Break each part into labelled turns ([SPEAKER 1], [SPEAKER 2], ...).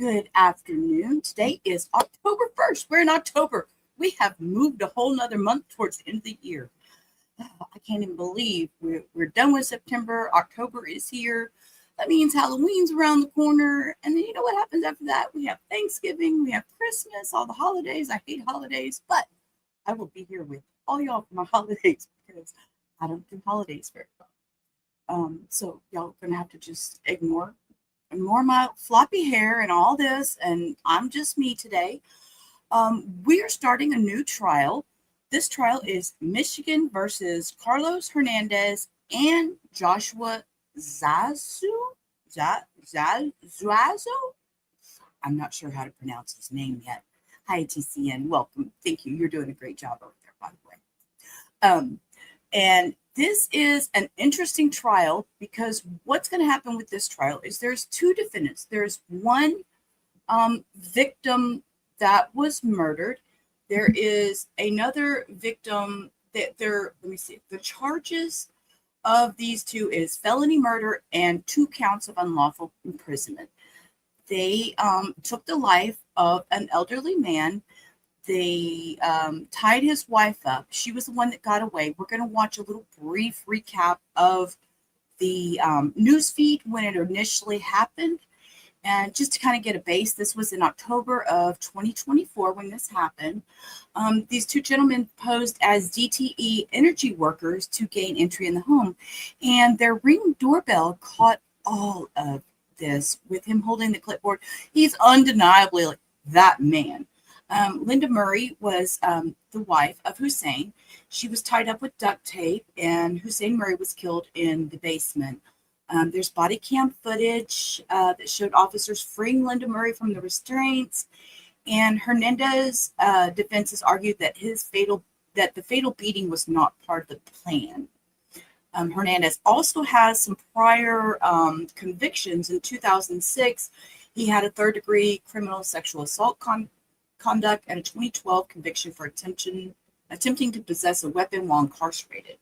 [SPEAKER 1] Good afternoon. Today is October 1st. We're in October. We have moved a whole nother month towards the end of the year. I can't even believe we're done with September. October is here. That means Halloween's around the corner. And then you know what happens after that? We have Thanksgiving. We have Christmas, all the holidays. I hate holidays, but I will be here with all y'all for my holidays because I don't do holidays very well. So y'all are going to have to just ignore my floppy hair and all this, and I'm just me today. We are starting a new trial. This trial is Michigan versus Carlos Hernandez and Joshua Zuazo. I'm not sure how to pronounce his name yet. Hi, TCN. Welcome. Thank you. You're doing a great job over there, by the way. And this is an interesting trial because what's going to happen with this trial is there's two defendants. There's one victim that was murdered. There is another victim that let me see. The charges of these two is felony murder and 2 counts of unlawful imprisonment. They took the life of an elderly man. They tied his wife up. She was the one that got away. We're going to watch a little brief recap of the news feed when it initially happened. And just to kind of get a base, this was in October of 2024 when this happened. These two gentlemen posed as DTE Energy workers to gain entry in the home. And their Ring doorbell caught all of this with him holding the clipboard. He's undeniably like that man. Linda Murray was the wife of Hussein. She was tied up with duct tape, and Hussein Murray was killed in the basement. There's body cam footage that showed officers freeing Linda Murray from the restraints, and Hernandez defenses argued that the fatal beating was not part of the plan. Hernandez also has some prior convictions. In 2006, he had a third-degree criminal sexual assault conduct and a 2012 conviction for attempting to possess a weapon while incarcerated.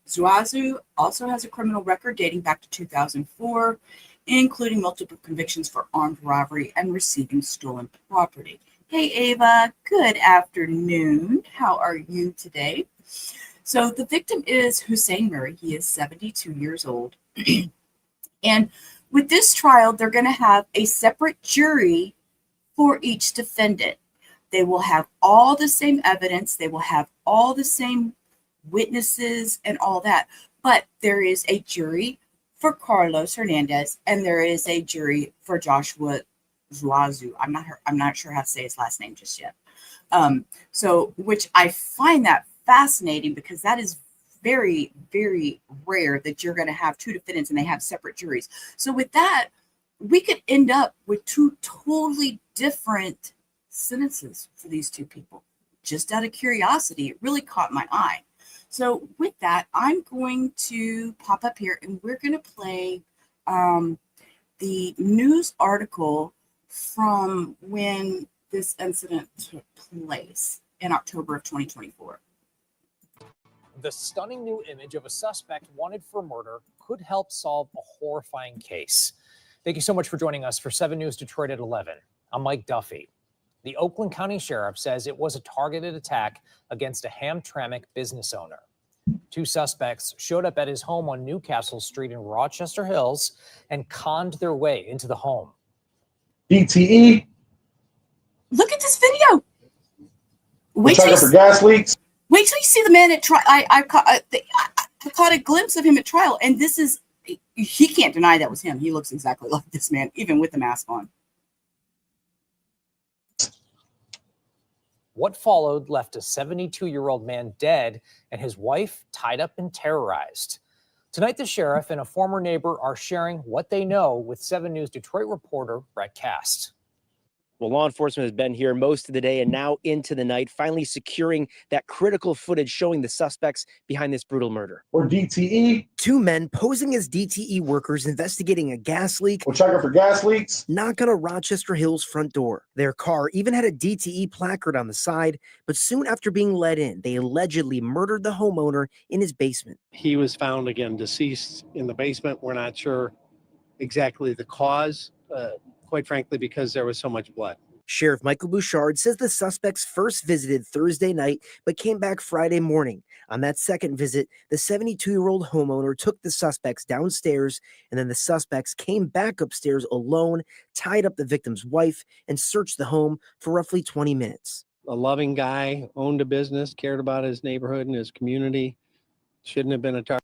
[SPEAKER 1] Zuazo also has a criminal record dating back to 2004, including multiple convictions for armed robbery and receiving stolen property. Hey, Ava, good afternoon. How are you today? So the victim is Hussein Murray. He is 72 years old. And with this trial, they're going to have a separate jury for each defendant. They will have all the same evidence. They will have all the same witnesses and all that. But there is a jury for Carlos Hernandez and there is a jury for Joshua Zuazo. I'm not sure how to say his last name just yet. Which I find that fascinating because that is very, very rare that you're going to have two defendants and they have separate juries. So with that, we could end up with 2 totally different sentences for these 2 people. Just out of curiosity, it really caught my eye. So with that, I'm going to pop up here and we're going to play the news article from when this incident took place in October of 2024.
[SPEAKER 2] The stunning new image of a suspect wanted for murder could help solve a horrifying case. Thank you so much for joining us for 7 News Detroit at 11. I'm Mike Duffy. The Oakland County Sheriff says it was a targeted attack against a Hamtramck business owner. 2 suspects showed up at his home on Newcastle Street in Rochester Hills and conned their way into the home.
[SPEAKER 3] DTE.
[SPEAKER 1] Look at this video.
[SPEAKER 3] Wait till for gas leaks.
[SPEAKER 1] Wait till you see the man at trial. I caught a glimpse of him at trial, and this is, he can't deny that was him. He looks exactly like this man, even with the mask on.
[SPEAKER 2] What followed left a 72-year-old man dead and his wife tied up and terrorized. Tonight, the sheriff and a former neighbor are sharing what they know with 7 News Detroit reporter Brett Cast.
[SPEAKER 4] Well, law enforcement has been here most of the day and now into the night, finally securing that critical footage showing the suspects behind this brutal murder.
[SPEAKER 3] Or DTE.
[SPEAKER 4] 2 men posing as DTE workers investigating a gas leak.
[SPEAKER 3] We're checking for gas leaks.
[SPEAKER 4] Knock on a Rochester Hills front door. Their car even had a DTE placard on the side, but soon after being let in, they allegedly murdered the homeowner in his basement.
[SPEAKER 5] He was found again deceased in the basement. We're not sure exactly the cause. quite frankly, because there was so much blood.
[SPEAKER 4] Sheriff Michael Bouchard says the suspects first visited Thursday night, but came back Friday morning. On that second visit, the 72-year-old homeowner took the suspects downstairs, and then the suspects came back upstairs alone, tied up the victim's wife, and searched the home for roughly 20 minutes.
[SPEAKER 5] A loving guy, owned a business, cared about his neighborhood and his community. Shouldn't have been a target.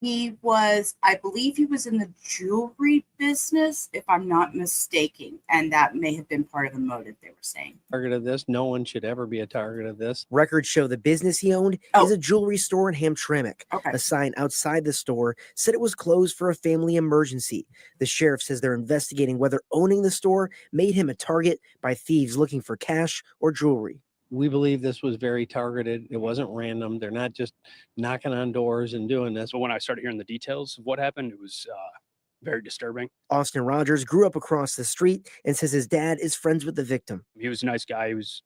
[SPEAKER 1] He was, I believe he was in the jewelry business, if I'm not mistaken. And that may have been part of the motive, they were saying.
[SPEAKER 5] Target of this. No one should ever be a target of this.
[SPEAKER 4] Records show the business he owned is a jewelry store in Hamtramck.
[SPEAKER 1] Okay.
[SPEAKER 4] A sign outside the store said it was closed for a family emergency. The sheriff says they're investigating whether owning the store made him a target by thieves looking for cash or jewelry.
[SPEAKER 5] We believe this was very targeted. It wasn't random. They're not just knocking on doors and doing this.
[SPEAKER 6] But when I started hearing the details of what happened, it was very disturbing.
[SPEAKER 4] Austin Rogers grew up across the street and says his dad is friends with the victim.
[SPEAKER 6] He was a nice guy. He was,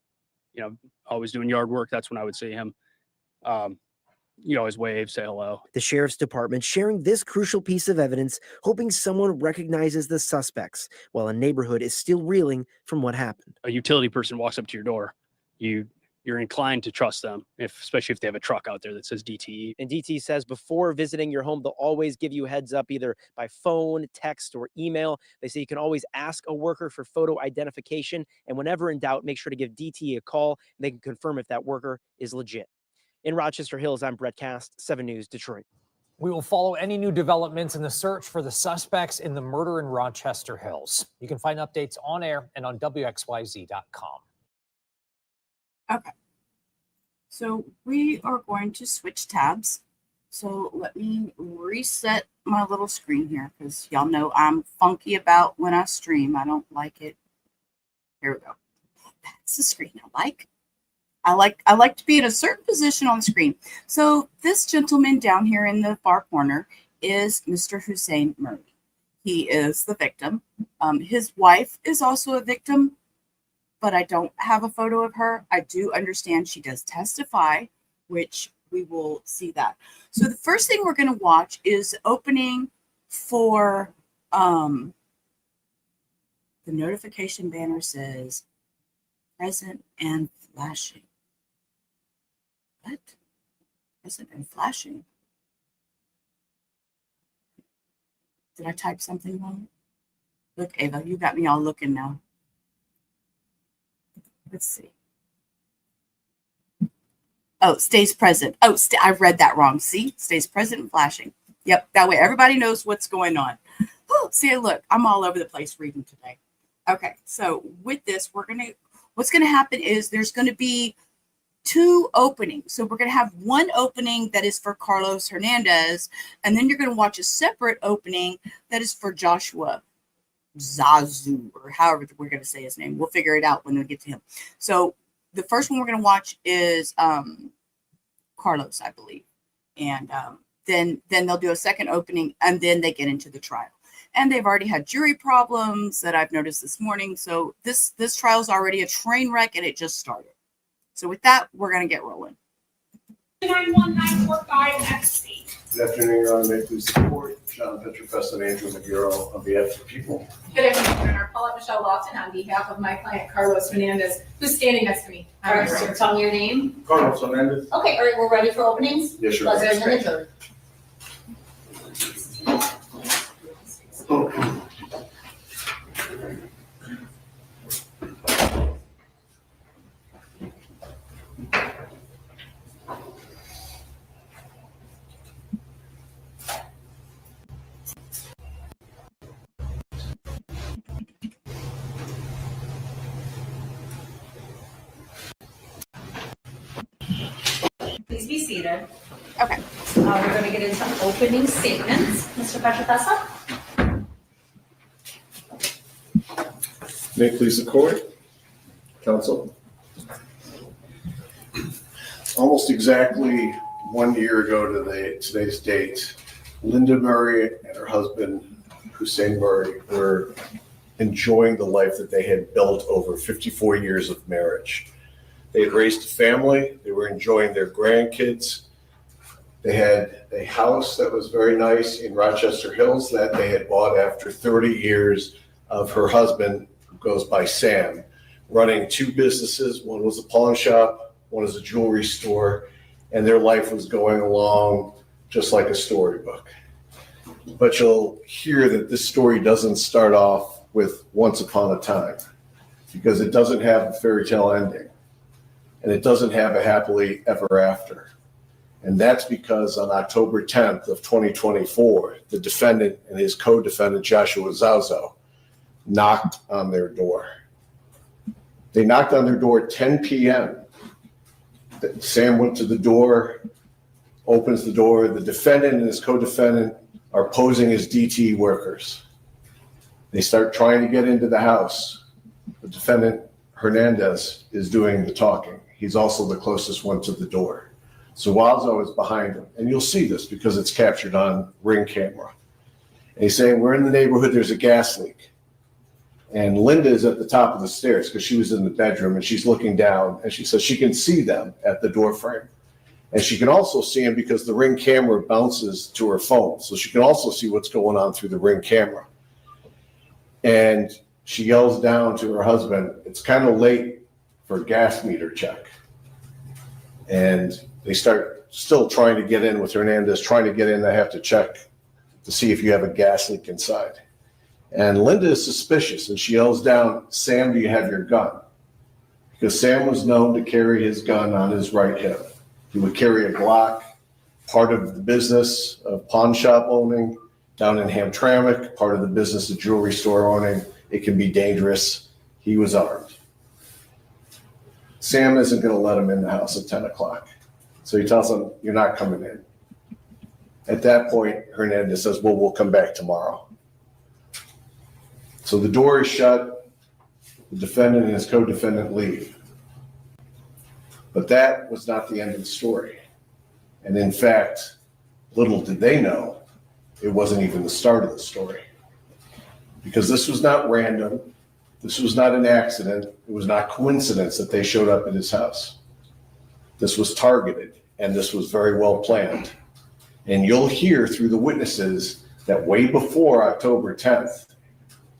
[SPEAKER 6] always doing yard work. That's when I would see him. Always wave, say hello.
[SPEAKER 4] The sheriff's department sharing this crucial piece of evidence, hoping someone recognizes the suspects, while a neighborhood is still reeling from what happened.
[SPEAKER 6] A utility person walks up to your door. You're inclined to trust them, especially if they have a truck out there that says DTE.
[SPEAKER 4] And DTE says before visiting your home, they'll always give you a heads up either by phone, text, or email. They say you can always ask a worker for photo identification. And whenever in doubt, make sure to give DTE a call and they can confirm if that worker is legit. In Rochester Hills, I'm Brett Cast, 7 News, Detroit.
[SPEAKER 2] We will follow any new developments in the search for the suspects in the murder in Rochester Hills. You can find updates on air and on WXYZ.com.
[SPEAKER 1] Okay. So we are going to switch tabs. So let me reset my little screen here because y'all know I'm funky about when I stream. I don't like it. Here we go. That's the screen I like. I like to be in a certain position on the screen. So this gentleman down here in the far corner is Mr. Hussein Murray. He is the victim. His wife is also a victim, but I don't have a photo of her. I do understand she does testify, which we will see that. So the first thing we're going to watch is opening for the notification banner says present and flashing. What? Present and flashing? Did I type something wrong? Look, Ava, you got me all looking now. Let's see. Oh, stays present. Oh, I've read that wrong. See, stays present and flashing. Yep, that way everybody knows what's going on. Oh, see, look, I'm all over the place reading today. Okay, so with this, what's gonna happen is there's gonna be 2 openings. So we're gonna have one opening that is for Carlos Hernandez, and then you're gonna watch a separate opening that is for Joshua Zuazo, or however we're going to say his name. We'll figure it out when we get to him. So the first one we're going to watch is Carlos, I believe. And then they'll do a second opening, and then they get into the trial. And they've already had jury problems that I've noticed this morning. So this trial is already a train wreck, and it just started. So with that, we're going to get rolling.
[SPEAKER 7] 91945XC.
[SPEAKER 8] Good afternoon, Your Honor. May it please the court. John Petrofest of Angels Bureau on behalf of the people.
[SPEAKER 7] Good afternoon, Your Honor. Paulette Michelle Lofton on behalf of my client Carlos Hernandez, who's standing next to me.
[SPEAKER 9] All right, so tell me your name.
[SPEAKER 8] Carlos Hernandez.
[SPEAKER 9] Okay, all right, we're ready for openings.
[SPEAKER 8] Yes, Your Honor.
[SPEAKER 9] Pleasure and the jury. Please be seated.
[SPEAKER 1] Okay.
[SPEAKER 9] We're going to get into opening statements. Mr. Petrofessa?
[SPEAKER 8] May it please the court. Counsel. Almost exactly 1 year ago to today's date, Linda Murray and her husband, Hussein Murray, were enjoying the life that they had built over 54 years of marriage. They had raised a family. They were enjoying their grandkids. They had a house that was very nice in Rochester Hills that they had bought after 30 years of her husband, who goes by Sam, running two businesses. One was a pawn shop, one is a jewelry store, and their life was going along just like a storybook. But you'll hear that this story doesn't start off with once upon a time, because it doesn't have a fairy tale ending, and it doesn't have a happily ever after. And that's because on October 10th of 2024, the defendant and his co-defendant, Joshua Zuazo, knocked on their door. They knocked on their door at 10 p.m. Sam went to the door, opens the door. The defendant and his co-defendant are posing as DTE workers. They start trying to get into the house. The defendant, Hernandez, is doing the talking. He's also the closest one to the door. Zuazo is behind him. And you'll see this because it's captured on Ring camera. And he's saying, we're in the neighborhood, there's a gas leak. And Linda is at the top of the stairs because she was in the bedroom, and she's looking down, and she says she can see them at the door frame. And she can also see them because the Ring camera bounces to her phone. So she can also see what's going on through the Ring camera. And she yells down to her husband, it's kind of late for a gas meter check. And they start still trying to get in with Hernandez, trying to get in. They have to check to see if you have a gas leak inside. And Linda is suspicious, and she yells down, Sam, do you have your gun? Because Sam was known to carry his gun on his right hip. He would carry a Glock, part of the business of pawn shop owning down in Hamtramck, part of the business of jewelry store owning. It can be dangerous. He was armed. Sam isn't going to let him in the house at 10 o'clock. So he tells him, you're not coming in. At that point, Hernandez says, well, we'll come back tomorrow. So the door is shut. The defendant and his co-defendant leave. But that was not the end of the story. And in fact, little did they know, it wasn't even the start of the story. Because this was not random. This was not an accident. It was not coincidence that they showed up at his house. This was targeted, and this was very well planned. And you'll hear through the witnesses that way before October 10th,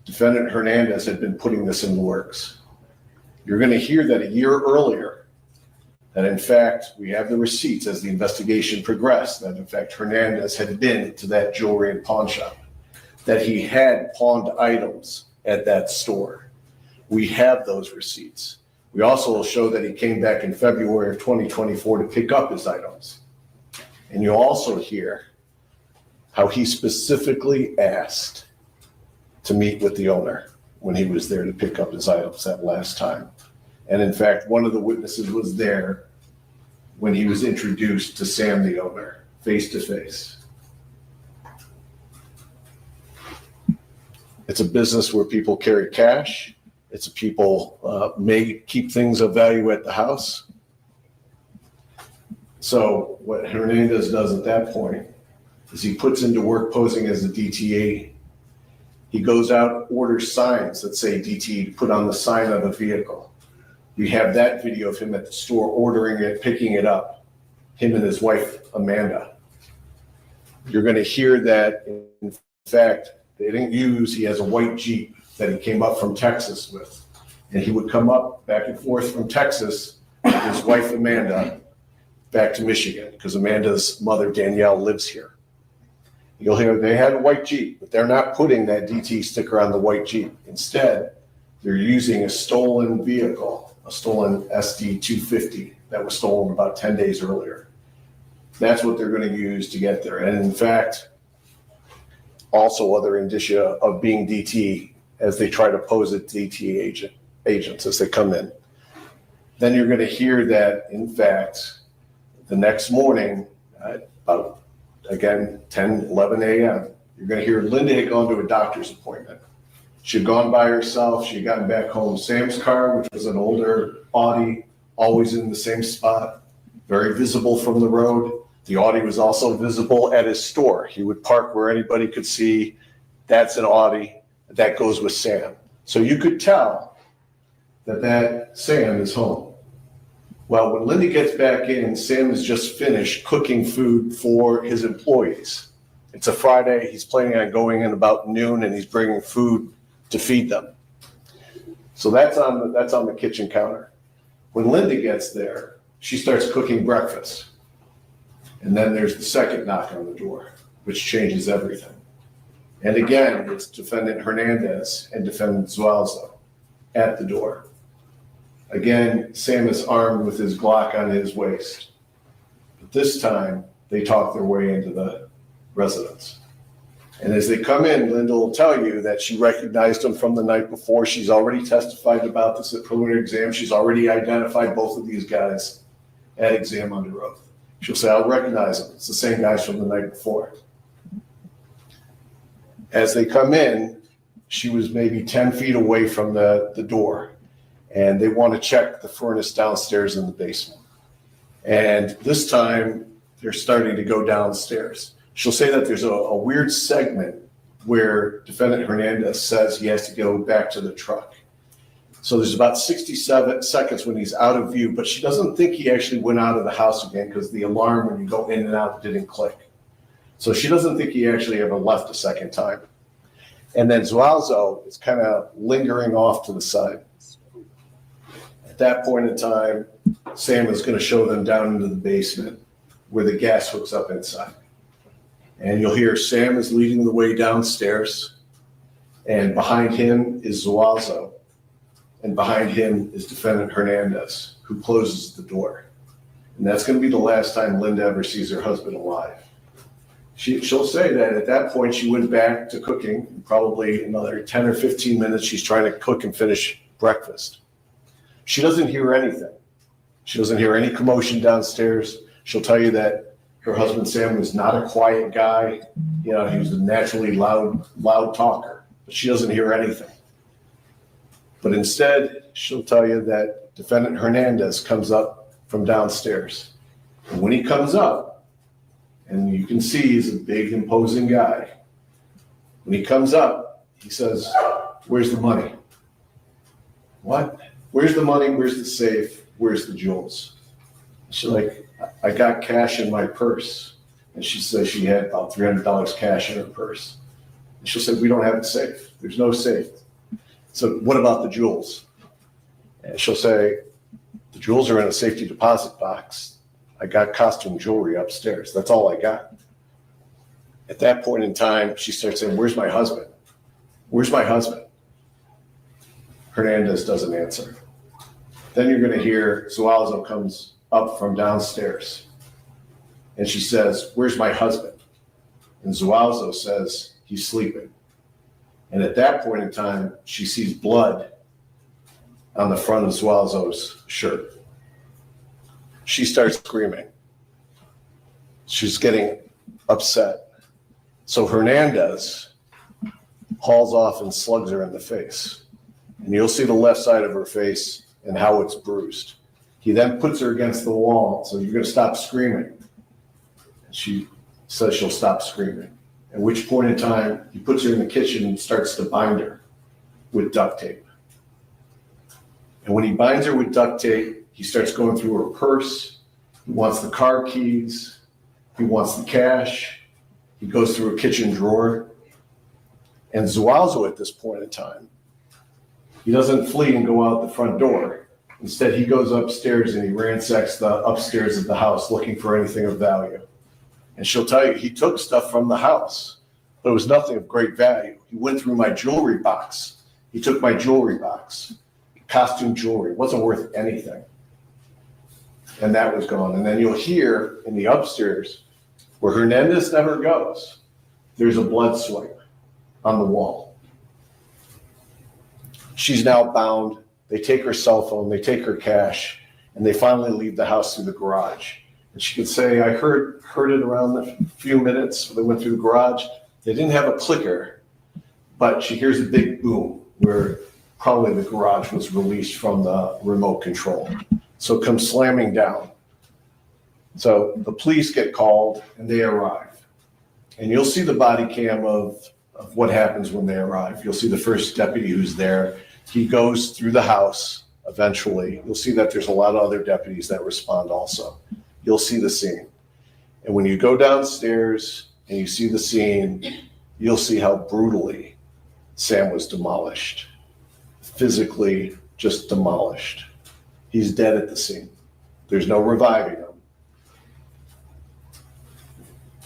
[SPEAKER 8] defendant Hernandez had been putting this in the works. You're going to hear that a year earlier, that in fact, we have the receipts as the investigation progressed, that in fact, Hernandez had been to that jewelry and pawn shop, that he had pawned items at that store. We have those receipts. We also will show that he came back in February of 2024 to pick up his items. And you'll also hear how he specifically asked to meet with the owner when he was there to pick up his items that last time. And in fact, one of the witnesses was there when he was introduced to Sam, the owner, face to face. It's a business where people carry cash. It's a people may keep things of value at the house. So what Hernandez does at that point is he puts into work posing as a DTE. He goes out, orders signs that say DTE to put on the sign of a vehicle. We have that video of him at the store ordering it, picking it up, him and his wife, Amanda. You're going to hear that, in fact, they didn't use, he has a white Jeep that he came up from Texas with. And he would come up back and forth from Texas with his wife, Amanda, back to Michigan, because Amanda's mother, Danielle, lives here. You'll hear they had a white Jeep, but they're not putting that DT sticker on the white Jeep. Instead, they're using a stolen vehicle, a stolen SD 250 that was stolen about 10 days earlier. That's what they're going to use to get there. And in fact, also other indicia of being DT as they try to pose as DT agents as they come in. Then you're going to hear that, in fact, the next morning, about, again, 10, 11 a.m., you're going to hear Linda had gone to a doctor's appointment. She had gone by herself. She had gotten back home. Sam's car, which was an older Audi, always in the same spot, very visible from the road. The Audi was also visible at his store. He would park where anybody could see. That's an Audi. That goes with Sam. So you could tell that Sam is home. Well, when Linda gets back in, Sam has just finished cooking food for his employees. It's a Friday. He's planning on going in about noon, and he's bringing food to feed them. So that's on the kitchen counter. When Linda gets there, she starts cooking breakfast. And then there's the second knock on the door, which changes everything. And again, it's defendant Hernandez and defendant Zuazo at the door. Again, Sam is armed with his Glock on his waist. But this time, they talk their way into the residence. And as they come in, Linda will tell you that she recognized them from the night before. She's already testified about this at preliminary exam. She's already identified both of these guys at exam under oath. She'll say, I'll recognize them. It's the same guys from the night before. As they come in, she was maybe 10 feet away from the door, and they want to check the furnace downstairs in the basement. And this time, they're starting to go downstairs. She'll say that there's a weird segment where defendant Hernandez says he has to go back to the truck. So there's about 67 seconds when he's out of view, but she doesn't think he actually went out of the house again because the alarm when you go in and out didn't click. So she doesn't think he actually ever left a second time. And then Zuazo is kind of lingering off to the side. At that point in time, Sam is going to show them down into the basement where the gas hooks up inside. And you'll hear Sam is leading the way downstairs, and behind him is Zuazo, and behind him is defendant Hernandez, who closes the door. And that's going to be the last time Linda ever sees her husband alive. She'll say that at that point she went back to cooking. Probably another 10 or 15 minutes she's trying to cook and finish breakfast. She doesn't hear anything. She doesn't hear any commotion downstairs. She'll tell you that her husband, Sam, was not a quiet guy. You know, he was a naturally loud talker, but she doesn't hear anything. But instead, she'll tell you that defendant Hernandez comes up from downstairs. And when he comes up, and you can see he's a big, imposing guy. When he comes up, he says, "Where's the money?" "What? Where's the money? Where's the safe? Where's the jewels?" She's like, "I got cash in my purse." And she says she had about $300 cash in her purse. And she'll say, "We don't have it safe. There's no safe." "So what about the jewels?" And she'll say, "The jewels are in a safety deposit box. I got costume jewelry upstairs. That's all I got." At that point in time, she starts saying, "Where's my husband? Where's my husband?" Hernandez doesn't answer. Then you're going to hear Zuazo comes up from downstairs. And she says, "Where's my husband?" And Zuazo says, "He's sleeping." And at that point in time, she sees blood on the front of Zuazo's shirt. She starts screaming. She's getting upset. So Hernandez hauls off and slugs her in the face. And you'll see the left side of her face and how it's bruised. He then puts her against the wall. So "You're going to stop screaming." And she says she'll stop screaming. At which point in time, he puts her in the kitchen and starts to bind her with duct tape. And when he binds her with duct tape, he starts going through her purse. He wants the car keys. He wants the cash. He goes through a kitchen drawer. And Zuazo at this point in time, he doesn't flee and go out the front door. Instead, he goes upstairs and he ransacks the upstairs of the house looking for anything of value. And she'll tell you, he took stuff from the house, but it was nothing of great value. He went through my jewelry box. He took my jewelry box, costume jewelry. It wasn't worth anything. And that was gone. And then you'll hear in the upstairs, where Hernandez never goes, there's a blood swipe on the wall. She's now bound. They take her cell phone, they take her cash, and they finally leave the house through the garage. And she could say, "I heard it around a few minutes." They went through the garage. They didn't have a clicker, but she hears a big boom where probably the garage was released from the remote control. So it comes slamming down. So the police get called and they arrive. And you'll see the body cam of what happens when they arrive. You'll see the first deputy who's there. He goes through the house eventually. You'll see that there's a lot of other deputies that respond also. You'll see the scene. And when you go downstairs and you see the scene, you'll see how brutally Sam was demolished, physically just demolished. He's dead at the scene. There's no reviving him.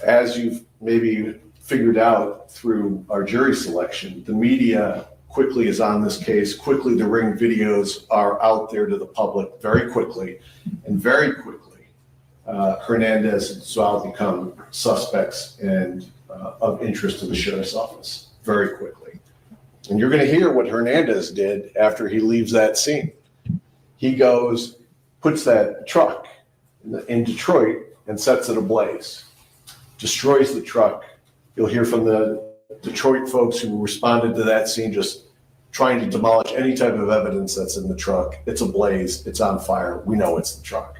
[SPEAKER 8] As you've maybe figured out through our jury selection, the media quickly is on this case. Quickly, the ring videos are out there to the public very quickly. And very quickly, Hernandez and Zuazo become suspects and of interest to the sheriff's office very quickly. And you're going to hear what Hernandez did after he leaves that scene. He goes, puts that truck in Detroit and sets it ablaze, destroys the truck. You'll hear from the Detroit folks who responded to that scene just trying to demolish any type of evidence that's in the truck. It's ablaze, it's on fire, we know it's the truck.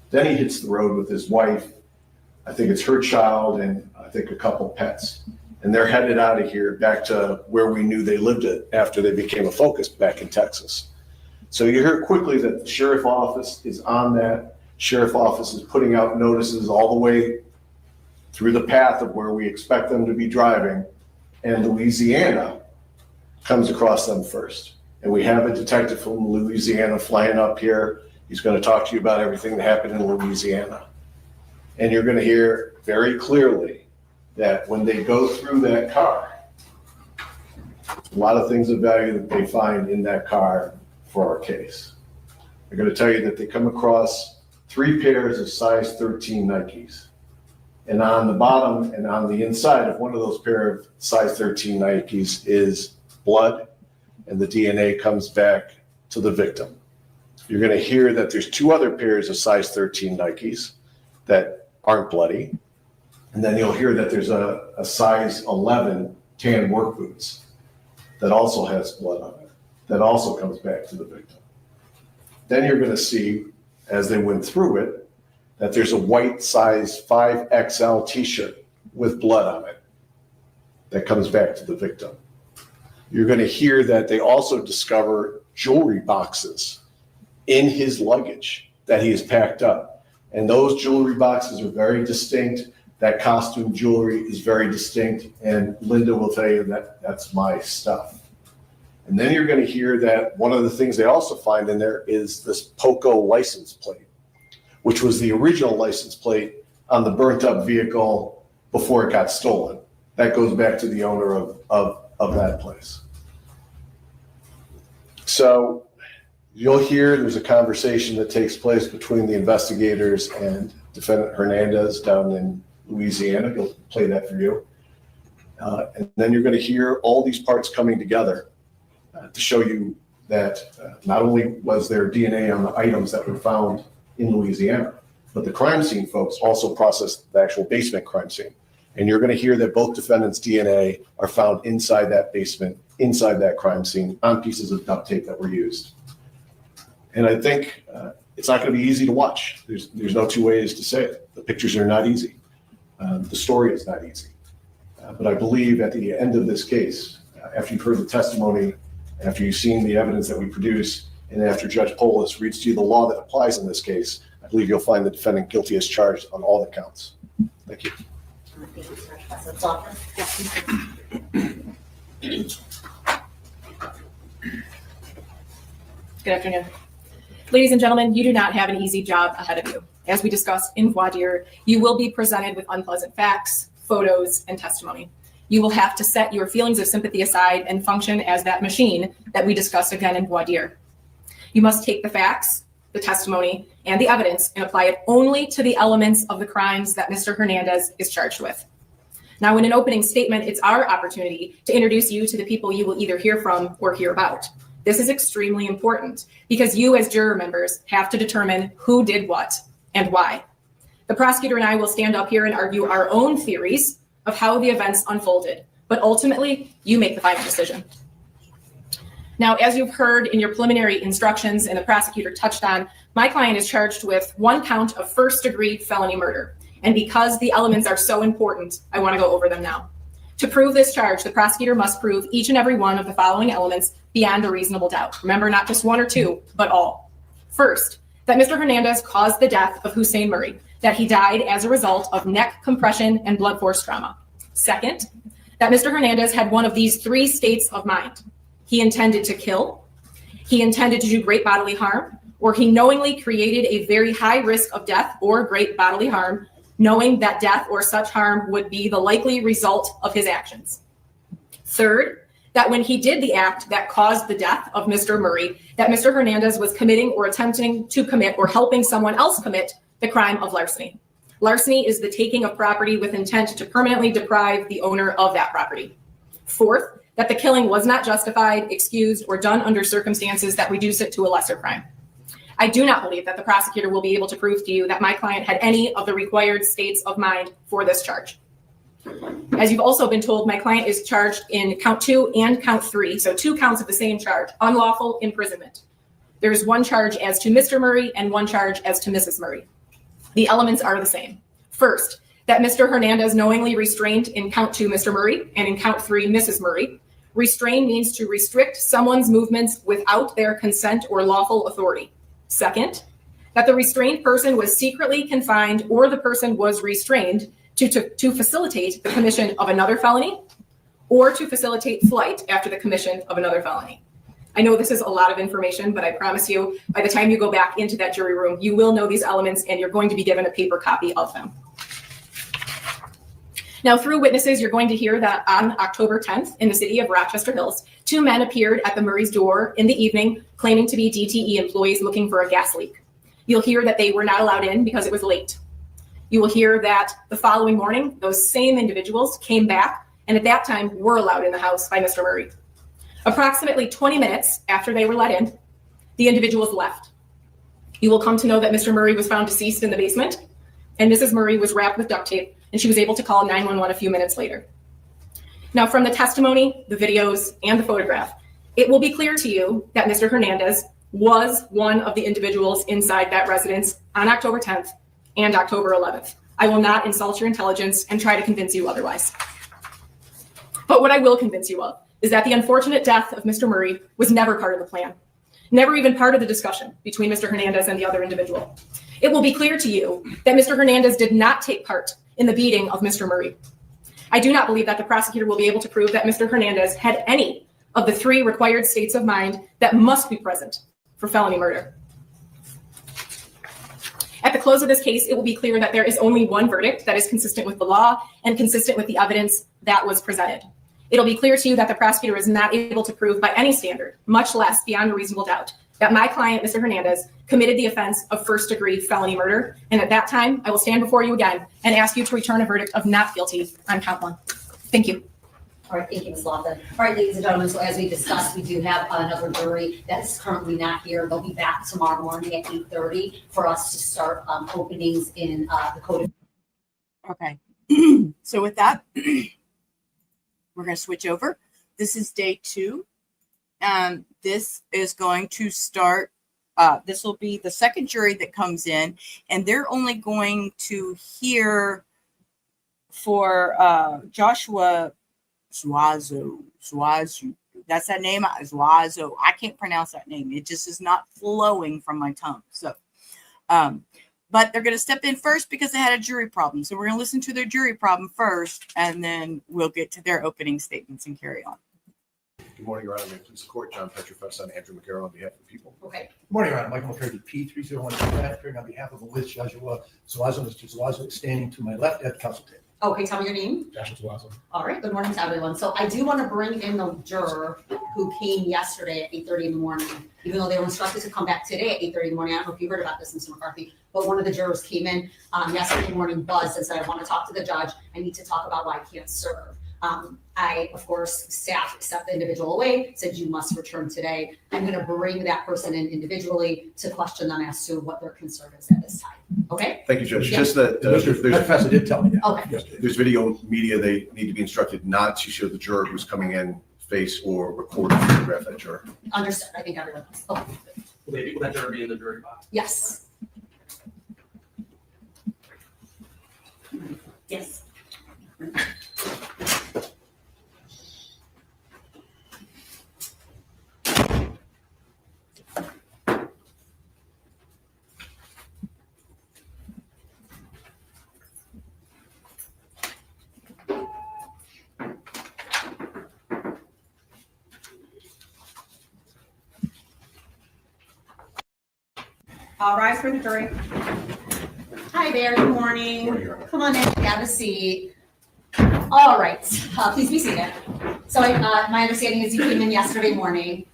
[SPEAKER 8] Then he hits the road with his wife. I think it's her child and I think a couple pets. And they're headed out of here back to where we knew they lived at after they became a focus back in Texas. So you hear quickly that the sheriff office is on that. Sheriff office is putting out notices all the way through the path of where we expect them to be driving. And Louisiana comes across them first. And we have a detective from Louisiana flying up here. He's going to talk to you about everything that happened in Louisiana. And you're going to hear very clearly that when they go through that car, a lot of things of value that they find in that car for our case. They're going to tell you that they come across 3 pairs of size 13 Nikes. And on the bottom and on the inside of one of those pair of size 13 Nikes is blood, and the DNA comes back to the victim. You're going to hear that there's 2 other pairs of size 13 Nikes that aren't bloody. And then you'll hear that there's a size 11 tan work boots that also has blood on it, that also comes back to the victim. Then you're going to see, as they went through it, that there's a white size 5XL t-shirt with blood on it that comes back to the victim. You're going to hear that they also discover jewelry boxes in his luggage that he has packed up. And those jewelry boxes are very distinct. That costume jewelry is very distinct. And Linda will tell you that that's my stuff. And then you're going to hear that one of the things they also find in there is this POCO license plate, which was the original license plate on the burnt up vehicle before it got stolen. That goes back to the owner of that place. So you'll hear there's a conversation that takes place between the investigators and defendant Hernandez down in Louisiana. He'll play that for you. And then you're going to hear all these parts coming together to show you that not only was there DNA on the items that were found in Louisiana, but the crime scene folks also processed the actual basement crime scene. And you're going to hear that both defendants' DNA are found inside that basement, inside that crime scene, on pieces of duct tape that were used. And I think it's not going to be easy to watch. There's no 2 ways to say it. The pictures are not easy. The story is not easy. But I believe at the end of this case, after you've heard the testimony, after you've seen the evidence that we produce, and after Judge Polis reads to you the law that applies in this case, I believe you'll find the defendant guilty as charged on all the counts. Thank you.
[SPEAKER 9] Thank you, sir. That's all.
[SPEAKER 7] Good afternoon. Ladies and gentlemen, you do not have an easy job ahead of you. As we discussed in voir dire, you will be presented with unpleasant facts, photos, and testimony. You will have to set your feelings of sympathy aside and function as that machine that we discussed again in voir dire. You must take the facts, the testimony, and the evidence and apply it only to the elements of the crimes that Mr. Hernandez is charged with. Now, in an opening statement, it's our opportunity to introduce you to the people you will either hear from or hear about. This is extremely important because you as juror members have to determine who did what and why. The prosecutor and I will stand up here and argue our own theories of how the events unfolded, but ultimately you make the final decision. Now, as you've heard in your preliminary instructions and the prosecutor touched on, my client is charged with 1 count of first-degree felony murder. And because the elements are so important, I want to go over them now. To prove this charge, the prosecutor must prove each and every one of the following elements beyond a reasonable doubt. Remember, not just 1 or 2, but all. First, that Mr. Hernandez caused the death of Hussein Murray, that he died as a result of neck compression and blood force trauma. Second, that Mr. Hernandez had one of these three states of mind. He intended to kill, he intended to do great bodily harm, or he knowingly created a very high risk of death or great bodily harm, knowing that death or such harm would be the likely result of his actions. Third, that when he did the act that caused the death of Mr. Murray, that Mr. Hernandez was committing or attempting to commit or helping someone else commit the crime of larceny. Larceny is the taking of property with intent to permanently deprive the owner of that property. Fourth, that the killing was not justified, excused, or done under circumstances that reduce it to a lesser crime. I do not believe that the prosecutor will be able to prove to you that my client had any of the required states of mind for this charge. As you've also been told, my client is charged in count 2 and count 3, so 2 counts of the same charge, unlawful imprisonment. There's 1 charge as to Mr. Murray and 1 charge as to Mrs. Murray. The elements are the same. First, that Mr. Hernandez knowingly restrained in count 2 Mr. Murray and in count 3 Mrs. Murray. Restrain means to restrict someone's movements without their consent or lawful authority. Second, that the restrained person was secretly confined or the person was restrained to facilitate the commission of another felony or to facilitate flight after the commission of another felony. I know this is a lot of information, but I promise you, by the time you go back into that jury room, you will know these elements and you're going to be given a paper copy of them. Now, through witnesses, you're going to hear that on October 10th in the city of Rochester Hills, 2 men appeared at the Murray's door in the evening claiming to be DTE employees looking for a gas leak. You'll hear that they were not allowed in because it was late. You will hear that the following morning, those same individuals came back and at that time were allowed in the house by Mr. Murray. Approximately 20 minutes after they were let in, the individuals left. You will come to know that Mr. Murray was found deceased in the basement and Mrs. Murray was wrapped with duct tape and she was able to call 911 a few minutes later. Now, from the testimony, the videos, and the photograph, it will be clear to you that Mr. Hernandez was one of the individuals inside that residence on October 10th and October 11th. I will not insult your intelligence and try to convince you otherwise. But what I will convince you of is that the unfortunate death of Mr. Murray was never part of the plan, never even part of the discussion between Mr. Hernandez and the other individual. It will be clear to you that Mr. Hernandez did not take part in the beating of Mr. Murray. I do not believe that the prosecutor will be able to prove that Mr. Hernandez had any of the 3 required states of mind that must be present for felony murder. At the close of this case, it will be clear that there is only one verdict that is consistent with the law and consistent with the evidence that was presented. It'll be clear to you that the prosecutor is not able to prove by any standard, much less beyond a reasonable doubt, that my client, Mr. Hernandez, committed the offense of first-degree felony murder. And at that time, I will stand before you again and ask you to return a verdict of not guilty on count 1. Thank you.
[SPEAKER 9] All right, thank you, Ms. Lofton. All right, ladies and gentlemen, so as we discussed, we do have another jury that's currently not here. They'll be back tomorrow morning at 8:30 for us to start openings in the code.
[SPEAKER 1] Okay. So with that, we're going to switch over. This is day 2. This is going to start. This will be the second jury that comes in, and they're only going to hear for Joshua Zuazo. That's that name, Zuazo. I can't pronounce that name. It just is not flowing from my tongue. So, but they're going to step in first because they had a jury problem. So we're going to listen to their jury problem first, and then we'll get to their opening statements and carry on.
[SPEAKER 8] Good morning, Your Honor. May it please the court, John Petroff, son Andrew McCarroll on behalf of the people.
[SPEAKER 9] Okay.
[SPEAKER 10] Good morning, Your Honor. Michael McCarthy, P301, appearing on behalf of Liz Joshua Zuazo. Mr. Zuazo is standing to my left at the counsel table.
[SPEAKER 9] Okay, tell me your name.
[SPEAKER 10] Joshua Zuazo.
[SPEAKER 9] All right, good morning to everyone. So I do want to bring in the juror who came yesterday at 8:30 in the morning, even though they were instructed to come back today at 8:30 in the morning. I don't know if you heard about this, Mr. McCarthy, but one of the jurors came in yesterday morning, buzzed, and said, I want to talk to the judge. I need to talk about why I can't serve. I, of course, staff stepped the individual away, said you must return today. I'm going to bring that person in individually to question them as to what their concern is at this time. Okay?
[SPEAKER 8] Thank you, Judge.
[SPEAKER 9] Yeah.
[SPEAKER 8] Just that
[SPEAKER 10] Mr. Professor did tell me that.
[SPEAKER 9] Okay.
[SPEAKER 10] Yesterday.
[SPEAKER 8] there's video media. They need to be instructed not to show the juror who's coming in face or record or photograph that juror.
[SPEAKER 9] Understood. I think everyone knows. Okay.
[SPEAKER 11] Will that juror be in the jury box?
[SPEAKER 9] Yes. Yes. Rise for the jury. Hi there, good morning. Come on in, have a seat. All right, please be seated. So my understanding is you came in yesterday morning.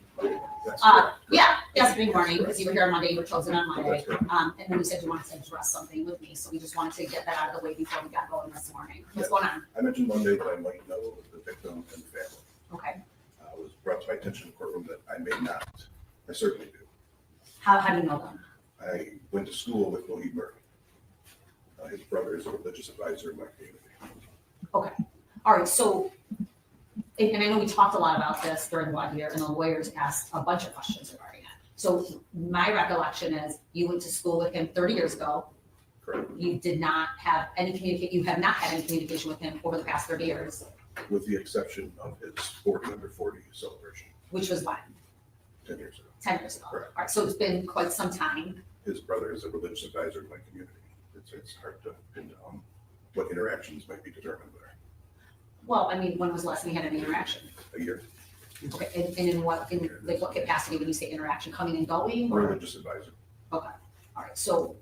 [SPEAKER 9] Yesterday morning, because you were here on Monday, you were chosen on Monday. And then you said you wanted to address something with me, so we just wanted to get that out of the way before we got going this morning. What's going on?
[SPEAKER 8] I mentioned Monday that I might know the victim and the family.
[SPEAKER 9] Okay.
[SPEAKER 8] It was brought to my attention in the courtroom that I may not. I certainly do.
[SPEAKER 9] How do you know them?
[SPEAKER 8] I went to school with Hussein Murray. His brother is a religious advisor in my community.
[SPEAKER 9] Okay. All right. So, and I know we talked a lot about this during voir dire, and the lawyers asked a bunch of questions regarding it. So my recollection is you went to school with him 30 years ago.
[SPEAKER 8] Correct.
[SPEAKER 9] You did not have any communication. You have not had any communication with him over the past 30 years.
[SPEAKER 8] With the exception of his 40 under 40 celebration.
[SPEAKER 9] Which was when?
[SPEAKER 8] 10 years ago.
[SPEAKER 9] 10 years ago.
[SPEAKER 8] Correct.
[SPEAKER 9] All right. So it's been quite some time.
[SPEAKER 8] His brother is a religious advisor in my community. It's hard to pin down what interactions might be determined there.
[SPEAKER 9] Well, I mean, when was the last time you had any interaction?
[SPEAKER 8] A year.
[SPEAKER 9] Okay. And in what capacity when you say interaction, coming and going? Or?
[SPEAKER 8] Religious advisor.
[SPEAKER 9] Okay. All right. So,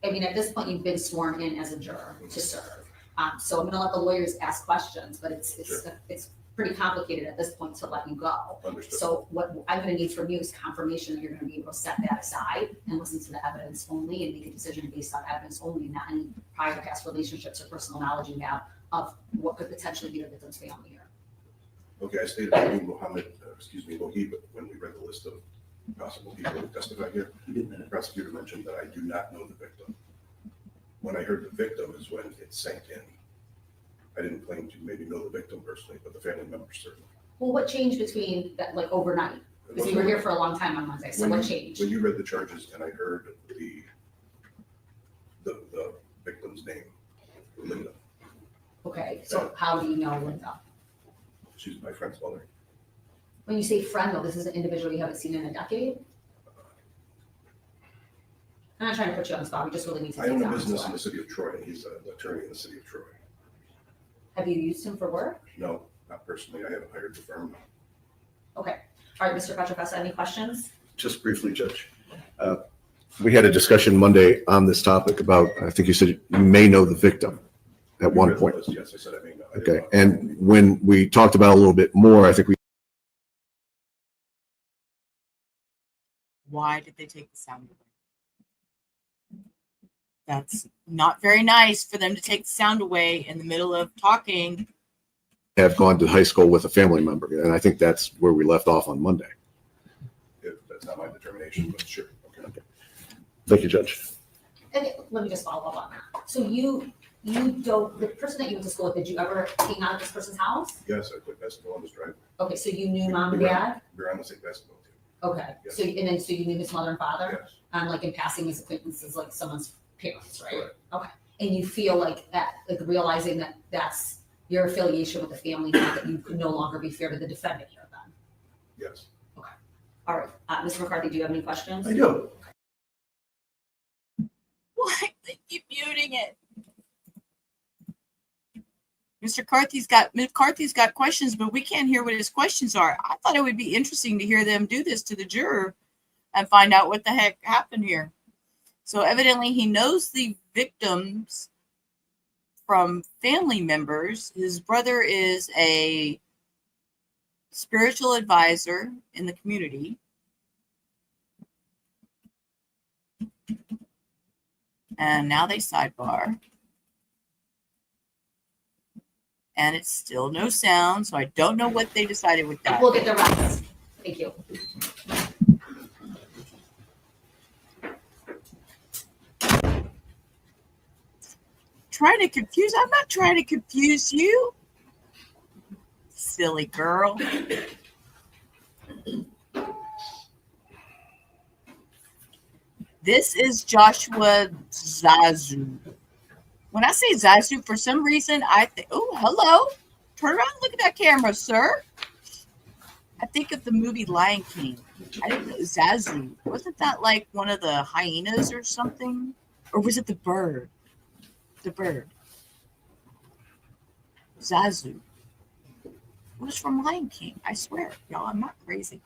[SPEAKER 9] I mean, at this point, you've been sworn in as a juror to serve. So I'm going to let the lawyers ask questions, but it's pretty complicated at this point to let you go.
[SPEAKER 8] Understood.
[SPEAKER 9] So what I'm going to need from you is confirmation that you're going to be able to set that aside and listen to the evidence only and make a decision based on evidence only, not any prior past relationships or personal knowledge you have of what could potentially be the victim's family here.
[SPEAKER 8] Okay, I stated Mohib when we read the list of possible people who testified here. The prosecutor mentioned that I do not know the victim. When I heard the victim is when it sank in. I didn't claim to maybe know the victim personally, but the family members certainly.
[SPEAKER 9] Well, what changed between that, like overnight? Because you were here for a long time on Wednesday, so what changed?
[SPEAKER 8] When you read the charges and I heard the victim's name, Linda.
[SPEAKER 9] Okay, so how do you know Linda?
[SPEAKER 8] She's my friend's mother.
[SPEAKER 9] When you say friend, though, this is an individual you haven't seen in a decade? I'm not trying to put you on the spot, we just really need to.
[SPEAKER 8] I own a business in the city of Troy, and he's an attorney in the city of Troy.
[SPEAKER 9] Have you used him for work?
[SPEAKER 8] No, not personally. I haven't hired the firm.
[SPEAKER 9] Okay. All right, Mr. Petrofessa, any questions?
[SPEAKER 8] Just briefly, Judge. We had a discussion Monday on this topic about, I think you said you may know the victim at one point. Yes, I said I may know. Okay, and when we talked about it a little bit more, I think we.
[SPEAKER 1] Why did they take the sound away? That's not very nice for them to take the sound away in the middle of talking.
[SPEAKER 8] Have gone to high school with a family member, and I think that's where we left off on Monday. If that's not my determination, but sure. Okay. Thank you, Judge.
[SPEAKER 9] And let me just follow up on that. So you don't, the person that you went to school with, did you ever hang out at this person's house?
[SPEAKER 8] Yes, I played basketball on this driveway.
[SPEAKER 9] Okay, so you knew mom and dad?
[SPEAKER 8] We were on the same basketball team.
[SPEAKER 9] Okay,
[SPEAKER 8] Yes.
[SPEAKER 9] so you knew his mother and father?
[SPEAKER 8] Yes.
[SPEAKER 9] Like in passing his acquaintances, like someone's parents, right?
[SPEAKER 8] Correct.
[SPEAKER 9] Okay, and you feel like that, like realizing that that's your affiliation with the family now, that you could no longer be fair to the defendant here then?
[SPEAKER 8] Yes.
[SPEAKER 9] Okay, all right. Mr. McCarthy, do you have any questions?
[SPEAKER 8] I do.
[SPEAKER 1] Why they keep muting it? Mr. McCarthy's got questions, but we can't hear what his questions are. I thought it would be interesting to hear them do this to the juror and find out what the heck happened here. So evidently he knows the victims from family members. His brother is a spiritual advisor in the community. And now they sidebar. And it's still no sound, so I don't know what they decided with that.
[SPEAKER 9] We'll get the rest. Thank you.
[SPEAKER 1] I'm not trying to confuse you. Silly girl. This is Joshua Zuazo. When I say Zuazo, for some reason, I think, oh, hello. Turn around and look at that camera, sir. I think of the movie Lion King. I didn't know Zuazo. Wasn't that like one of the hyenas or something? Or was it the bird? The bird. Zuazo. It was from Lion King. I swear. Y'all, I'm not crazy.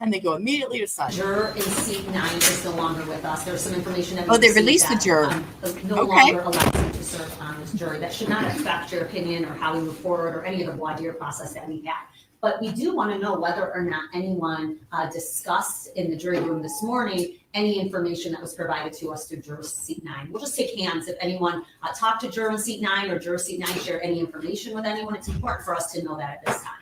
[SPEAKER 1] And they go immediately to side.
[SPEAKER 9] Juror in seat 9 is no longer with us. There's some information that
[SPEAKER 1] Oh, they
[SPEAKER 9] received
[SPEAKER 1] released the
[SPEAKER 9] that,
[SPEAKER 1] juror.
[SPEAKER 9] No
[SPEAKER 1] Okay.
[SPEAKER 9] longer allows you to serve on this jury. That should not affect your opinion or how we move forward or any of the voir dire process that we had. But we do want to know whether or not anyone discussed in the jury room this morning any information that was provided to us through juror seat 9. We'll just take hands if anyone talked to juror in seat 9 or juror seat 9 share any information with anyone. It's important for us to know that at this time.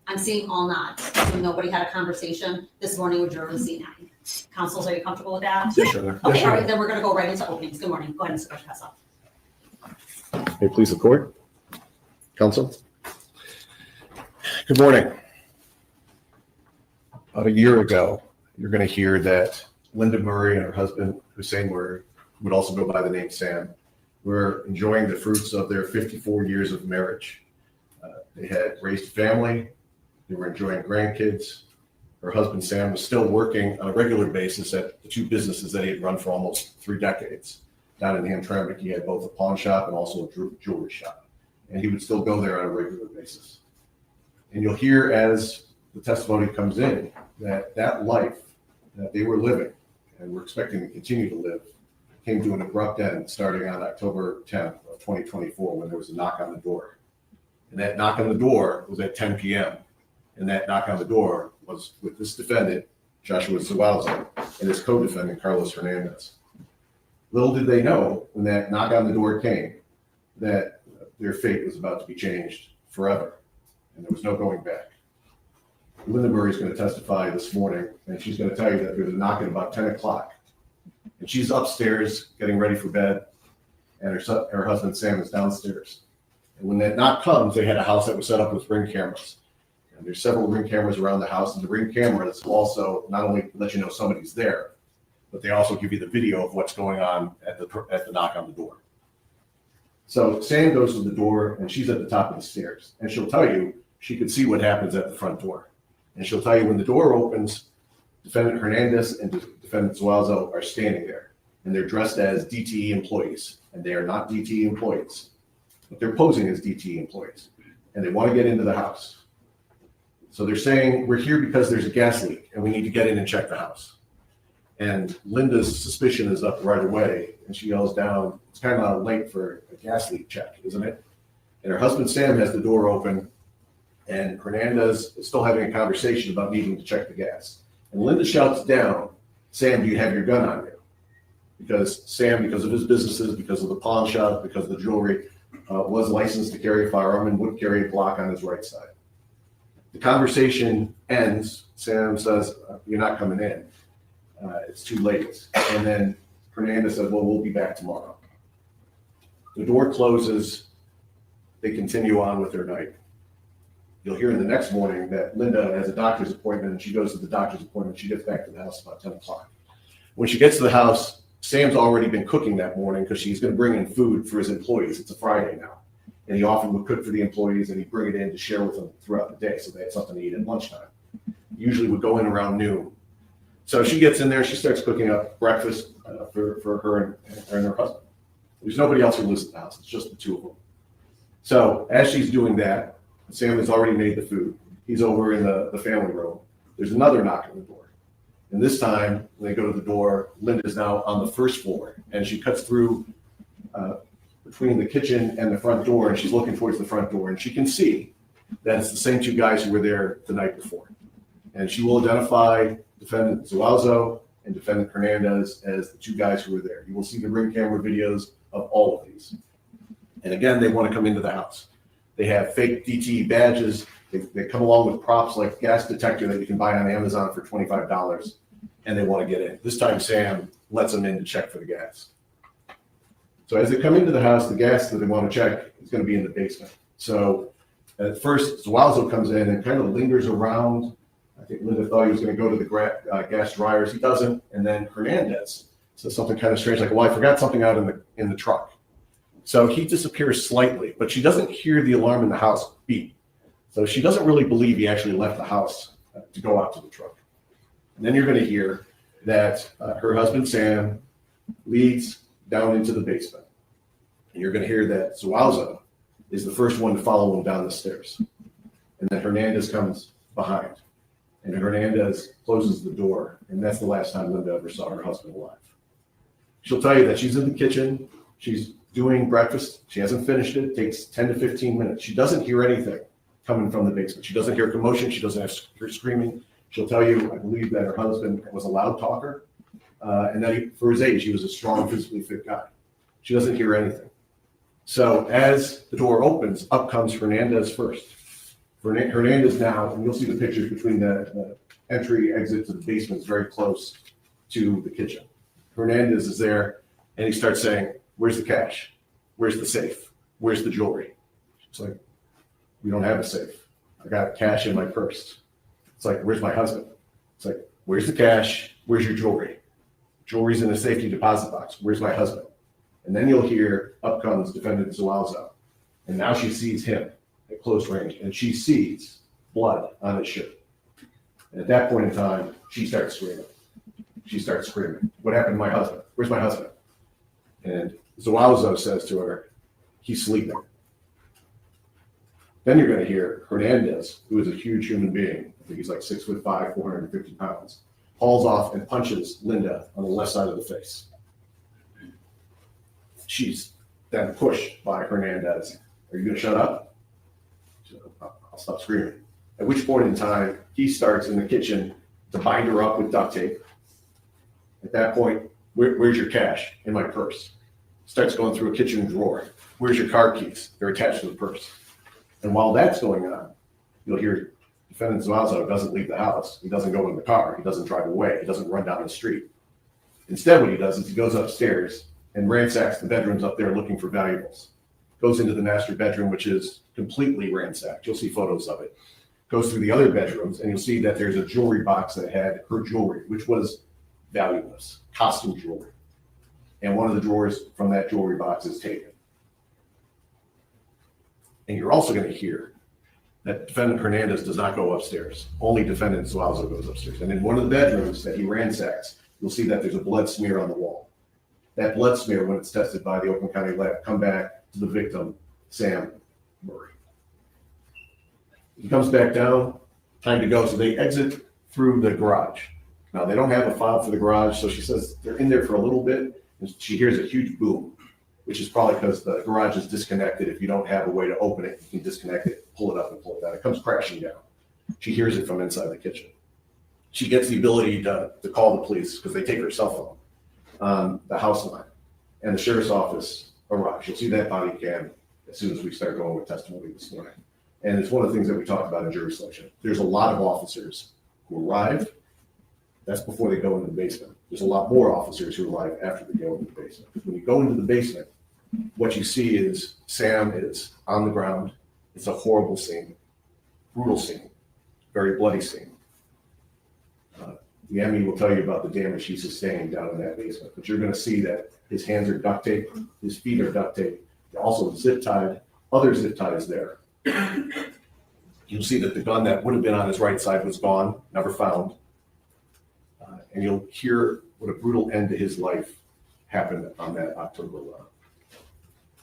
[SPEAKER 9] I'm seeing all nods. So nobody had a conversation this morning with juror in seat 9. Councils, are you comfortable with that?
[SPEAKER 8] Yes, Your Honor.
[SPEAKER 9] Okay,
[SPEAKER 8] Yes, Your
[SPEAKER 9] all right,
[SPEAKER 8] Honor.
[SPEAKER 9] then we're going to go right into openings. Good morning. Go ahead, Mr. Bishop.
[SPEAKER 8] May it please the court, counsel. Good morning. About a year ago, you're going to hear that Linda Murray and her husband, Hussein Murray, who would also go by the name Sam, were enjoying the fruits of their 54 years of marriage. They had raised a family. They were enjoying grandkids. Her husband, Sam, was still working on a regular basis at the two businesses that he had run for almost 3 decades. Down in Hamtramck, he had both a pawn shop and also a jewelry shop. And he would still go there on a regular basis. And you'll hear as the testimony comes in that life that they were living and were expecting to continue to live came to an abrupt end starting on October 10th of 2024 when there was a knock on the door. And that knock on the door was at 10 p.m. And that knock on the door was with this defendant, Joshua Zuazo, and his co-defendant, Carlos Hernandez. Little did they know when that knock on the door came that their fate was about to be changed forever. And there was no going back. Linda Murray is going to testify this morning, and she's going to tell you that there was a knock at about 10 o'clock. And she's upstairs getting ready for bed, and her husband, Sam, is downstairs. And when that knock comes, they had a house that was set up with Ring cameras. And there's several Ring cameras around the house, and the Ring cameras also not only let you know somebody's there, but they also give you the video of what's going on at the knock on the door. So Sam goes to the door, and she's at the top of the stairs. And she'll tell you she could see what happens at the front door. And she'll tell you when the door opens, Defendant Hernandez and Defendant Zuazo are standing there. And they're dressed as DTE employees. And they are not DTE employees. But they're posing as DTE employees. And they want to get into the house. So they're saying, we're here because there's a gas leak, and we need to get in and check the house. And Linda's suspicion is up right away, and she yells down, it's kind of late for a gas leak check, isn't it? And her husband, Sam, has the door open, and Hernandez is still having a conversation about needing to check the gas. And Linda shouts down, Sam, do you have your gun on you? Because Sam, because of his businesses, because of the pawn shop, because of the jewelry, was licensed to carry a firearm and would carry a Glock on his right side. The conversation ends. Sam says, you're not coming in. It's too late. And then Hernandez says, well, we'll be back tomorrow. The door closes. They continue on with their night. You'll hear in the next morning that Linda has a doctor's appointment, and she goes to the doctor's appointment. She gets back to the house about 10 o'clock. When she gets to the house, Sam's already been cooking that morning because she's going to bring in food for his employees. It's a Friday now. And he often would cook for the employees, and he'd bring it in to share with them throughout the day so they had something to eat at lunchtime. Usually would go in around noon. So she gets in there, she starts cooking up breakfast for her and her husband. There's nobody else who lives at the house. It's just the two of them. So as she's doing that, Sam has already made the food. He's over in the family room. There's another knock on the door. And this time, when they go to the door, Linda's now on the first floor. And she cuts through between the kitchen and the front door, and she's looking towards the front door. And she can see that it's the same two guys who were there the night before. And she will identify Defendant Zuazo and Defendant Hernandez as the two guys who were there. You will see the Ring camera videos of all of these. And again, they want to come into the house. They have fake DTE badges. They come along with props like gas detector that you can buy on Amazon for $25, and they want to get in. This time, Sam lets them in to check for the gas. So as they come into the house, the gas that they want to check is going to be in the basement. So at first, Zuazo comes in and kind of lingers around. I think Linda thought he was going to go to the gas dryers. He doesn't. And then Hernandez says something kind of strange, like, well, I forgot something out in the truck. So he disappears slightly, but she doesn't hear the alarm in the house beep. So she doesn't really believe he actually left the house to go out to the truck. And then you're going to hear that her husband, Sam, leads down into the basement. And you're going to hear that Zuazo is the first one to follow him down the stairs. And then Hernandez comes behind. And Hernandez closes the door, and that's the last time Linda ever saw her husband alive. She'll tell you that she's in the kitchen, she's doing breakfast, she hasn't finished it, takes 10 to 15 minutes. She doesn't hear anything coming from the basement. She doesn't hear commotion, she doesn't hear screaming. She'll tell you, I believe, that her husband was a loud talker, and that for his age, he was a strong, physically fit guy. She doesn't hear anything. So as the door opens, up comes Hernandez first. Hernandez now, and you'll see the pictures between the entry exit to the basement is very close to the kitchen. Hernandez is there, and he starts saying, "Where's the cash? Where's the safe? Where's the jewelry?" It's like, "We don't have a safe. I got cash in my purse." It's like, "Where's my husband?" It's like, "Where's the cash? Where's your jewelry? Jewelry's in a safety deposit box. Where's my husband?" And then you'll hear, up comes defendant Zuazo. And now she sees him at close range, and she sees blood on his shirt. And at that point in time, she starts screaming. She starts screaming, "What happened to my husband? Where's my husband?" And Zuazo says to her, "He's sleeping." Then you're going to hear Hernandez, who is a huge human being, I think he's like 6'5", 450 pounds, hauls off and punches Linda on the left side of the face. She's then pushed by Hernandez. "Are you going to shut up?" She said, "I'll stop screaming." At which point in time, he starts in the kitchen to bind her up with duct tape. At that point, "Where's your cash?" "In my purse." Starts going through a kitchen drawer. "Where's your car keys?" "They're attached to the purse." And while that's going on, you'll hear defendant Zuazo doesn't leave the house. He doesn't go in the car. He doesn't drive away. He doesn't run down the street. Instead, what he does is he goes upstairs and ransacks the bedrooms up there looking for valuables. Goes into the master bedroom, which is completely ransacked. You'll see photos of it. Goes through the other bedrooms, and you'll see that there's a jewelry box that had her jewelry, which was valueless, costume jewelry. And one of the drawers from that jewelry box is taken. And you're also going to hear that defendant Hernandez does not go upstairs. Only defendant Zuazo goes upstairs. And in one of the bedrooms that he ransacks, you'll see that there's a blood smear on the wall. That blood smear, when it's tested by the Oakland County lab, come back to the victim, Hussein Murray. He comes back down, time to go. So they exit through the garage. Now, they don't have a fob for the garage, so she says they're in there for a little bit, and she hears a huge boom, which is probably because the garage is disconnected. If you don't have a way to open it, you can disconnect it, pull it up, and pull it down. It comes crashing down. She hears it from inside the kitchen. She gets the ability to call the police because they take her cell phone on the house line, and the sheriff's office arrives. You'll see that body cam as soon as we start going with testimony this morning. And it's one of the things that we talked about in jury selection. There's a lot of officers who arrive. That's before they go into the basement. There's a lot more officers who arrive after they go into the basement. When you go into the basement, what you see is Sam is on the ground. It's a horrible scene, brutal scene, very bloody scene. The Emmy will tell you about the damage he sustained down in that basement, but you're going to see that his hands are duct taped, his feet are duct taped, they're also zip tied, other zip ties there. You'll see that the gun that would have been on his right side was gone, never found. And you'll hear what a brutal end to his life happened on that October 11th.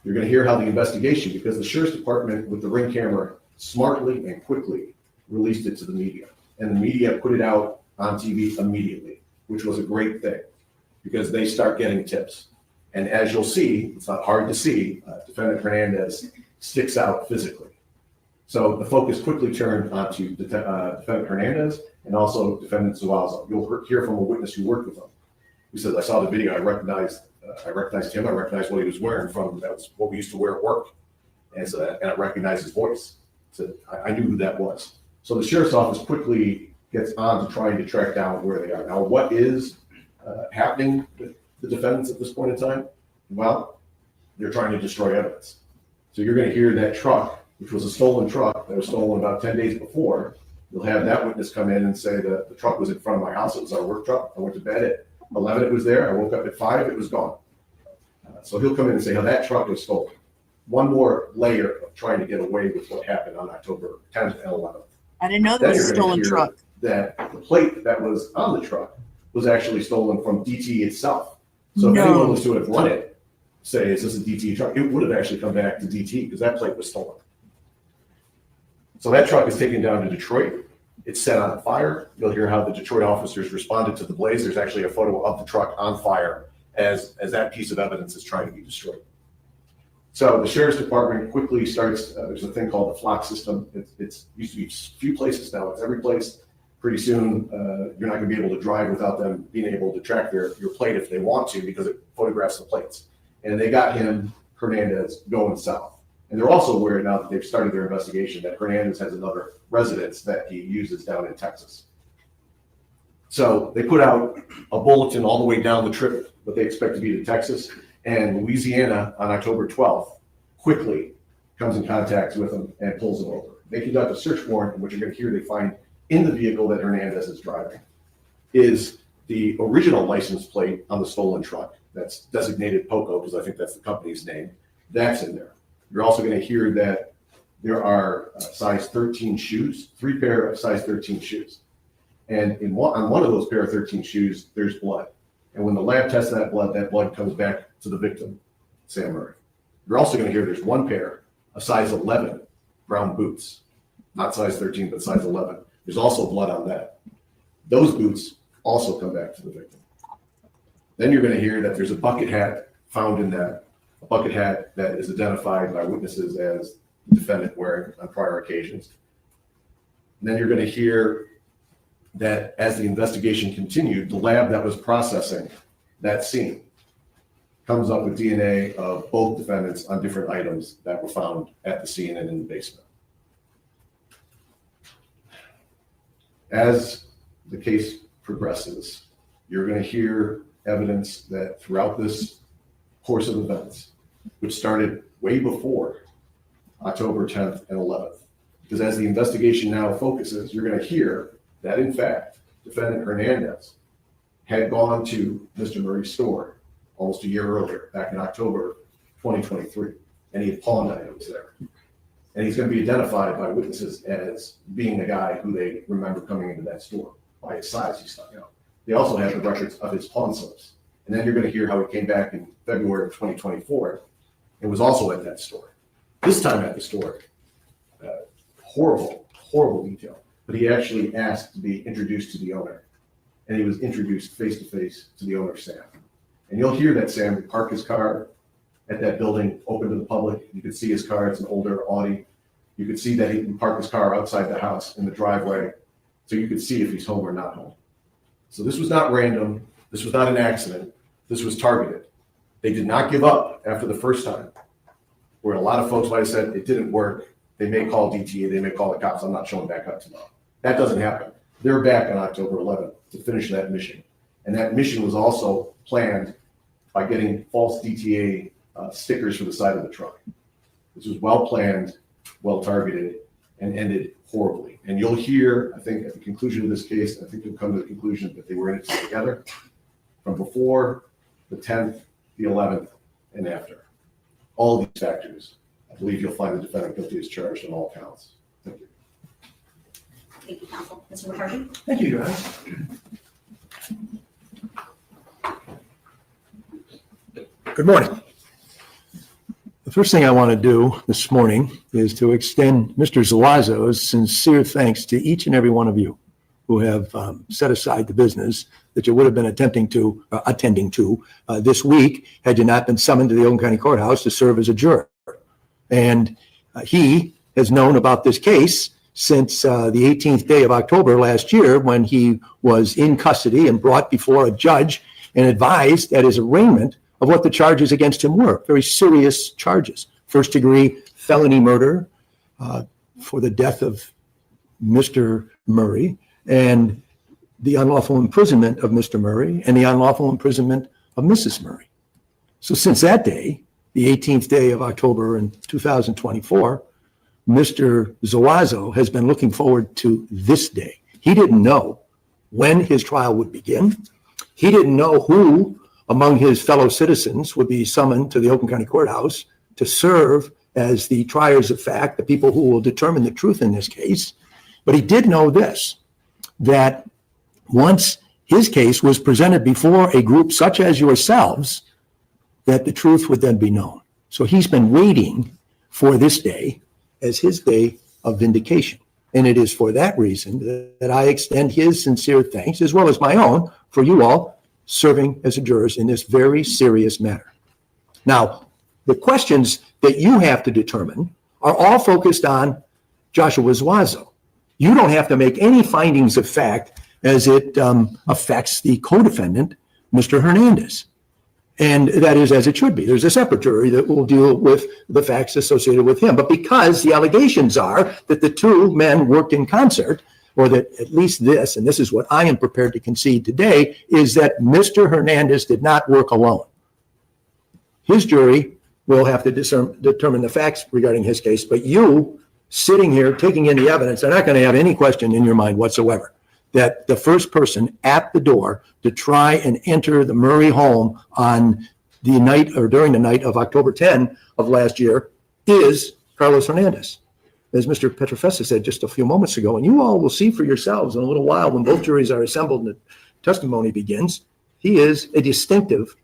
[SPEAKER 8] You're going to hear how the investigation, because the sheriff's department with the Ring camera smartly and quickly released it to the media. And the media put it out on TV immediately, which was a great thing because they start getting tips. And as you'll see, it's not hard to see, defendant Hernandez sticks out physically. So the focus quickly turned onto defendant Hernandez and also defendant Zuazo. You'll hear from a witness who worked with him. He said, "I saw the video. I recognized him. I recognized what he was wearing from. That was what we used to wear at work, and I recognized his voice. So I knew who that was." So the sheriff's office quickly gets on to trying to track down where they are now. What is happening with the defendants at this point in time? Well, they're trying to destroy evidence. So you're going to hear that truck, which was a stolen truck that was stolen about 10 days before. You'll have that witness come in and say that the truck was in front of my house. It was our work truck. I went to bed at 11. It was there. I woke up at 5. It was gone. So he'll come in and say how that truck was stolen. One more layer of trying to get away with what happened on October 10th and 11th.
[SPEAKER 1] I didn't know there was a stolen truck.
[SPEAKER 8] That the plate that was on the truck was actually stolen from DTE itself. So if anyone was to have run it, say, is this a DTE truck? It would have actually come back to DTE because that plate was stolen. So that truck is taken down to Detroit. It's set on fire. You'll hear how the Detroit officers responded to the blaze. There's actually a photo of the truck on fire as that piece of evidence is trying to be destroyed. So the sheriff's department quickly starts, there's a thing called the flock system. It's used to be a few places, now it's every place. Pretty soon, you're not gonna be able to drive without them being able to track your plate if they want to, because it photographs the plates. And they got him, Hernandez, going south. And they're also aware now that they've started their investigation that Hernandez has another residence that he uses down in Texas. So they put out a bulletin all the way down the trip, what they expect to be to Texas, and Louisiana on October 12th quickly comes in contact with him and pulls him over. They conduct a search warrant, and what you're going to hear they find in the vehicle that Hernandez is driving is the original license plate on the stolen truck that's designated POCO, because I think that's the company's name. That's in there. You're also going to hear that there are size 13 shoes, 3 pair of size 13 shoes. And on one of those pair of 13 shoes, there's blood. And when the lab tests that blood comes back to the victim, Sam Murray. You're also going to hear there's 1 pair of size 11 brown boots, not size 13, but size 11. There's also blood on that. Those boots also come back to the victim. Then you're going to hear that there's a bucket hat found in that, a bucket hat that is identified by witnesses as the defendant wearing on prior occasions. And then you're going to hear that as the investigation continued, the lab that was processing that scene comes up with DNA of both defendants on different items that were found at the scene and in the basement. As the case progresses, you're going to hear evidence that throughout this course of events, which started way before October 10th and 11th, because as the investigation now focuses, you're going to hear that, in fact, defendant Hernandez had gone to Mr. Murray's store almost a year earlier, back in October 2023, and he had pawned items there. And he's going to be identified by witnesses as being the guy who they remember coming into that store by his size he stuck out. They also have the records of his pawn slips. And then you're going to hear how he came back in February of 2024 and was also at that store. This time at the store, horrible, horrible detail. But he actually asked to be introduced to the owner. And he was introduced face-to-face to the owner, Sam. And you'll hear that Sam would park his car at that building, open to the public. You could see his car, it's an older Audi. You could see that he can park his car outside the house in the driveway, so you could see if he's home or not home. So this was not random. This was not an accident. This was targeted. They did not give up after the first time, where a lot of folks might have said it didn't work. They may call DTE, they may call the cops. I'm not showing back up tomorrow. That doesn't happen. They're back on October 11th to finish that mission. And that mission was also planned by getting false DTA stickers for the side of the truck. This was well planned, well targeted, and ended horribly. And you'll hear, I think, at the conclusion of this case, I think you'll come to the conclusion that they were in it together from before the 10th, the 11th, and after. All of these factors, I believe you'll find the defendant guilty as charged on all counts. Thank you.
[SPEAKER 9] Thank you, counsel. Mr. McCarthy?
[SPEAKER 10] Thank you, Your Honor. Good morning. The first thing I want to do this morning is to extend Mr. Zuazo's sincere thanks to each and every one of you who have set aside the business that you would have been attending to this week had you not been summoned to the Oakland County Courthouse to serve as a juror. And he has known about this case since the 18th day of October last year, when he was in custody and brought before a judge and advised at his arraignment of what the charges against him were. Very serious charges. First-degree felony murder for the death of Mr. Murray, and the unlawful imprisonment of Mr. Murray, and the unlawful imprisonment of Mrs. Murray. So since that day, the 18th day of October in 2024, Mr. Zuazo has been looking forward to this day. He didn't know when his trial would begin. He didn't know who among his fellow citizens would be summoned to the Oakland County Courthouse to serve as the triers of fact, the people who will determine the truth in this case. But he did know this, that once his case was presented before a group such as yourselves, that the truth would then be known. So he's been waiting for this day as his day of vindication. And it is for that reason that I extend his sincere thanks, as well as my own, for you all serving as jurors in this very serious matter. Now, the questions that you have to determine are all focused on Joshua Zuazo. You don't have to make any findings of fact as it affects the co-defendant, Mr. Hernandez. And that is as it should be. There's a separate jury that will deal with the facts associated with him. But because the allegations are that the two men worked in concert, or that at least this, and this is what I am prepared to concede today, is that Mr. Hernandez did not work alone. His jury will have to determine the facts regarding his case, but you sitting here taking in the evidence are not going to have any question in your mind whatsoever that the first person at the door to try and enter the Murray home on the night or during the night of October 10 of last year is Carlos Hernandez. As Mr. Petrofessa said just a few moments ago, and you all will see for yourselves in a little while when both juries are assembled and the testimony begins, he is a distinctive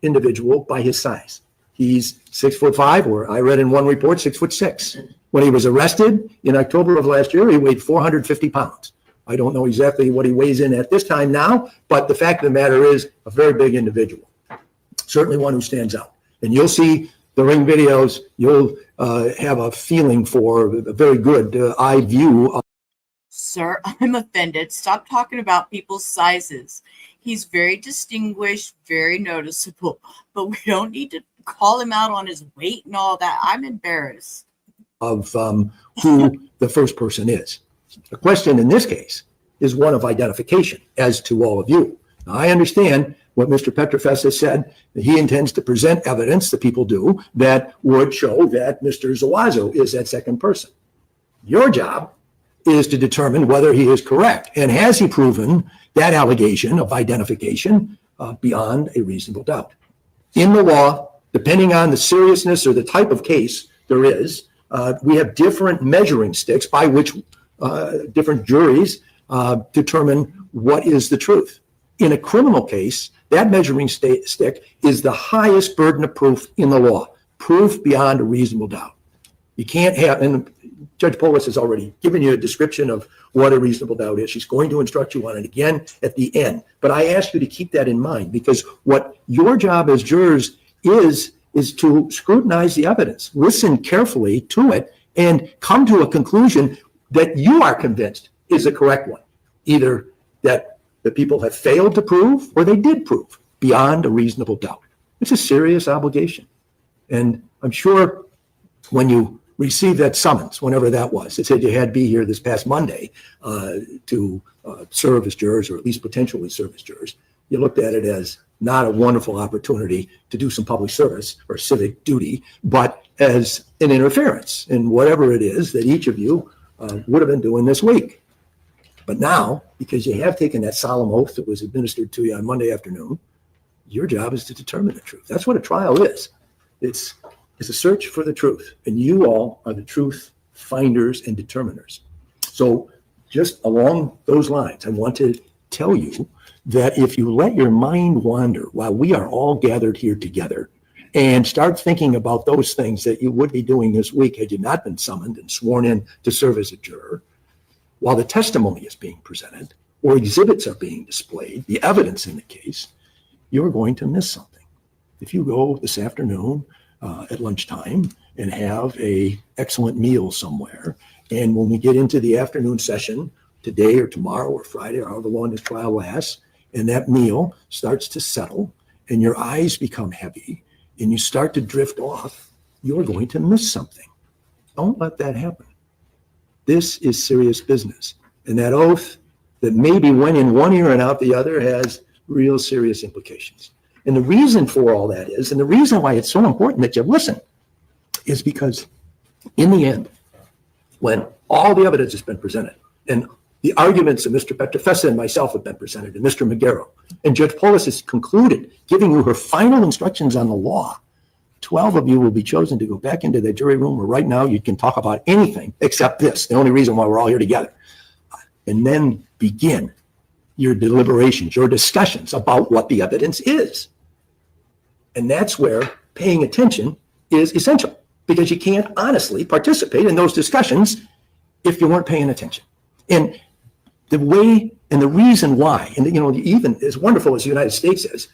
[SPEAKER 10] individual by his size. He's 6'5", or I read in one report 6'6". When he was arrested in October of last year, he weighed 450 pounds. I don't know exactly what he weighs in at this time now, but the fact of the matter is a very big individual, certainly one who stands out. And you'll see the ring videos, you'll have a feeling for a very good eye view of.
[SPEAKER 1] Sir, I'm offended. Stop talking about people's sizes. He's very distinguished, very noticeable, but we don't need to call him out on his weight and all that. I'm embarrassed.
[SPEAKER 10] Of who the first person is. The question in this case is one of identification as to all of you. Now, I understand what Mr. Petrofessa said, that he intends to present evidence, that people do, that would show that Mr. Zuazo is that second person. Your job is to determine whether he is correct, and has he proven that allegation of identification beyond a reasonable doubt. In the law, depending on the seriousness or the type of case there is, we have different measuring sticks by which different juries determine what is the truth. In a criminal case, that measuring stick is the highest burden of proof in the law, proof beyond a reasonable doubt. You can't have, and Judge Polis has already given you a description of what a reasonable doubt is. She's going to instruct you on it again at the end. But I ask you to keep that in mind, because what your job as jurors is to scrutinize the evidence, listen carefully to it, and come to a conclusion that you are convinced is the correct one. Either that the people have failed to prove, or they did prove beyond a reasonable doubt. It's a serious obligation. And I'm sure when you received that summons, whenever that was, it said you had to be here this past Monday to serve as jurors, or at least potentially serve as jurors, you looked at it as not a wonderful opportunity to do some public service or civic duty, but as an interference in whatever it is that each of you would have been doing this week. But now, because you have taken that solemn oath that was administered to you on Monday afternoon, your job is to determine the truth. That's what a trial is. It's a search for the truth, and you all are the truth finders and determiners. So just along those lines, I want to tell you that if you let your mind wander while we are all gathered here together and start thinking about those things that you would be doing this week had you not been summoned and sworn in to serve as a juror, while the testimony is being presented or exhibits are being displayed, the evidence in the case, you're going to miss something. If you go this afternoon at lunchtime and have an excellent meal somewhere, and when we get into the afternoon session today or tomorrow or Friday or however long this trial lasts, and that meal starts to settle and your eyes become heavy and you start to drift off, you're going to miss something. Don't let that happen. This is serious business. And that oath that maybe went in one ear and out the other has real serious implications. And the reason for all that is, and the reason why it's so important that you listen, is because in the end, when all the evidence has been presented and the arguments of Mr. Petrofessa and myself have been presented, and Mr. Magaro, and Judge Polis has concluded, giving you her final instructions on the law, 12 of you will be chosen to go back into the jury room where right now you can talk about anything except this, the only reason why we're all here together, and then begin your deliberations, your discussions about what the evidence is. And that's where paying attention is essential, because you can't honestly participate in those discussions if you weren't paying attention. And the way and the reason why, and even as wonderful as the United States is,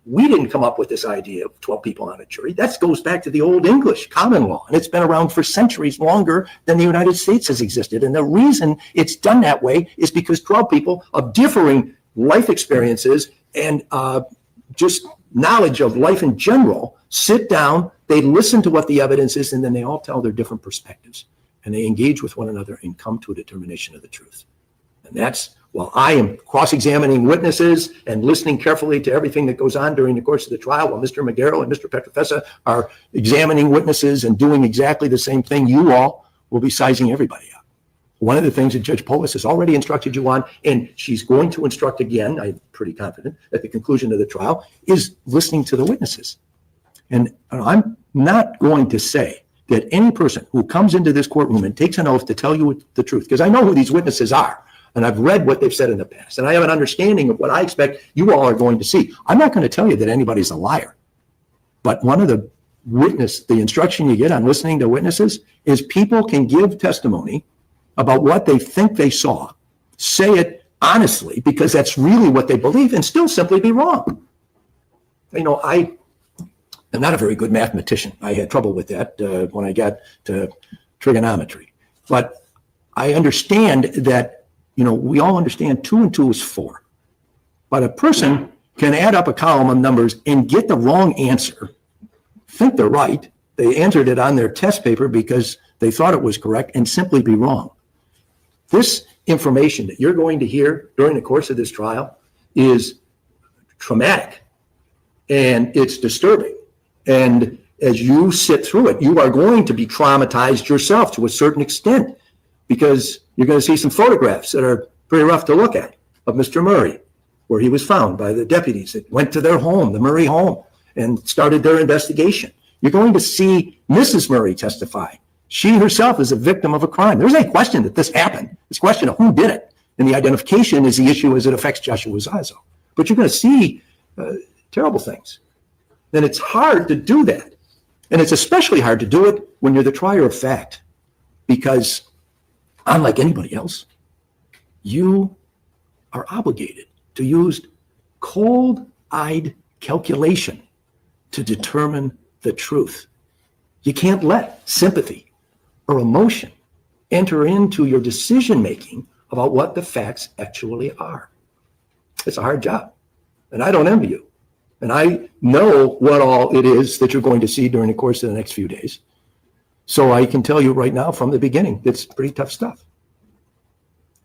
[SPEAKER 10] we didn't come up with this idea of 12 people on a jury. That goes back to the Old English common law, and it's been around for centuries longer than the United States has existed. And the reason it's done that way is because 12 people of differing life experiences and just knowledge of life in general sit down, they listen to what the evidence is, and then they all tell their different perspectives, and they engage with one another and come to a determination of the truth. And that's, while I am cross-examining witnesses and listening carefully to everything that goes on during the course of the trial, while Mr. McGarrell and Mr. Petrofessa are examining witnesses and doing exactly the same thing, you all will be sizing everybody up. One of the things that Judge Polis has already instructed you on, and she's going to instruct again, I'm pretty confident, at the conclusion of the trial, is listening to the witnesses. And I'm not going to say that any person who comes into this courtroom and takes an oath to tell you the truth, because I know who these witnesses are, and I've read what they've said in the past, and I have an understanding of what I expect you all are going to see. I'm not going to tell you that anybody's a liar. But one of the instruction you get on listening to witnesses is people can give testimony about what they think they saw, say it honestly, because that's really what they believe, and still simply be wrong. I am not a very good mathematician. I had trouble with that when I got to trigonometry. But I understand that, we all understand 2 and 2 is 4. But a person can add up a column of numbers and get the wrong answer, think they're right, they answered it on their test paper because they thought it was correct, and simply be wrong. This information that you're going to hear during the course of this trial is traumatic, and it's disturbing. And as you sit through it, you are going to be traumatized yourself to a certain extent, because you're going to see some photographs that are pretty rough to look at of Mr. Murray, where he was found by the deputies that went to their home, the Murray home, and started their investigation. You're going to see Mrs. Murray testify. She herself is a victim of a crime. There's no question that this happened. It's a question of who did it. And the identification is the issue as it affects Joshua Zuazo. But you're going to see terrible things. Then it's hard to do that. And it's especially hard to do it when you're the trier of fact, because unlike anybody else, you are obligated to use cold-eyed calculation to determine the truth. You can't let sympathy or emotion enter into your decision-making about what the facts actually are. It's a hard job, and I don't envy you. And I know what all it is that you're going to see during the course of the next few days. So I can tell you right now from the beginning, it's pretty tough stuff.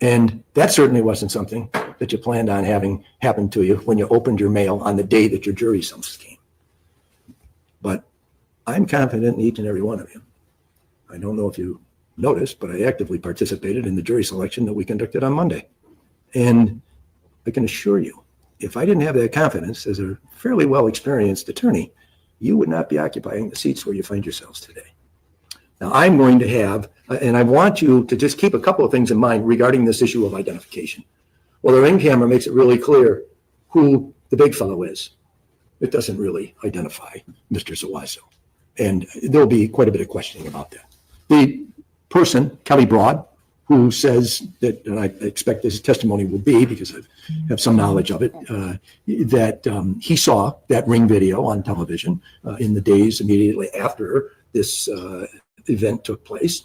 [SPEAKER 10] And that certainly wasn't something that you planned on having happen to you when you opened your mail on the day that your jury summons came. But I'm confident in each and every one of you. I don't know if you noticed, but I actively participated in the jury selection that we conducted on Monday. And I can assure you, if I didn't have that confidence as a fairly well-experienced attorney, you would not be occupying the seats where you find yourselves today. Now, I'm going to have, and I want you to just keep a couple of things in mind regarding this issue of identification. Well, the ring camera makes it really clear who the big fellow is. It doesn't really identify Mr. Zuazo. And there'll be quite a bit of questioning about that. The person, Kelly Broad, who says that, and I expect his testimony will be, because I have some knowledge of it, that he saw that ring video on television in the days immediately after this event took place.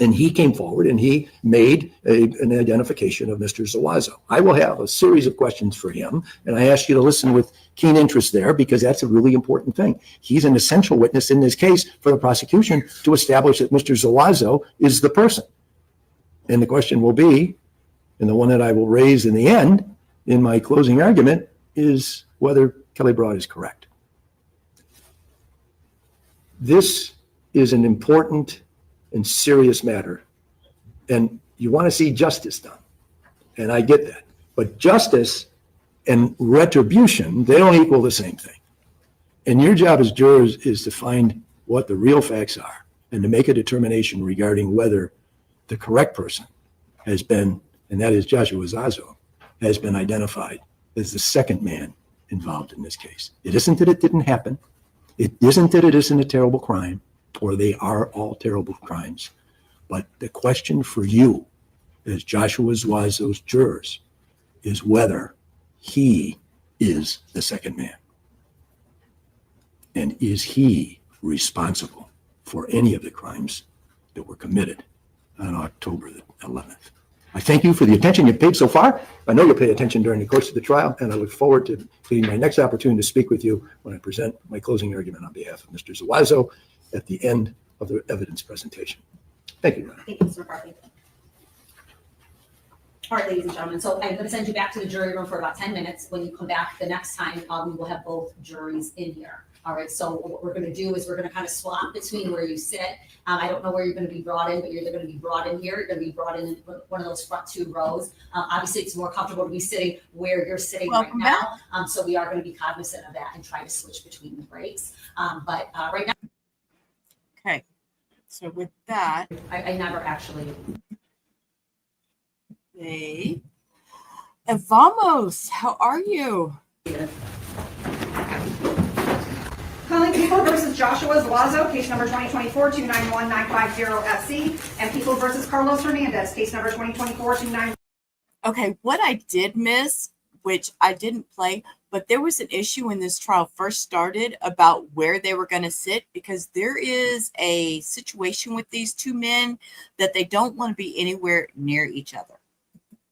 [SPEAKER 10] And he came forward and he made an identification of Mr. Zuazo. I will have a series of questions for him, and I ask you to listen with keen interest there, because that's a really important thing. He's an essential witness in this case for the prosecution to establish that Mr. Zuazo is the person. And the question will be, and the one that I will raise in the end in my closing argument, is whether Kelly Broad is correct. This is an important and serious matter, and you want to see justice done, and I get that. But justice and retribution, they don't equal the same thing. And your job as jurors is to find what the real facts are and to make a determination regarding whether the correct person has been, and that is Joshua Zuazo, has been identified as the second man involved in this case. It isn't that it didn't happen. It isn't that it isn't a terrible crime, or they are all terrible crimes. But the question for you, as Joshua Zuazo's jurors, is whether he is the second man. And is he responsible for any of the crimes that were committed on October the 11th? I thank you for the attention you've paid so far. I know you'll pay attention during the course of the trial, and I look forward to getting my next opportunity to speak with you when I present my closing argument on behalf of Mr. Zuazo at the end of the evidence presentation. Thank you, Your Honor.
[SPEAKER 9] Thank you, Mr. McCarthy. All right, ladies and gentlemen, so I'm going to send you back to the jury room for about 10 minutes. When you come back the next time, we will have both juries in here. All right, so what we're going to do is we're going to kind of swap between where you sit. I don't know where you're going to be brought in, but you're either going to be brought in here, you're going to be brought in one of those front two rows. Obviously, it's more comfortable to be sitting where you're sitting right now. So we are going to be cognizant of that and try to switch between the breaks. But right now.
[SPEAKER 1] Okay, so with that.
[SPEAKER 9] I never actually.
[SPEAKER 1] Hey, Vamos, how are you?
[SPEAKER 12] Calling People versus Joshua Zuazo, case number 2024-291950-FC, and People versus Carlos Hernandez, case number 2024-29.
[SPEAKER 1] Okay, what I did miss, which I didn't play, but there was an issue when this trial first started about where they were going to sit, because there is a situation with these two men that they don't want to be anywhere near each other.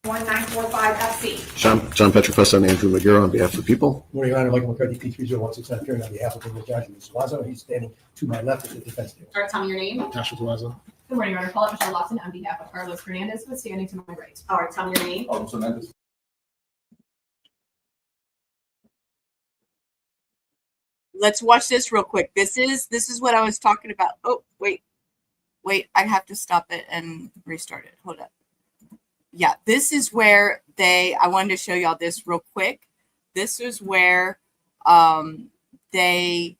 [SPEAKER 12] 1945 FC.
[SPEAKER 8] John Petrofessa and Andrew McGarrett on behalf of the people.
[SPEAKER 10] Morning, Your Honor. Michael McCarthy, P30169, appearing on behalf of Joshua Zuazo. He's standing to my left as the defense team.
[SPEAKER 9] All right, tell me your name.
[SPEAKER 8] Joshua Zuazo.
[SPEAKER 7] Good morning, Your Honor. Paulette Michelle Lawson on behalf of Carlos Hernandez, who is standing to my right.
[SPEAKER 9] All right, tell me your name.
[SPEAKER 3] Hernandez.
[SPEAKER 1] Let's watch this real quick. This is what I was talking about. Oh, wait, I have to stop it and restart it. Hold up. Yeah, this is where I wanted to show y'all this real quick. This is where they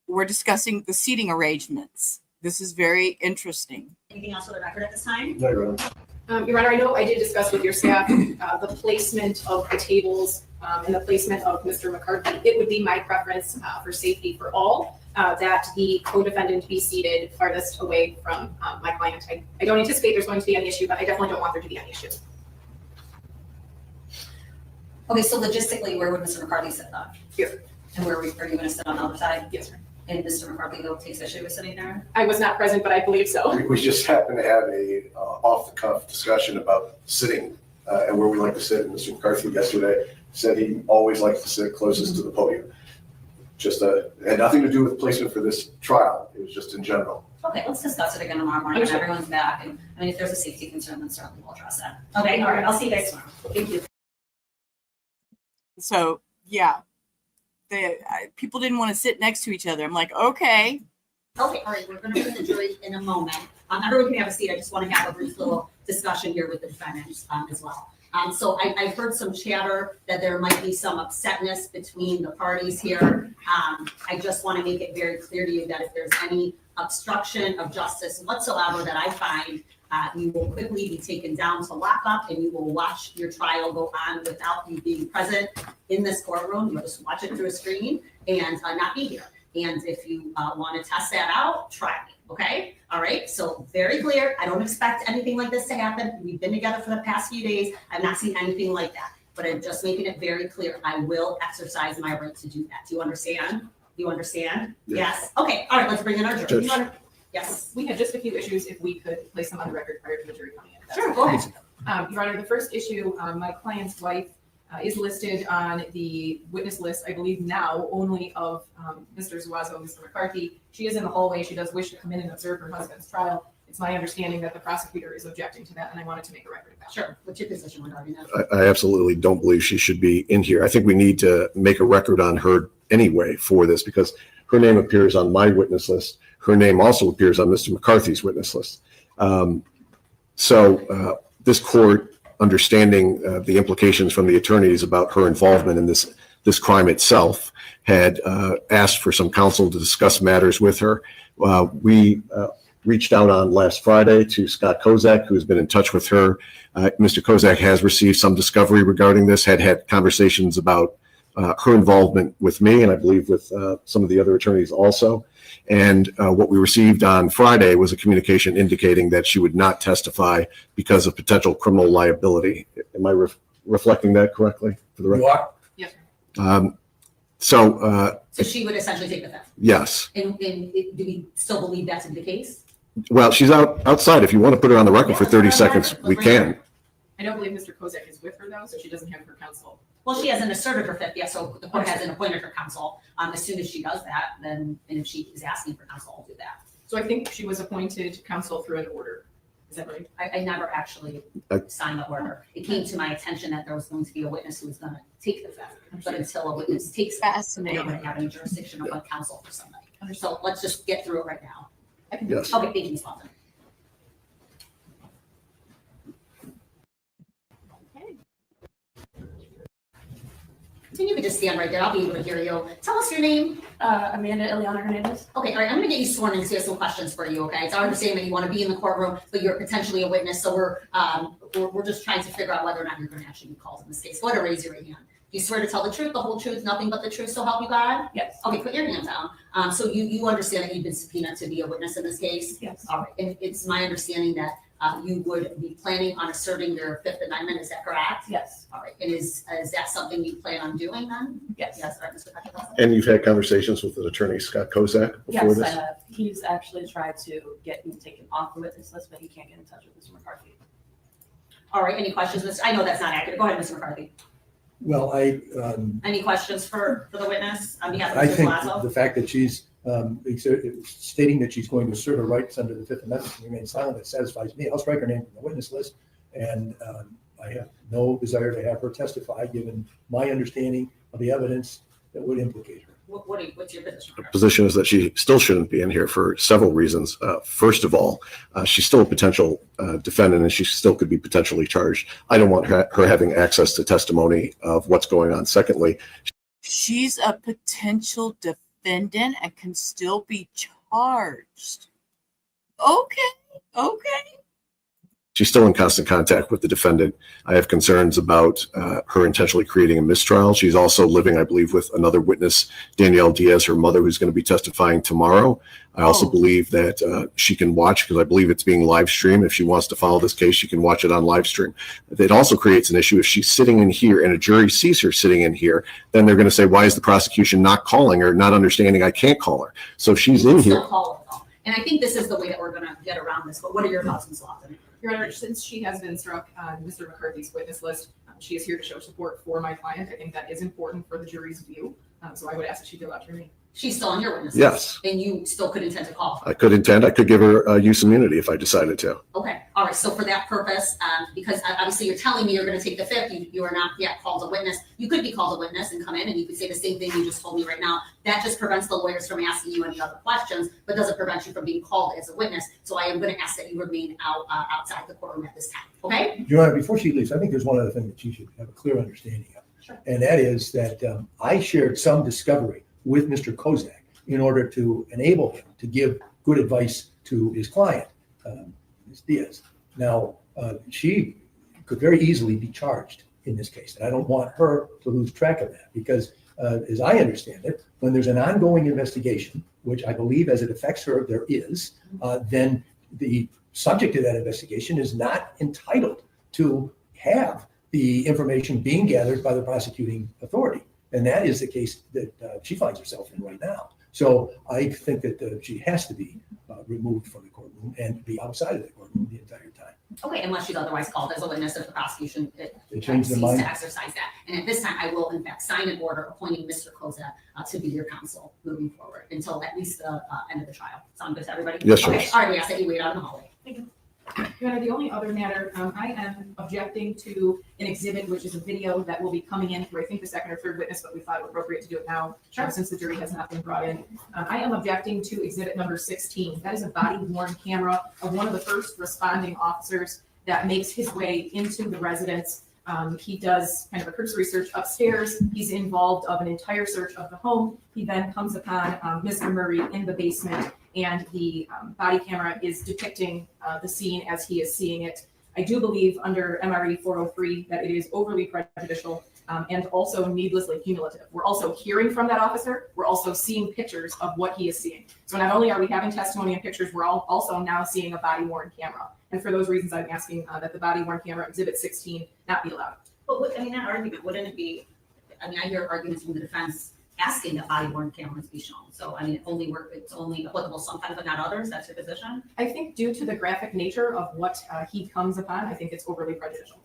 [SPEAKER 1] were discussing the seating arrangements. This is very interesting.
[SPEAKER 9] Anything else for the record at this time?
[SPEAKER 3] No, Your Honor.
[SPEAKER 7] Your Honor, I know I did discuss with your staff the placement of the tables and the placement of Mr. McCarthy. It would be my preference for safety for all that the co-defendant be seated farthest away from my client. I don't anticipate there's going to be an issue, but I definitely don't want there to be an issue.
[SPEAKER 9] Okay, so logistically, where would Mr. McCarthy sit then?
[SPEAKER 7] Here.
[SPEAKER 9] And are you going to sit on the other side?
[SPEAKER 7] Yes, sir.
[SPEAKER 9] And Mr. McCarthy, though, takes issue with sitting there?
[SPEAKER 7] I was not present, but I believe so.
[SPEAKER 8] We just happened to have a off-the-cuff discussion about sitting and where we like to sit. And Mr. McCarthy yesterday said he always likes to sit closest to the podium. Just it had nothing to do with placement for this trial. It was just in general.
[SPEAKER 9] Okay, let's discuss it again tomorrow morning when everyone's back. And I mean, if there's a safety concern, then certainly we'll address that. Okay, all right, I'll see you guys tomorrow. Thank you.
[SPEAKER 1] So yeah, people didn't want to sit next to each other. I'm like, okay.
[SPEAKER 9] Okay, all right, we're going to bring the jury in a moment. Everyone can have a seat. I just want to have a brief little discussion here with the defendants as well. So I've heard some chatter that there might be some upsetness between the parties here. I just want to make it very clear to you that if there's any obstruction of justice whatsoever that I find, you will quickly be taken down to lockup and you will watch your trial go on without you being present in this courtroom. You'll just watch it through a screen and not be here. And if you want to test that out, try me. Okay. All right. So very clear. I don't expect anything like this to happen. We've been together for the past few days. I've not seen anything like that, but I'm just making it very clear. I will exercise my right to do that. Do you understand? Do you understand? Yes. Okay. All right. Let's bring in our jury. Yes.
[SPEAKER 7] We had just a few issues if we could place them on the record prior to the jury coming in.
[SPEAKER 9] Sure. Go ahead.
[SPEAKER 7] Your Honor, the first issue, my client's wife is listed on the witness list, I believe now, only of Mr. Zuazo and Mr. McCarthy. She is in the hallway. She does wish to come in and observe her husband's trial. It's my understanding that the prosecutor is objecting to that, and I wanted to make a record of that.
[SPEAKER 9] Sure. What's your position regarding that?
[SPEAKER 8] I absolutely don't believe she should be in here. I think we need to make a record on her anyway for this because her name appears on my witness list. Her name also appears on Mr. McCarthy's witness list. So this court, understanding the implications from the attorneys about her involvement in this crime itself, had asked for some counsel to discuss matters with her. We reached out on last Friday to Scott Kozak, who has been in touch with her. Mr. Kozak has received some discovery regarding this, had conversations about her involvement with me, and I believe with some of the other attorneys also. And what we received on Friday was a communication indicating that she would not testify because of potential criminal liability. Am I reflecting that correctly for the record?
[SPEAKER 3] You are?
[SPEAKER 7] Yes.
[SPEAKER 9] So she would essentially take the fifth.
[SPEAKER 8] Yes.
[SPEAKER 9] And do we still believe that to be the case?
[SPEAKER 8] Well, she's outside. If you want to put her on the record for 30 seconds, we can.
[SPEAKER 7] I don't believe Mr. Kozak is with her though, so she doesn't have her counsel.
[SPEAKER 9] Well, she hasn't asserted her fifth yet, so the court hasn't appointed her counsel. As soon as she does that, then, and if she is asking for counsel, I'll do that.
[SPEAKER 7] So I think she was appointed counsel through an order. Is that right?
[SPEAKER 9] I never actually signed the order. It came to my attention that there was going to be a witness who was going to take the fifth, but until a witness takes fast, they don't have any jurisdiction of counsel for somebody. So let's just get through it right now.
[SPEAKER 8] Yes.
[SPEAKER 9] Okay, thank you, Ms. Walton. You could just stand right there. I'll be able to hear you. Tell us your name.
[SPEAKER 13] Amanda Ileana Hernandez.
[SPEAKER 9] Okay, all right. I'm going to get you sworn in because we have some questions for you. Okay, it's our understanding that you want to be in the courtroom, but you're potentially a witness. So we're just trying to figure out whether or not you're going to actually be called in this case. Go ahead and raise your right hand. Do you swear to tell the truth, the whole truth, nothing but the truth, so help you God?
[SPEAKER 13] Yes.
[SPEAKER 9] Okay, put your hand down. So you understand that you've been subpoenaed to be a witness in this case?
[SPEAKER 13] Yes.
[SPEAKER 9] All right, and it's my understanding that you would be planning on asserting your Fifth Amendment. Is that correct?
[SPEAKER 13] Yes.
[SPEAKER 9] All right, and is that something you plan on doing then?
[SPEAKER 13] Yes.
[SPEAKER 9] Yes, all right, Mr. Peckinpah.
[SPEAKER 8] And you've had conversations with the attorney, Scott Kozak, before
[SPEAKER 13] Yes,
[SPEAKER 8] this?
[SPEAKER 13] I have. He's actually tried to get me taken off the witness list, but he can't get in touch with Mr. McCarthy.
[SPEAKER 9] All right, any questions, Mr.? I know that's not accurate. Go ahead, Mr. McCarthy.
[SPEAKER 10] Well,
[SPEAKER 9] Any questions for the witness on behalf of
[SPEAKER 10] I
[SPEAKER 9] Mr.
[SPEAKER 10] think
[SPEAKER 9] Zuazo?
[SPEAKER 10] the fact that she's stating that she's going to assert her rights under the Fifth Amendment and remain silent, that satisfies me. I'll strike her name from the witness list, and I have no desire to have her testify, given my understanding of the evidence that would implicate her.
[SPEAKER 9] What's your position?
[SPEAKER 8] The position is that she still shouldn't be in here for several reasons. First of all, she's still a potential defendant, and she still could be potentially charged. I don't want her having access to testimony of what's going on. Secondly,
[SPEAKER 1] She's a potential defendant and can still be charged. Okay.
[SPEAKER 8] she's still in constant contact with the defendant. I have concerns about her intentionally creating a mistrial. She's also living, I believe, with another witness, Danielle Diaz, her mother, who's going to be testifying tomorrow. I also believe that she can watch, because I believe it's being live streamed. If she wants to follow this case, she can watch it on live stream. It also creates an issue if she's sitting in here and a jury sees her sitting in here, then they're going to say, why is the prosecution not calling her, not understanding I can't call her? So she's in here.
[SPEAKER 9] And I think this is the way that we're going to get around this. But what are your thoughts, Ms. Lawson?
[SPEAKER 7] Your Honor, since she has been struck on Mr. McCarthy's witness list, she is here to show support for my client. I think that is important for the jury's view. So I would ask that she fill out her name.
[SPEAKER 9] She's still on your witness
[SPEAKER 8] Yes.
[SPEAKER 9] list. And you still could intend to call her.
[SPEAKER 8] I could intend, I could give her use immunity if I decided to.
[SPEAKER 9] Okay. All right. So for that purpose, because obviously you're telling me you're going to take the fifth, you are not yet called a witness. You could be called a witness and come in and you could say the same thing you just told me right now. That just prevents the lawyers from asking you any other questions, but doesn't prevent you from being called as a witness. So I am going to ask that you remain outside the courtroom at this time. Okay?
[SPEAKER 10] Your Honor, before she leaves, I think there's one other thing that she should have a clear understanding of.
[SPEAKER 9] Sure.
[SPEAKER 10] And that is that I shared some discovery with Mr. Kozak in order to enable him to give good advice to his client, Ms. Diaz. Now, she could very easily be charged in this case, and I don't want her to lose track of that because, as I understand it, when there's an ongoing investigation, which I believe as it affects her, there is, then the subject of that investigation is not entitled to have the information being gathered by the prosecuting authority. And that is the case that she finds herself in right now. So I think that she has to be removed from the courtroom and be outside of the courtroom the entire time.
[SPEAKER 9] Okay, unless she's otherwise called as a witness if the prosecution
[SPEAKER 10] changed their
[SPEAKER 9] cease
[SPEAKER 10] mind.
[SPEAKER 9] to exercise that. And at this time, I will in fact sign an order appointing Mr. Kozak to be your counsel moving forward until at least the end of the trial. Sound good to everybody?
[SPEAKER 8] Yes, sir.
[SPEAKER 9] Okay, all right, we ask that you wait out in the hallway.
[SPEAKER 7] Thank you. Your Honor, the only other matter, I am objecting to an exhibit, which is a video that will be coming in through, I think, the second or third witness, but we thought it appropriate to do it now, since the jury has not been brought in. I am objecting to exhibit number 16. That is a body-worn camera of one of the first responding officers that makes his way into the residence. He does kind of a cursory search upstairs. He's involved of an entire search of the home. He then comes upon Mr. Murray in the basement, and the body camera is depicting the scene as he is seeing it. I do believe under MRE 403 that it is overly prejudicial and also needlessly cumulative. We're also hearing from that officer. We're also seeing pictures of what he is seeing. So not only are we having testimony and pictures, we're also now seeing a body-worn camera. And for those reasons, I'm asking that the body-worn camera, Exhibit 16, not be allowed.
[SPEAKER 9] But what, I mean, that argument, wouldn't it be, I mean, I hear arguments from the defense asking that body-worn cameras be shown. So, I mean, it's only applicable sometimes, but not others. That's your position?
[SPEAKER 7] I think due to the graphic nature of what he comes upon, I think it's overly prejudicial.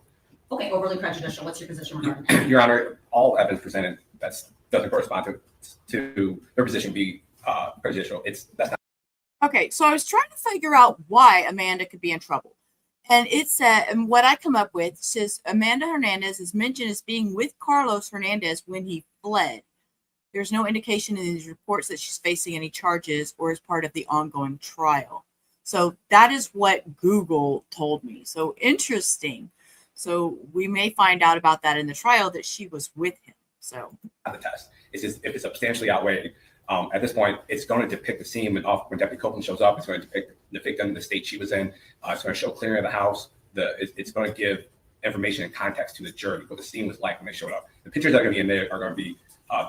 [SPEAKER 9] Okay, overly prejudicial. What's your position regarding that?
[SPEAKER 14] Your Honor, all evidence presented doesn't correspond to their position be prejudicial. That's not.
[SPEAKER 1] Okay, so I was trying to figure out why Amanda could be in trouble. And it said, and what I come up with says Amanda Hernandez is mentioned as being with Carlos Hernandez when he fled. There's no indication in these reports that she's facing any charges or is part of the ongoing trial. So that is what Google told me. So interesting. So we may find out about that in the trial that she was with him. So
[SPEAKER 14] The test. It's just if it's substantially outweighed. At this point, it's going to depict the scene when Deputy Copeland shows up. It's going to depict the victim, the state she was in. It's going to show clearing of the house. It's going to give information and context to the jury what the scene was like when they showed up. The pictures that are going to be in there are going to be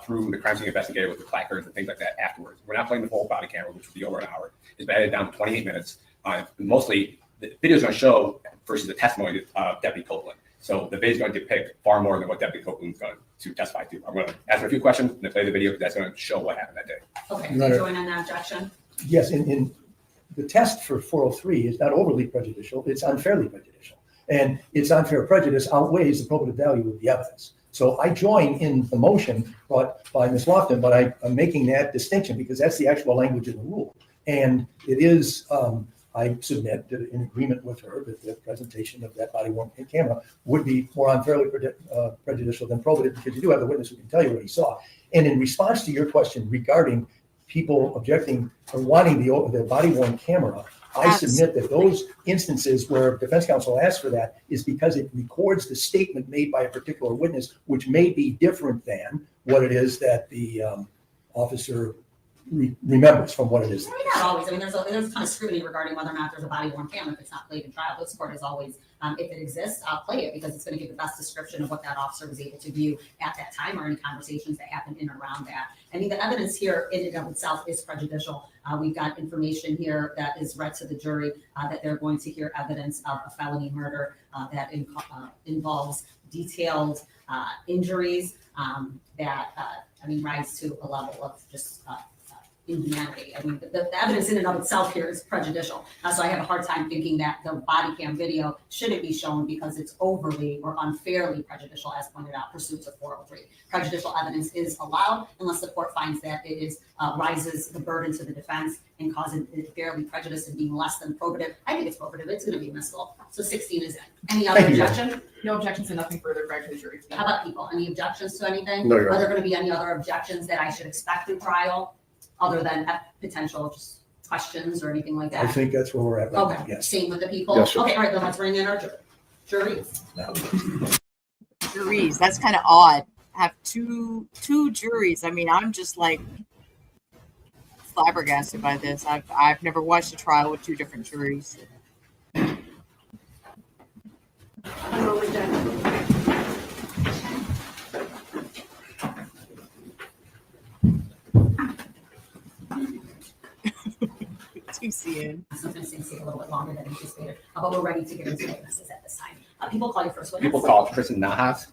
[SPEAKER 14] through the crime scene investigator with the placards and things like that afterwards. We're not playing the full body camera, which will be over an hour. It's been edited down to 28 minutes. Mostly, the video is going to show versus the testimony of Deputy Copeland. So the video is going to depict far more than what Deputy Copeland is going to testify to. I'm going to ask her a few questions and then play the video because that's going to show what happened that day.
[SPEAKER 9] Okay, do you join on that objection?
[SPEAKER 10] Yes, in the test for 403 is not overly prejudicial, it's unfairly prejudicial. And its unfair prejudice outweighs the probative value of the evidence. So I join in the motion brought by Ms. Lofton, but I'm making that distinction because that's the actual language of the rule. And it is, I submit in agreement with her that the presentation of that body-worn camera would be more unfairly prejudicial than probative because you do have the witness who can tell you what he saw. And in response to your question regarding people objecting or wanting the body-worn camera, I submit that those instances where defense counsel asks for that is because it records the statement made by a particular witness, which may be different than what it is that the officer remembers from what it is.
[SPEAKER 9] I mean, not always. I mean, there's a ton of scrutiny regarding whether or not there's a body-worn camera if it's not played in trial. This court is always, if it exists, I'll play it because it's going to give the best description of what that officer was able to view at that time or any conversations that happened in and around that. I mean, the evidence here in and of itself is prejudicial. We've got information here that is read to the jury that they're going to hear evidence of a felony murder that involves detailed injuries that, I mean, rise to a level of just inhumanity. I mean, the evidence in and of itself here is prejudicial. So I have a hard time thinking that the body cam video shouldn't be shown because it's overly or unfairly prejudicial, as pointed out, pursuant to 403. Prejudicial evidence is allowed unless the court finds that it is rises the burden to the defense and causes it fairly prejudice and being less than probative. I think it's probative. It's going to be admissible. So 16 is in. Any other objection?
[SPEAKER 7] No objections and nothing further back to the jury.
[SPEAKER 9] How about people? Any objections to anything?
[SPEAKER 8] No, Your
[SPEAKER 9] Are there going to be any other objections that I should expect in trial? Other than potential just questions or anything like that?
[SPEAKER 10] I think that's where we're at right now,
[SPEAKER 9] Okay,
[SPEAKER 10] yes.
[SPEAKER 9] same with the people?
[SPEAKER 8] Yes, sir.
[SPEAKER 9] Okay, all right, then let's bring in our juries.
[SPEAKER 1] juries, that's kind of odd. Have two juries. I mean, I'm just like flabbergasted by this. I've never watched a trial with two different juries. TCN.
[SPEAKER 9] Sometimes things take a little bit longer than anticipated, but we're ready to get into witnesses at this time. People call your first witness.
[SPEAKER 14] People call Kristen Nahas.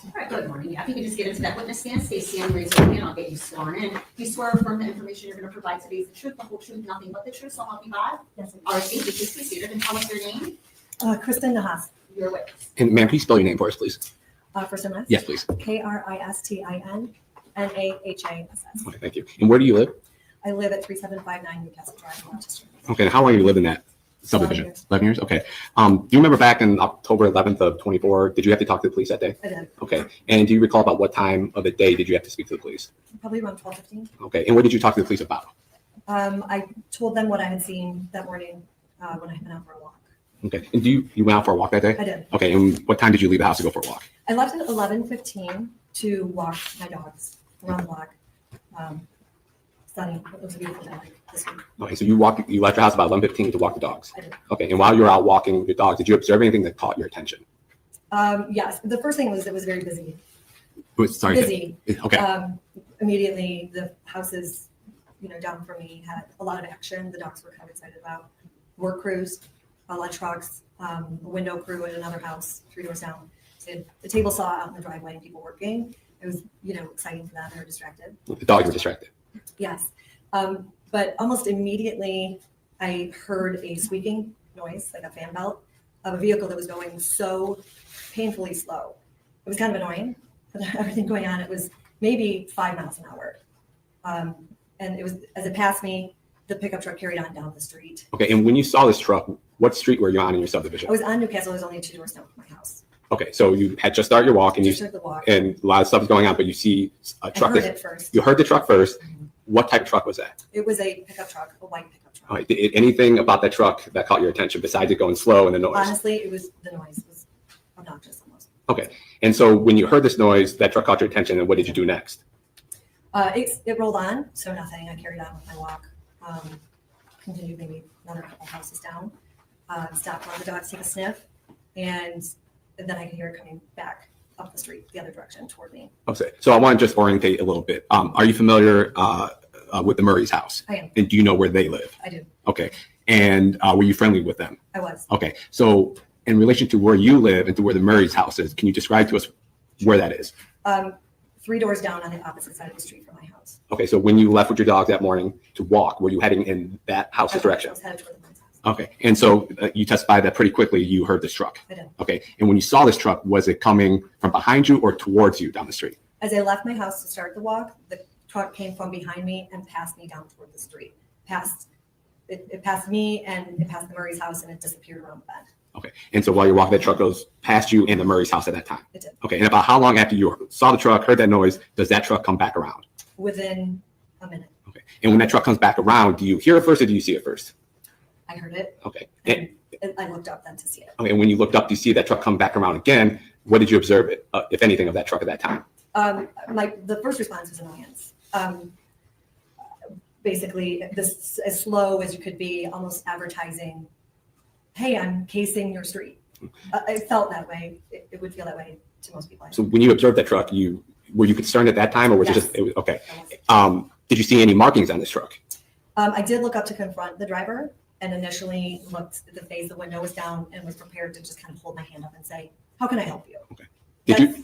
[SPEAKER 9] All right, good morning. If you could just get into that witness stand, stay standing, raise your hand, I'll get you sworn in. Do you swear affirm the information you're going to provide today is the truth, the whole truth, nothing but the truth, so help you God?
[SPEAKER 13] Yes.
[SPEAKER 9] All right, thank you. Please be seated and tell us your name.
[SPEAKER 13] Kristen Nahas.
[SPEAKER 9] Your witness.
[SPEAKER 14] And ma'am, please spell your name for us, please.
[SPEAKER 13] First and last?
[SPEAKER 14] Yes, please.
[SPEAKER 13] KRISTINNAHASS.
[SPEAKER 14] Okay, thank you. And where do you live?
[SPEAKER 13] I live at 3759 Newcastle Drive, Rochester.
[SPEAKER 14] Okay, and how long have you lived in that subdivision? 11 years? Okay. Do you remember back in October 11th of 24, did you have to talk to the police that day?
[SPEAKER 13] I did.
[SPEAKER 14] Okay. And do you recall about what time of the day did you have to speak to the police?
[SPEAKER 13] Probably around 12:15.
[SPEAKER 14] Okay. And what did you talk to the police about?
[SPEAKER 13] I told them what I had seen that morning when I went out for a walk.
[SPEAKER 14] Okay. And you went out for a walk that day?
[SPEAKER 13] I did.
[SPEAKER 14] Okay. And what time did you leave the house to go for a walk?
[SPEAKER 13] I left at 11:15 to walk my dogs around the block. Sunny. It was a beautiful day this week.
[SPEAKER 14] Okay. So you left your house about 11:15 to walk the dogs.
[SPEAKER 13] I did.
[SPEAKER 14] Okay. And while you were out walking your dogs, did you observe anything that caught your attention?
[SPEAKER 13] Yes. The first thing was it was very busy.
[SPEAKER 14] Sorry.
[SPEAKER 13] Busy.
[SPEAKER 14] Okay.
[SPEAKER 13] Immediately, the houses, down from me had a lot of action. The dogs were kind of excited about work crews, a lot of trucks, a window crew at another house 3 doors down. So the table saw out in the driveway and people working. It was, exciting for them. They were distracted.
[SPEAKER 14] The dogs were distracted.
[SPEAKER 13] Yes. But almost immediately, I heard a squeaking noise, like a fan belt, of a vehicle that was going so painfully slow. It was kind of annoying. Everything going on, it was maybe 5 miles an hour. And it was, as it passed me, the pickup truck carried on down the street.
[SPEAKER 14] Okay. And when you saw this truck, what street were you on in your subdivision?
[SPEAKER 13] I was on Newcastle. I was only 2 doors down from my house.
[SPEAKER 14] Okay. So you had just started your walk and
[SPEAKER 13] Just took the walk.
[SPEAKER 14] and a lot of stuff is going on, but you see a truck.
[SPEAKER 13] I heard it first.
[SPEAKER 14] You heard the truck first. What type of truck was that?
[SPEAKER 13] It was a pickup truck, a white pickup truck.
[SPEAKER 14] All right. Did anything about that truck that caught your attention besides it going slow and the noise?
[SPEAKER 13] Honestly, it was the noise. It was obnoxious almost.
[SPEAKER 14] Okay. And so when you heard this noise, that truck caught your attention, and what did you do next?
[SPEAKER 13] It rolled on, so nothing. I carried on with my walk. Continued maybe another couple houses down. Stopped, let the dogs take a sniff, and then I could hear it coming back up the street, the other direction toward me.
[SPEAKER 14] Okay. So I want to just orientate a little bit. Are you familiar with the Murray's house?
[SPEAKER 13] I am.
[SPEAKER 14] And do you know where they live?
[SPEAKER 13] I do.
[SPEAKER 14] Okay. And were you friendly with them?
[SPEAKER 13] I was.
[SPEAKER 14] Okay. So in relation to where you live and to where the Murray's house is, can you describe to us where that is?
[SPEAKER 13] 3 doors down on the opposite side of the street from my house.
[SPEAKER 14] Okay. So when you left with your dog that morning to walk, were you heading in that house's direction?
[SPEAKER 13] I was headed toward the man's house.
[SPEAKER 14] Okay. And so you testified that pretty quickly you heard this truck.
[SPEAKER 13] I did.
[SPEAKER 14] Okay. And when you saw this truck, was it coming from behind you or towards you down the street?
[SPEAKER 13] As I left my house to start the walk, the truck came from behind me and passed me down toward the street. It passed me and it passed the Murray's house and it disappeared around the bend.
[SPEAKER 14] Okay. And so while you're walking, that truck goes past you and the Murray's house at that time?
[SPEAKER 13] It did.
[SPEAKER 14] Okay. And about how long after you saw the truck, heard that noise, does that truck come back around?
[SPEAKER 13] Within a minute.
[SPEAKER 14] Okay. And when that truck comes back around, do you hear it first or do you see it first?
[SPEAKER 13] I heard it.
[SPEAKER 14] Okay.
[SPEAKER 13] And I looked up then to see it.
[SPEAKER 14] Okay. And when you looked up, you see that truck come back around again. What did you observe, if anything, of that truck at that time?
[SPEAKER 13] The first response was annoyance. Basically, this as slow as you could be, almost advertising, hey, I'm casing your street. It felt that way. It would feel that way to most people.
[SPEAKER 14] So when you observed that truck, were you concerned at that time or was
[SPEAKER 13] Yes.
[SPEAKER 14] it okay? Did you see any markings on this truck?
[SPEAKER 13] I did look up to confront the driver and initially looked at the face, the window was down and was prepared to just kind of hold my hand up and say, how can I help you?
[SPEAKER 14] Okay.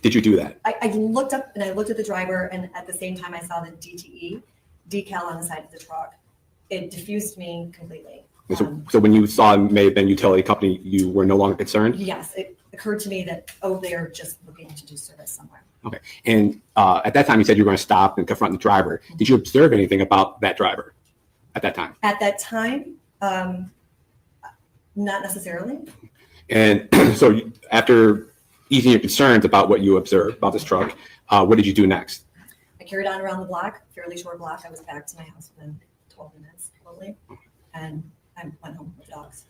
[SPEAKER 14] Did you do that?
[SPEAKER 13] I looked up and I looked at the driver and at the same time I saw the DTE decal on the side of the truck. It diffused me completely.
[SPEAKER 14] So when you saw it may have been utility company, you were no longer concerned?
[SPEAKER 13] Yes, it occurred to me that, they're just looking to do service somewhere.
[SPEAKER 14] Okay. And at that time, you said you were going to stop and confront the driver. Did you observe anything about that driver at that time?
[SPEAKER 13] At that time, not necessarily.
[SPEAKER 14] And so after easing your concerns about what you observed about this truck, what did you do next?
[SPEAKER 13] I carried on around the block, fairly short block. I was back to my house within 12 minutes, probably. And I went home with the dogs.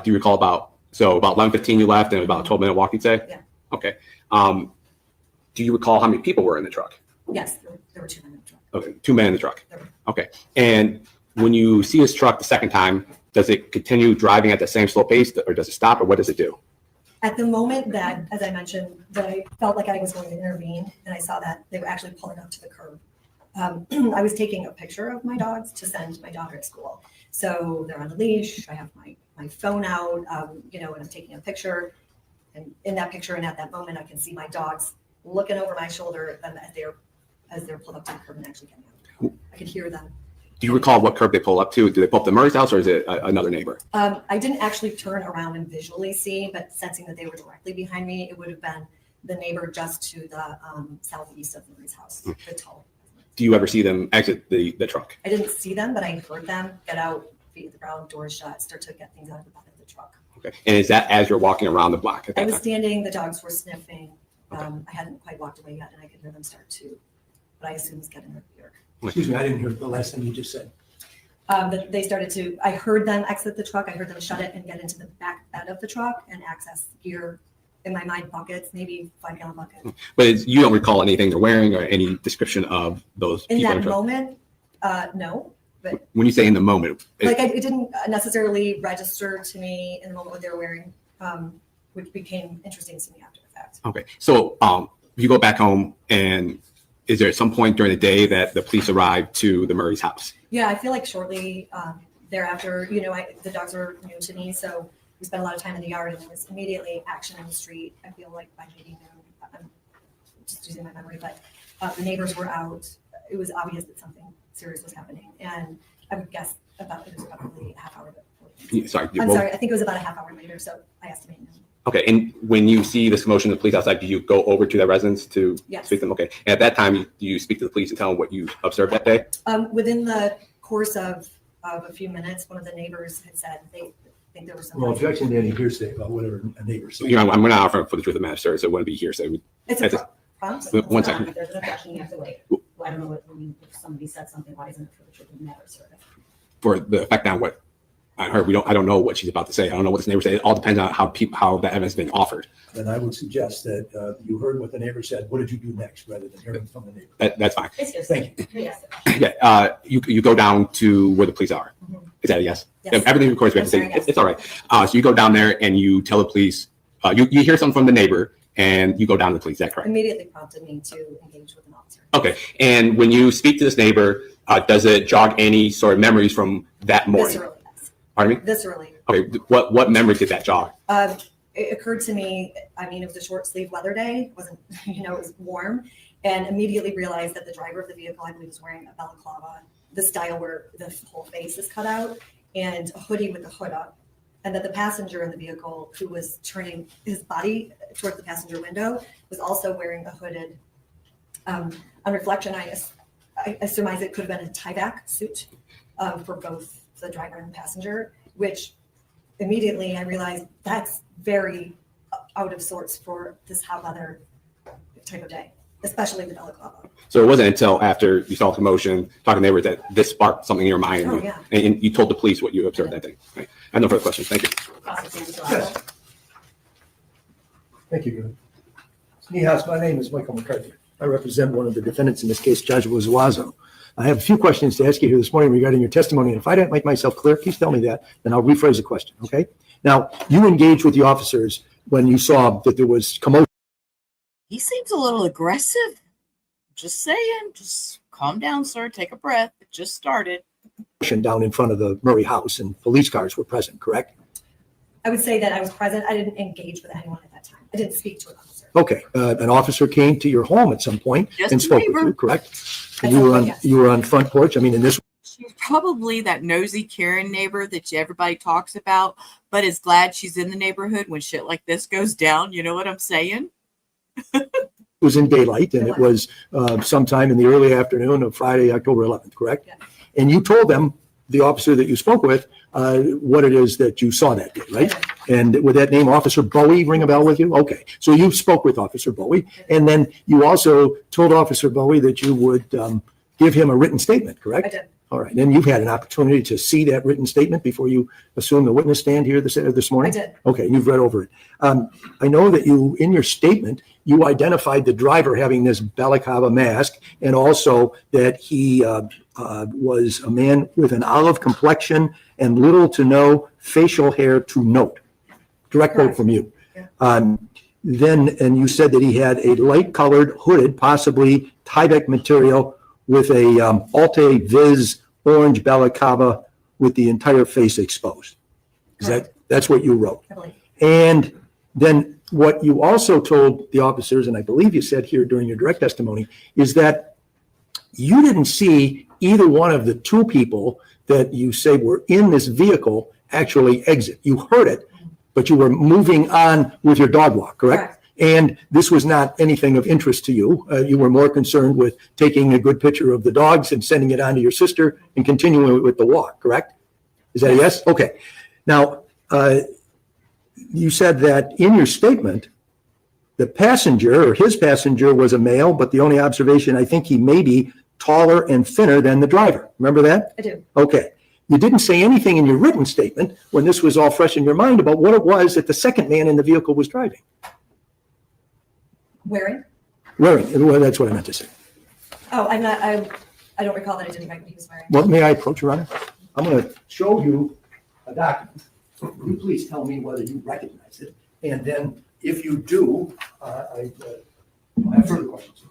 [SPEAKER 14] Do you recall about 11:15 you left and about a 12-minute walk, you'd say?
[SPEAKER 13] Yeah.
[SPEAKER 14] Okay. Do you recall how many people were in the truck?
[SPEAKER 13] Yes, there were 2 men in the truck.
[SPEAKER 14] Okay, 2 men in the truck.
[SPEAKER 13] There were.
[SPEAKER 14] Okay. And when you see this truck the second time, does it continue driving at the same slow pace or does it stop or what does it do?
[SPEAKER 13] At the moment that, as I mentioned, that I felt like I was going to intervene and I saw that they were actually pulling up to the curb. I was taking a picture of my dogs to send my daughter at school. So they're on a leash. I have my phone out, and I'm taking a picture. And in that picture and at that moment, I can see my dogs looking over my shoulder as they're pulled up to the curb and actually getting out. I could hear them.
[SPEAKER 14] Do you recall what curb they pull up to? Do they pull up to Murray's house or is it another neighbor?
[SPEAKER 13] I didn't actually turn around and visually see, but sensing that they were directly behind me, it would have been the neighbor just to the southeast of Murray's house. The tall.
[SPEAKER 14] Do you ever see them exit the truck?
[SPEAKER 13] I didn't see them, but I heard them get out, feet at the ground, doors shut, start to get things out of the back of the truck.
[SPEAKER 14] Okay. And is that as you're walking around the block?
[SPEAKER 13] I was standing, the dogs were sniffing. I hadn't quite walked away yet, and I could hear them start to, but I assume it's getting their beard.
[SPEAKER 10] Excuse me, I didn't hear the last thing you just said.
[SPEAKER 13] That they started to, I heard them exit the truck. I heard them shut it and get into the back bed of the truck and access gear, in my mind, buckets, maybe 5-gallon buckets.
[SPEAKER 14] But you don't recall anything they're wearing or any description of those
[SPEAKER 13] In
[SPEAKER 14] people
[SPEAKER 13] that
[SPEAKER 14] the truck?
[SPEAKER 13] moment, no. But
[SPEAKER 14] When you say in the moment,
[SPEAKER 13] it didn't necessarily register to me in the moment what they were wearing, which became interesting to me after the fact.
[SPEAKER 14] okay. So you go back home, and is there some point during the day that the police arrived to the Murray's house?
[SPEAKER 13] Yeah, I feel like shortly thereafter, the dogs were new to me, so we spent a lot of time in the yard, and there was immediately action in the street. I feel like by maybe noon, I'm just using my memory, but the neighbors were out. It was obvious that something serious was happening, and I would guess it was probably a half hour.
[SPEAKER 14] Sorry.
[SPEAKER 13] I'm sorry, I think it was about a half hour later, so I estimate noon.
[SPEAKER 14] Okay, and when you see this commotion of the police outside, do you go over to that residence to
[SPEAKER 13] Yes.
[SPEAKER 14] speak to them? Okay, and at that time, do you speak to the police and tell them what you observed that day?
[SPEAKER 13] Within the course of a few minutes, one of the neighbors had said they think there was some.
[SPEAKER 10] Well, objection to any hearsay about whatever a neighbor said.
[SPEAKER 14] I'm going to offer for the truth of the matter, sir, so it wouldn't be hearsay.
[SPEAKER 13] It's a promise.
[SPEAKER 14] One second.
[SPEAKER 9] If there's an objection, you have to wait. I don't know if somebody said something, why isn't it for the truth of the matter, sir?
[SPEAKER 14] For the effect on what I heard, I don't know what she's about to say. I don't know what this neighbor said. It all depends on how that evidence has been offered.
[SPEAKER 10] Then I would suggest that you heard what the neighbor said. What did you do next, rather than hearing from the neighbor?
[SPEAKER 14] That's fine.
[SPEAKER 10] Thank you.
[SPEAKER 9] Yes.
[SPEAKER 14] Yeah, you go down to where the police are. Is that a yes?
[SPEAKER 13] Yes.
[SPEAKER 14] Everything records. We have to say it's all right. So you go down there and you tell the police. You hear something from the neighbor and you go down to the police. Is that correct?
[SPEAKER 13] Immediately prompted me to engage with an officer.
[SPEAKER 14] Okay. And when you speak to this neighbor, does it jog any sort of memories from that morning?
[SPEAKER 13] Viscerally, yes.
[SPEAKER 14] Pardon me?
[SPEAKER 13] Viscerally.
[SPEAKER 14] Okay. What memory did that jog?
[SPEAKER 13] It occurred to me, it was a short sleeve weather day. It wasn't, it was warm, and immediately realized that the driver of the vehicle, I believe, was wearing a balaclava, the style where the whole face is cut out, and a hoodie with the hood up. And that the passenger in the vehicle, who was turning his body towards the passenger window, was also wearing a hooded. On reflection, I surmise it could have been a tie-back suit for both the driver and the passenger, which immediately I realized that's very out of sorts for this hot weather type of day, especially the balaclava.
[SPEAKER 14] So it wasn't until after you saw the commotion, talking to neighbors, that this sparked something in your mind,
[SPEAKER 13] Oh, yeah.
[SPEAKER 14] and you told the police what you observed that day. Right. I have no further questions. Thank you.
[SPEAKER 10] Yes. Thank you. Nihas, my name is Michael McCarthy. I represent one of the defendants in this case, Joshua Zuazo. I have a few questions to ask you here this morning regarding your testimony. And if I don't make myself clear, please tell me that, then I'll rephrase the question, okay? Now, you engaged with the officers when you saw that there was commotion.
[SPEAKER 1] He seems a little aggressive. Just saying. Just calm down, sir. Take a breath. It just started.
[SPEAKER 10] Down in front of the Murray house, and police cars were present, correct?
[SPEAKER 13] I would say that I was present. I didn't engage with anyone at that time. I didn't speak to an officer.
[SPEAKER 10] Okay, an officer came to your home at some point
[SPEAKER 1] Just
[SPEAKER 10] and
[SPEAKER 1] a
[SPEAKER 10] spoke with
[SPEAKER 1] neighbor.
[SPEAKER 10] you, correct?
[SPEAKER 13] At
[SPEAKER 10] And you
[SPEAKER 13] some
[SPEAKER 10] were
[SPEAKER 13] point,
[SPEAKER 10] on
[SPEAKER 13] yes.
[SPEAKER 10] you were on front porch. I mean, in this
[SPEAKER 1] She's probably that nosy Karen neighbor that everybody talks about, but is glad she's in the neighborhood when shit like this goes down. You know what I'm saying?
[SPEAKER 10] was in daylight, and it was sometime in the early afternoon of Friday, October 11th, correct?
[SPEAKER 13] Yeah.
[SPEAKER 10] And you told them, the officer that you spoke with, what it is that you saw that day, right? And would that name Officer Bowie ring a bell with you? Okay, so you spoke with Officer Bowie, and then you also told Officer Bowie that you would give him a written statement, correct?
[SPEAKER 13] I did.
[SPEAKER 10] All right, and you've had an opportunity to see that written statement before you assume the witness stand here this morning?
[SPEAKER 13] I did.
[SPEAKER 10] Okay, you've read over it. I know that you, in your statement, you identified the driver having this balaclava mask, and also that he was a man with an olive complexion and little to no facial hair to note. Direct quote from you.
[SPEAKER 13] Yeah.
[SPEAKER 10] Then, and you said that he had a light-colored, hooded, possibly Tyvek material with a Alte Viz orange balaclava with the entire face exposed. That's what you wrote.
[SPEAKER 13] I believe.
[SPEAKER 10] And then what you also told the officers, and I believe you said here during your direct testimony, is that you didn't see either one of the two people that you say were in this vehicle actually exit. You heard it, but you were moving on with your dog walk, correct? And this was not anything of interest to you. You were more concerned with taking a good picture of the dogs and sending it on to your sister and continuing with the walk, correct? Is that a yes? Okay. Now, you said that in your statement, the passenger or his passenger was a male, but the only observation, I think he may be taller and thinner than the driver. Remember that?
[SPEAKER 13] I do.
[SPEAKER 10] Okay. You didn't say anything in your written statement when this was all fresh in your mind about what it was that the second man in the vehicle was driving.
[SPEAKER 13] Wearing?
[SPEAKER 10] Well, that's what I meant to say.
[SPEAKER 13] Oh, I'm not, I don't recall that I didn't write what he was wearing.
[SPEAKER 10] Well, may I approach, Your Honor? I'm going to show you a document. Will you please tell me whether you recognize it? And then if you do, I have further questions.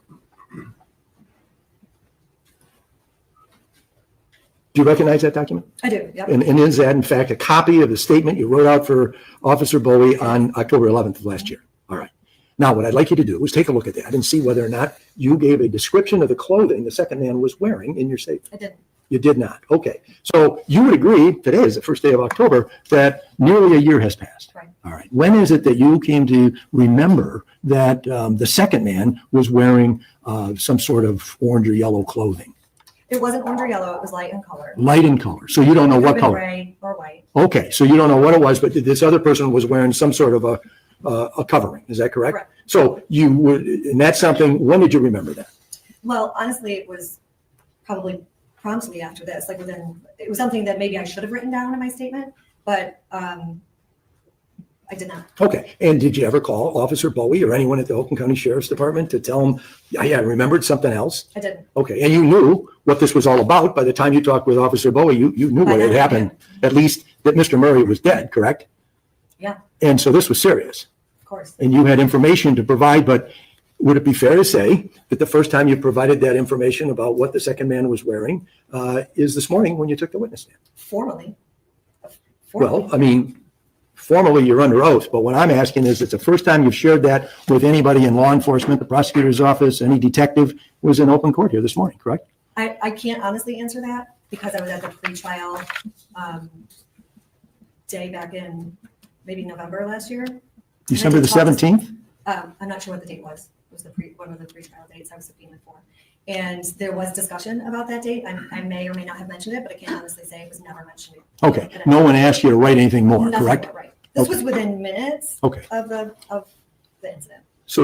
[SPEAKER 10] Do you recognize that document?
[SPEAKER 13] I do, yeah.
[SPEAKER 10] And is that, in fact, a copy of the statement you wrote out for Officer Bowie on October 11th of last year? All right. Now, what I'd like you to do is take a look at that and see whether or not you gave a description of the clothing the second man was wearing in your statement.
[SPEAKER 13] I didn't.
[SPEAKER 10] You did not. Okay. So you would agree, today is the first day of October, that nearly a year has passed.
[SPEAKER 13] Right.
[SPEAKER 10] All right. When is it that you came to remember that the second man was wearing some sort of orange or yellow clothing?
[SPEAKER 13] It wasn't orange or yellow, it was light in color.
[SPEAKER 10] Light in color. So you don't know what color?
[SPEAKER 13] Gray or white.
[SPEAKER 10] Okay. So you don't know what it was, but this other person was wearing some sort of a covering. Is that correct?
[SPEAKER 13] Correct.
[SPEAKER 10] So you would, and that's something, when did you remember that?
[SPEAKER 13] Well, honestly, it was probably promptly after this, like it was something that maybe I should have written down in my statement, but I did not.
[SPEAKER 10] Okay. And did you ever call Officer Bowie or anyone at the Oakland County Sheriff's Department to tell them, yeah, I remembered something else?
[SPEAKER 13] I didn't.
[SPEAKER 10] Okay. And you knew what this was all about by the time you talked with Officer Bowie. You knew what had happened, at least that Mr. Murray was dead, correct?
[SPEAKER 13] Yeah.
[SPEAKER 10] And so this was serious.
[SPEAKER 13] Of course.
[SPEAKER 10] And you had information to provide, but would it be fair to say that the first time you provided that information about what the second man was wearing is this morning when you took the witness stand?
[SPEAKER 13] Formally.
[SPEAKER 10] Well, I mean, formally you're under oath, but what I'm asking is, it's the first time you've shared that with anybody in law enforcement, the prosecutor's office, any detective was in open court here this morning, correct?
[SPEAKER 13] I can't honestly answer that because I was at the pre-trial day back in maybe November last year.
[SPEAKER 10] December the 17th?
[SPEAKER 13] I'm not sure what the date was. It was one of the pre-trial dates I was subpoenaed for. And there was discussion about that date. I may or may not have mentioned it, but I can't honestly say it was never mentioned.
[SPEAKER 10] Okay. No one asked you to write anything more,
[SPEAKER 13] Nothing
[SPEAKER 10] correct?
[SPEAKER 13] more, right. This was
[SPEAKER 10] Okay.
[SPEAKER 13] within minutes
[SPEAKER 10] Okay.
[SPEAKER 13] of the incident.
[SPEAKER 10] So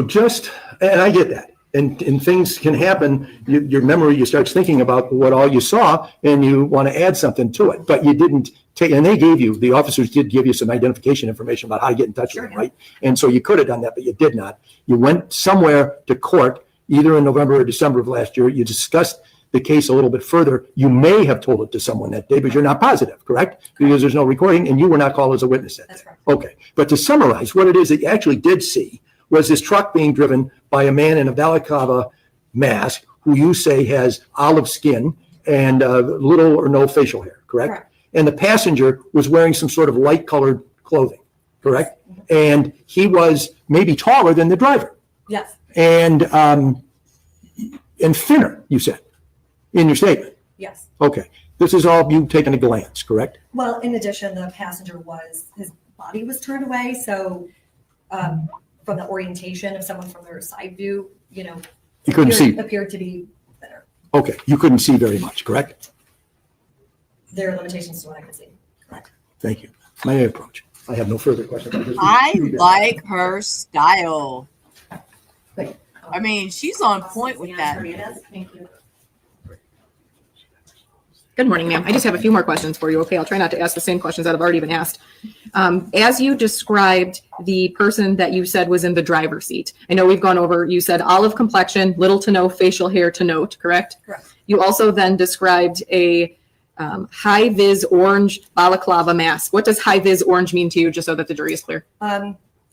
[SPEAKER 10] and I get that. And things can happen. Your memory, you start thinking about what all you saw and you want to add something to it, but you didn't take, and the officers did give you some identification information about how to get in touch with them, right? And so you could have done that, but you did not. You went somewhere to court, either in November or December of last year. You discussed the case a little bit further. You may have told it to someone that day, but you're not positive, correct? Because there's no recording and you were not called as a witness that day.
[SPEAKER 13] That's right.
[SPEAKER 10] Okay. But to summarize, what it is that you actually did see was this truck being driven by a man in a balaclava mask who you say has olive skin and little or no facial hair, correct?
[SPEAKER 13] Correct.
[SPEAKER 10] And the passenger was wearing some sort of light colored clothing, correct? And he was maybe taller than the driver
[SPEAKER 13] Yes.
[SPEAKER 10] and thinner, you said, in your statement.
[SPEAKER 13] Yes.
[SPEAKER 10] Okay. This is all you taking a glance, correct?
[SPEAKER 13] Well, in addition, the passenger his body was turned away. So from the orientation of someone from their side view,
[SPEAKER 10] You couldn't see.
[SPEAKER 13] appeared to be thinner.
[SPEAKER 10] Okay. You couldn't see very much, correct?
[SPEAKER 13] There are limitations to what I could see. Correct.
[SPEAKER 10] Thank you. May I approach? I have no further questions.
[SPEAKER 1] I like her style.
[SPEAKER 13] Thank you.
[SPEAKER 1] I mean, she's on point with that.
[SPEAKER 13] Thank you.
[SPEAKER 7] Good morning, ma'am. I just have a few more questions for you. Okay, I'll try not to ask the same questions that have already been asked. As you described the person that you said was in the driver's seat, I know we've gone over, you said olive complexion, little to no facial hair to note, correct?
[SPEAKER 13] Correct.
[SPEAKER 7] You also then described a high-vis orange balaclava mask. What does high-vis orange mean to you, just so that the jury is clear?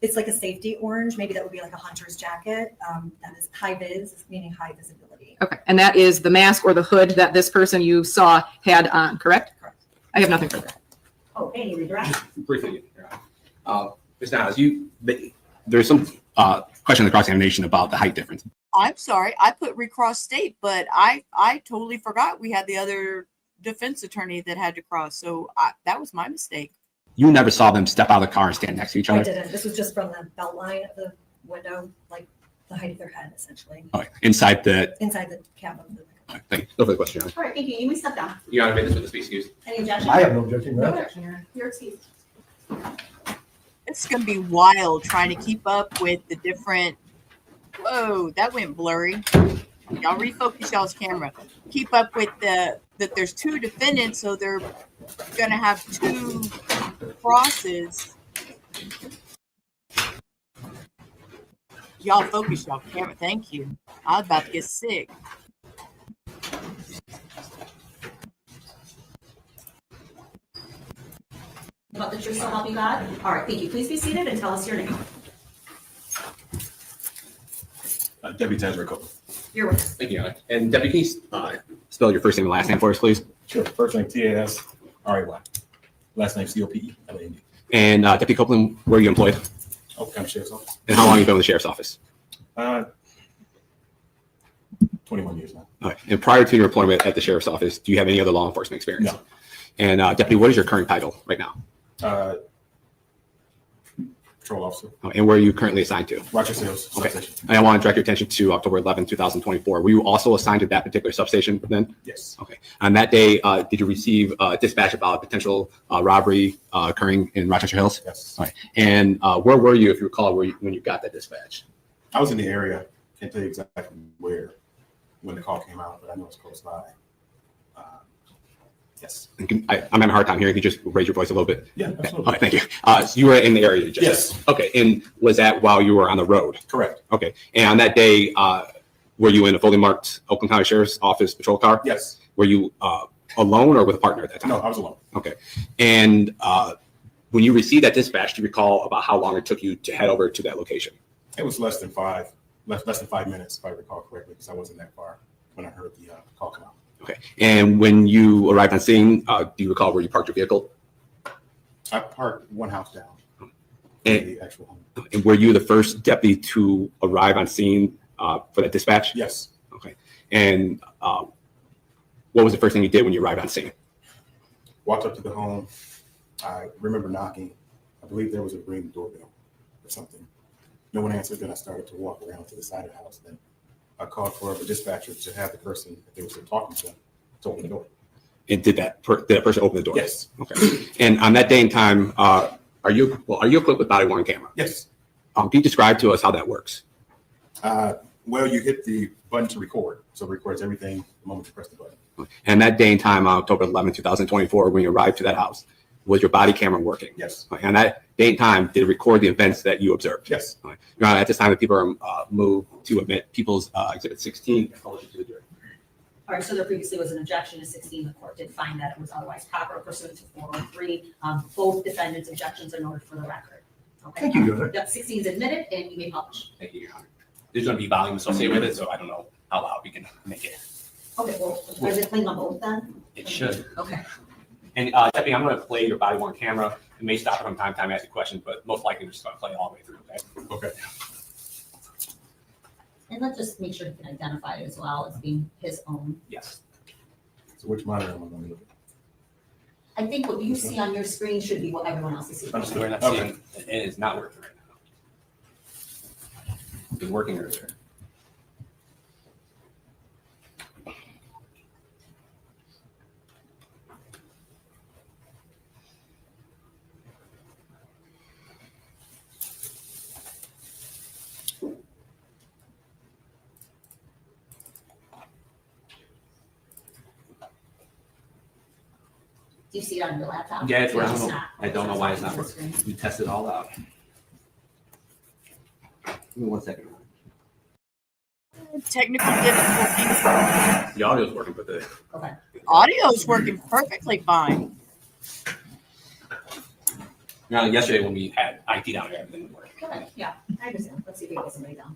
[SPEAKER 13] It's like a safety orange. Maybe that would be like a hunter's jacket. That is high vis, meaning high visibility.
[SPEAKER 7] Okay, and that is the mask or the hood that this person you saw had on, correct?
[SPEAKER 13] Correct.
[SPEAKER 7] I have nothing further.
[SPEAKER 9] Oh, hey, redirect.
[SPEAKER 14] Briefly, Ms. Niles, there's some question in the cross-examination about the height difference.
[SPEAKER 1] I'm sorry, I put recross state, but I totally forgot we had the other defense attorney that had to cross. So that was my mistake.
[SPEAKER 14] You never saw them step out of the car and stand next to each other?
[SPEAKER 13] I didn't. This was just from the belt line of the window, like the height of their head, essentially.
[SPEAKER 14] Okay. Inside the
[SPEAKER 13] cab of the.
[SPEAKER 14] Okay, thank you. No further questions, Your Honor.
[SPEAKER 9] All right, thank you. You may step down.
[SPEAKER 14] Your Honor, may this witness be excused?
[SPEAKER 9] Any objection?
[SPEAKER 10] I have no objection.
[SPEAKER 9] No
[SPEAKER 10] No.
[SPEAKER 9] objection, Your Honor. You're excused.
[SPEAKER 1] It's going to be wild trying to keep up with the different. Whoa, that went blurry. Y'all refocus y'all's camera. Keep up with that there's two defendants, so they're gonna have two crosses. Y'all focus y'all camera. Thank you. I was about to get sick.
[SPEAKER 9] About the truth, so help you God? All right, thank you. Please be seated and tell us your name.
[SPEAKER 15] Deputy Tazra Copeland.
[SPEAKER 9] You're with us.
[SPEAKER 14] Thank you, Your Honor. And Deputy, can you spell your first name and last name for us, please?
[SPEAKER 15] Sure. First name T-A-S-R-A-Y. Last name C-O-P-E-L-A-N-D.
[SPEAKER 14] And Deputy Copeland, where are you employed?
[SPEAKER 15] Oakland County Sheriff's Office.
[SPEAKER 14] And how long have you been with the Sheriff's Office?
[SPEAKER 15] 21 years now.
[SPEAKER 14] All right. And prior to your employment at the Sheriff's Office, do you have any other law enforcement experience?
[SPEAKER 15] No.
[SPEAKER 14] And Deputy, what is your current title right now?
[SPEAKER 15] Patrol officer.
[SPEAKER 14] And where are you currently assigned to?
[SPEAKER 15] Rochester Hills.
[SPEAKER 14] Okay.
[SPEAKER 15] Substation.
[SPEAKER 14] And I want to direct your attention to October 11, 2024. Were you also assigned to that particular substation then?
[SPEAKER 15] Yes.
[SPEAKER 14] Okay. On that day, did you receive a dispatch about a potential robbery occurring in Rochester Hills?
[SPEAKER 15] Yes.
[SPEAKER 14] All right. And where were you, if you recall, when you got that dispatch?
[SPEAKER 15] I was in the area. Can't tell you exactly where when the call came out, but I know it's close by. Yes.
[SPEAKER 14] I'm having a hard time hearing. Can you just raise your voice a little bit?
[SPEAKER 15] Yeah, absolutely.
[SPEAKER 14] All right, thank you. So you were in the area?
[SPEAKER 15] Yes.
[SPEAKER 14] Okay. And was that while you were on the road?
[SPEAKER 15] Correct.
[SPEAKER 14] Okay. And on that day, were you in a fully marked Oakland County Sheriff's Office patrol car?
[SPEAKER 15] Yes.
[SPEAKER 14] Were you alone or with a partner at that time?
[SPEAKER 15] No, I was alone.
[SPEAKER 14] Okay. And when you received that dispatch, do you recall about how long it took you to head over to that location?
[SPEAKER 15] It was less than 5 minutes, if I recall correctly, because I wasn't that far when I heard the call come out.
[SPEAKER 14] Okay. And when you arrived on scene, do you recall where you parked your vehicle?
[SPEAKER 15] I parked one house down.
[SPEAKER 14] And,
[SPEAKER 15] The actual home.
[SPEAKER 14] and were you the first deputy to arrive on scene for that dispatch?
[SPEAKER 15] Yes.
[SPEAKER 14] Okay. And what was the first thing you did when you arrived on scene?
[SPEAKER 15] Walked up to the home. I remember knocking. I believe there was a ring doorbell or something. No one answered. Then I started to walk around to the side of the house. Then I called for the dispatcher to have the person, if they were still talking to them, to open the door.
[SPEAKER 14] And did that person open the door?
[SPEAKER 15] Yes.
[SPEAKER 14] Okay. And on that day and time, are you equipped with body-worn camera?
[SPEAKER 15] Yes.
[SPEAKER 14] Can you describe to us how that works?
[SPEAKER 15] Well, you hit the button to record. So it records everything the moment you press the button.
[SPEAKER 14] And that day and time, October 11, 2024, when you arrived to that house, was your body camera working?
[SPEAKER 15] Yes.
[SPEAKER 14] And that day and time, did it record the events that you observed?
[SPEAKER 15] Yes.
[SPEAKER 14] At this time, the people are moved to admit People's Exhibit 16.
[SPEAKER 9] All right, so there previously was an objection to 16. The court did find that it was otherwise proper pursuant to 403. Both defendants' objections are noted for the record. Okay.
[SPEAKER 15] Thank you, Your Honor.
[SPEAKER 9] Yep, 16 is admitted and you may publish.
[SPEAKER 14] Thank you, Your Honor. There's going to be volume associated with it, so I don't know how loud we can make it.
[SPEAKER 9] Okay, well, is it clean on both then?
[SPEAKER 14] It should.
[SPEAKER 9] Okay.
[SPEAKER 14] And Deputy, I'm going to play your body-worn camera. It may stop from time to time, ask you questions, but most likely we're just going to play it all the way through. Okay.
[SPEAKER 15] Okay.
[SPEAKER 9] And let's just make sure he can identify it as well as being his own.
[SPEAKER 14] Yes.
[SPEAKER 15] So which monitor am I going to look at?
[SPEAKER 9] I think what you see on your screen should be what everyone else is seeing.
[SPEAKER 14] We're not
[SPEAKER 15] Okay.
[SPEAKER 14] seeing, it is not working right now. It was working earlier.
[SPEAKER 9] Do you see it on your laptop?
[SPEAKER 14] Yeah, it's
[SPEAKER 9] Or
[SPEAKER 14] working.
[SPEAKER 9] just not?
[SPEAKER 14] I don't know why it's not
[SPEAKER 9] On the
[SPEAKER 14] working.
[SPEAKER 9] screen.
[SPEAKER 14] We tested it all out. Give me 1 second.
[SPEAKER 1] Technical difficulties.
[SPEAKER 14] The audio's working, but the
[SPEAKER 9] Okay.
[SPEAKER 1] Audio is working perfectly fine.
[SPEAKER 14] yesterday when we had IT down there, everything worked.
[SPEAKER 9] Okay, yeah, I understand. Let's see if we can get somebody down.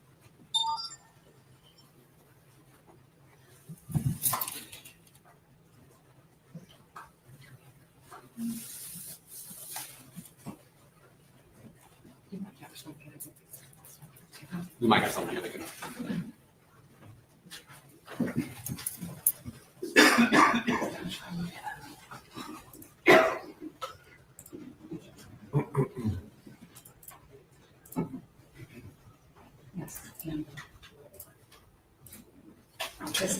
[SPEAKER 14] We might have something here that can.
[SPEAKER 9] Yes. and-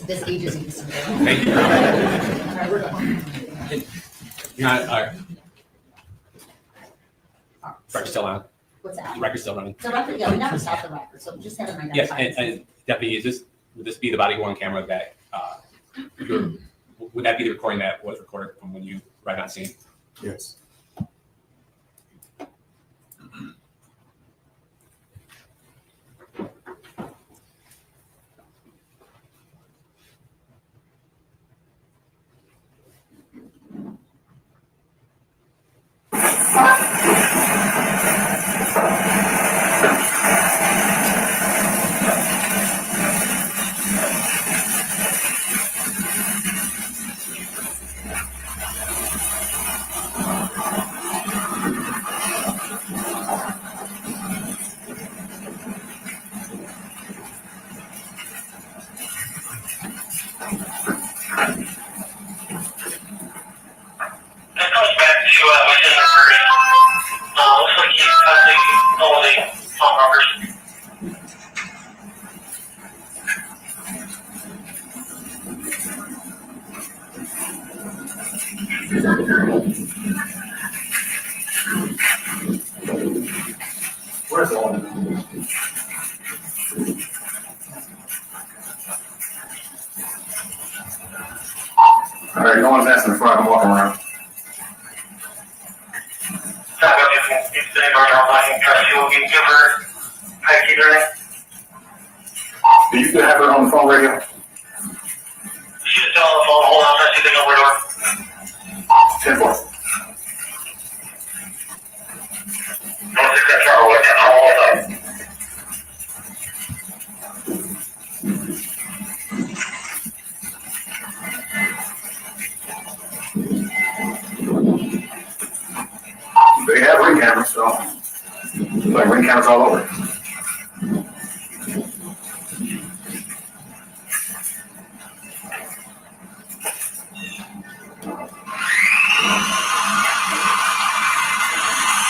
[SPEAKER 9] This ages you.
[SPEAKER 14] Thank you.
[SPEAKER 9] All right, we're done.
[SPEAKER 14] Record's still on.
[SPEAKER 9] What's that?
[SPEAKER 14] Record's still running.
[SPEAKER 9] The record, yeah, we never stopped the record, so just have them
[SPEAKER 14] Yes,
[SPEAKER 9] identify.
[SPEAKER 14] and Deputy, would this be the body-worn camera that, would that be the recording that was recorded from when you right on scene?
[SPEAKER 15] Yes.
[SPEAKER 16] That comes back to Hussein Murray. Looks like he's testing all the phone numbers.
[SPEAKER 3] Where's the one? All right, no one's asking before I can walk around. Do you still have her on the phone radio?
[SPEAKER 16] She's still on the phone. Hold on, let's see the number door.
[SPEAKER 3] 10-4.
[SPEAKER 16] Don't take that trouble with that all the time.
[SPEAKER 3] They have ring cameras, so like ring cameras all over.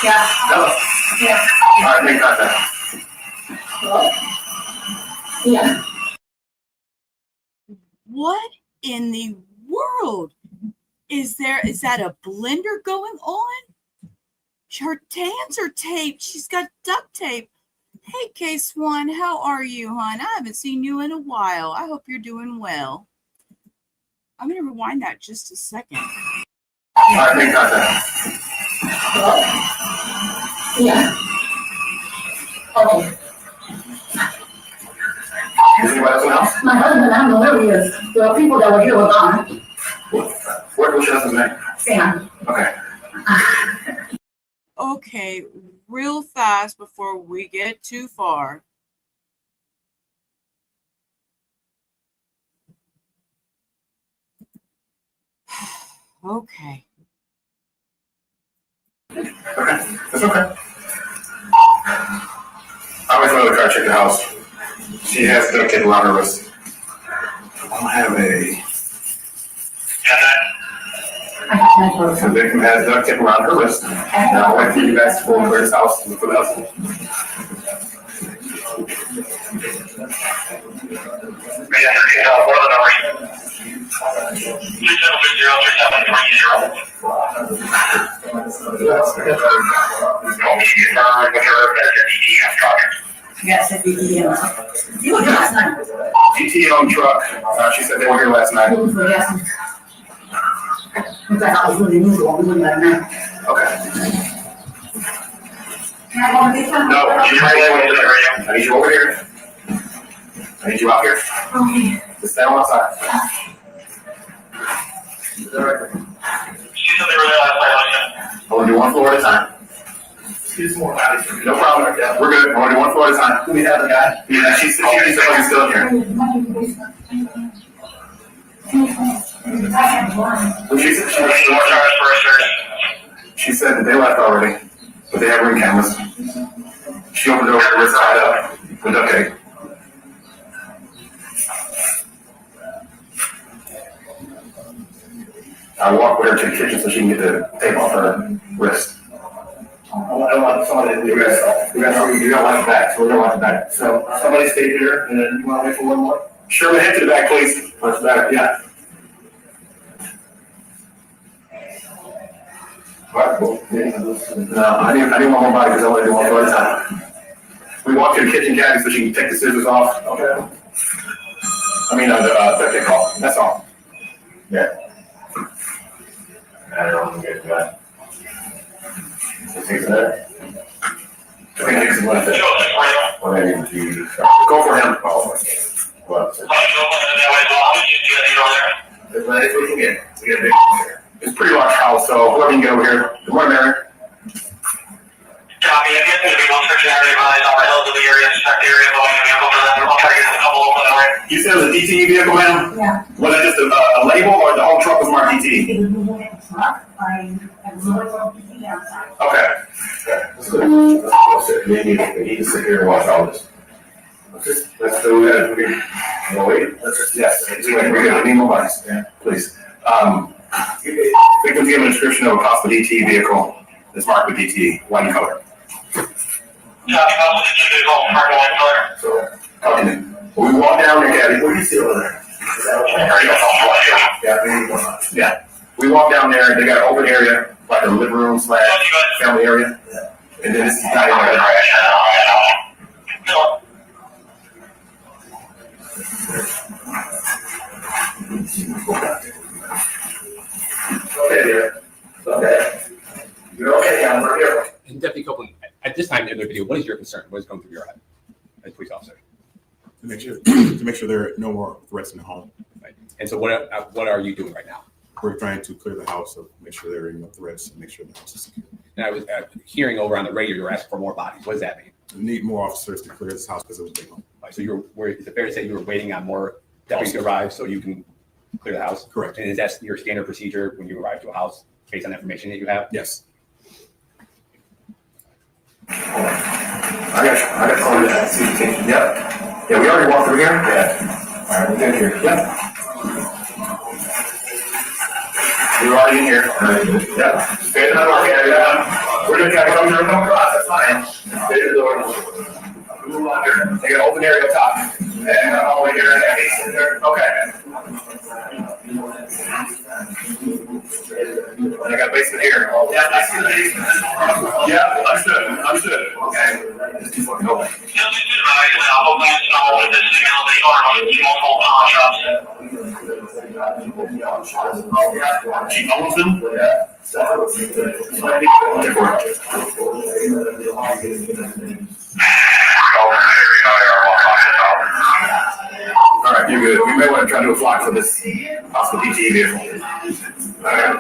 [SPEAKER 16] Yeah.
[SPEAKER 3] Hello.
[SPEAKER 16] Yeah.
[SPEAKER 3] All right, make contact.
[SPEAKER 16] Yeah.
[SPEAKER 1] What in the world is there? Is that a blender going on? Her hands are taped. She's got duct tape. Hey, K-Swan, how are you, hon? I haven't seen you in a while. I hope you're doing well. I'm going to rewind that just a second.
[SPEAKER 3] All right, make contact.
[SPEAKER 16] Yeah. Okay.
[SPEAKER 3] Is anybody else in the house?
[SPEAKER 16] My husband, I don't know where he is. There are people that were here were gone.
[SPEAKER 3] What's your husband's name?
[SPEAKER 16] Sam.
[SPEAKER 3] Okay.
[SPEAKER 1] Okay, real fast before we get too far. Okay.
[SPEAKER 3] Okay, that's okay. I always wanted to try to check the house. She has duct tape around her wrist. I don't have a. The victim has duct tape around her wrist. Now I want you guys to go over his house and look for the husband.
[SPEAKER 16] What are the numbers? 373-03730. Hope you confirm with her that the DTE on truck. Yes, the DTE. You were here last night.
[SPEAKER 3] DTE on truck. She said they were here last night.
[SPEAKER 16] Yes. I was really unusual. We wouldn't let them know.
[SPEAKER 3] Okay.
[SPEAKER 16] Can I go on this one?
[SPEAKER 3] No, you I need you over here. I need you out here.
[SPEAKER 16] Okay.
[SPEAKER 3] Just stay on my side.
[SPEAKER 16] She said they were there last night.
[SPEAKER 3] I want to do one floor at a time.
[SPEAKER 16] Excuse me.
[SPEAKER 3] No problem. Yeah, we're good. I want to do one floor at a time. Do we have a guy? Yeah, she's still here. She said that they left already, but they have ring cameras. She opened the door with her side up with duct tape. I walked with her to the kitchen so she can get the tape off her wrist. I want somebody to do that. You don't want it back, so we're gonna want it back. So somebody stay here, and then you want to wait for one more? Sure, head to the back, please. That's better, yeah. What? No, I need one more body because I want to do one floor at a time. We walk to the kitchen caddy so she can take the scissors off. Okay. I mean, the duct tape off. That's all. Yeah. I don't know if you guys got. Take that. Okay, take some left. Or maybe you go for him. Well, it's a pretty large house, so whoever can get over here. Good morning, Mary.
[SPEAKER 16] Copy. I'm going to be one search area on the hills of the area, inspect the area, but I'll try to get a couple open away.
[SPEAKER 3] You said it was a DTE vehicle, ma'am?
[SPEAKER 12] Yeah.
[SPEAKER 3] Was it just a label or the whole truck was marked DTE?
[SPEAKER 12] It was moving a truck. I absorbed the outside.
[SPEAKER 3] Okay. Let's go. They need to sit here and watch all this. Let's do that. Wait. Yes. We're gonna need more bodies. Yeah. Please. Victims give a description of a possible DTE vehicle that's marked with DTE. White color. So, we walk down there, Gabby. What do you see over there? Yeah. We walk down there. They got an open area, like a living room / family area. And then this is dining area. Okay, dear. Okay. You're okay now. We're here.
[SPEAKER 14] And Deputy Copeland, at this time in the video, what is your concern? What is going through your head as a police officer?
[SPEAKER 15] To make sure there are no more threats in the home.
[SPEAKER 14] Right. And so what are you doing right now?
[SPEAKER 15] We're trying to clear the house, so make sure there are no threats and make sure the house is secure.
[SPEAKER 14] And I was hearing over on the radio, you're asking for more bodies. What does that mean?
[SPEAKER 15] We need more officers to clear this house because it was a big home.
[SPEAKER 14] Right, so is it fair to say you were waiting on more deputies to arrive so you can clear the house?
[SPEAKER 15] Correct.
[SPEAKER 14] And is that your standard procedure when you arrive to a house based on information that you have?
[SPEAKER 15] Yes.
[SPEAKER 3] I got all that. Yep. Yeah, we already walked through here. Yeah. All right, we're good here. Yep. We're already in here. Yeah. Stay in the door. Yeah. We're just gonna come through no cross. That's fine. Stay in the door. Move on here. They got an open area up top. And all the way here. Okay. And I got a basement here. Yeah, I see the basement. Yeah, understood. Okay. It's too fucking open. She owns them? Yeah. All right, you're good. We may want to try to do a flock for this possible DTE vehicle. All right.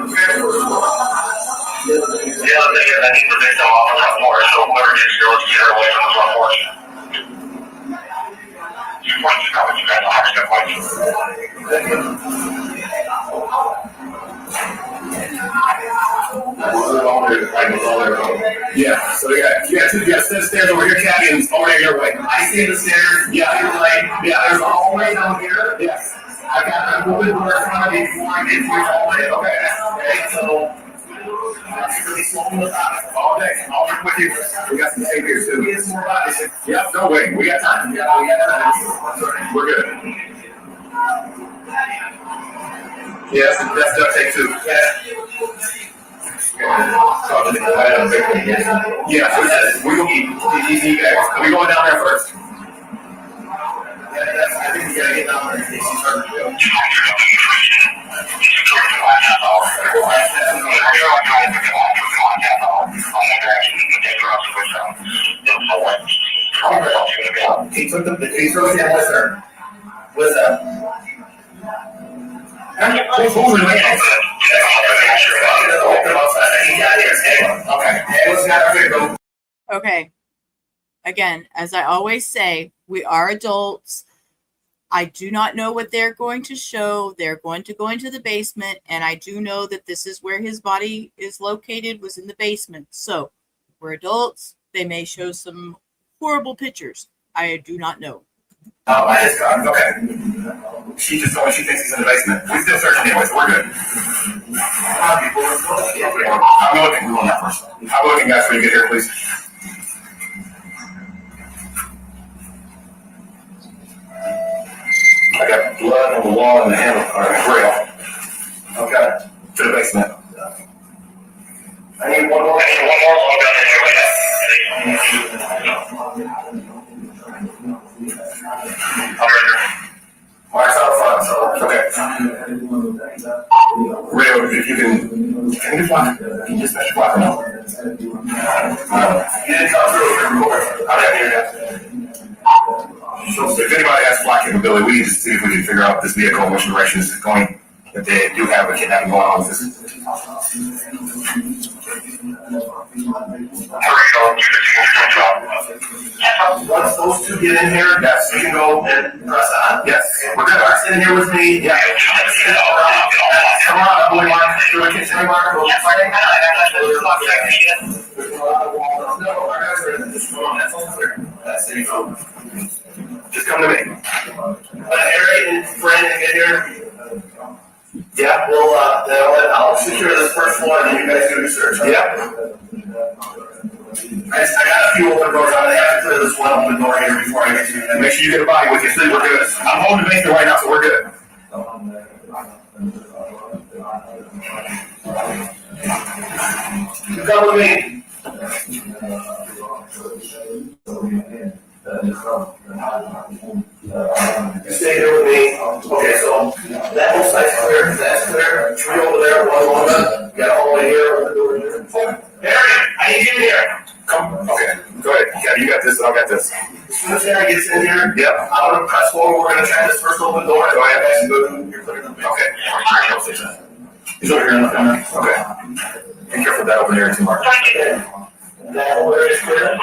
[SPEAKER 16] The other thing is I need to take them off the front porch, so whoever gets here, let's get her away from the front porch. You point to cover, you guys don't have to step points.
[SPEAKER 3] Yeah, so you got stairs over here, cabins over here your way. I see the stairs. Yeah, you're right. Yeah, there's a hallway down here. Yes. I got a moving door in front of me before I get to your hallway. Okay, so that's really slow in the top all day. I'll work with you. We got some tape here too. Get some more bodies. Yep, no wait. We got time. We got time. We're good. Yes, that's duct tape too. Yeah, we will keep easy bags. Are we going down there first? Yeah, I think we gotta get down there in case you start to feel. He took the case road down with her. What's up?
[SPEAKER 1] Okay. Again, as I always say, we are adults. I do not know what they're going to show. They're going to go into the basement, and I do know that this is where his body is located, was in the basement. So we're adults. They may show some horrible pictures. I do not know.
[SPEAKER 3] Oh, I just got okay. She just told me she thinks he's in the basement. We still searching anyway, so we're good. I'm looking. We want that first. I'm looking, guys, when you get here, please. I got blood on the wall and the handle, or the grill. Okay, to the basement. I need one more. Mark's out front, so okay. Ray, if you can you fly? Can you just fetch fly or no? You didn't come through. I didn't hear that. So if anybody has flight capability, we need to see if we can figure out this vehicle, which direction is going, if they do have a kidnapping going on with this. Once those two get in here, yes, we can go and press on. Yes, we're good. Art's in here with me. Yeah. Come on, boy, Mark. Do a kiss, hey, Mark. No, our guys are in this room. That's all clear. That's it. Just come to me. Harry and Fran get here. Yeah, I'll secure this first floor and you guys do the search. Yeah. I got a few open doors. I'm gonna have to clear this one open door here before I get you. And make sure you get a body with you. So we're good. I'm holding the basement right now, so we're good. You come with me. You stay here with me. Okay, so that whole site's clear. That's clear. Tree over there, one on. You got a hallway here. Harry, I need you in here. Come. Okay, go ahead. Yeah, you got this, and I got this. As soon as Harry gets in here, yep, I'm gonna press forward. We're gonna try this first open door. Go ahead, guys. You're clear. Okay. He's over here in the corner. Okay. Be careful with that over there too, Mark. That over there is clear. I'm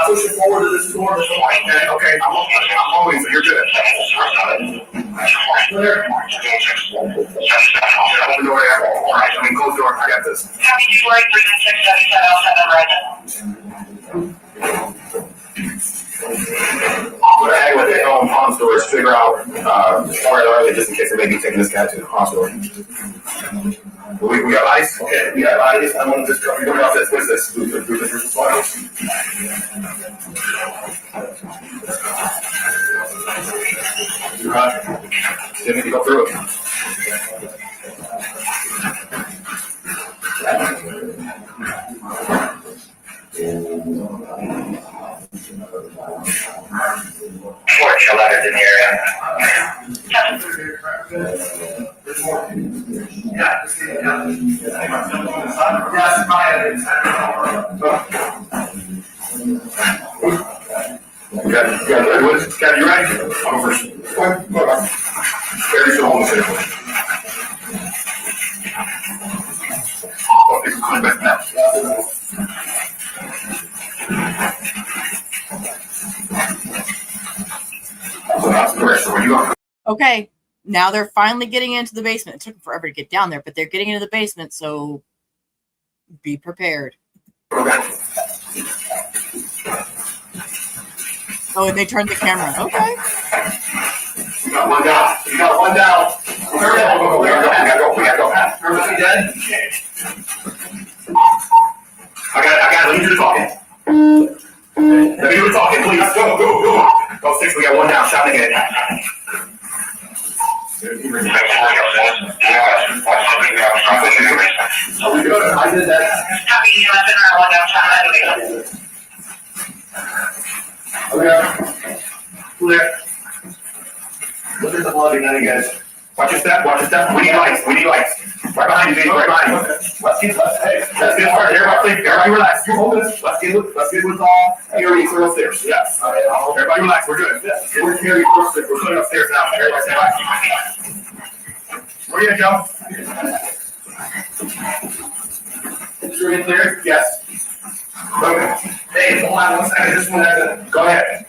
[SPEAKER 3] pushing forward to this door. Okay, I'm moving, so you're good. Clear. Open door there. All right, I mean, close door. I got this. Happy July 367 What I had with the pawn store is figure out where they are, just in case they may be taking this guy to the pawn store. We got ice? Okay, we got ice. I'm going to just come off this. What is this? This response? Didn't need to go through it. Sheila is in the area. Got you ready? I'll go first. Very still hold the table. Oh, it's coming back now.
[SPEAKER 1] Okay, now they're finally getting into the basement. It took them forever to get down there, but they're getting into the basement, so be prepared. Oh, and they turned the camera. Okay.
[SPEAKER 3] You got one down. You got one down. We gotta go. Everybody dead? I got you talking. If you were talking, please go. Go 6. We got one down. Shot ahead. Are we good? I did that. Okay. Clear. Look at the blood again, guys. Watch your step. We need lights. Right behind you, Dave. Right behind you. Let's get everybody relax. You hold this. Let's get what's all. Harry, clear upstairs. Yes. Everybody relax. We're good. Yes. We're Harry. We're clearing upstairs now. Everybody stay back. Where are you gonna go? Is everything clear? Yes. Okay. Hey, hold on 1 second. This one has a. Go ahead.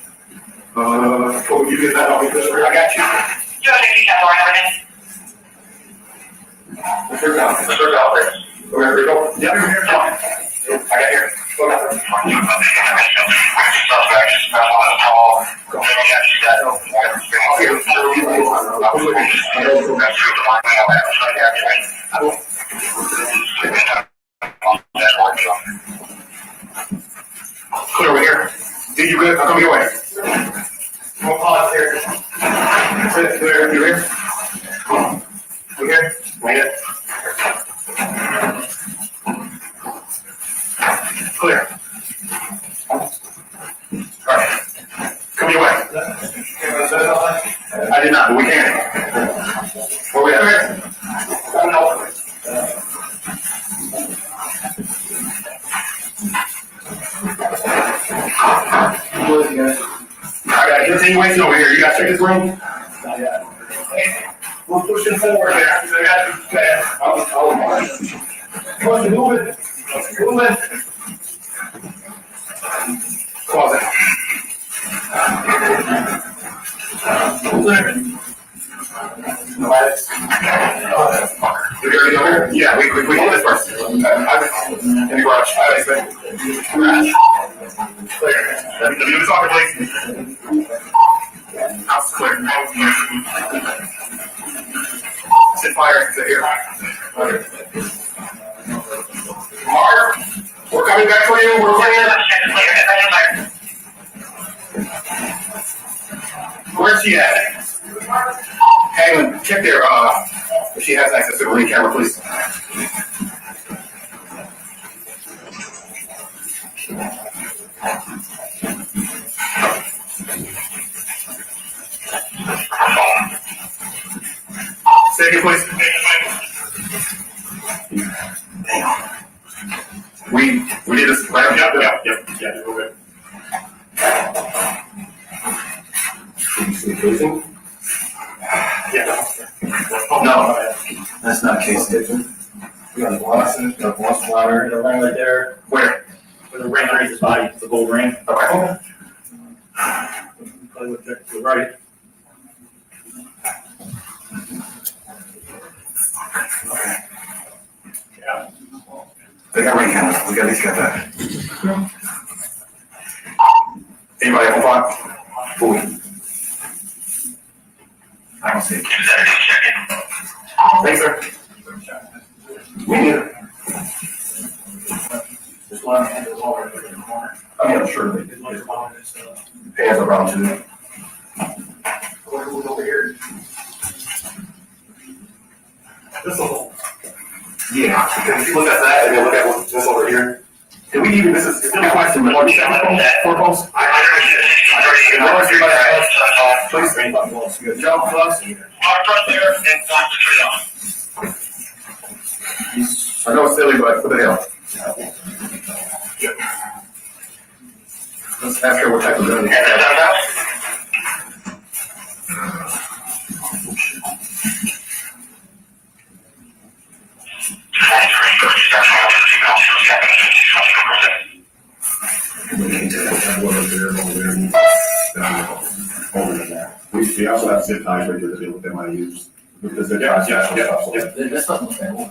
[SPEAKER 3] You get that off this way. I got you. Let's go. Where we go? Yeah, we're here. I got here. Go down. Clear over here. Did you good? I'll come your way. We'll pause here. Clear. You here? You here? Wait it. Clear. All right. Come your way. I got a continuation over here. You guys check this room? Not yet. We're pushing forward there. I got to Come on, move it. Move it. Closet. We already over here? Yeah, we did this first. In the garage. Garage. Clear. Let me do this on please. House clear. Sit fire. Sit here. Okay. Mark, we're coming back for you. We're clear. Where's she at? Hangman, check there. If she has access to the ring camera, please. Say it, please. Damn. We did this right up. Yeah, we're good. Casing? Yeah. No, that's not casing. We got glasses, got glass flower. The ring right there. Where? Where the ring underneath his body. It's a gold ring. Okay. Play with it to the right. Okay. Yeah. They got ring cameras. We got at least got that. Anybody have a thought? Boy. I don't see it. Thanks, sir. Me neither. There's one hand is over in the corner. I mean, I'm sure they did. Hands around too. Over here. This one. Yeah, because if you look at that and then look at what's over here. Did we even, this is a question, but four posts? Please bring up walls. Good job, plus. Mark right there and knock the tree on. I know it's silly, but what the hell? Let's ask her what type of gun. We also have zip ties right here that they might use. Because they're yeah. That's not what's going on.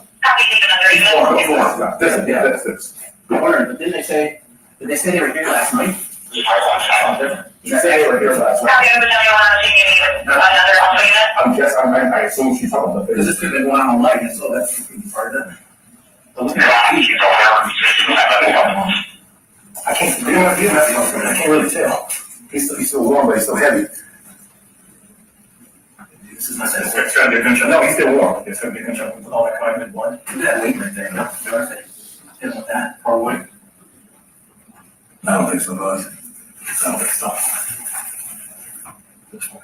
[SPEAKER 3] This. I'm wondering, did they say they were here last night? You say they were here last night. I'm guessing, I assume she's talking about this. Because this could have been going on all night, and so that's part of that. I can't, I can't really tell. He's still warm, but he's still heavy. This is not that. It's gotta be a gunshot. No, he's still warm. It's gotta be a gunshot with all that cognitive blood. Look at that weight right there. No, hit him with that. Or weight. I don't think so, bud. I don't think so.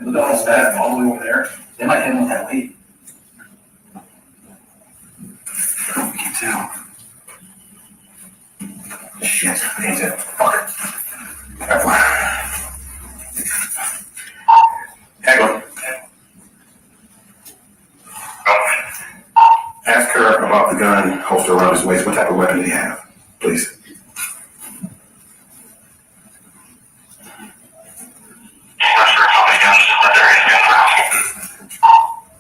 [SPEAKER 3] Look at all this fat all the way over there. They might hit him with that weight. I can tell. Shit, I can't tell. Fuck it. Hang on. Ask her about the gun holster around his waist. What type of weapon did he have? Please.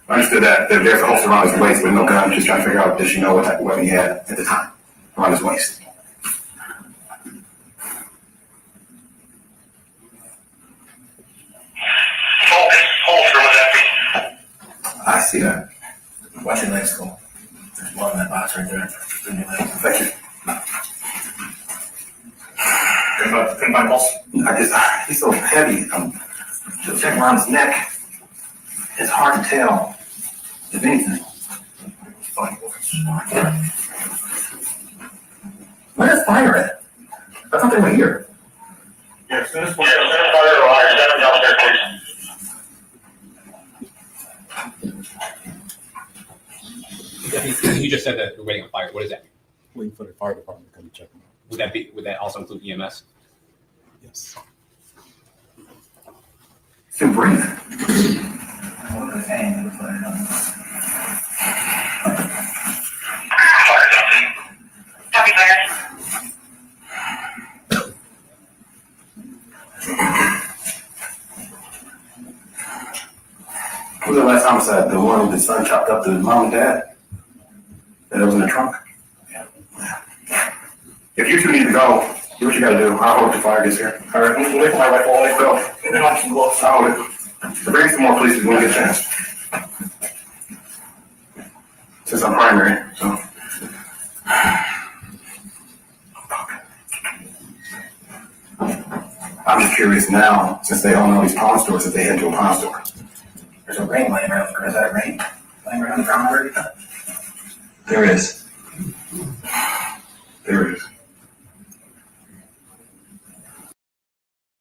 [SPEAKER 3] I understood that there's a holster around his waist with no gun. Just trying to figure out, does she know what type of weapon he had at the time around his waist? I see that. Watch your legs go. There's one in that box right there. Thank you. Couldn't find pulse? He's so heavy. Just check around his neck. It's hard to tell, if anything. Where's fire at? I thought they were here. Yeah, as soon as fire arrives, step downstairs, please.
[SPEAKER 14] You just said that we're waiting on fire. What is that?
[SPEAKER 5] We
[SPEAKER 15] waiting for the fire department to come check them out.
[SPEAKER 14] Would that also include EMS?
[SPEAKER 15] Yes.
[SPEAKER 3] Still breathe.
[SPEAKER 16] Copy, fire.
[SPEAKER 3] Who was the last homicide? The one with the son chopped up the mom and dad? That was in the trunk? If you two need to go, do what you gotta do. I'll hope the fire gets here. All right, we'll wait for my rifle. Let's go. And then I can go. I'll hold it. So bring some more police when we get a chance. Since I'm primary, so. I'm just curious now, since they own all these pawn stores, if they head to a pawn store.
[SPEAKER 16] There's a ring laying around. Is that a ring laying around the ground already?
[SPEAKER 3] There is. There is.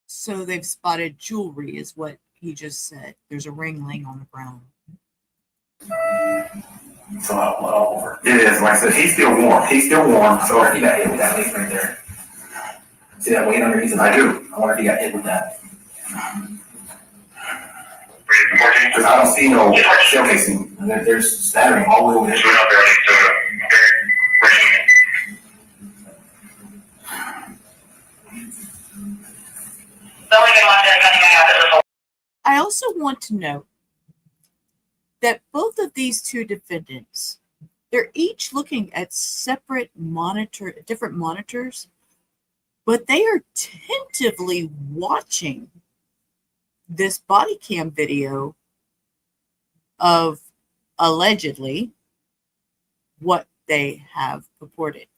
[SPEAKER 1] So they've spotted jewelry, is what he just said. There's a ring laying on the ground.
[SPEAKER 3] It's all over. It is. Like I said, he's still warm. He's still warm. So
[SPEAKER 16] He got hit with that weight right there. See that weight underneath him?
[SPEAKER 3] I do.
[SPEAKER 16] I wonder if he got hit with that.
[SPEAKER 3] Because I don't see no showcasing.
[SPEAKER 16] And there's spattering all over his.
[SPEAKER 1] I also want to note that both of these two defendants, they're each looking at different monitors, but they are tentatively watching this body cam video of allegedly what they have purported.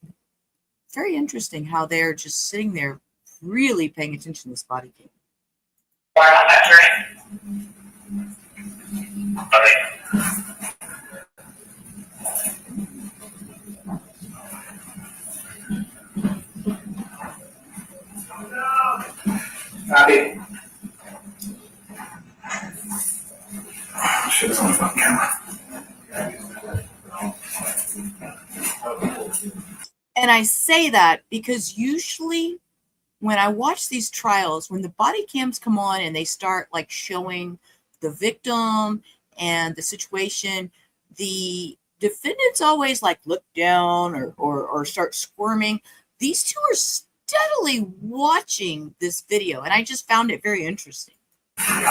[SPEAKER 1] Very interesting how they're just sitting there really paying attention to this body cam.
[SPEAKER 3] Copy. Shit, it's on the fucking camera.
[SPEAKER 1] And I say that because usually when I watch these trials, when the body cams come on and they start like showing the victim and the situation, the defendants always like look down or start squirming. These two are steadily watching this video, and I just found it very interesting.
[SPEAKER 3] I'm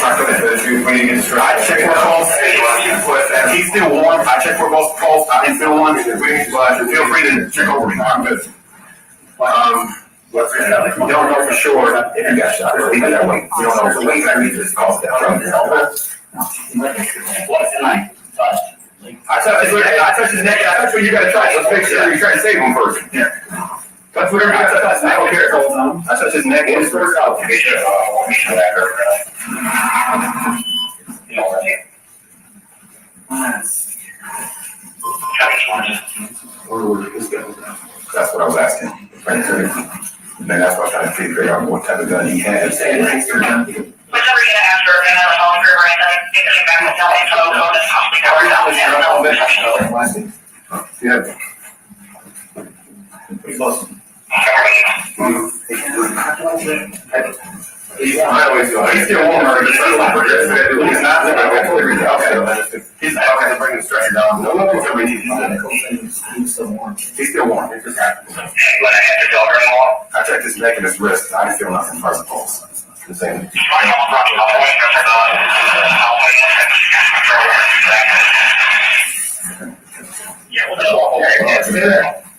[SPEAKER 3] sorry, go ahead. When you get distracted, I check for pulse. He's still warm. I check for both pulse. I didn't feel one. Feel free to check over me. I'm good. We don't know for sure if you got shot. Leave it that way. We don't know. So we can read this cause that. I touched his neck. I touched what you got to try. Let's make sure you try to save him first. Yeah. Touch whatever you got to touch. I don't care. I touched his neck and his first out. That's what I was asking. And then that's what I was trying to figure out what type of gun he had. Yeah. Pretty close. He's still warm. He's not. He's not going to bring the stretcher down. He's still warm. He's still warm. It just happened. I checked his neck and his wrist. I didn't feel nothing for the pulse. The same.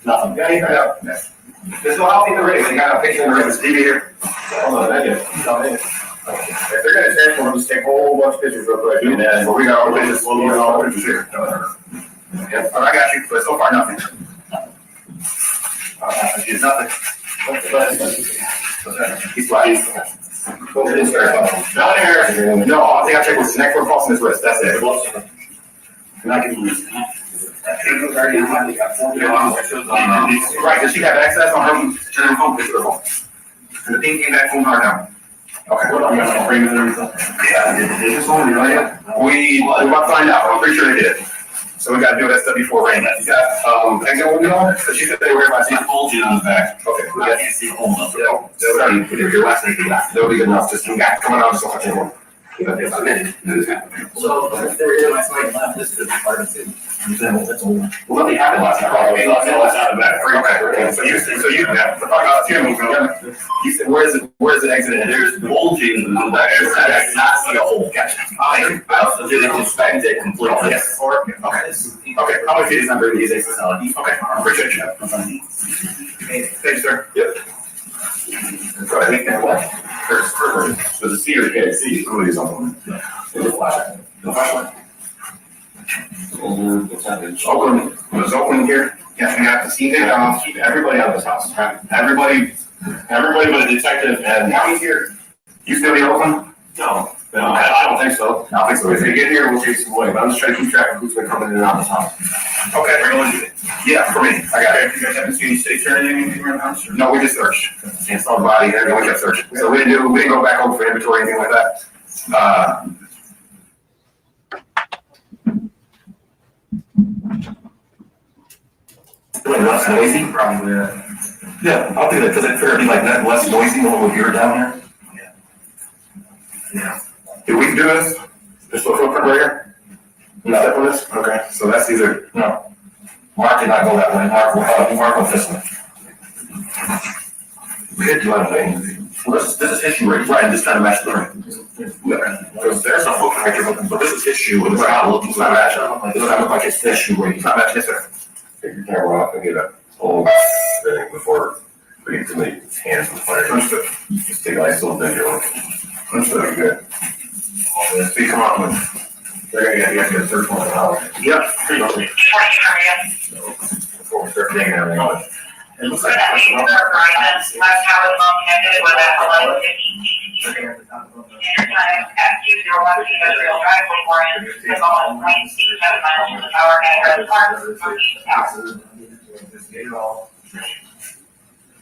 [SPEAKER 3] Nothing. There's no help in the ring. You got a picture in the ring. It's TV here. Hold on, that is. If they're going to transform, just take a whole bunch of pictures real quick. Yeah, well, we got all the pictures. We'll get all the pictures here. Yeah, I got you, but so far nothing. It's nothing. He's fine. No, all thing I checked was his neck for pulse and his wrist. That's it. And I can use right, does she have access on her phone? And the thing came back from her now. Okay. Yeah, is this one right? We about to find out. I'm pretty sure they did. So we gotta do that stuff before rain. You got, exit will be on, but you said they were about to hold you on the back. Okay. We got to see the hole enough. That'll be good enough. Just come on out just so much anymore. So if they were here last night, left, this is part of it. Well, nothing happened last night. We lost out of that. Okay. So you said, where's the exit? There's bulging in the back. That's not see a hole. Gotcha. I also didn't inspect it completely. Yes. Okay. Okay. How many feet is under these exits? Okay. Appreciate you. Thanks, sir. Yep. So I think that what? There's a C or K. C. Somebody's on the flashlight. The flashlight. Oakland. Was Oakland here? Yes, we have to see it. Keep everybody out of this house. Everybody but a detective and county here. You still be Oakland? No. I don't think so. I don't think so. If they get here, we'll take some away. But I'm just trying to keep track of who's been coming in and out of this house. Okay, we're going to do it. Yeah, for me. I got it. You guys haven't seen any stakes or anything around the house? No, we just searched. Can't saw the body there. No, we kept searching. So we didn't go back home for inventory or anything like that. Less noisy? Probably, yeah. I'll do that because I figured it'd be like that less noisy than what we hear down here. Yeah. If we can do this, this footprint right here. You step on this? Okay. So that's either, no. Mark did not go that way. Mark went this way. We did do anything. Well, this is his shoe right. Right, just trying to match the ring. Because there's no footprint right here, but this is his shoe. It's not looking, it's not matching. It doesn't look like it's his shoe right. It's not matching, yes, sir. Take your camera off and get a whole thing before we get too many hands on fire. Understood. Just take a nice little video. Understood. Good. See, come on. They're gonna get a third one out. Yep. Pretty much. Before we start taking everything on. It looks like that's how it's all connected with that hello.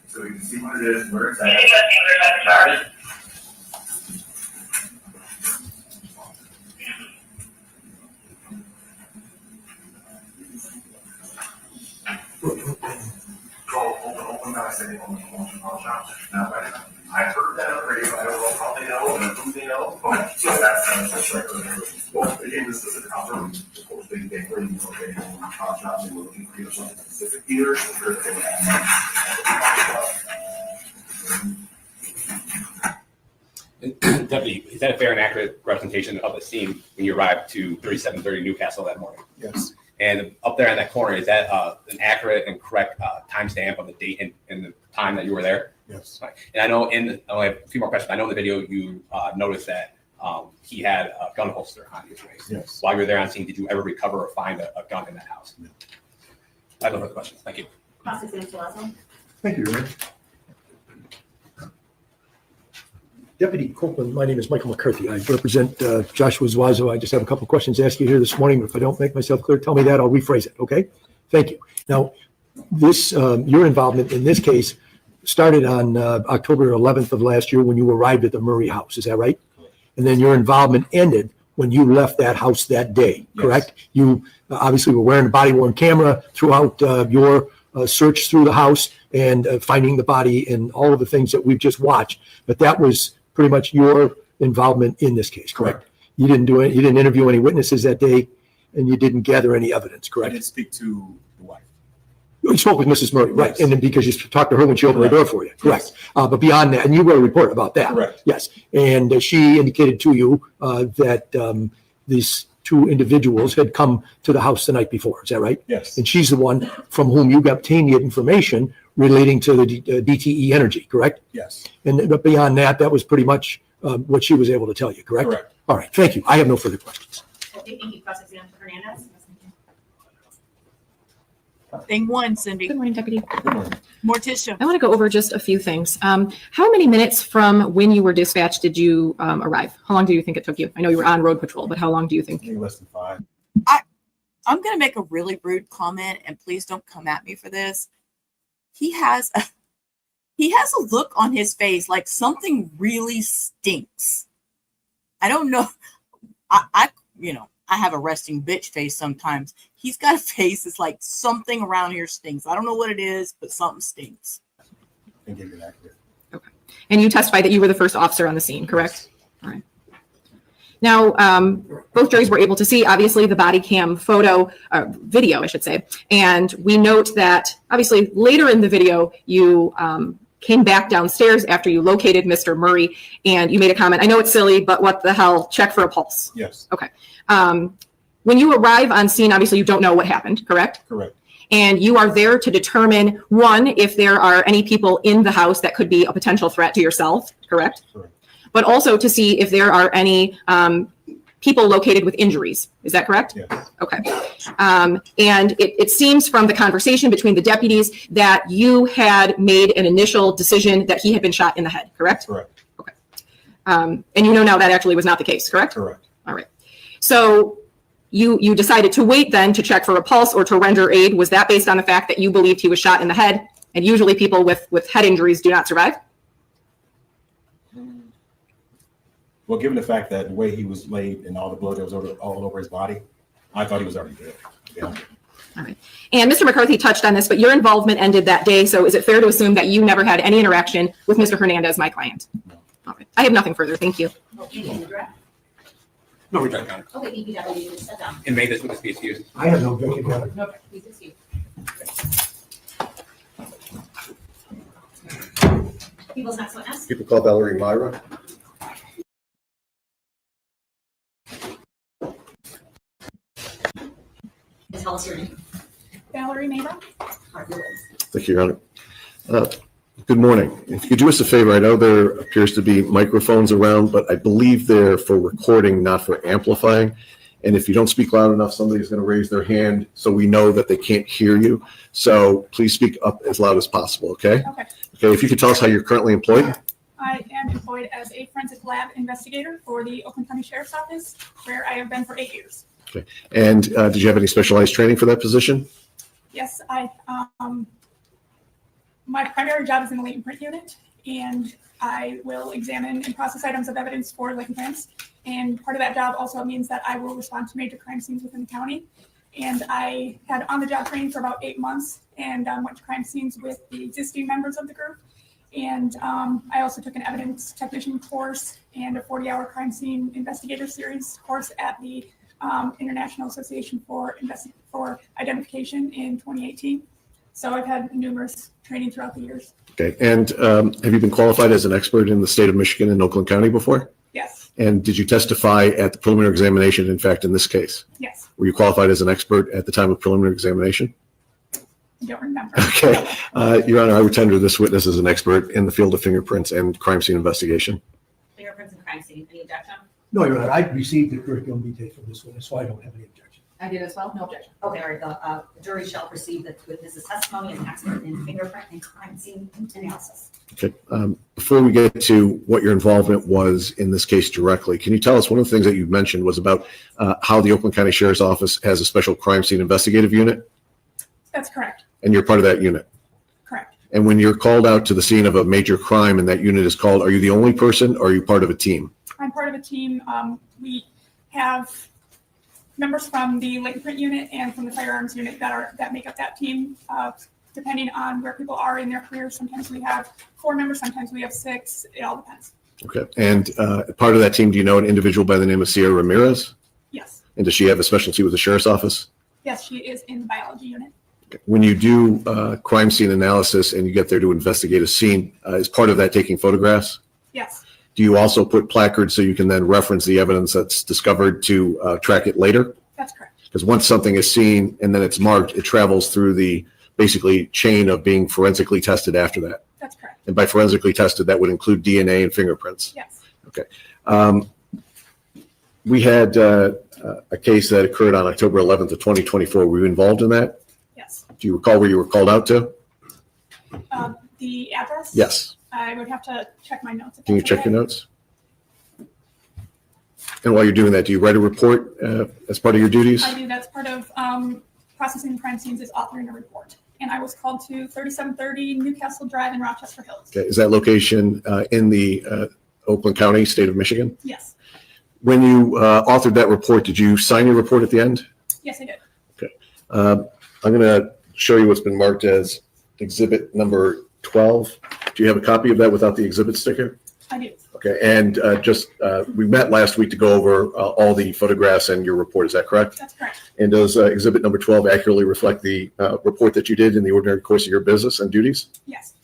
[SPEAKER 3] So you can see what it is, where it's at. I heard that already, but I don't know how they know and who they know. So that's right. Well, again, this is a cover. Of course, they bring you okay, top shops and looking for something specific here.
[SPEAKER 14] Deputy, is that a fair and accurate representation of the scene when you arrived to 3730 Newcastle that morning?
[SPEAKER 8] Yes.
[SPEAKER 14] And up there on that corner, is that an accurate and correct timestamp of the date and the time that you were there?
[SPEAKER 8] Yes.
[SPEAKER 14] And I know I have a few more questions. I know in the video you noticed that he had a gun holster on his waist.
[SPEAKER 8] Yes.
[SPEAKER 14] While you were there on scene, did you ever recover or find a gun in that house?
[SPEAKER 8] No.
[SPEAKER 14] I have no further questions. Thank you.
[SPEAKER 10] Thank you, Aaron. Deputy Copeland, my name is Michael McCarthy. I represent Joshua Zuazo. I just have a couple of questions to ask you here this morning. If I don't make myself clear, tell me that. I'll rephrase it, okay? Thank you. Now, this your involvement in this case started on October 11th of last year when you arrived at the Murray house. Is that right? And then your involvement ended when you left that house that day, correct? Yes. You obviously were wearing a body-worn camera throughout your search through the house and finding the body and all of the things that we've just watched. But that was pretty much your involvement in this case, correct? You didn't do it. You didn't interview any witnesses that day, and you didn't gather any evidence, correct?
[SPEAKER 15] I did speak to the wife.
[SPEAKER 10] You spoke with Mrs. Murray, right?
[SPEAKER 15] Yes.
[SPEAKER 10] And then because you talked to her when she opened the door for you, correct? Yes. But beyond that, and you wrote a report about that,
[SPEAKER 15] correct?
[SPEAKER 10] Yes. And she indicated to you that these two individuals had come to the house the night before. Is that right?
[SPEAKER 15] Yes.
[SPEAKER 10] And she's the one from whom you obtained the information relating to the DTE Energy, correct?
[SPEAKER 15] Yes.
[SPEAKER 10] And but beyond that, that was pretty much what she was able to tell you, correct?
[SPEAKER 15] Correct.
[SPEAKER 10] All right. Thank you. I have no further questions.
[SPEAKER 12] Okay, thank you. Prosecutors Hernandez.
[SPEAKER 1] Thing one, Cindy.
[SPEAKER 7] Good morning, Deputy.
[SPEAKER 15] Good morning.
[SPEAKER 1] Morticia.
[SPEAKER 7] I want to go over just a few things. How many minutes from when you were dispatched did you arrive? How long do you think it took you? I know you were on road patrol, but how long do you think?
[SPEAKER 15] Maybe less than 5.
[SPEAKER 1] I'm going to make a really rude comment, and please don't come at me for this. He has a look on his face like something really stinks. I don't know. I I have a resting bitch face sometimes. He's got a face that's like something around here stinks. I don't know what it is, but something stinks.
[SPEAKER 15] And give you that.
[SPEAKER 7] Okay. And you testified that you were the first officer on the scene, correct? All right. Now, both juries were able to see, obviously, the body cam video, I should say. And we note that, obviously, later in the video, you came back downstairs after you located Mr. Murray, and you made a comment. I know it's silly, but what the hell? Check for a pulse.
[SPEAKER 15] Yes.
[SPEAKER 7] Okay. When you arrive on scene, obviously, you don't know what happened, correct?
[SPEAKER 15] Correct.
[SPEAKER 7] And you are there to determine, one, if there are any people in the house that could be a potential threat to yourself, correct?
[SPEAKER 15] Correct.
[SPEAKER 7] But also to see if there are any people located with injuries. Is that correct?
[SPEAKER 15] Yes.
[SPEAKER 7] Okay. And it seems from the conversation between the deputies that you had made an initial decision that he had been shot in the head, correct?
[SPEAKER 15] Correct.
[SPEAKER 7] Okay. And you know now that actually was not the case, correct?
[SPEAKER 15] Correct.
[SPEAKER 7] All right. So you decided to wait then to check for a pulse or to render aid. Was that based on the fact that you believed he was shot in the head? And usually people with head injuries do not survive?
[SPEAKER 15] Well, given the fact that the way he was laid and all the blood that was all over his body, I thought he was already dead. Yeah.
[SPEAKER 7] All right. And Mr. McCarthy touched on this, but your involvement ended that day. So is it fair to assume that you never had any interaction with Mr. Hernandez, my client?
[SPEAKER 15] No.
[SPEAKER 7] All right. I have nothing further. Thank you.
[SPEAKER 14] No, we're done, Your Honor.
[SPEAKER 9] Okay, DPW, just sit down.
[SPEAKER 14] And may this witness be excused.
[SPEAKER 10] I have no objection, Your Honor.
[SPEAKER 9] No, please excuse. People's next witness.
[SPEAKER 8] People call Valerie Myra.
[SPEAKER 9] Tell us your name.
[SPEAKER 12] Valerie Mabra.
[SPEAKER 8] Thank you, Your Honor. Good morning. If you could do us a favor, I know there appears to be microphones around, but I believe they're for recording, not for amplifying. And if you don't speak loud enough, somebody's going to raise their hand so we know that they can't hear you. So please speak up as loud as possible, okay?
[SPEAKER 12] Okay.
[SPEAKER 8] Okay, if you could tell us how you're currently employed.
[SPEAKER 12] I am employed as a forensic lab investigator for the Oakland County Sheriff's Office, where I have been for 8 years.
[SPEAKER 8] Okay. And did you have any specialized training for that position?
[SPEAKER 12] Yes, my primary job is in the latent print unit, and I will examine and process items of evidence for latent prints. And part of that job also means that I will respond to major crime scenes within the county. And I had on-the-job training for about 8 months and went to crime scenes with the existing members of the group. And I also took an evidence technician course and a 40-hour crime scene investigator series course at the International Association for Identification in 2018. So I've had numerous training throughout the years.
[SPEAKER 8] Okay. And have you been qualified as an expert in the state of Michigan and Oakland County before?
[SPEAKER 12] Yes.
[SPEAKER 8] And did you testify at the preliminary examination, in fact, in this case?
[SPEAKER 12] Yes.
[SPEAKER 8] Were you qualified as an expert at the time of preliminary examination?
[SPEAKER 12] I don't remember.
[SPEAKER 8] Okay. Your Honor, I would tender this witness as an expert in the field of fingerprints and crime scene investigation.
[SPEAKER 9] Fingerprints and crime scene. Any objection?
[SPEAKER 10] No, Your Honor, I received the curriculum details from this witness, so I don't have any objection.
[SPEAKER 9] I did as well. No objection. Okay, all right. The jury shall perceive that witness's testimony as an expert in fingerprint and crime scene analysis.
[SPEAKER 8] Okay. Before we get to what your involvement was in this case directly, can you tell us, one of the things that you mentioned was about how the Oakland County Sheriff's Office has a special crime scene investigative unit?
[SPEAKER 12] That's correct.
[SPEAKER 8] And you're part of that unit?
[SPEAKER 12] Correct.
[SPEAKER 8] And when you're called out to the scene of a major crime and that unit is called, are you the only person or are you part of a team?
[SPEAKER 12] I'm part of a team. We have members from the latent print unit and from the firearms unit that make up that team. Depending on where people are in their careers, sometimes we have 4 members, sometimes we have 6. It all depends.
[SPEAKER 8] Okay. And part of that team, do you know an individual by the name of Sierra Ramirez?
[SPEAKER 12] Yes.
[SPEAKER 8] And does she have a specialty with the Sheriff's Office?
[SPEAKER 12] Yes, she is in the biology unit.
[SPEAKER 8] When you do crime scene analysis and you get there to investigate a scene, is part of that taking photographs?
[SPEAKER 12] Yes.
[SPEAKER 8] Do you also put placards so you can then reference the evidence that's discovered to track it later?
[SPEAKER 12] That's correct.
[SPEAKER 8] Because once something is seen and then it's marked, it travels through the basically chain of being forensically tested after that.
[SPEAKER 12] That's correct.
[SPEAKER 8] And by forensically tested, that would include DNA and fingerprints.
[SPEAKER 12] Yes.
[SPEAKER 8] Okay. We had a case that occurred on October 11th of 2024. Were you involved in that?
[SPEAKER 12] Yes.
[SPEAKER 8] Do you recall where you were called out to?
[SPEAKER 12] The address?
[SPEAKER 8] Yes.
[SPEAKER 12] I would have to check my notes.
[SPEAKER 8] Can you check your notes? And while you're doing that, do you write a report as part of your duties?
[SPEAKER 12] I do. That's part of processing crime scenes is authoring a report. And I was called to 3730 Newcastle Drive in Rochester Hills.
[SPEAKER 8] Okay. Is that location in the Oakland County, state of Michigan?
[SPEAKER 12] Yes.
[SPEAKER 10] when you authored that report, did you sign your report at the end?
[SPEAKER 12] Yes, I did.
[SPEAKER 10] Okay. I'm going to show you what's been marked as exhibit number 12. Do you have a copy of that without the exhibit sticker?
[SPEAKER 12] I do.
[SPEAKER 10] Okay, and we met last week to go over all the photographs and your report, is that correct?
[SPEAKER 12] That's correct.
[SPEAKER 10] And does exhibit number 12 accurately reflect the report that you did in the ordinary course of your business and duties?
[SPEAKER 12] Yes.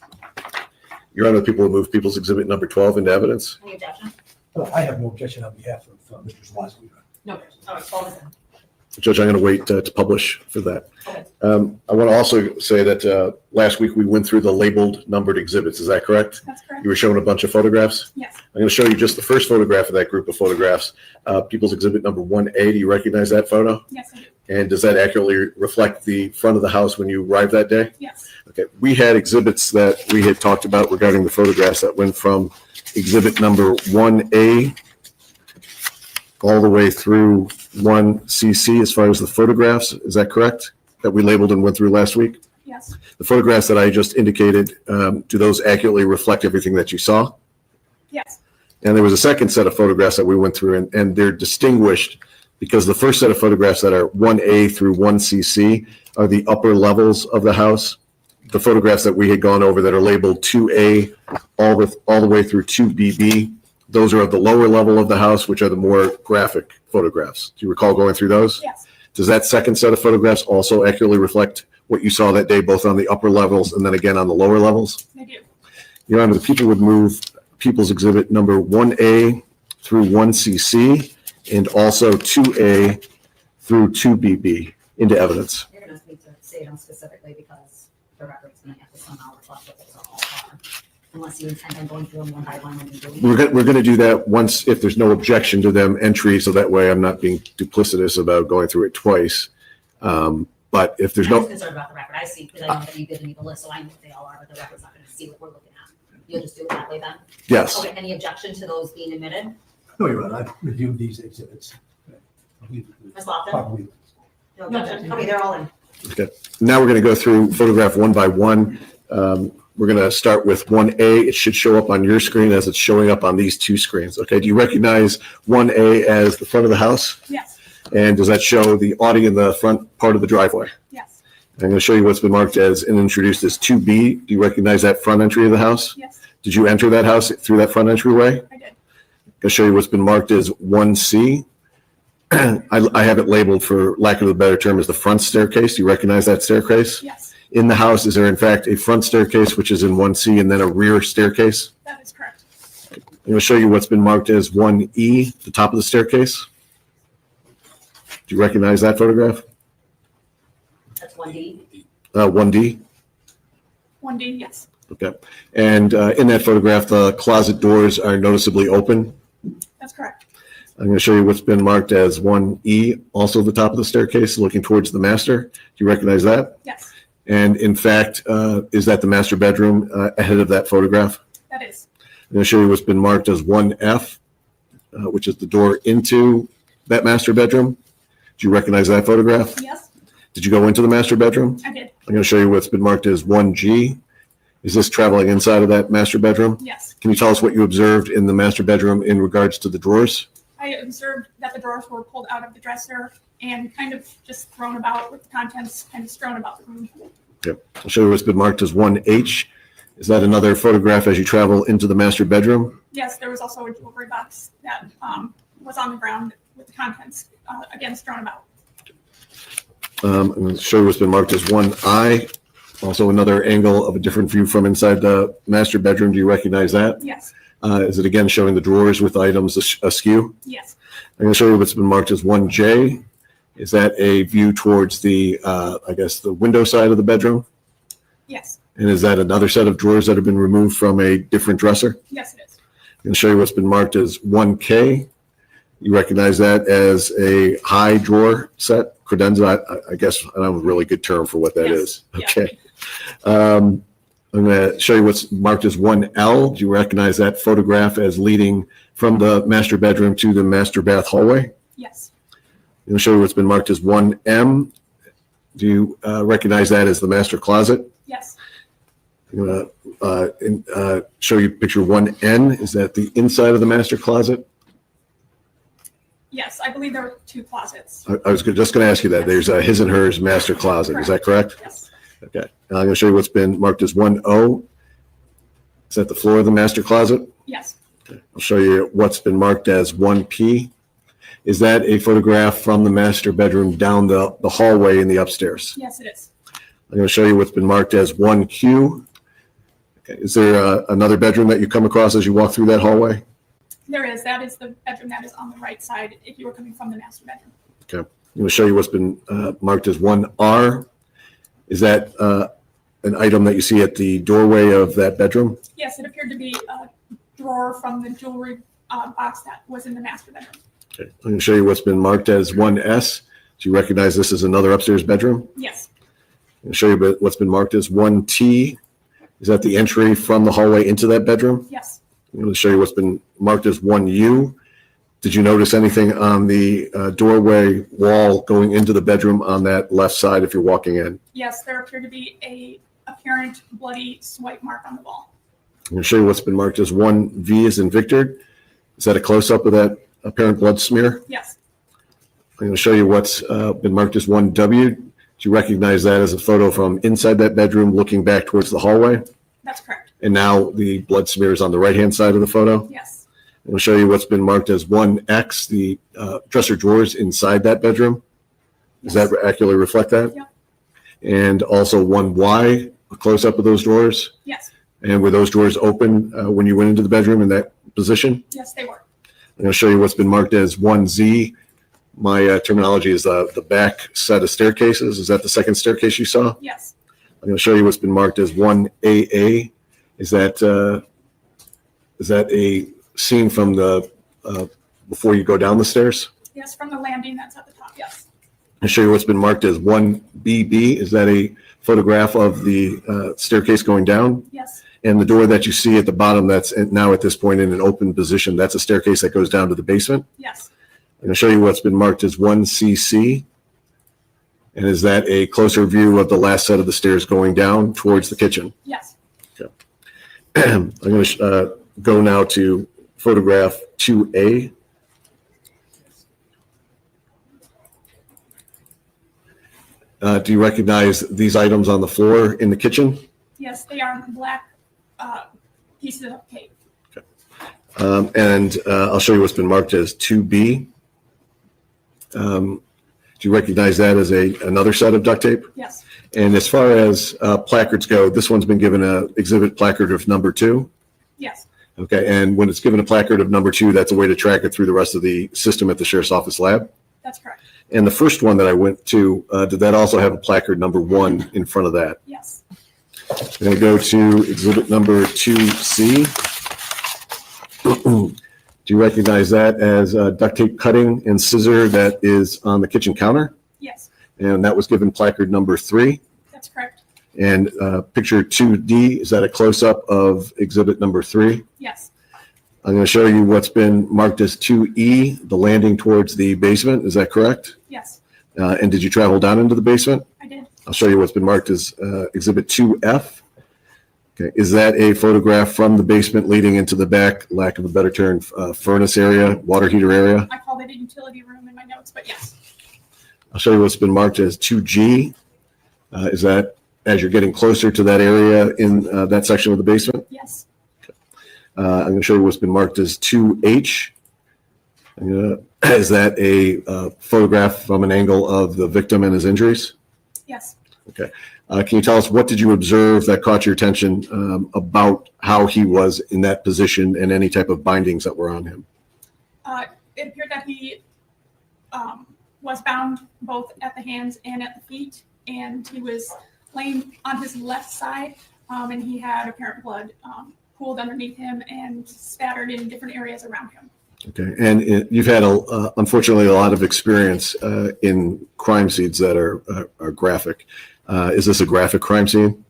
[SPEAKER 10] Your Honor, the people will move people's exhibit number 12 into evidence.
[SPEAKER 9] Any objection?
[SPEAKER 17] I have no objection on behalf of Mr. Zuazo.
[SPEAKER 9] No objection. All right, 12 is in.
[SPEAKER 10] Judge, I'm going to wait to publish for that.
[SPEAKER 9] Okay.
[SPEAKER 10] I want to also say that last week we went through the labeled numbered exhibits. Is that correct?
[SPEAKER 12] That's correct.
[SPEAKER 10] You were shown a bunch of photographs?
[SPEAKER 12] Yes.
[SPEAKER 10] I'm going to show you just the first photograph of that group of photographs. People's exhibit number 1A. Do you recognize that photo?
[SPEAKER 12] Yes, I do.
[SPEAKER 10] And does that accurately reflect the front of the house when you arrived that day?
[SPEAKER 12] Yes.
[SPEAKER 10] Okay. We had exhibits that we had talked about regarding the photographs that went from exhibit number 1A all the way through 1CC as far as the photographs. Is that correct? That we labeled and went through last week?
[SPEAKER 12] Yes.
[SPEAKER 10] The photographs that I just indicated, do those accurately reflect everything that you saw?
[SPEAKER 12] Yes.
[SPEAKER 10] And there was a second set of photographs that we went through, and they're distinguished because the first set of photographs that are 1A through 1CC are the upper levels of the house. The photographs that we had gone over that are labeled 2A all the way through 2BB, those are of the lower level of the house, which are the more graphic photographs. Do you recall going through those?
[SPEAKER 12] Yes.
[SPEAKER 10] Does that second set of photographs also accurately reflect what you saw that day, both on the upper levels and then again on the lower levels?
[SPEAKER 12] I do.
[SPEAKER 10] Your Honor, the people would move People's Exhibit number 1A through 1CC and also 2A through 2BB into evidence.
[SPEAKER 9] You're going to need to say them specifically because the record's going to have to somehow reflect what those all are. Unless you intend on going through them one by one when you do it.
[SPEAKER 10] We're going to do that once, if there's no objection to them entry, so that way I'm not being duplicitous about going through it twice. But if there's
[SPEAKER 9] I'm just
[SPEAKER 10] no,
[SPEAKER 9] concerned about the record. I see, because I know that you've given me the list, so I know what they all are, but the record's not going to see what we're looking at. You'll just do it that way then?
[SPEAKER 10] Yes.
[SPEAKER 9] Okay, any objection to those being admitted?
[SPEAKER 17] No, Your Honor, I've reviewed these exhibits.
[SPEAKER 9] Ms. Lofton?
[SPEAKER 17] Probably.
[SPEAKER 9] No objection. Okay, they're all in.
[SPEAKER 10] okay. Now we're going to go through photograph one by one. We're going to start with 1A. It should show up on your screen as it's showing up on these two screens. Okay, do you recognize 1A as the front of the house?
[SPEAKER 12] Yes.
[SPEAKER 10] And does that show the awning in the front part of the driveway?
[SPEAKER 12] Yes.
[SPEAKER 10] I'm going to show you what's been marked as and introduced as 2B. Do you recognize that front entry of the house?
[SPEAKER 12] Yes.
[SPEAKER 10] Did you enter that house through that front entryway?
[SPEAKER 12] I did.
[SPEAKER 10] I'm going to show you what's been marked as 1C. I have it labeled, for lack of a better term, as the front staircase. Do you recognize that staircase?
[SPEAKER 12] Yes.
[SPEAKER 10] In the house, is there in fact a front staircase, which is in 1C, and then a rear staircase?
[SPEAKER 12] That is correct.
[SPEAKER 10] I'm going to show you what's been marked as 1E, the top of the staircase. Do you recognize that photograph?
[SPEAKER 9] That's 1D.
[SPEAKER 10] 1D.
[SPEAKER 12] 1D, yes.
[SPEAKER 10] Okay. And in that photograph, the closet doors are noticeably open.
[SPEAKER 12] That's correct.
[SPEAKER 10] I'm going to show you what's been marked as 1E, also the top of the staircase, looking towards the master. Do you recognize that?
[SPEAKER 12] Yes.
[SPEAKER 10] And in fact, is that the master bedroom ahead of that photograph?
[SPEAKER 12] That is.
[SPEAKER 10] I'm going to show you what's been marked as 1F, which is the door into that master bedroom. Do you recognize that photograph?
[SPEAKER 12] Yes.
[SPEAKER 10] Did you go into the master bedroom?
[SPEAKER 12] I did.
[SPEAKER 10] I'm going to show you what's been marked as 1G. Is this traveling inside of that master bedroom?
[SPEAKER 12] Yes.
[SPEAKER 10] Can you tell us what you observed in the master bedroom in regards to the drawers?
[SPEAKER 12] I observed that the drawers were pulled out of the dresser and kind of just thrown about with the contents kind of strewn about the room.
[SPEAKER 10] Okay. I'll show you what's been marked as 1H. Is that another photograph as you travel into the master bedroom?
[SPEAKER 12] Yes, there was also a jewelry box that was on the ground with the contents, again, strewn about.
[SPEAKER 10] I'm going to show you what's been marked as 1I. Also another angle of a different view from inside the master bedroom. Do you recognize that?
[SPEAKER 12] Yes.
[SPEAKER 10] Is it again showing the drawers with items askew?
[SPEAKER 12] Yes.
[SPEAKER 10] I'm going to show you what's been marked as 1J. Is that a view towards the, I guess, the window side of the bedroom?
[SPEAKER 12] Yes.
[SPEAKER 10] And is that another set of drawers that have been removed from a different dresser?
[SPEAKER 12] Yes, it is.
[SPEAKER 10] I'm going to show you what's been marked as 1K. You recognize that as a high drawer set? Credenza, I guess, I don't have a really good term for what that is. Okay. I'm going to show you what's marked as 1L. Do you recognize that photograph as leading from the master bedroom to the master bath hallway?
[SPEAKER 12] Yes.
[SPEAKER 10] I'm going to show you what's been marked as 1M. Do you recognize that as the master closet?
[SPEAKER 12] Yes.
[SPEAKER 10] I'm going to show you picture 1N. Is that the inside of the master closet?
[SPEAKER 12] Yes, I believe there were 2 closets.
[SPEAKER 8] I was just going to ask you that. There's a his and hers master closet. Is that correct?
[SPEAKER 12] Yes.
[SPEAKER 8] Okay. I'm going to show you what's been marked as 1O. Is that the floor of the master closet?
[SPEAKER 12] Yes.
[SPEAKER 8] Okay. I'll show you what's been marked as 1P. Is that a photograph from the master bedroom down the hallway in the upstairs?
[SPEAKER 12] Yes, it is.
[SPEAKER 8] I'm going to show you what's been marked as 1Q. Okay. Is there another bedroom that you come across as you walk through that hallway?
[SPEAKER 12] There is. That is the bedroom that is on the right side if you were coming from the master bedroom.
[SPEAKER 8] Okay. I'm going to show you what's been marked as 1R. Is that an item that you see at the doorway of that bedroom?
[SPEAKER 12] Yes, it appeared to be a drawer from the jewelry box that was in the master bedroom.
[SPEAKER 8] Okay. I'm going to show you what's been marked as 1S. Do you recognize this as another upstairs bedroom?
[SPEAKER 12] Yes.
[SPEAKER 8] I'm going to show you what's been marked as 1T. Is that the entry from the hallway into that bedroom?
[SPEAKER 12] Yes.
[SPEAKER 8] I'm going to show you what's been marked as 1U. Did you notice anything on the doorway wall going into the bedroom on that left side if you're walking in?
[SPEAKER 12] Yes, there appeared to be a apparent bloody swipe mark on the wall.
[SPEAKER 8] I'm going to show you what's been marked as 1V as in Victor. Is that a close-up of that apparent blood smear?
[SPEAKER 12] Yes.
[SPEAKER 8] I'm going to show you what's been marked as 1W. Do you recognize that as a photo from inside that bedroom looking back towards the hallway?
[SPEAKER 12] That's correct.
[SPEAKER 8] And now the blood smear is on the right-hand side of the photo?
[SPEAKER 12] Yes.
[SPEAKER 8] I'm going to show you what's been marked as 1X, the dresser drawers inside that bedroom. Does that accurately reflect that?
[SPEAKER 12] Yep.
[SPEAKER 8] And also 1Y, a close-up of those drawers?
[SPEAKER 12] Yes.
[SPEAKER 8] And were those drawers open when you went into the bedroom in that position?
[SPEAKER 12] Yes, they were.
[SPEAKER 8] I'm going to show you what's been marked as 1Z. My terminology is the back set of staircases. Is that the second staircase you saw?
[SPEAKER 12] Yes.
[SPEAKER 8] I'm going to show you what's been marked as 1AA. Is that a scene from the before you go down the stairs?
[SPEAKER 12] Yes, from the landing that's at the top. Yes.
[SPEAKER 8] I'll show you what's been marked as 1BB. Is that a photograph of the staircase going down?
[SPEAKER 12] Yes.
[SPEAKER 8] And the door that you see at the bottom that's now at this point in an open position, that's a staircase that goes down to the basement?
[SPEAKER 12] Yes.
[SPEAKER 8] I'm going to show you what's been marked as 1CC. And is that a closer view of the last set of the stairs going down towards the kitchen?
[SPEAKER 12] Yes.
[SPEAKER 8] Okay. I'm going to go now to photograph 2A. Do you recognize these items on the floor in the kitchen?
[SPEAKER 12] Yes, they are black pieces of tape.
[SPEAKER 8] And I'll show you what's been marked as 2B. Do you recognize that as another set of duct tape?
[SPEAKER 12] Yes.
[SPEAKER 8] And as far as placards go, this one's been given an exhibit placard of number 2.
[SPEAKER 12] Yes.
[SPEAKER 8] Okay, and when it's given a placard of number 2, that's a way to track it through the rest of the system at the sheriff's office lab.
[SPEAKER 12] That's correct.
[SPEAKER 8] And the first one that I went to, did that also have a placard number 1 in front of that?
[SPEAKER 12] Yes.
[SPEAKER 8] I'm going to go to exhibit number 2C. Do you recognize that as duct tape cutting and scissor that is on the kitchen counter?
[SPEAKER 12] Yes.
[SPEAKER 8] And that was given placard number 3.
[SPEAKER 12] That's correct.
[SPEAKER 8] And picture 2D, is that a close-up of exhibit number 3?
[SPEAKER 12] Yes.
[SPEAKER 8] I'm going to show you what's been marked as 2E, the landing towards the basement. Is that correct?
[SPEAKER 12] Yes.
[SPEAKER 8] And did you travel down into the basement?
[SPEAKER 12] I did.
[SPEAKER 8] I'll show you what's been marked as exhibit 2F. Okay, is that a photograph from the basement leading into the back, lack of a better term, furnace area, water heater area?
[SPEAKER 12] I called it a utility room in my notes, but yes.
[SPEAKER 8] I'll show you what's been marked as 2G. Is that as you're getting closer to that area in that section of the basement?
[SPEAKER 12] Yes.
[SPEAKER 8] I'm going to show you what's been marked as 2H. Is that a photograph from an angle of the victim and his injuries?
[SPEAKER 12] Yes.
[SPEAKER 8] Okay. Can you tell us what did you observe that caught your attention about how he was in that position and any type of bindings that were on him?
[SPEAKER 12] It appeared that he was bound both at the hands and at the feet, and he was laying on his left side, and he had apparent blood pooled underneath him and spattered in different areas around him.
[SPEAKER 8] Okay. And you've had, unfortunately, a lot of experience in crime scenes that are graphic. Is this a graphic crime scene?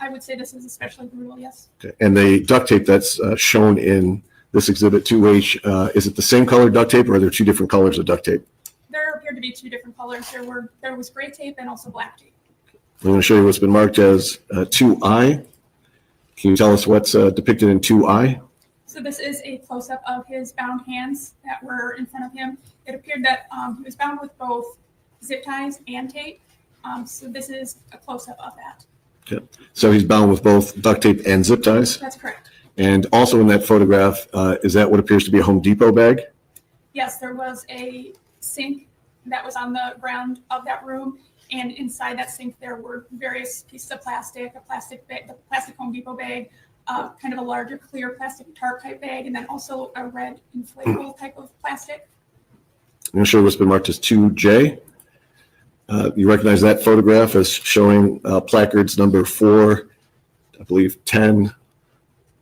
[SPEAKER 12] I would say this is especially brutal, yes.
[SPEAKER 8] Okay. And the duct tape that's shown in this exhibit 2H, is it the same color duct tape or are there two different colors of duct tape?
[SPEAKER 12] There appeared to be two different colors. There was gray tape and also black tape.
[SPEAKER 8] I'm going to show you what's been marked as 2I. Can you tell us what's depicted in 2I?
[SPEAKER 12] So this is a close-up of his bound hands that were in front of him. It appeared that he was bound with both zip ties and tape. So this is a close-up of that.
[SPEAKER 8] Okay. So he's bound with both duct tape and zip ties?
[SPEAKER 12] That's correct.
[SPEAKER 8] And also in that photograph, is that what appears to be a Home Depot bag?
[SPEAKER 12] Yes, there was a sink that was on the ground of that room. And inside that sink, there were various pieces of plastic, a plastic bag, the plastic Home Depot bag, kind of a larger clear plastic tarp type bag, and then also a red inflatable type of plastic.
[SPEAKER 8] I'm going to show you what's been marked as 2J. You recognize that photograph as showing placards number 4, I believe 10,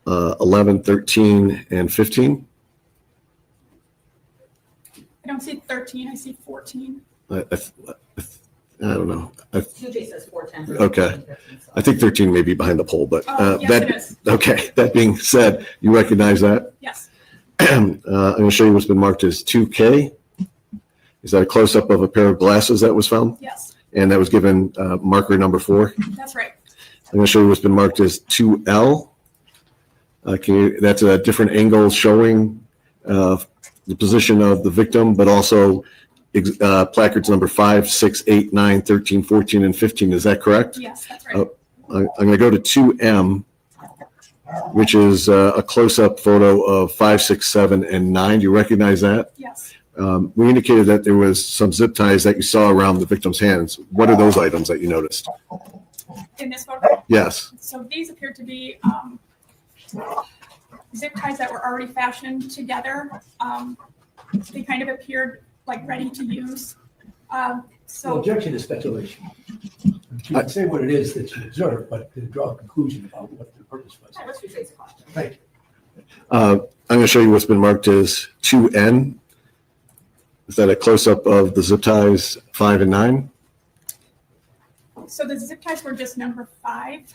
[SPEAKER 8] 11, 13, and 15.
[SPEAKER 12] I don't see 13, I see 14.
[SPEAKER 8] I don't know.
[SPEAKER 9] 2J says 410.
[SPEAKER 8] Okay. I think 13 may be behind the pole, but
[SPEAKER 12] Yes,
[SPEAKER 8] that,
[SPEAKER 12] it is.
[SPEAKER 8] okay. That being said, you recognize that?
[SPEAKER 12] Yes.
[SPEAKER 8] I'm going to show you what's been marked as 2K. Is that a close-up of a pair of glasses that was found?
[SPEAKER 12] Yes.
[SPEAKER 8] And that was given marker number 4?
[SPEAKER 12] That's right.
[SPEAKER 8] I'm going to show you what's been marked as 2L. That's a different angle showing the position of the victim, but also placards number 5, 6, 8, 9, 13, 14, and 15. Is that correct?
[SPEAKER 12] Yes, that's right.
[SPEAKER 8] I'm going to go to 2M, which is a close-up photo of 5, 6, 7, and 9. Do you recognize that?
[SPEAKER 12] Yes.
[SPEAKER 8] We indicated that there was some zip ties that you saw around the victim's hands. What are those items that you noticed?
[SPEAKER 12] In this photo?
[SPEAKER 8] Yes.
[SPEAKER 12] So these appear to be zip ties that were already fashioned together. They kind of appeared like ready to use.
[SPEAKER 17] No
[SPEAKER 12] So
[SPEAKER 17] objection to speculation. You can say what it is that you observed, but to draw a conclusion about what the purpose was.
[SPEAKER 9] What's your face question?
[SPEAKER 17] Thank you.
[SPEAKER 8] I'm going to show you what's been marked as 2N. Is that a close-up of the zip ties 5 and 9?
[SPEAKER 12] So the zip ties were just number 5,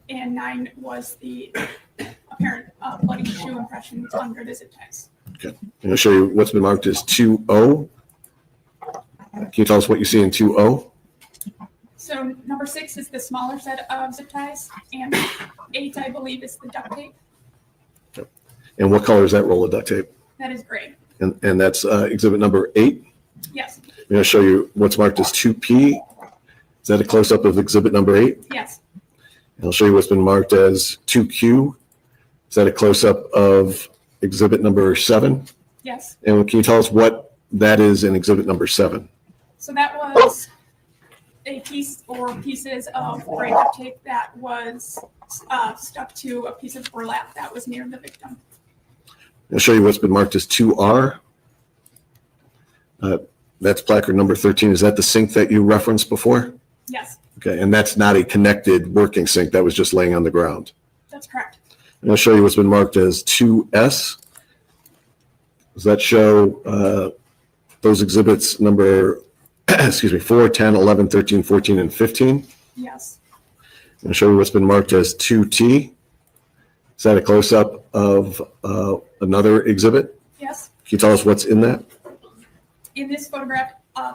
[SPEAKER 12] and 9 was the apparent bloody shoe impressions under the zip ties.
[SPEAKER 8] Okay. I'm going to show you what's been marked as 2O. Can you tell us what you see in 2O?
[SPEAKER 12] So number 6 is the smaller set of zip ties, and 8, I believe, is the duct tape.
[SPEAKER 8] And what color is that roll of duct tape?
[SPEAKER 12] That is gray.
[SPEAKER 8] And that's exhibit number 8.
[SPEAKER 12] Yes.
[SPEAKER 8] I'm going to show you what's marked as 2P. Is that a close-up of exhibit number 8?
[SPEAKER 12] Yes.
[SPEAKER 8] And I'll show you what's been marked as 2Q. Is that a close-up of exhibit number 7?
[SPEAKER 12] Yes.
[SPEAKER 8] And can you tell us what that is in exhibit number 7?
[SPEAKER 12] So that was a piece or pieces of gray duct tape that was stuck to a piece of burlap that was near the victim.
[SPEAKER 8] I'll show you what's been marked as 2R. That's placard number 13. Is that the sink that you referenced before?
[SPEAKER 12] Yes,
[SPEAKER 8] Okay, and that's not a connected working sink. That was just laying on the ground.
[SPEAKER 12] that's correct.
[SPEAKER 8] And I'll show you what's been marked as 2S. Does that show those exhibits number, excuse me, 4, 10, 11, 13, 14, and 15?
[SPEAKER 12] Yes,
[SPEAKER 8] I'll show you what's been marked as 2T. Is that a close-up of another exhibit?
[SPEAKER 12] yes.
[SPEAKER 8] Can you tell us what's in that?
[SPEAKER 12] In this photograph,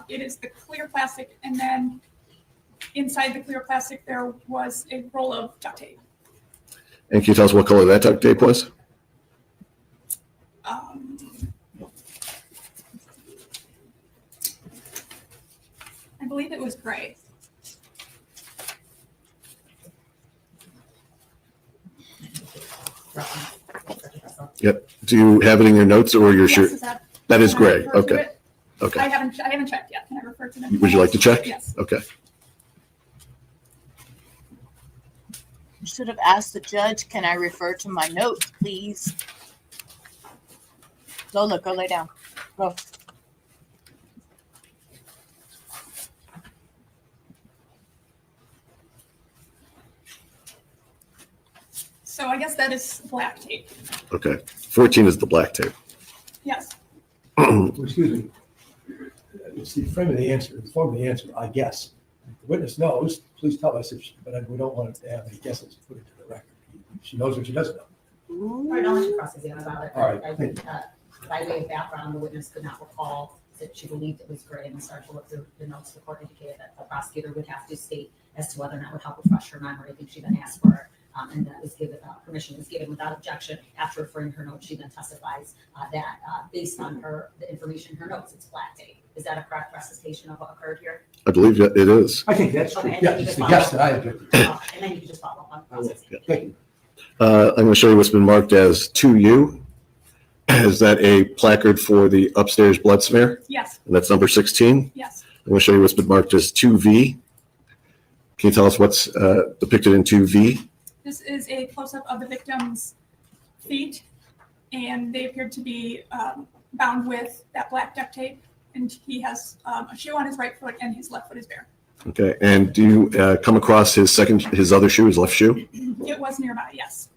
[SPEAKER 12] it is the clear plastic, and then inside the clear plastic, there was a roll of duct tape.
[SPEAKER 8] And can you tell us what color that duct tape was?
[SPEAKER 12] I believe it was gray.
[SPEAKER 8] Yep. Do you have it in your notes or your
[SPEAKER 12] Yes,
[SPEAKER 8] shirt?
[SPEAKER 12] is that-
[SPEAKER 8] That is
[SPEAKER 12] can I
[SPEAKER 8] gray.
[SPEAKER 12] refer to
[SPEAKER 8] Okay.
[SPEAKER 12] it?
[SPEAKER 8] Okay.
[SPEAKER 12] I haven't checked yet. Can I refer to them?
[SPEAKER 8] Would you like to check?
[SPEAKER 12] Yes.
[SPEAKER 8] Okay.
[SPEAKER 1] You should have asked the judge, can I refer to my notes, please? Lola, go lay down. Go.
[SPEAKER 12] So I guess that is black tape.
[SPEAKER 8] Okay. 14 is the black tape.
[SPEAKER 12] Yes.
[SPEAKER 17] Excuse me. It's the frame of the answer, the form of the answer, I guess. If the witness knows, please tell us, but we don't want to have any guesses put into the record. She knows what she doesn't know.
[SPEAKER 9] All right, I'll let you cross-examine about it.
[SPEAKER 17] All right.
[SPEAKER 9] By way of background, the witness could not recall that she believed it was gray, and started to look through the notes. The court indicated that the prosecutor would have to state as to whether or not it would help refresh her memory. I think she then asked for and that was given, permission was given without objection. After referring her notes, she then testifies that based on the information in her notes, it's black tape. Is that a correct recitation of what occurred here?
[SPEAKER 10] I believe that it is.
[SPEAKER 17] I think that's true.
[SPEAKER 9] Okay,
[SPEAKER 17] Yeah, it's the yes that I object to.
[SPEAKER 9] And then you can just follow up on processing.
[SPEAKER 17] Thank you.
[SPEAKER 10] I'm going to show you what's been marked as 2U. Is that a placard for the upstairs blood smear?
[SPEAKER 12] Yes.
[SPEAKER 10] And that's number 16?
[SPEAKER 12] Yes.
[SPEAKER 10] I'm going to show you what's been marked as 2V. Can you tell us what's depicted in 2V?
[SPEAKER 12] This is a close-up of the victim's feet, and they appeared to be bound with that black duct tape, and he has a shoe on his right foot and his left foot is bare.
[SPEAKER 10] Okay, and do you come across his other shoe, his left shoe?
[SPEAKER 12] It was nearby, yes.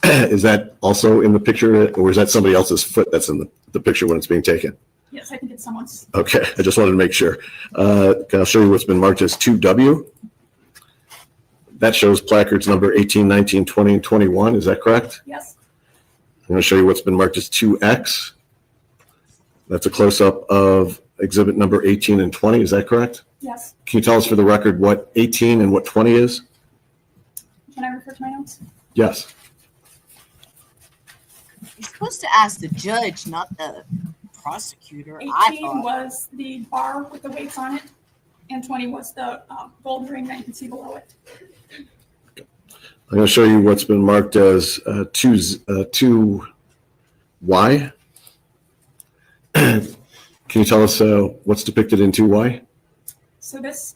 [SPEAKER 10] Is that also in the picture, or is that somebody else's foot that's in the picture when it's being taken?
[SPEAKER 12] Yes, I think it's someone's.
[SPEAKER 10] Okay, I just wanted to make sure. I'll show you what's been marked as 2W. That shows placards number 18, 19, 20, and 21. Is that correct?
[SPEAKER 12] Yes.
[SPEAKER 10] I'm going to show you what's been marked as 2X. That's a close-up of exhibit number 18 and 20. Is that correct?
[SPEAKER 12] Yes.
[SPEAKER 10] Can you tell us for the record what 18 and what 20 is?
[SPEAKER 12] Can I refer to my notes?
[SPEAKER 10] Yes.
[SPEAKER 1] You're supposed to ask the judge, not the prosecutor.
[SPEAKER 12] 18 was the bar with the weights on it, and 20 was the gold ring that you can see below it.
[SPEAKER 10] I'm going to show you what's been marked as 2Y. Can you tell us what's depicted in 2Y?
[SPEAKER 12] So this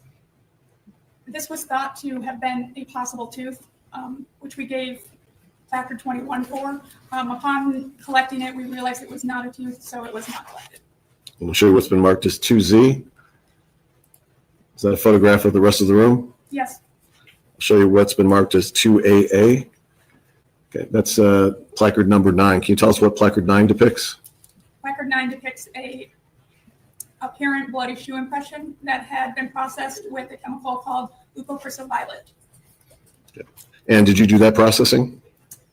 [SPEAKER 12] was thought to have been a possible tooth, which we gave factor 21 for. Upon collecting it, we realized it was not a tooth, so it was not collected.
[SPEAKER 10] I'm going to show you what's been marked as 2Z. Is that a photograph of the rest of the room?
[SPEAKER 12] Yes.
[SPEAKER 10] I'll show you what's been marked as 2AA. Okay, that's placard number 9. Can you tell us what placard 9 depicts?
[SPEAKER 12] Placard 9 depicts a apparent bloody shoe impression that had been processed with a chemical called violet.
[SPEAKER 10] Okay. And did you do that processing?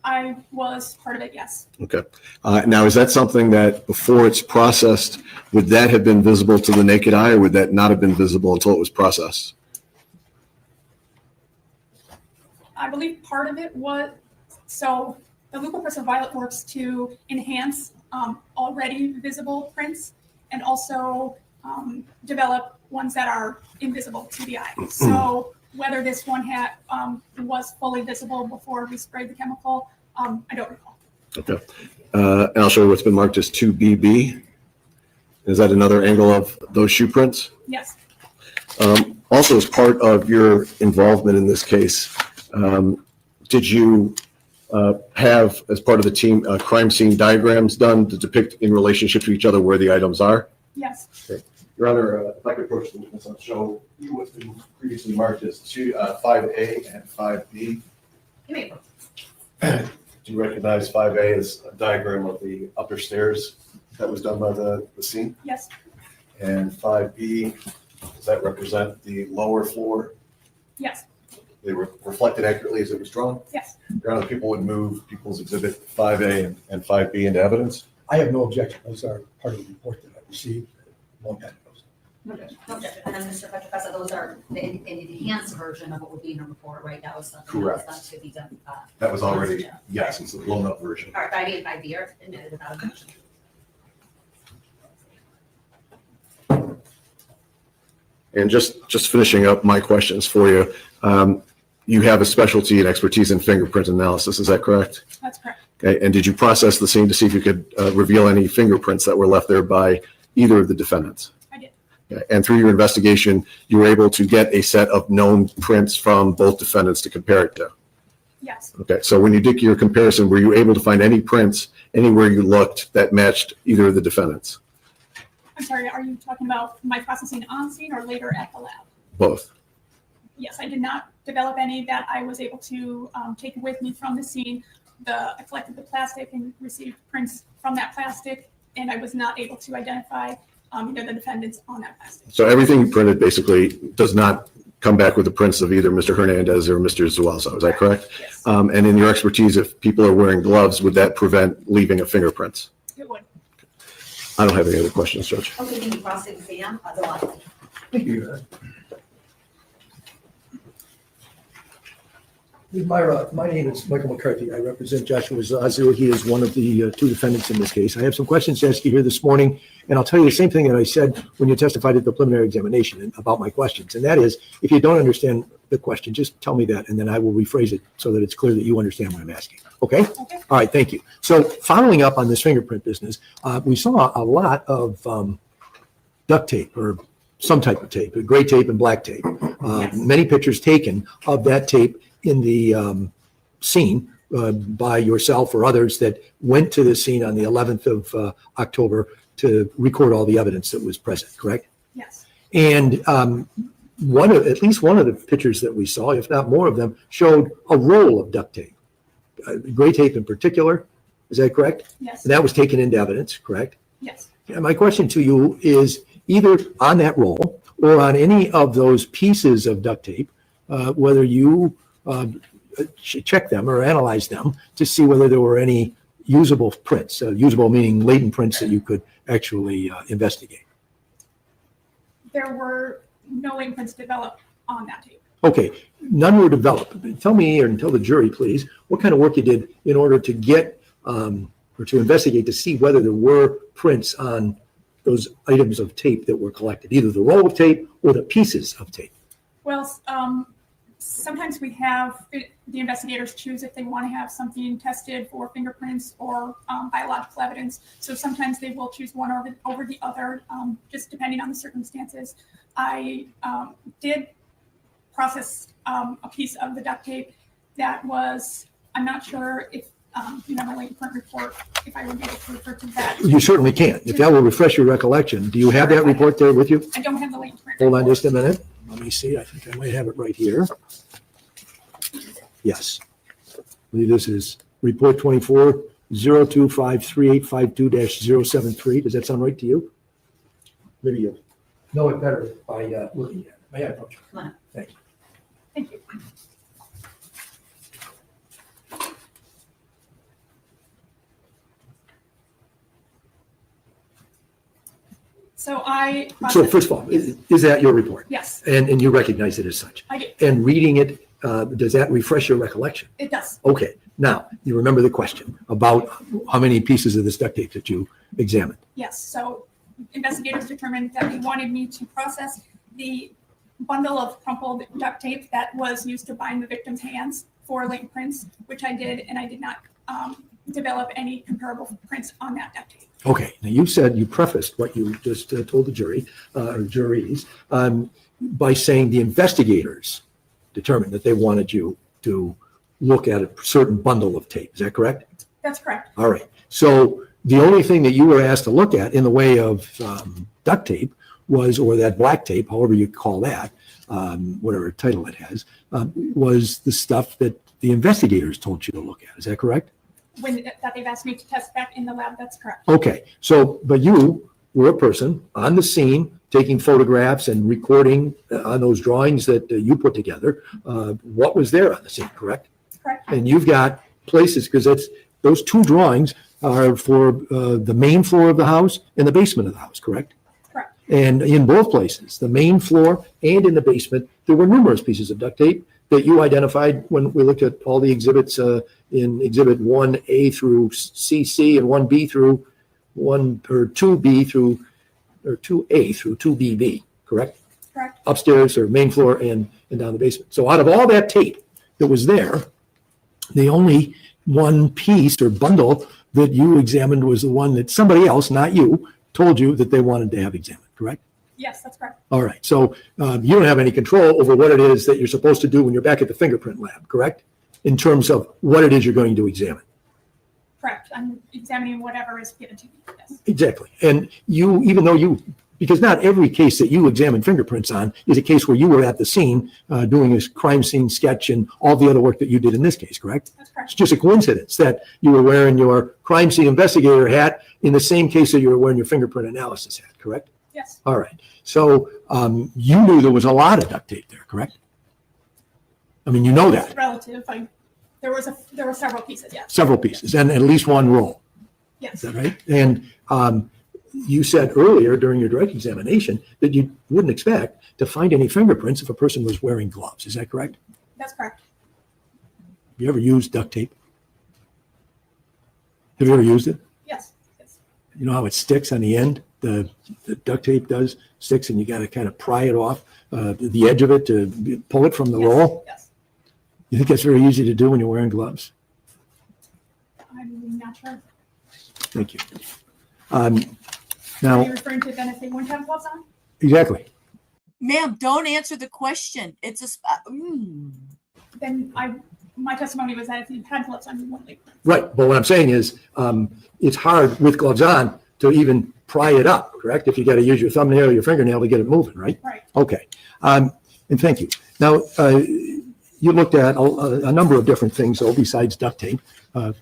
[SPEAKER 12] I was part of it, yes.
[SPEAKER 10] Okay. Now, is that something that before it's processed, would that have been visible to the naked eye, or would that not have been visible until it was processed?
[SPEAKER 12] I believe part of it was, so the violet works to enhance already visible prints and also develop ones that are invisible to the eye. So whether this one had was fully visible before we sprayed the chemical, I don't recall.
[SPEAKER 10] Okay. And I'll show you what's been marked as 2BB. Is that another angle of those shoe prints?
[SPEAKER 12] Yes.
[SPEAKER 10] Also, as part of your involvement in this case, did you have, as part of the team, crime scene diagrams done to depict in relationship to each other where the items are?
[SPEAKER 12] Yes.
[SPEAKER 10] Okay. Your Honor, if I could approach the witness, I'll show you what's been previously marked as 5A and 5B.
[SPEAKER 9] You may.
[SPEAKER 10] Do you recognize 5A as a diagram of the upper stairs that was done by the scene?
[SPEAKER 12] Yes.
[SPEAKER 10] And 5B, does that represent the lower floor?
[SPEAKER 12] Yes.
[SPEAKER 10] They were reflected accurately as it was drawn?
[SPEAKER 12] Yes.
[SPEAKER 10] Your Honor, people would move people's exhibit 5A and 5B into evidence?
[SPEAKER 17] I have no objection. Those are part of the report that I received. Won't have those.
[SPEAKER 9] No objection. And then Mr. Petrofessa, those are the enhanced version of what would be in the report, right? That was something that was done to be done.
[SPEAKER 10] That was already, yes, it's a blown up version.
[SPEAKER 9] All right, 5A and 5B are admitted without objection.
[SPEAKER 10] And just finishing up my questions for you, you have a specialty and expertise in fingerprint analysis, is that correct?
[SPEAKER 12] That's correct.
[SPEAKER 10] Okay, and did you process the scene to see if you could reveal any fingerprints that were left there by either of the defendants?
[SPEAKER 12] I did.
[SPEAKER 10] Okay, and through your investigation, you were able to get a set of known prints from both defendants to compare it to?
[SPEAKER 12] Yes.
[SPEAKER 10] Okay, so when you did your comparison, were you able to find any prints anywhere you looked that matched either of the defendants?
[SPEAKER 12] I'm sorry, are you talking about my processing on scene or later at the lab?
[SPEAKER 10] Both.
[SPEAKER 12] Yes, I did not develop any that I was able to take with me from the scene. I collected the plastic and received prints from that plastic, and I was not able to identify either the defendants on that plastic.
[SPEAKER 10] So everything you printed basically does not come back with the prints of either Mr. Hernandez or Mr. Zuazo, is that correct?
[SPEAKER 12] Yes.
[SPEAKER 10] And in your expertise, if people are wearing gloves, would that prevent leaving of fingerprints?
[SPEAKER 12] It would.
[SPEAKER 10] I don't have any other questions, Judge.
[SPEAKER 9] Okay, can you cross-exam the last?
[SPEAKER 17] Thank you.
[SPEAKER 10] Myra, my name is Michael McCarthy. I represent Joshua Zuazo. He is one of the two defendants in this case. I have some questions to ask you here this morning, and I'll tell you the same thing that I said when you testified at the preliminary examination about my questions. And that is, if you don't understand the question, just tell me that, and then I will rephrase it so that it's clear that you understand what I'm asking. Okay?
[SPEAKER 12] Okay.
[SPEAKER 10] All right, thank you. So following up on this fingerprint business, we saw a lot of duct tape or some type of tape, gray tape and black tape.
[SPEAKER 12] Yes.
[SPEAKER 10] Many pictures taken of that tape in the scene by yourself or others that went to the scene on the 11th of October to record all the evidence that was present, correct?
[SPEAKER 12] Yes.
[SPEAKER 10] And at least one of the pictures that we saw, if not more of them, showed a roll of duct tape, gray tape in particular. Is that correct?
[SPEAKER 12] Yes.
[SPEAKER 10] And that was taken into evidence, correct?
[SPEAKER 12] Yes.
[SPEAKER 10] And my question to you is either on that roll or on any of those pieces of duct tape, whether you check them or analyze them to see whether there were any usable prints, usable meaning latent prints that you could actually investigate.
[SPEAKER 12] There were no latent prints developed on that tape.
[SPEAKER 10] Okay, none were developed. Tell me and tell the jury, please, what kind of work you did in order to get or to investigate to see whether there were prints on those items of tape that were collected, either the roll of tape or the pieces of tape.
[SPEAKER 12] Well, sometimes we have the investigators choose if they want to have something tested for fingerprints or biological evidence. So sometimes they will choose one over the other, just depending on the circumstances. I did process a piece of the duct tape that was, I'm not sure if you have a latent print report, if I would be able to refer to that.
[SPEAKER 10] You certainly can. If that will refresh your recollection. Do you have that report there with you?
[SPEAKER 12] I don't have the latent print
[SPEAKER 10] Hold on
[SPEAKER 12] report.
[SPEAKER 10] just a minute. Let me see. I think I might have it right here. Yes. I believe this is report 24-0253-852-073. Does that sound right to you? Maybe you know it better by looking at it. May I approach you?
[SPEAKER 9] Come on.
[SPEAKER 10] Thank you.
[SPEAKER 12] Thank you. So
[SPEAKER 10] So first of all, is that your report?
[SPEAKER 12] Yes.
[SPEAKER 10] And you recognize it as such?
[SPEAKER 12] I do.
[SPEAKER 10] And reading it, does that refresh your recollection?
[SPEAKER 12] It does.
[SPEAKER 10] Okay. Now, you remember the question about how many pieces of this duct tape that you examined?
[SPEAKER 12] Yes. So investigators determined that they wanted me to process the bundle of crumpled duct tape that was used to bind the victim's hands for latent prints, which I did, and I did not develop any comparable prints on that duct tape.
[SPEAKER 10] Okay. Now, you said you prefaced what you just told the jury or juries by saying the investigators determined that they wanted you to look at a certain bundle of tape. Is that correct?
[SPEAKER 12] That's correct.
[SPEAKER 10] All right. So the only thing that you were asked to look at in the way of duct tape was, or that black tape, however you call that, whatever title it has, was the stuff that the investigators told you to look at. Is that correct?
[SPEAKER 12] That they've asked me to test back in the lab, that's correct.
[SPEAKER 10] Okay. So, but you were a person on the scene taking photographs and recording on those drawings that you put together. What was there on the scene, correct?
[SPEAKER 12] Correct.
[SPEAKER 10] And you've got places, because those two drawings are for the main floor of the house and the basement of the house, correct?
[SPEAKER 12] Correct.
[SPEAKER 10] And in both places, the main floor and in the basement, there were numerous pieces of duct tape that you identified when we looked at all the exhibits in Exhibit 1A through CC and 1B through 2B through, or 2A through 2BB, correct?
[SPEAKER 12] Correct.
[SPEAKER 10] Upstairs or main floor and down the basement. So out of all that tape that was there, the only one piece or bundle that you examined was the one that somebody else, not you, told you that they wanted to have examined, correct?
[SPEAKER 12] Yes, that's correct.
[SPEAKER 10] All right. So you don't have any control over what it is that you're supposed to do when you're back at the fingerprint lab, correct? In terms of what it is you're going to examine.
[SPEAKER 12] Correct. I'm examining whatever is given to me. Yes.
[SPEAKER 10] Exactly. And you, even though because not every case that you examine fingerprints on is a case where you were at the scene doing a crime scene sketch and all the other work that you did in this case, correct?
[SPEAKER 12] That's correct.
[SPEAKER 10] It's just a coincidence that you were wearing your crime scene investigator hat in the same case that you were wearing your fingerprint analysis hat, correct?
[SPEAKER 12] Yes.
[SPEAKER 10] All right. So you knew there was a lot of duct tape there, correct? I mean, you know that.
[SPEAKER 12] It's relative. There were several pieces, yes.
[SPEAKER 10] Several pieces and at least one roll.
[SPEAKER 12] Yes.
[SPEAKER 10] Is that right? And you said earlier during your direct examination that you wouldn't expect to find any fingerprints if a person was wearing gloves. Is that correct?
[SPEAKER 12] That's correct.
[SPEAKER 10] you ever used duct tape? Have you ever used it?
[SPEAKER 12] Yes. Yes.
[SPEAKER 10] You know how it sticks on the end? The duct tape sticks, and you got to kind of pry it off the edge of it to pull it from the roll.
[SPEAKER 12] Yes.
[SPEAKER 10] You think that's very easy to do when you're wearing gloves?
[SPEAKER 12] I'm not sure.
[SPEAKER 10] Thank you.
[SPEAKER 12] Are
[SPEAKER 10] Now,
[SPEAKER 12] you referring to then if they wouldn't have gloves on?
[SPEAKER 10] exactly.
[SPEAKER 1] Ma'am, don't answer the question. It's a.
[SPEAKER 12] Then my testimony was that if you had gloves on, you wouldn't leave.
[SPEAKER 10] Right. But what I'm saying is, it's hard with gloves on to even pry it up, correct? If you got to use your thumbnail or your fingernail to get it moving, right?
[SPEAKER 12] Right.
[SPEAKER 10] Okay. And thank you. Now, you looked at a number of different things, though, besides duct tape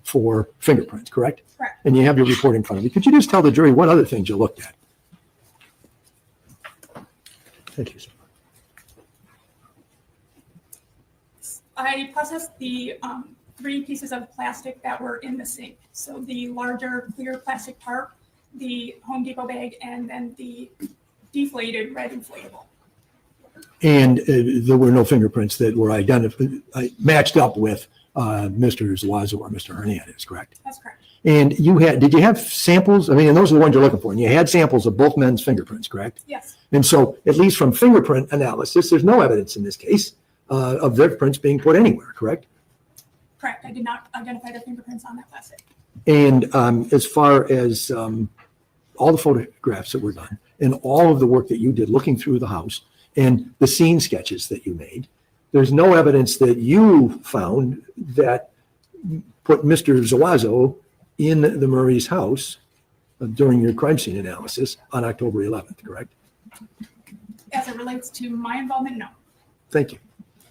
[SPEAKER 10] for fingerprints, correct?
[SPEAKER 12] Correct.
[SPEAKER 10] And you have your report in front of you. Could you just tell the jury what other things you looked at? Thank you, sir.
[SPEAKER 12] I processed the 3 pieces of plastic that were in the sink. So the larger clear plastic tarp, the Home Depot bag, and then the deflated red inflatable.
[SPEAKER 10] And there were no fingerprints that were matched up with Mr. Zuazo or Mr. Hernandez, correct?
[SPEAKER 12] That's correct.
[SPEAKER 10] And did you have samples? I mean, and those are the ones you're looking for. And you had samples of both men's fingerprints, correct?
[SPEAKER 12] Yes.
[SPEAKER 10] And so, at least from fingerprint analysis, there's no evidence in this case of their prints being put anywhere, correct?
[SPEAKER 12] Correct. I did not identify the fingerprints on that plastic.
[SPEAKER 10] And as far as all the photographs that were done and all of the work that you did looking through the house and the scene sketches that you made, there's no evidence that you found that put Mr. Zuazo in the Murray's house during your crime scene analysis on October 11th, correct?
[SPEAKER 12] As it relates to my involvement, no.
[SPEAKER 10] Thank you.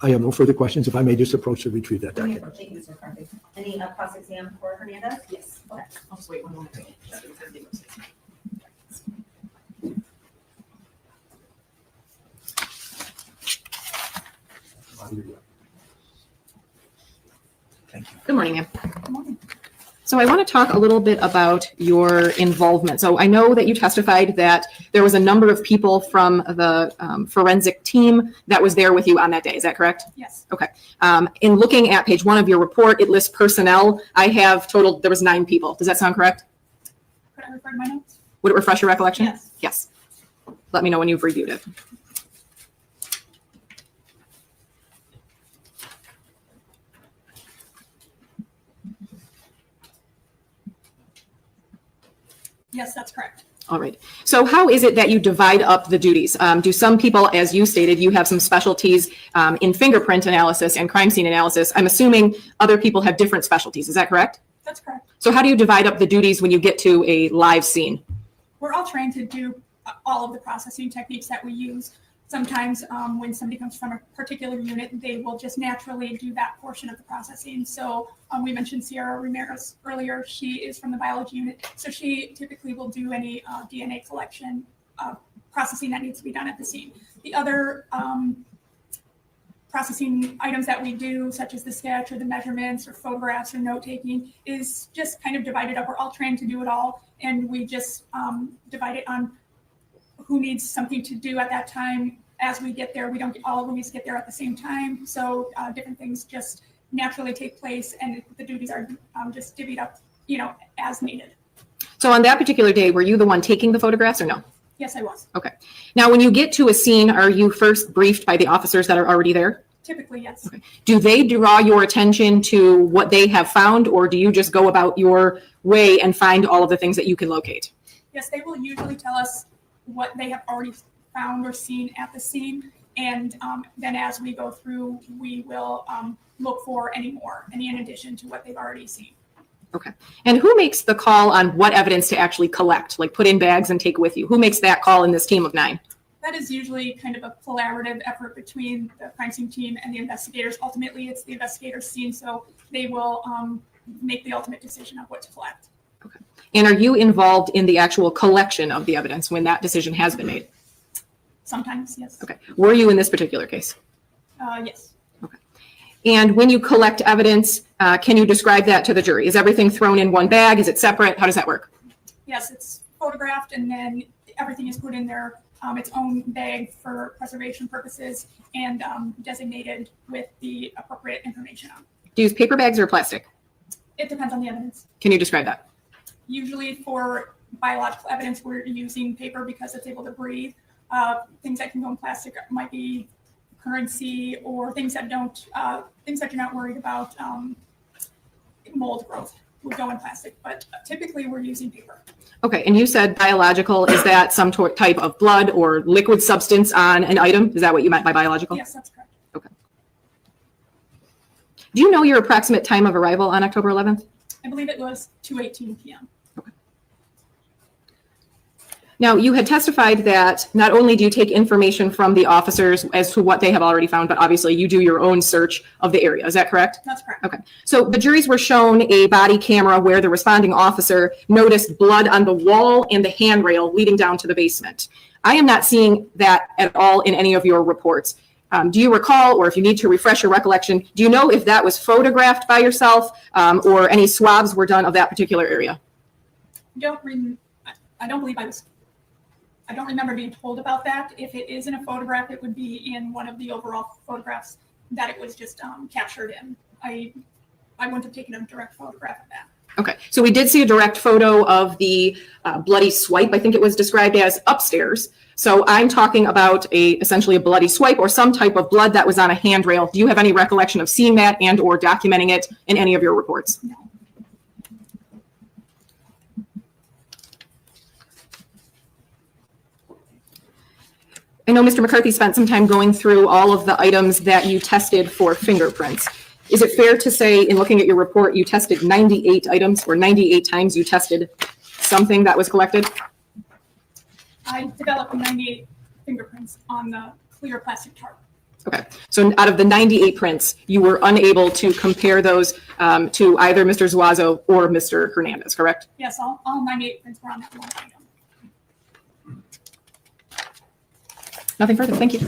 [SPEAKER 10] I have no further questions. If I may just approach to retrieve that
[SPEAKER 9] Thank
[SPEAKER 10] document.
[SPEAKER 9] you, Mr. McCarthy. Any cross-exam for Hernandez?
[SPEAKER 7] Yes.
[SPEAKER 9] Okay.
[SPEAKER 7] I'll just wait 1 moment.
[SPEAKER 10] Thank you.
[SPEAKER 7] Good morning, ma'am. So I want to talk a little bit about your involvement. So I know that you testified that there was a number of people from the forensic team that was there with you on that day. Is that correct?
[SPEAKER 12] Yes.
[SPEAKER 7] Okay. In looking at page 1 of your report, it lists personnel. I have totaled, there was 9 people. Does that sound correct?
[SPEAKER 12] Could I refer to my notes?
[SPEAKER 7] Would it refresh your recollection?
[SPEAKER 12] Yes.
[SPEAKER 7] Yes. Let me know when you've reviewed it.
[SPEAKER 12] Yes, that's correct.
[SPEAKER 7] All right. So how is it that you divide up the duties? Do some people, as you stated, you have some specialties in fingerprint analysis and crime scene analysis? I'm assuming other people have different specialties. Is that correct?
[SPEAKER 12] That's correct.
[SPEAKER 7] So how do you divide up the duties when you get to a live scene?
[SPEAKER 12] We're all trained to do all of the processing techniques that we use. Sometimes when somebody comes from a particular unit, they will just naturally do that portion of the processing. So we mentioned Sierra Ramirez earlier. She is from the biology unit. So she typically will do any DNA collection processing that needs to be done at the scene. The other processing items that we do, such as the sketch or the measurements or photographs or note taking, is just kind of divided up. We're all trained to do it all, and we just divide it on who needs something to do at that time. As we get there, we don't all of them get there at the same time. So different things just naturally take place, and the duties are just divvied up, as needed.
[SPEAKER 7] So on that particular day, were you the one taking the photographs or no?
[SPEAKER 12] Yes, I was.
[SPEAKER 7] Okay. Now, when you get to a scene, are you first briefed by the officers that are already there?
[SPEAKER 12] Typically, yes.
[SPEAKER 7] Okay. Do they draw your attention to what they have found, or do you just go about your way and find all of the things that you can locate?
[SPEAKER 12] Yes, they will usually tell us what they have already found or seen at the scene. And then as we go through, we will look for any in addition to what they've already seen.
[SPEAKER 7] Okay. And who makes the call on what evidence to actually collect, like put in bags and take with you? Who makes that call in this team of 9?
[SPEAKER 12] That is usually kind of a collaborative effort between the crime scene team and the investigators. Ultimately, it's the investigators' scene, so they will make the ultimate decision of what to collect.
[SPEAKER 7] Okay. And are you involved in the actual collection of the evidence when that decision has been made?
[SPEAKER 12] Sometimes, yes.
[SPEAKER 7] Okay. Were you in this particular case?
[SPEAKER 12] Yes.
[SPEAKER 7] Okay. And when you collect evidence, can you describe that to the jury? Is everything thrown in one bag? Is it separate? How does that work?
[SPEAKER 12] Yes, it's photographed, and then everything is put in their its own bag for preservation purposes and designated with the appropriate information on.
[SPEAKER 7] Do you use paper bags or plastic?
[SPEAKER 12] It depends on the evidence.
[SPEAKER 7] Can you describe that?
[SPEAKER 12] Usually for biological evidence, we're using paper because it's able to breathe. Things that can go in plastic might be currency or things that don't, things that you're not worried about, mold growth would go in plastic, but typically we're using paper.
[SPEAKER 7] Okay, and you said biological. Is that some type of blood or liquid substance on an item? Is that what you meant by biological?
[SPEAKER 12] Yes, that's correct.
[SPEAKER 7] Okay. Do you know your approximate time of arrival on October 11th?
[SPEAKER 12] I believe it was 2:18 p.m.
[SPEAKER 7] Now, you had testified that not only do you take information from the officers as to what they have already found, but obviously you do your own search of the area. Is that correct?
[SPEAKER 12] That's correct.
[SPEAKER 7] Okay. So the juries were shown a body camera where the responding officer noticed blood on the wall and the handrail leading down to the basement. I am not seeing that at all in any of your reports. Do you recall, or if you need to refresh your recollection, do you know if that was photographed by yourself or any swabs were done of that particular area?
[SPEAKER 12] I don't believe I don't remember being told about that. If it is in a photograph, it would be in one of the overall photographs that it was just captured in. I wouldn't have taken a direct photograph of that.
[SPEAKER 7] Okay, so we did see a direct photo of the bloody swipe, I think it was described as, upstairs. So I'm talking about essentially a bloody swipe or some type of blood that was on a handrail. Do you have any recollection of seeing that and or documenting it in any of your reports?
[SPEAKER 12] No.
[SPEAKER 7] I know Mr. McCarthy spent some time going through all of the items that you tested for fingerprints. Is it fair to say, in looking at your report, you tested 98 items, or 98 times you tested something that was collected?
[SPEAKER 12] I developed 98 fingerprints on the clear plastic tarp.
[SPEAKER 7] Okay, so out of the 98 prints, you were unable to compare those to either Mr. Zuazo or Mr. Hernandez, correct?
[SPEAKER 12] Yes, all 98 prints were on that one item.
[SPEAKER 7] Nothing further, thank you.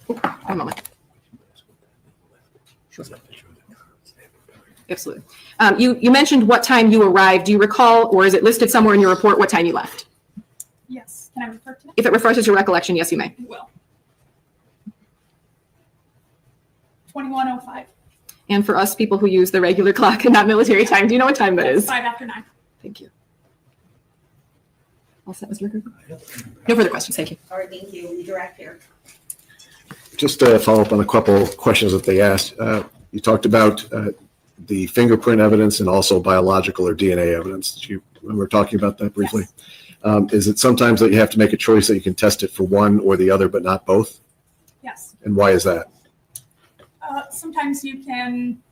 [SPEAKER 7] One moment. Absolutely. You mentioned what time you arrived. Do you recall, or is it listed somewhere in your report what time you left?
[SPEAKER 12] Yes, can I refer to that?
[SPEAKER 7] If it refreshes your recollection, yes, you may.
[SPEAKER 12] It will. 21:05.
[SPEAKER 7] And for us people who use the regular clock and not military time, do you know what time that is?
[SPEAKER 12] 5 after 9.
[SPEAKER 7] Thank you. All set, Mr. McCarthy? No further questions, thank you.
[SPEAKER 9] All right, thank you. Redirect here.
[SPEAKER 10] Just to follow up on a couple of questions that they asked. You talked about the fingerprint evidence and also biological or DNA evidence. Did you remember talking about that briefly? Yes. Is it sometimes that you have to make a choice that you can test it for one or the other, but not both?
[SPEAKER 12] Yes.
[SPEAKER 10] And why is that?
[SPEAKER 12] Sometimes you can,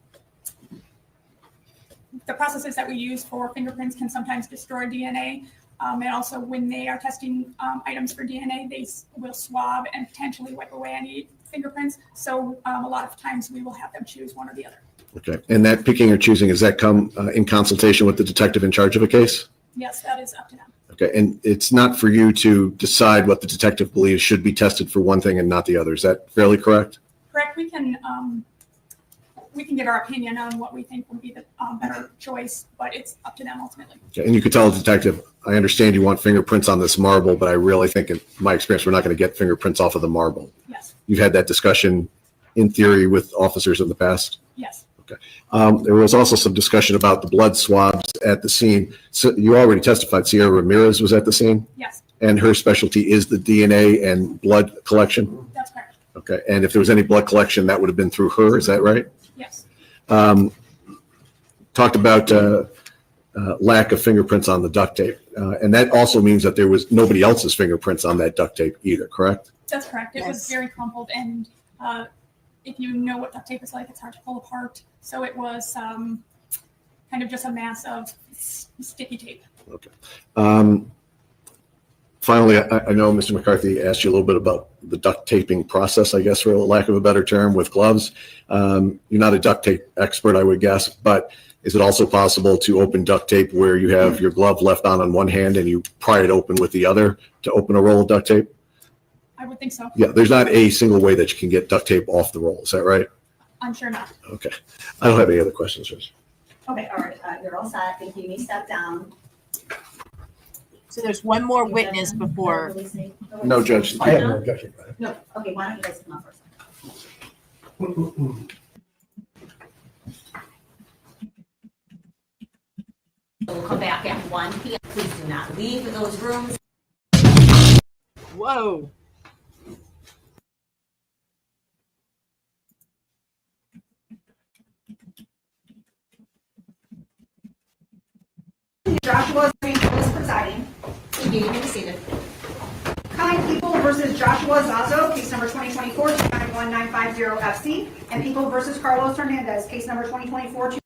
[SPEAKER 12] the processes that we use for fingerprints can sometimes destroy DNA. And also when they are testing items for DNA, they will swab and potentially wipe away any fingerprints. So a lot of times we will have them choose one or the other.
[SPEAKER 10] Okay. And that picking or choosing, does that come in consultation with the detective in charge of a case?
[SPEAKER 12] Yes, that is up to them.
[SPEAKER 10] Okay. And it's not for you to decide what the detective believes should be tested for one thing and not the other. Is that fairly correct?
[SPEAKER 12] Correct. We can give our opinion on what we think would be the better choice, but it's up to them ultimately.
[SPEAKER 10] Okay. And you could tell the detective, I understand you want fingerprints on this marble, but I really think in my experience, we're not going to get fingerprints off of the marble.
[SPEAKER 12] Yes.
[SPEAKER 10] You've had that discussion in theory with officers in the past?
[SPEAKER 12] Yes.
[SPEAKER 10] Okay. There was also some discussion about the blood swabs at the scene. So you already testified Sierra Ramirez was at the scene?
[SPEAKER 12] Yes.
[SPEAKER 10] And her specialty is the DNA and blood collection?
[SPEAKER 12] That's correct.
[SPEAKER 10] Okay. And if there was any blood collection, that would have been through her, is that right?
[SPEAKER 12] Yes.
[SPEAKER 10] Talked about lack of fingerprints on the duct tape. And that also means that there was nobody else's fingerprints on that duct tape either, correct?
[SPEAKER 12] That's correct. It
[SPEAKER 1] Yes.
[SPEAKER 12] was very crumpled, and if you know what duct tape is like, it's hard to pull apart. So it was kind of just a mass of sticky tape.
[SPEAKER 10] Okay. Finally, I know Mr. McCarthy asked you a little bit about the duct taping process, I guess, for lack of a better term, with gloves. You're not a duct tape expert, I would guess, but is it also possible to open duct tape where you have your glove left on one hand and you pry it open with the other to open a roll of duct tape?
[SPEAKER 12] I would think so.
[SPEAKER 10] Yeah, there's not a single way that you can get duct tape off the roll. Is that right?
[SPEAKER 12] I'm sure not.
[SPEAKER 10] Okay. I don't have any other questions, Rich.
[SPEAKER 9] Okay, all right, you're all set. Thank you. You may step down.
[SPEAKER 1] So there's one more witness before.
[SPEAKER 10] No, Judge.
[SPEAKER 17] I have no objection.
[SPEAKER 9] No, okay, why don't you guys come up first? We'll come back at 1 p.m. Please do not leave those rooms.
[SPEAKER 1] Whoa.
[SPEAKER 18] Joshua is presiding.
[SPEAKER 9] You may be seated.
[SPEAKER 18] Kind People versus Joshua Zuazo, case number 2024-291950FC, and People versus Carlos Hernandez, case number 2024.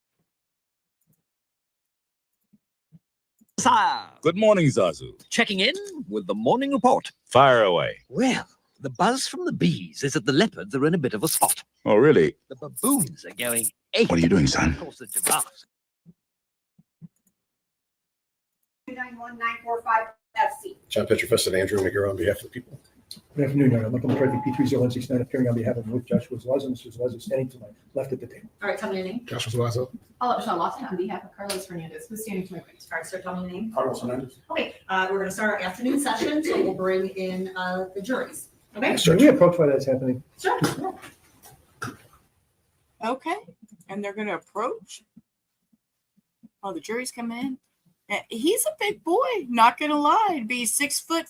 [SPEAKER 19] Good morning, Zuazo.
[SPEAKER 20] Checking in with the morning report.
[SPEAKER 19] Fire away.
[SPEAKER 20] Well, the buzz from the bees is that the leopards are in a bit of a spot.
[SPEAKER 19] Oh, really?
[SPEAKER 20] The baboons are going ape.
[SPEAKER 19] What are you doing, son?
[SPEAKER 20] Of course, the giraffes.
[SPEAKER 18] 291945FC.
[SPEAKER 8] John Petrofest and Andrew McGarrett on behalf of the people.
[SPEAKER 17] Good afternoon, Your Honor. Michael McCarthy, P30169, appearing on behalf of Joshua Zuazo. Mr. Zuazo standing to my left at the table.
[SPEAKER 9] All right, tell me your name.
[SPEAKER 8] Joshua Zuazo.
[SPEAKER 7] I'll Michelle Lawson on behalf of Carlos Hernandez, who's standing to my right.
[SPEAKER 9] All right, sir, tell me your name.
[SPEAKER 8] Carlos Hernandez.
[SPEAKER 9] Okay, we're going to start our afternoon session, so we'll bring in the juries. Okay?
[SPEAKER 17] Can we approach why that's happening?
[SPEAKER 9] Sure.
[SPEAKER 1] Okay. And they're going to approach. Oh, the jury's coming in. He's a big boy, not going to lie. Be 6'5",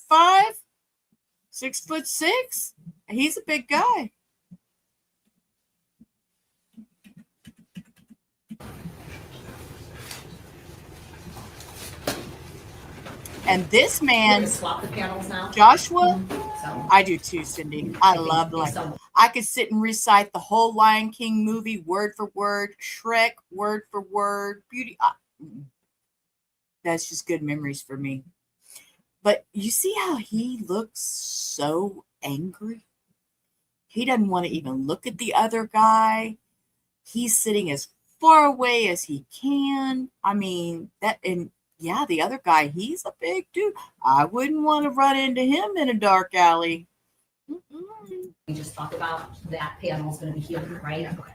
[SPEAKER 1] 6'6". He's a big guy. And this man,
[SPEAKER 9] swap the panels now.
[SPEAKER 1] Joshua,
[SPEAKER 9] So,
[SPEAKER 1] I do too, Cindy. I love I could sit and recite the whole Lion King movie word for word, Shrek word for word, Beauty. That's just good memories for me. But you see how he looks so angry? He doesn't want to even look at the other guy. He's sitting as far away as he can. I mean, yeah, the other guy, he's a big dude. I wouldn't want to run into him in a dark alley.
[SPEAKER 9] we just talked about that panel is going to be here, right? Okay.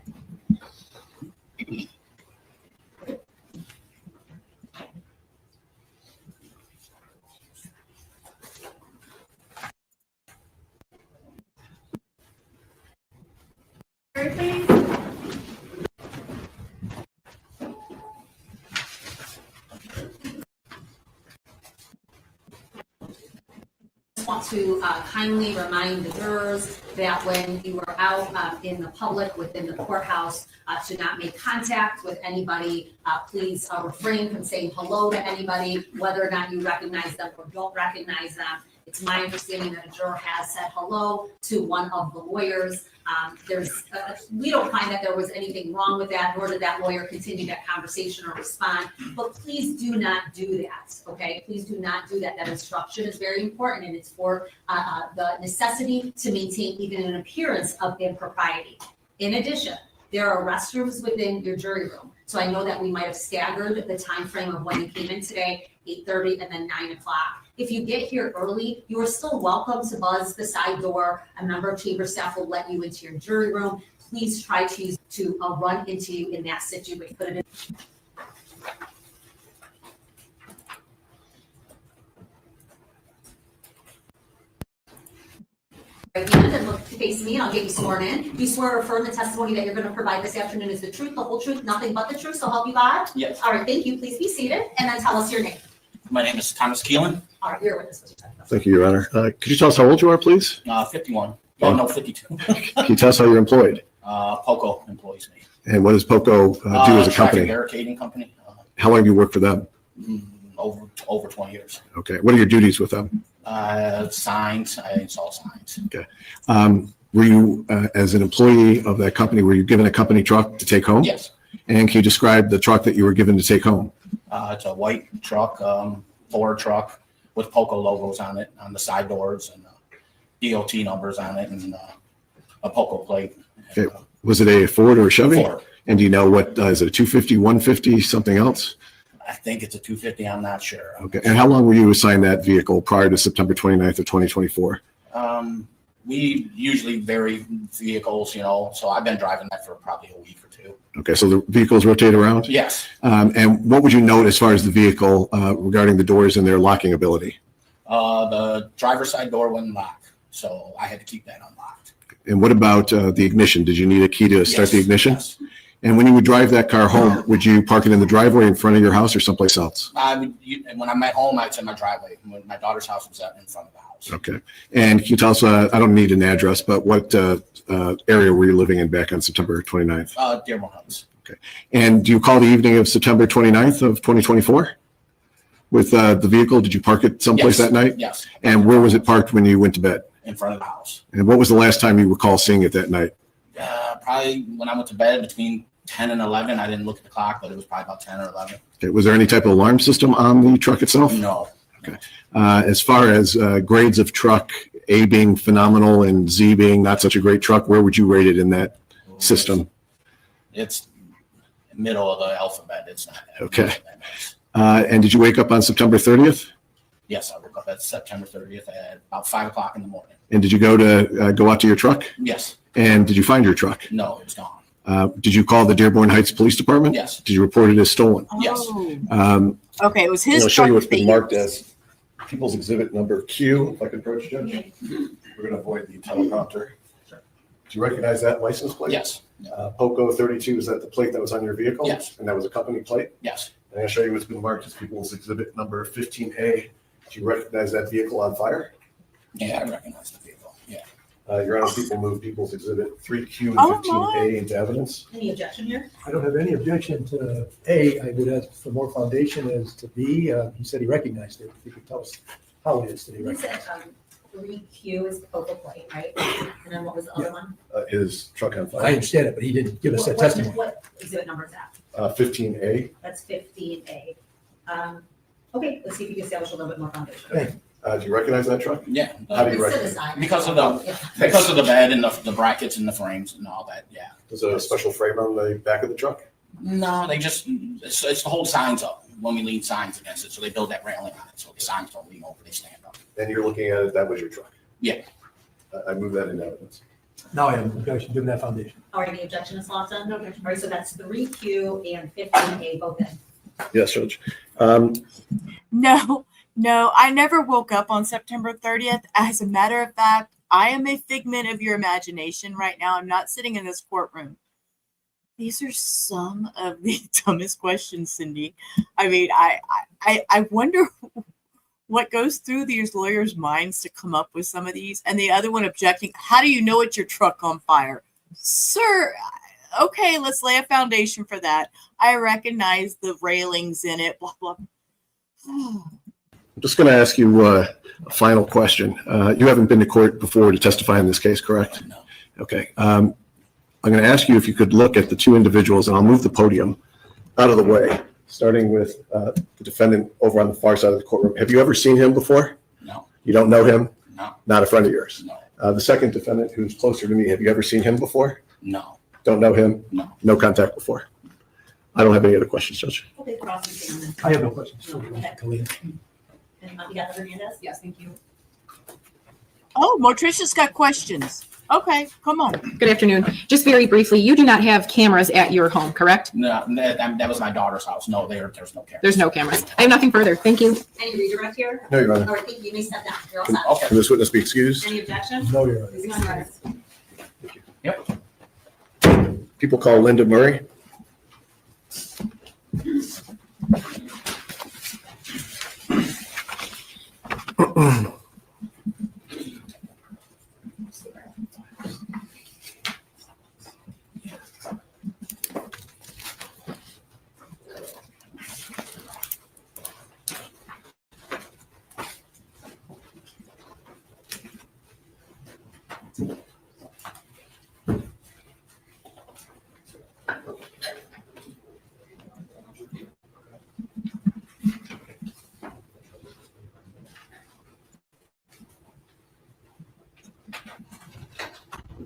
[SPEAKER 9] Want to kindly remind the jurors that when you are out in the public within the courthouse, to not make contact with anybody. Please refrain from saying hello to anybody, whether or not you recognize them or don't recognize them. It's my understanding that a juror has said hello to one of the lawyers. We don't find that there was anything wrong with that, nor did that lawyer continue that conversation or respond. But please do not do that, okay? Please do not do that. That instruction is very important, and it's for the necessity to maintain even an appearance of impropriety. In addition, there are restrooms within your jury room. So I know that we might have staggered the time frame of when you came in today, 8:30 and then 9 o'clock. If you get here early, you are still welcome to buzz the side door. A member of chamber staff will let you into your jury room. Please try to run into you in that situation. Put it in. Right hand and look to face me, and I'll get you sworn in. Do you swear or affirm the testimony that you're going to provide this afternoon is the truth, the whole truth, nothing but the truth, so help you God?
[SPEAKER 11] Yes.
[SPEAKER 9] All right, thank you. Please be seated, and then tell us your name.
[SPEAKER 11] My name is Thomas Keelan,
[SPEAKER 9] All right, you're a witness.
[SPEAKER 8] Thank you, Your Honor. Could you tell us how old you are, please?
[SPEAKER 11] 51. Oh, no, 52.
[SPEAKER 8] Can you tell us how you're employed?
[SPEAKER 11] POCO employs me.
[SPEAKER 8] And what does POCO do as a
[SPEAKER 11] Traffic
[SPEAKER 8] company?
[SPEAKER 11] barricading company.
[SPEAKER 8] How long have you worked for them?
[SPEAKER 11] Over 20 years.
[SPEAKER 8] Okay. What are your duties with them?
[SPEAKER 11] Signs, I install signs.
[SPEAKER 8] Okay. Were you, as an employee of that company, were you given a company truck to take home?
[SPEAKER 11] Yes.
[SPEAKER 8] And can you describe the truck that you were given to take home?
[SPEAKER 11] It's a white truck, Ford truck with POCO logos on it, on the side doors, and DOT numbers on it, and a POCO plate.
[SPEAKER 8] Okay. Was it a Ford or a Chevy?
[SPEAKER 11] Ford.
[SPEAKER 8] And do you know what, is it a 250, 150, something else?
[SPEAKER 11] I think it's a 250, I'm not sure.
[SPEAKER 8] Okay. And how long were you assigned that vehicle prior to September 29th of 2024?
[SPEAKER 11] We usually vary vehicles, so I've been driving that for probably a week or two.
[SPEAKER 8] Okay. So the vehicles rotate around?
[SPEAKER 11] Yes.
[SPEAKER 8] And what would you note as far as the vehicle regarding the doors and their locking ability?
[SPEAKER 11] The driver's side door wouldn't lock, so I had to keep that unlocked.
[SPEAKER 8] And what about the ignition? Did you need a key to start the ignition?
[SPEAKER 11] Yes.
[SPEAKER 8] And when you would drive that car home, would you park it in the driveway in front of your house or someplace else?
[SPEAKER 11] When I'm at home, it's in my driveway. When my daughter's house was in front of the house.
[SPEAKER 8] Okay. And can you tell us, I don't need an address, but what area were you living in back on September 29th?
[SPEAKER 11] Dearborn Heights.
[SPEAKER 8] Okay. And do you call the evening of September 29th of 2024 with the vehicle? Did you park it someplace that night?
[SPEAKER 11] Yes.
[SPEAKER 8] And where was it parked when you went to bed?
[SPEAKER 11] In front of the house.
[SPEAKER 8] And what was the last time you recall seeing it that night?
[SPEAKER 11] Probably when I went to bed between 10 and 11. I didn't look at the clock, but it was probably about 10 or 11.
[SPEAKER 8] Okay. Was there any type of alarm system on the truck itself?
[SPEAKER 11] No.
[SPEAKER 8] Okay. As far as grades of truck, A being phenomenal and Z being not such a great truck, where would you rate it in that system?
[SPEAKER 11] It's middle of the alphabet. It's not.
[SPEAKER 8] Okay. And did you wake up on September 30th?
[SPEAKER 11] Yes, I woke up at September 30th at about 5 o'clock in the morning.
[SPEAKER 8] And did you go out to your truck?
[SPEAKER 11] Yes.
[SPEAKER 8] And did you find your truck?
[SPEAKER 11] No, it's gone.
[SPEAKER 8] Did you call the Dearborn Heights Police Department?
[SPEAKER 11] Yes.
[SPEAKER 8] Did you report it as stolen?
[SPEAKER 11] Yes.
[SPEAKER 1] Okay, it was his
[SPEAKER 8] I'll show you
[SPEAKER 1] truck
[SPEAKER 8] what's
[SPEAKER 1] that they
[SPEAKER 8] been marked
[SPEAKER 1] used.
[SPEAKER 8] as People's Exhibit number Q, if I can approach, Judge. We're going to avoid the teleprompter. Do you recognize that license plate?
[SPEAKER 11] Yes.
[SPEAKER 8] POCO 32, is that the plate that was on your vehicle?
[SPEAKER 11] Yes.
[SPEAKER 8] And that was a company plate?
[SPEAKER 11] Yes.
[SPEAKER 8] And I'll show you what's been marked as People's Exhibit number 15A. Do you recognize that vehicle on fire?
[SPEAKER 11] Yeah, I recognize the vehicle. Yeah.
[SPEAKER 8] Your Honor, people move People's Exhibit 3Q and
[SPEAKER 1] Oh,
[SPEAKER 8] 15A into evidence.
[SPEAKER 9] Any objection here?
[SPEAKER 17] I don't have any objection to A. I would ask for more foundation as to B. He said he recognized it. If you could tell us how it is that he
[SPEAKER 9] You
[SPEAKER 17] recognized
[SPEAKER 9] said 3Q is the focal plate, right? And then what was the other one?
[SPEAKER 8] His truck on
[SPEAKER 17] it. I
[SPEAKER 8] fire.
[SPEAKER 17] understand it, but he didn't give us that
[SPEAKER 9] What-
[SPEAKER 17] testimony.
[SPEAKER 9] What exhibit number is that?
[SPEAKER 8] 15A.
[SPEAKER 9] That's 15A. Okay, let's see if you can establish a little bit more foundation.
[SPEAKER 17] Thank
[SPEAKER 8] Do you recognize that truck?
[SPEAKER 11] Yeah.
[SPEAKER 8] How do you
[SPEAKER 9] Let's set
[SPEAKER 8] recognize?
[SPEAKER 9] aside.
[SPEAKER 11] Because of the bed and the brackets and the frames and all that. Yeah.
[SPEAKER 8] There's a special frame on the back of the truck?
[SPEAKER 11] No, they just it's to hold signs up when we lean signs against it. So they build that railing on it, so the signs don't lean over; they stand up.
[SPEAKER 8] And you're looking at it, that was your truck?
[SPEAKER 11] Yeah.
[SPEAKER 8] I move that into evidence.
[SPEAKER 17] Now I have an objection, given that foundation.
[SPEAKER 9] All right, any objection, Ms. Lawson? No objection. All right, so that's 3Q and 15A, both in.
[SPEAKER 8] Yes, Judge.
[SPEAKER 1] No, I never woke up on September 30th. As a matter of fact, I am a figment of your imagination right now. I'm not sitting in this courtroom. These are some of the dumbest questions, Cindy. I mean, I wonder what goes through these lawyers' minds to come up with some of these. And the other one objecting, how do you know it's your truck on fire? Sir, okay, let's lay a foundation for that. I recognize the railings in it, blah, blah.
[SPEAKER 8] I'm just going to ask you a final question. You haven't been to court before to testify in this case, correct?
[SPEAKER 11] No.
[SPEAKER 8] Okay. I'm going to ask you if you could look at the two individuals, and I'll move the podium out of the way, starting with the defendant over on the far side of the courtroom. Have you ever seen him before?
[SPEAKER 11] No.
[SPEAKER 8] You don't know him?
[SPEAKER 11] No.
[SPEAKER 8] Not a friend of yours?
[SPEAKER 11] No.
[SPEAKER 8] The second defendant, who's closer to me, have you ever seen him before?
[SPEAKER 11] No.
[SPEAKER 8] Don't know him?
[SPEAKER 11] No.
[SPEAKER 8] No contact before? I don't have any other questions, Judge.
[SPEAKER 9] Okay, prosecuting.
[SPEAKER 17] I have no questions.
[SPEAKER 9] And you got Hernandez? Yes, thank you.
[SPEAKER 1] Oh, Mortricia's got questions. Okay, come on.
[SPEAKER 7] Good afternoon. Just very briefly, you do not have cameras at your home, correct?
[SPEAKER 11] No, that was my daughter's house. No, there's no camera.
[SPEAKER 7] There's no cameras. I have nothing further. Thank you.
[SPEAKER 9] Any redirect here?
[SPEAKER 8] No, Your Honor.
[SPEAKER 9] All right, thank you. You may step down. You're all set.
[SPEAKER 11] Okay.
[SPEAKER 8] Can this witness be excused?
[SPEAKER 9] Any objection?
[SPEAKER 17] No, Your Honor.
[SPEAKER 9] Please go ahead.
[SPEAKER 11] Yep.
[SPEAKER 8] People call Linda Murray.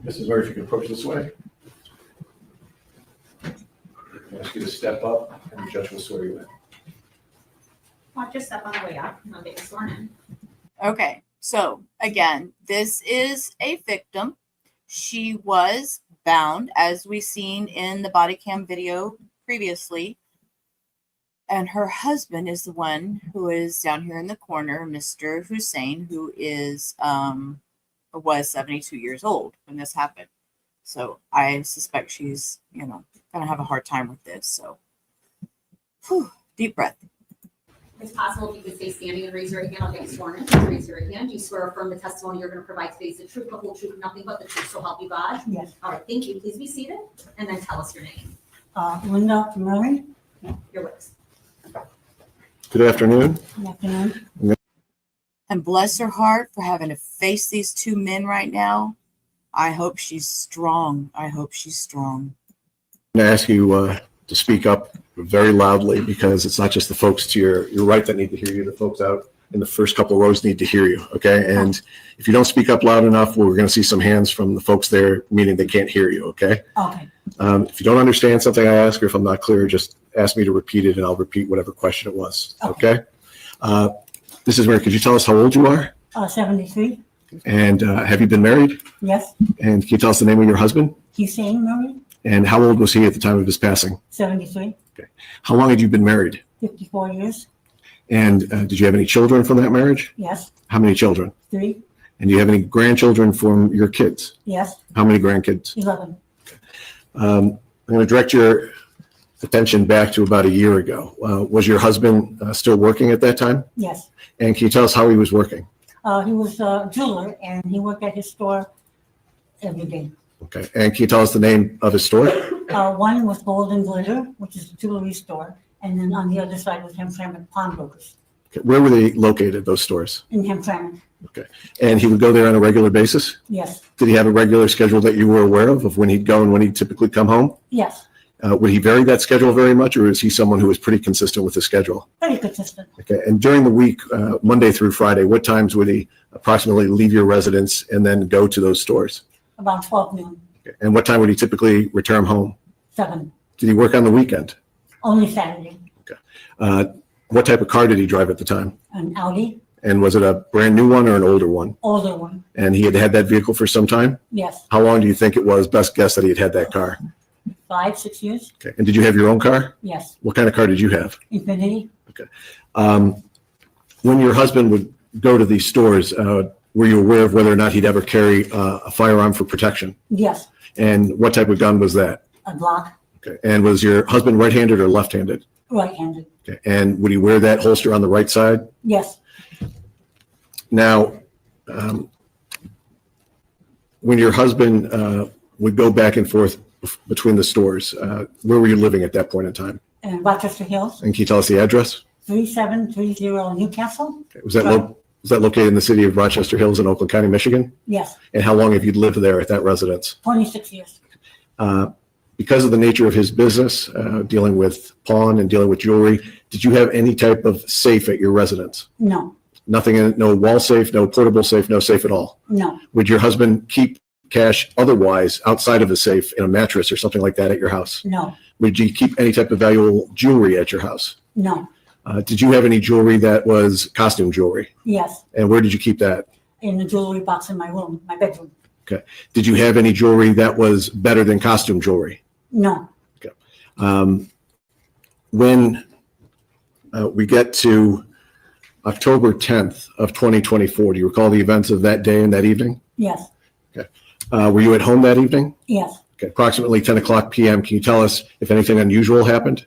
[SPEAKER 8] Mrs. Murray, if you could approach this way. I ask you to step up, and the judge will swear you in.
[SPEAKER 9] I'll just step on the way up and I'll get you sworn in.
[SPEAKER 1] Okay, so again, this is a victim. She was bound, as we seen in the body cam video previously. And her husband is the one who is down here in the corner, Mr. Hussein, who is was 72 years old when this happened. So I suspect she's, going to have a hard time with this. So deep breath.
[SPEAKER 9] If it's possible, if you could stay standing and raise your hand, I'll get you sworn in. Please raise your hand. Do you swear or affirm the testimony you're going to provide today is the truth, the whole truth, nothing but the truth, so help you God?
[SPEAKER 21] Yes.
[SPEAKER 9] All right, thank you. Please be seated and then tell us your name.
[SPEAKER 21] Linda Murray.
[SPEAKER 9] Your witness.
[SPEAKER 10] Good afternoon.
[SPEAKER 21] Good afternoon.
[SPEAKER 1] And bless her heart for having to face these two men right now. I hope she's strong. I hope she's strong.
[SPEAKER 10] I'm going to ask you to speak up very loudly because it's not just the folks to your right that need to hear you. The folks out in the first couple rows need to hear you, okay? And if you don't speak up loud enough, we're going to see some hands from the folks there, meaning they can't hear you, okay?
[SPEAKER 21] Okay.
[SPEAKER 10] If you don't understand something I ask, or if I'm not clear, just ask me to repeat it and I'll repeat whatever question it was, okay? Mrs. Murray, could you tell us how old you are?
[SPEAKER 21] 73.
[SPEAKER 10] And have you been married?
[SPEAKER 21] Yes.
[SPEAKER 10] And can you tell us the name of your husband?
[SPEAKER 21] Hussein Murray.
[SPEAKER 10] And how old was he at the time of his passing?
[SPEAKER 21] 73.
[SPEAKER 10] Okay. How long had you been married?
[SPEAKER 21] 54 years.
[SPEAKER 10] And did you have any children from that marriage?
[SPEAKER 21] Yes.
[SPEAKER 10] How many children?
[SPEAKER 21] 3.
[SPEAKER 10] And do you have any grandchildren from your kids?
[SPEAKER 21] Yes.
[SPEAKER 10] How many grandkids?
[SPEAKER 21] 11.
[SPEAKER 10] I'm going to direct your attention back to about a year ago. Was your husband still working at that time?
[SPEAKER 21] Yes.
[SPEAKER 10] And can you tell us how he was working?
[SPEAKER 21] He was a jeweler and he worked at his store every day.
[SPEAKER 10] Okay. And can you tell us the name of his store?
[SPEAKER 21] One was Gold and Glitter, which is a jewelry store. And then on the other side was Hamtramck Pawnbrokers
[SPEAKER 10] Okay. Where were they located, those stores?
[SPEAKER 21] in Hamtramck.
[SPEAKER 10] Okay. And he would go there on a regular basis?
[SPEAKER 21] Yes.
[SPEAKER 10] Did he have a regular schedule that you were aware of when he'd go and when he'd typically come home?
[SPEAKER 21] Yes.
[SPEAKER 10] Would he vary that schedule very much, or is he someone who is pretty consistent with his schedule?
[SPEAKER 21] Pretty consistent.
[SPEAKER 10] Okay. And during the week, Monday through Friday, what times would he approximately leave your residence and then go to those stores?
[SPEAKER 21] About 12 noon.
[SPEAKER 10] Okay. And what time would he typically return home?
[SPEAKER 21] 7.
[SPEAKER 10] Did he work on the weekend?
[SPEAKER 21] Only Saturday.
[SPEAKER 10] What type of car did he drive at the time?
[SPEAKER 21] An Audi.
[SPEAKER 10] And was it a brand new one or an older one?
[SPEAKER 21] Older one.
[SPEAKER 10] And he had had that vehicle for some time?
[SPEAKER 21] Yes.
[SPEAKER 10] How long do you think it was, best guess, that he had had that car?
[SPEAKER 21] 5, 6 years.
[SPEAKER 10] Okay. And did you have your own car?
[SPEAKER 21] Yes.
[SPEAKER 10] What kind of car did you have?
[SPEAKER 21] Infinity.
[SPEAKER 10] When your husband would go to these stores, were you aware of whether or not he'd ever carry a firearm for protection?
[SPEAKER 21] Yes.
[SPEAKER 10] And what type of gun was that?
[SPEAKER 21] A Glock.
[SPEAKER 10] Okay. And was your husband right-handed or left-handed?
[SPEAKER 21] Right-handed.
[SPEAKER 10] Okay. And would he wear that holster on the right side?
[SPEAKER 21] Yes.
[SPEAKER 10] Now, when your husband would go back and forth between the stores, where were you living at that point in time?
[SPEAKER 21] In Rochester Hills.
[SPEAKER 10] And can you tell us the address?
[SPEAKER 21] 3730 Newcastle.
[SPEAKER 10] Was that located in the city of Rochester Hills in Oakland County, Michigan?
[SPEAKER 21] Yes.
[SPEAKER 10] And how long have you lived there at that residence?
[SPEAKER 21] 26 years.
[SPEAKER 10] Because of the nature of his business, dealing with pawn and dealing with jewelry, did you have any type of safe at your residence?
[SPEAKER 21] No.
[SPEAKER 10] Nothing in it, no wall safe, no portable safe, no safe at all?
[SPEAKER 21] No.
[SPEAKER 10] Would your husband keep cash otherwise outside of the safe in a mattress or something like that at your house?
[SPEAKER 21] No.
[SPEAKER 10] Would you keep any type of valuable jewelry at your house?
[SPEAKER 21] No.
[SPEAKER 10] Did you have any jewelry that was costume jewelry?
[SPEAKER 21] Yes.
[SPEAKER 10] And where did you keep that?
[SPEAKER 21] In the jewelry box in my room, my bedroom.
[SPEAKER 10] Okay. Did you have any jewelry that was better than costume jewelry?
[SPEAKER 21] No.
[SPEAKER 10] When we get to October 10th of 2024, do you recall the events of that day and that evening?
[SPEAKER 21] Yes.
[SPEAKER 10] Okay. Were you at home that evening?
[SPEAKER 21] Yes.
[SPEAKER 10] Okay. Approximately 10 o'clock p.m. Can you tell us if anything unusual happened?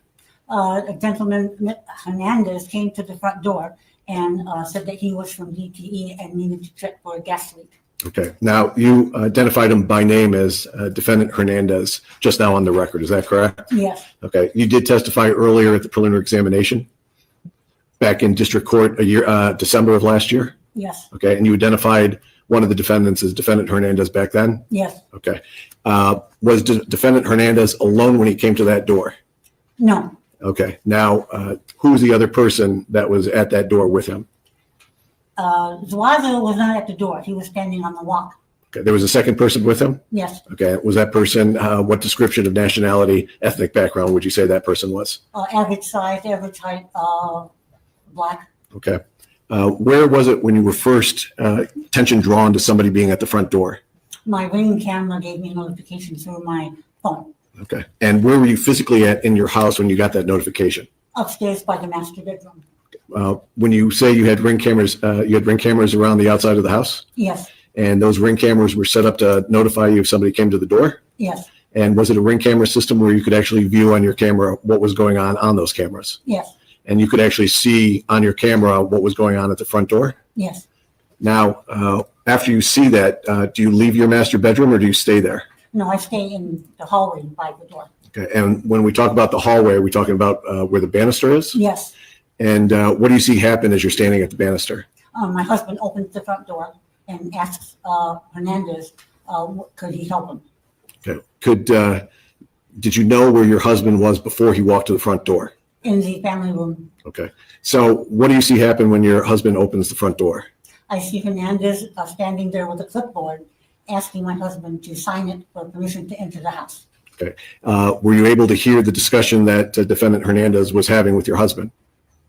[SPEAKER 21] A gentleman, Hernandez, came to the front door and said that he was from DTE and needed to check for a gas leak.
[SPEAKER 10] Okay. Now, you identified him by name as Defendant Hernandez just now on the record. Is that correct?
[SPEAKER 21] Yes.
[SPEAKER 10] Okay. You did testify earlier at the preliminary examination back in district court December of last year?
[SPEAKER 21] Yes.
[SPEAKER 10] Okay. And you identified one of the defendants as Defendant Hernandez back then?
[SPEAKER 21] Yes.
[SPEAKER 10] Okay. Was Defendant Hernandez alone when he came to that door?
[SPEAKER 21] No.
[SPEAKER 10] Okay. Now, who was the other person that was at that door with him?
[SPEAKER 21] Zuazo was not at the door. He was standing on the walk.
[SPEAKER 10] Okay. There was a second person with him?
[SPEAKER 21] Yes.
[SPEAKER 10] Okay. Was that person, what description of nationality, ethnic background would you say that person was?
[SPEAKER 21] Average size, average height, black.
[SPEAKER 10] Okay. Where was it when you were first attention drawn to somebody being at the front door?
[SPEAKER 21] My Ring camera gave me notification through my phone.
[SPEAKER 10] Okay. And where were you physically at in your house when you got that notification?
[SPEAKER 21] Upstairs by the master bedroom.
[SPEAKER 10] When you say you had Ring cameras around the outside of the house?
[SPEAKER 21] Yes.
[SPEAKER 10] And those Ring cameras were set up to notify you if somebody came to the door?
[SPEAKER 21] Yes,
[SPEAKER 10] And was it a ring camera system where you could actually view on your camera what was going on those cameras?
[SPEAKER 21] yes,
[SPEAKER 10] And you could actually see on your camera what was going on at the front door?
[SPEAKER 21] yes.
[SPEAKER 10] Now, after you see that, do you leave your master bedroom or do you stay there?
[SPEAKER 21] No, I stay in the hallway by the door.
[SPEAKER 10] Okay. And when we talk about the hallway, are we talking about where the banister is?
[SPEAKER 21] Yes.
[SPEAKER 10] And what do you see happen as you're standing at the banister?
[SPEAKER 21] My husband opens the front door and asks Hernandez, could he help him?
[SPEAKER 10] Okay. Did you know where your husband was before he walked to the front door?
[SPEAKER 21] In the family room.
[SPEAKER 10] Okay. So what do you see happen when your husband opens the front door?
[SPEAKER 21] I see Hernandez standing there with a clipboard, asking my husband to sign it for permission to enter the house.
[SPEAKER 10] Okay. Were you able to hear the discussion that defendant Hernandez was having with your husband?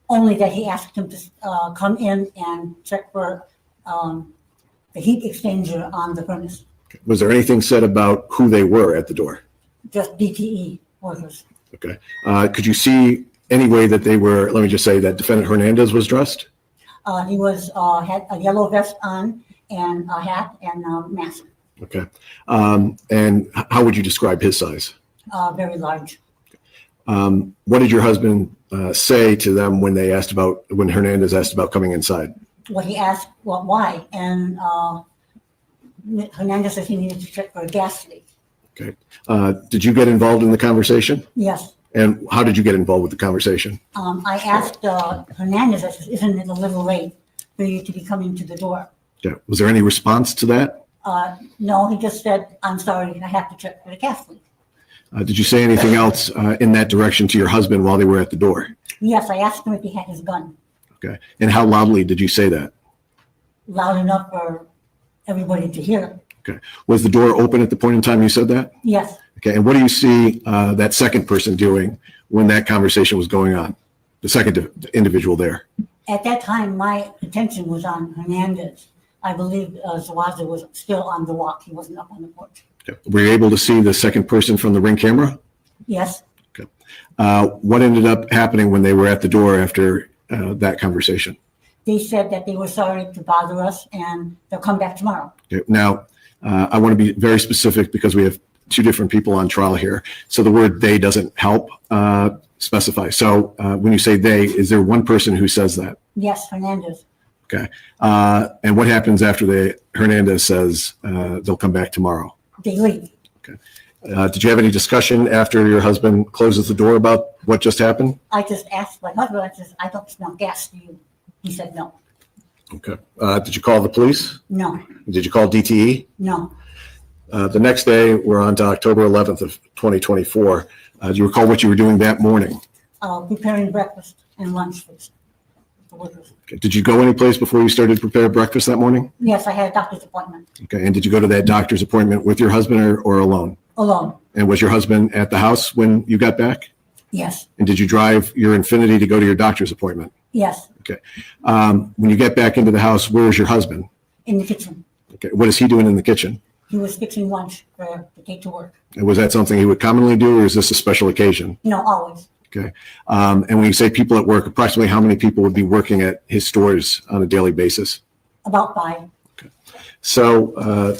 [SPEAKER 21] Only that he asked him to come in and check for the heat exchanger on the furnace.
[SPEAKER 10] Was there anything said about who they were at the door?
[SPEAKER 21] Just DTE workers.
[SPEAKER 10] Okay. Could you see any way that they were, let me just say that defendant Hernandez was dressed?
[SPEAKER 21] He had a yellow vest on and a hat and a mask.
[SPEAKER 10] Okay. And how would you describe his size?
[SPEAKER 21] Very large.
[SPEAKER 10] What did your husband say to them when Hernandez asked about coming inside?
[SPEAKER 21] What he asked, well, why? And Hernandez said he needed to check for a gas leak.
[SPEAKER 10] Okay. Did you get involved in the conversation?
[SPEAKER 21] Yes.
[SPEAKER 10] And how did you get involved with the conversation?
[SPEAKER 21] I asked Hernandez, I said, isn't it a little late for you to be coming to the door?
[SPEAKER 10] Yeah. Was there any response to that?
[SPEAKER 21] No, he just said, I'm sorry, I have to check for the gas leak.
[SPEAKER 10] Did you say anything else in that direction to your husband while they were at the door?
[SPEAKER 21] Yes, I asked him if he had his gun.
[SPEAKER 10] Okay. And how loudly did you say that?
[SPEAKER 21] Loud enough for everybody to hear.
[SPEAKER 10] Okay. Was the door open at the point in time you said that?
[SPEAKER 21] Yes.
[SPEAKER 10] Okay. And what do you see that second person doing when that conversation was going on? The second individual there?
[SPEAKER 21] At that time, my attention was on Hernandez. I believe Zuazo was still on the walk. He wasn't up on the porch.
[SPEAKER 10] Okay. Were you able to see the second person from the ring camera?
[SPEAKER 21] Yes.
[SPEAKER 10] Okay. What ended up happening when they were at the door after that conversation?
[SPEAKER 21] They said that they were sorry to bother us and they'll come back tomorrow.
[SPEAKER 10] Okay. Now, I want to be very specific because we have two different people on trial here. So the word they doesn't help specify. So when you say they, is there one person who says that?
[SPEAKER 21] Yes, Hernandez.
[SPEAKER 10] Okay. And what happens after Hernandez says they'll come back tomorrow?
[SPEAKER 21] They leave.
[SPEAKER 10] Okay. Did you have any discussion after your husband closes the door about what just happened?
[SPEAKER 21] I just asked my husband, I said, I don't smell gas, do you? He said no.
[SPEAKER 10] Okay. Did you call the police?
[SPEAKER 21] No.
[SPEAKER 10] Did you call DTE?
[SPEAKER 21] No.
[SPEAKER 10] The next day, we're on to October 11th of 2024. Do you recall what you were doing that morning?
[SPEAKER 21] Preparing breakfast and lunch for the workers.
[SPEAKER 10] Okay. Did you go any place before you started to prepare breakfast that morning?
[SPEAKER 21] Yes, I had a doctor's appointment.
[SPEAKER 10] Okay. And did you go to that doctor's appointment with your husband or alone?
[SPEAKER 21] Alone.
[SPEAKER 10] And was your husband at the house when you got back?
[SPEAKER 21] Yes.
[SPEAKER 10] And did you drive your Infiniti to go to your doctor's appointment?
[SPEAKER 21] Yes.
[SPEAKER 10] Okay. When you get back into the house, where is your husband?
[SPEAKER 21] In the kitchen.
[SPEAKER 10] Okay. What is he doing in the kitchen?
[SPEAKER 21] He was fixing lunch to take to work.
[SPEAKER 10] And was that something he would commonly do, or is this a special occasion?
[SPEAKER 21] No, always.
[SPEAKER 10] Okay. And when you say people at work, approximately how many people would be working at his stores on a daily basis?
[SPEAKER 21] About 5.
[SPEAKER 10] So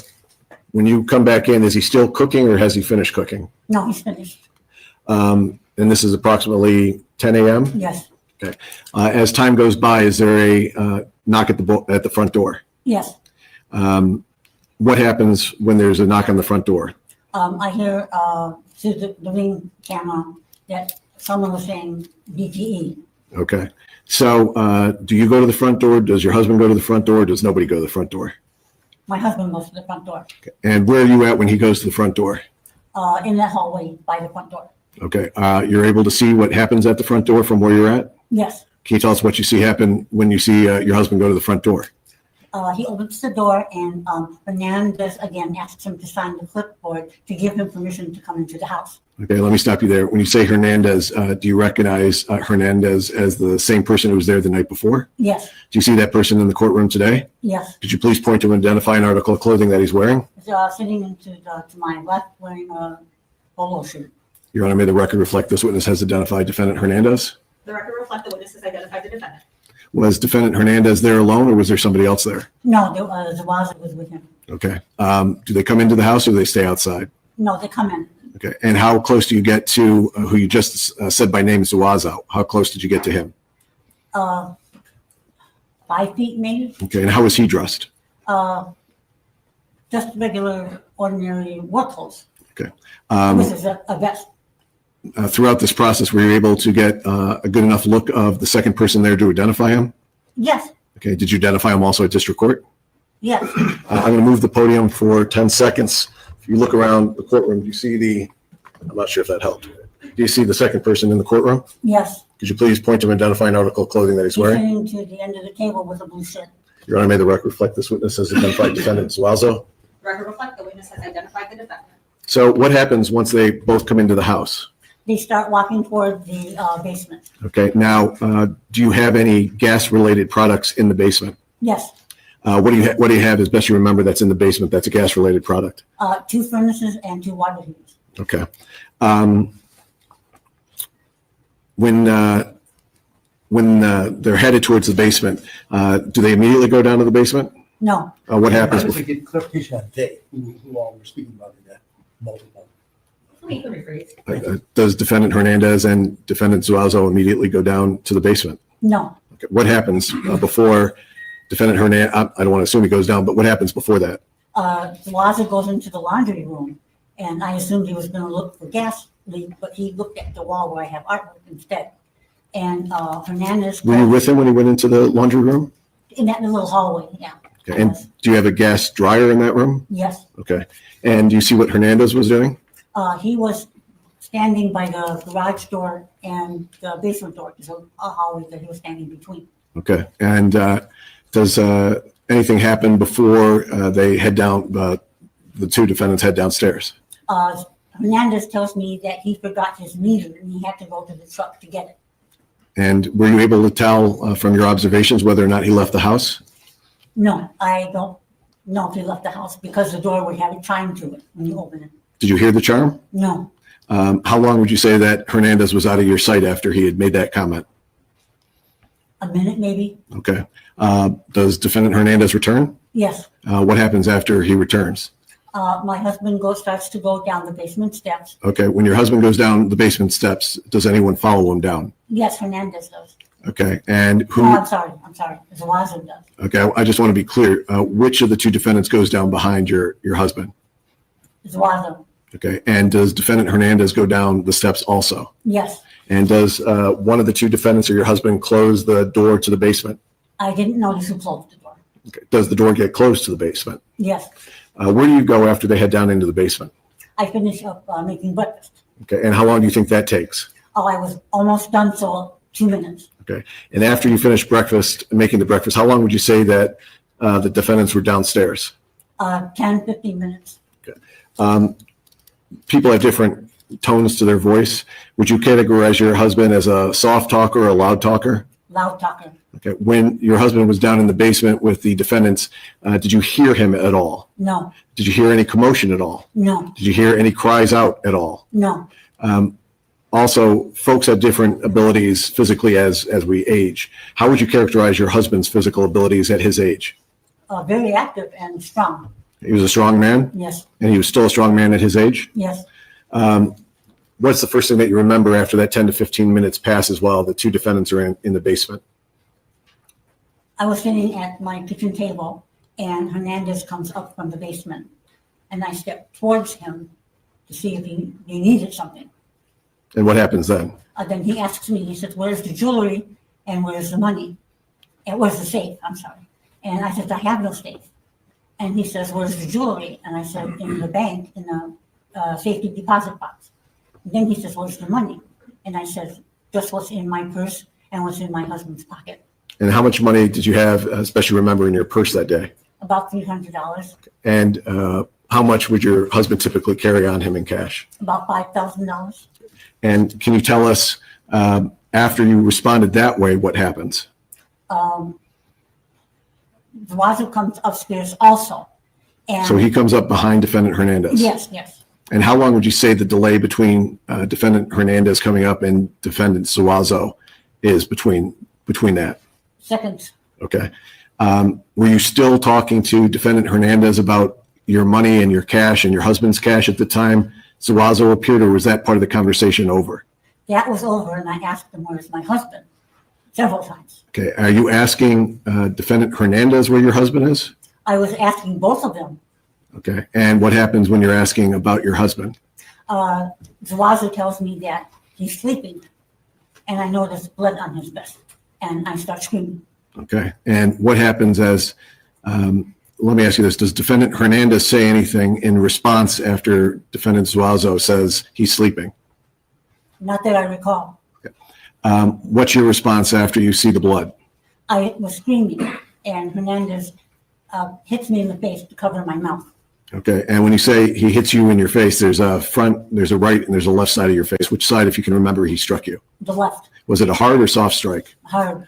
[SPEAKER 10] when you come back in, is he still cooking or has he finished cooking?
[SPEAKER 21] No, he's finished.
[SPEAKER 10] And this is approximately 10 a.m.?
[SPEAKER 21] Yes.
[SPEAKER 10] Okay. As time goes by, is there a knock at the front door?
[SPEAKER 21] Yes.
[SPEAKER 10] What happens when there's a knock on the front door?
[SPEAKER 21] I hear through the ring camera that someone was saying DTE.
[SPEAKER 10] Okay. So do you go to the front door? Does your husband go to the front door? Or does nobody go to the front door?
[SPEAKER 21] My husband goes to the front door.
[SPEAKER 10] Okay. And where are you at when he goes to the front door?
[SPEAKER 21] In that hallway by the front door.
[SPEAKER 10] Okay. You're able to see what happens at the front door from where you're at?
[SPEAKER 21] Yes.
[SPEAKER 10] Can you tell us what you see happen when you see your husband go to the front door?
[SPEAKER 21] He opens the door and Hernandez again asks him to sign the clipboard to give him permission to come into the house.
[SPEAKER 10] Okay, let me stop you there. When you say Hernandez, do you recognize Hernandez as the same person who was there the night before?
[SPEAKER 21] Yes.
[SPEAKER 10] Do you see that person in the courtroom today?
[SPEAKER 21] Yes.
[SPEAKER 10] Could you please point to and identify an article of clothing that he's wearing?
[SPEAKER 21] He's sitting to my left wearing a polo shirt.
[SPEAKER 10] Your Honor, may the record reflect this witness has identified defendant Hernandez?
[SPEAKER 6] The record reflect the witness has identified the defendant.
[SPEAKER 10] Was defendant Hernandez there alone or was there somebody else there?
[SPEAKER 21] No, Zuazo was with him.
[SPEAKER 10] Okay. Do they come into the house or do they stay outside?
[SPEAKER 21] No, they come in.
[SPEAKER 10] Okay. And how close do you get to who you just said by name, Zuazo? How close did you get to him?
[SPEAKER 21] 5 feet maybe.
[SPEAKER 10] Okay. And how was he dressed?
[SPEAKER 21] Just regular, ordinary work clothes.
[SPEAKER 10] Okay.
[SPEAKER 21] This is a vest.
[SPEAKER 10] Throughout this process, were you able to get a good enough look of the second person there to identify him?
[SPEAKER 21] Yes,
[SPEAKER 10] Okay. Did you identify him also at district court?
[SPEAKER 21] yes.
[SPEAKER 10] I'm going to move the podium for 10 seconds. If you look around the courtroom, do you see I'm not sure if that helped. Do you see the second person in the courtroom?
[SPEAKER 21] Yes.
[SPEAKER 10] Could you please point to an identifying article of clothing that he's
[SPEAKER 21] He's
[SPEAKER 10] wearing?
[SPEAKER 21] sitting to the end of the table with a blue shirt.
[SPEAKER 10] Your Honor, may the record reflect this witness as identified defendant Zuazo.
[SPEAKER 9] Record reflect the witness has identified the defendant.
[SPEAKER 10] So what happens once they both come into the house?
[SPEAKER 21] They start walking toward the basement.
[SPEAKER 10] Okay. Now, do you have any gas-related products in the basement?
[SPEAKER 21] Yes,
[SPEAKER 10] What do you have, as best you remember, that's in the basement that's a gas-related product?
[SPEAKER 21] 2 furnaces and 2 water heaters.
[SPEAKER 10] Okay. When they're headed towards the basement, do they immediately go down to the basement?
[SPEAKER 21] No,
[SPEAKER 10] What happens?
[SPEAKER 17] I just get clarification on date, who all we're speaking about in that multiple.
[SPEAKER 9] Let me rephrase.
[SPEAKER 10] Does Defendant Hernandez and Defendant Zuazo immediately go down to the basement?
[SPEAKER 21] no.
[SPEAKER 10] Okay. What happens before Defendant Hernandez? I don't want to assume he goes down, but what happens before that?
[SPEAKER 21] Zuazo goes into the laundry room, and I assumed he was going to look for gas leak, but he looked at the wall where I have artwork instead. And Hernandez.
[SPEAKER 10] Were you with him when he went into the laundry room?
[SPEAKER 21] In that little hallway, yeah.
[SPEAKER 10] Okay. And do you have a gas dryer in that room?
[SPEAKER 21] Yes.
[SPEAKER 10] Okay. And do you see what Hernandez was doing?
[SPEAKER 21] He was standing by the garage door and the basement door. There's a hallway that he was standing between.
[SPEAKER 10] Okay. And does anything happen before they head down, the 2 defendants head downstairs?
[SPEAKER 21] Hernandez tells me that he forgot his meter and he had to go to the truck to get it.
[SPEAKER 10] And were you able to tell from your observations whether or not he left the house?
[SPEAKER 21] No, I don't know if he left the house because the door would have a chime to it when you open it.
[SPEAKER 10] Did you hear the charm?
[SPEAKER 21] No,
[SPEAKER 10] How long would you say that Hernandez was out of your sight after he had made that comment?
[SPEAKER 21] a minute maybe.
[SPEAKER 10] Okay. Does Defendant Hernandez return?
[SPEAKER 21] Yes.
[SPEAKER 10] What happens after he returns?
[SPEAKER 21] My husband starts to go down the basement steps.
[SPEAKER 10] Okay. When your husband goes down the basement steps, does anyone follow him down?
[SPEAKER 21] Yes, Hernandez does.
[SPEAKER 10] Okay. And who?
[SPEAKER 21] No, I'm sorry. Zuazo does.
[SPEAKER 10] Okay. I just want to be clear. Which of the 2 defendants goes down behind your husband?
[SPEAKER 21] Zuazo.
[SPEAKER 10] Okay. And does Defendant Hernandez go down the steps also?
[SPEAKER 21] Yes.
[SPEAKER 10] And does one of the 2 defendants or your husband close the door to the basement?
[SPEAKER 21] I didn't notice who closed the door.
[SPEAKER 10] Okay. Does the door get closed to the basement?
[SPEAKER 21] Yes.
[SPEAKER 10] Where do you go after they head down into the basement?
[SPEAKER 21] I finish up making breakfast.
[SPEAKER 10] Okay. And how long do you think that takes?
[SPEAKER 21] Oh, I was almost done, so 2 minutes.
[SPEAKER 10] Okay. And after you finish breakfast, making the breakfast, how long would you say that the defendants were downstairs?
[SPEAKER 21] 10, 15 minutes.
[SPEAKER 10] People have different tones to their voice. Would you categorize your husband as a soft talker or a loud talker?
[SPEAKER 21] Loud talker.
[SPEAKER 10] Okay. When your husband was down in the basement with the defendants, did you hear him at all?
[SPEAKER 21] No.
[SPEAKER 10] Did you hear any commotion at all?
[SPEAKER 21] No.
[SPEAKER 10] Did you hear any cries out at all?
[SPEAKER 21] No.
[SPEAKER 10] Also, folks have different abilities physically as we age. How would you characterize your husband's physical abilities at his age?
[SPEAKER 21] Very active and strong.
[SPEAKER 10] He was a strong man?
[SPEAKER 21] Yes.
[SPEAKER 10] And he was still a strong man at his age?
[SPEAKER 21] Yes.
[SPEAKER 10] What's the first thing that you remember after that 10 to 15 minutes passes while the 2 defendants are in the basement?
[SPEAKER 21] I was sitting at my kitchen table and Hernandez comes up from the basement and I stepped towards him to see if he needed something.
[SPEAKER 10] And what happens then?
[SPEAKER 21] Then he asks me, he says, where's the jewelry and where's the money? And where's the safe? I'm sorry. And I said, I have no safe. And he says, where's the jewelry? And I said, in the bank, in the safety deposit box. And then he says, where's the money? And I said, just what's in my purse and what's in my husband's pocket.
[SPEAKER 10] And how much money did you have, especially remember, in your purse that day?
[SPEAKER 21] About $300.
[SPEAKER 10] And how much would your husband typically carry on him in cash?
[SPEAKER 21] About $5,000.
[SPEAKER 10] And can you tell us, after you responded that way, what happens?
[SPEAKER 21] Zuazo comes upstairs also. And
[SPEAKER 10] So he comes up behind Defendant Hernandez?
[SPEAKER 21] Yes, yes.
[SPEAKER 10] And how long would you say the delay between Defendant Hernandez coming up and Defendant Zuazo is between that?
[SPEAKER 21] Seconds.
[SPEAKER 10] Okay. Were you still talking to Defendant Hernandez about your money and your cash and your husband's cash at the time Zuazo appeared, or was that part of the conversation over?
[SPEAKER 21] That was over, and I asked him, where's my husband? Several times.
[SPEAKER 10] Okay. Are you asking defendant Hernandez where your husband is?
[SPEAKER 21] I was asking both of them.
[SPEAKER 10] Okay. And what happens when you're asking about your husband?
[SPEAKER 21] Zuazo tells me that he's sleeping, and I know there's blood on his vest, and I start screaming.
[SPEAKER 10] Okay. And what happens as, let me ask you this, does defendant Hernandez say anything in response after defendant Zuazo says he's sleeping?
[SPEAKER 21] Not that I recall.
[SPEAKER 10] What's your response after you see the blood?
[SPEAKER 21] I was screaming, and Hernandez hits me in the face to cover my mouth.
[SPEAKER 10] Okay. And when you say he hits you in your face, there's a front, there's a right, and there's a left side of your face. Which side, if you can remember, he struck you?
[SPEAKER 21] The left.
[SPEAKER 10] Was it a hard or soft strike?
[SPEAKER 21] Hard.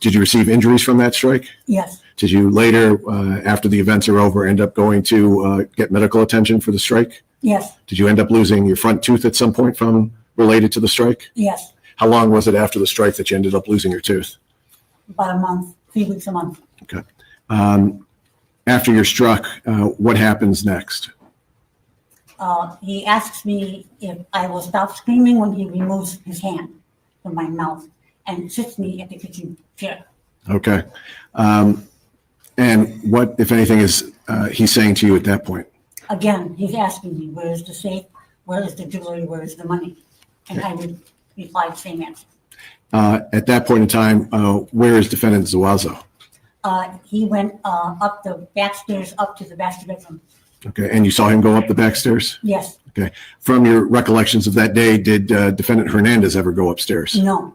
[SPEAKER 10] Did you receive injuries from that strike?
[SPEAKER 21] Yes.
[SPEAKER 10] Did you later, after the events are over, end up going to get medical attention for the strike?
[SPEAKER 21] Yes.
[SPEAKER 10] Did you end up losing your front tooth at some point from related to the strike?
[SPEAKER 21] Yes.
[SPEAKER 10] How long was it after the strike that you ended up losing your tooth?
[SPEAKER 21] About a month, 3 weeks a month.
[SPEAKER 10] Okay. After you're struck, what happens next?
[SPEAKER 21] He asks me if I will stop screaming when he removes his hand from my mouth and sits me at the kitchen chair.
[SPEAKER 10] Okay. And what, if anything, is he saying to you at that point?
[SPEAKER 21] Again, he's asking me, where is the safe? Where is the jewelry? Where is the money? And I would reply the same answer.
[SPEAKER 10] At that point in time, where is defendant Zuazo?
[SPEAKER 21] He went up the back stairs up to the master bedroom.
[SPEAKER 10] Okay. And you saw him go up the back stairs?
[SPEAKER 21] Yes.
[SPEAKER 10] Okay. From your recollections of that day, did defendant Hernandez ever go upstairs?
[SPEAKER 21] No.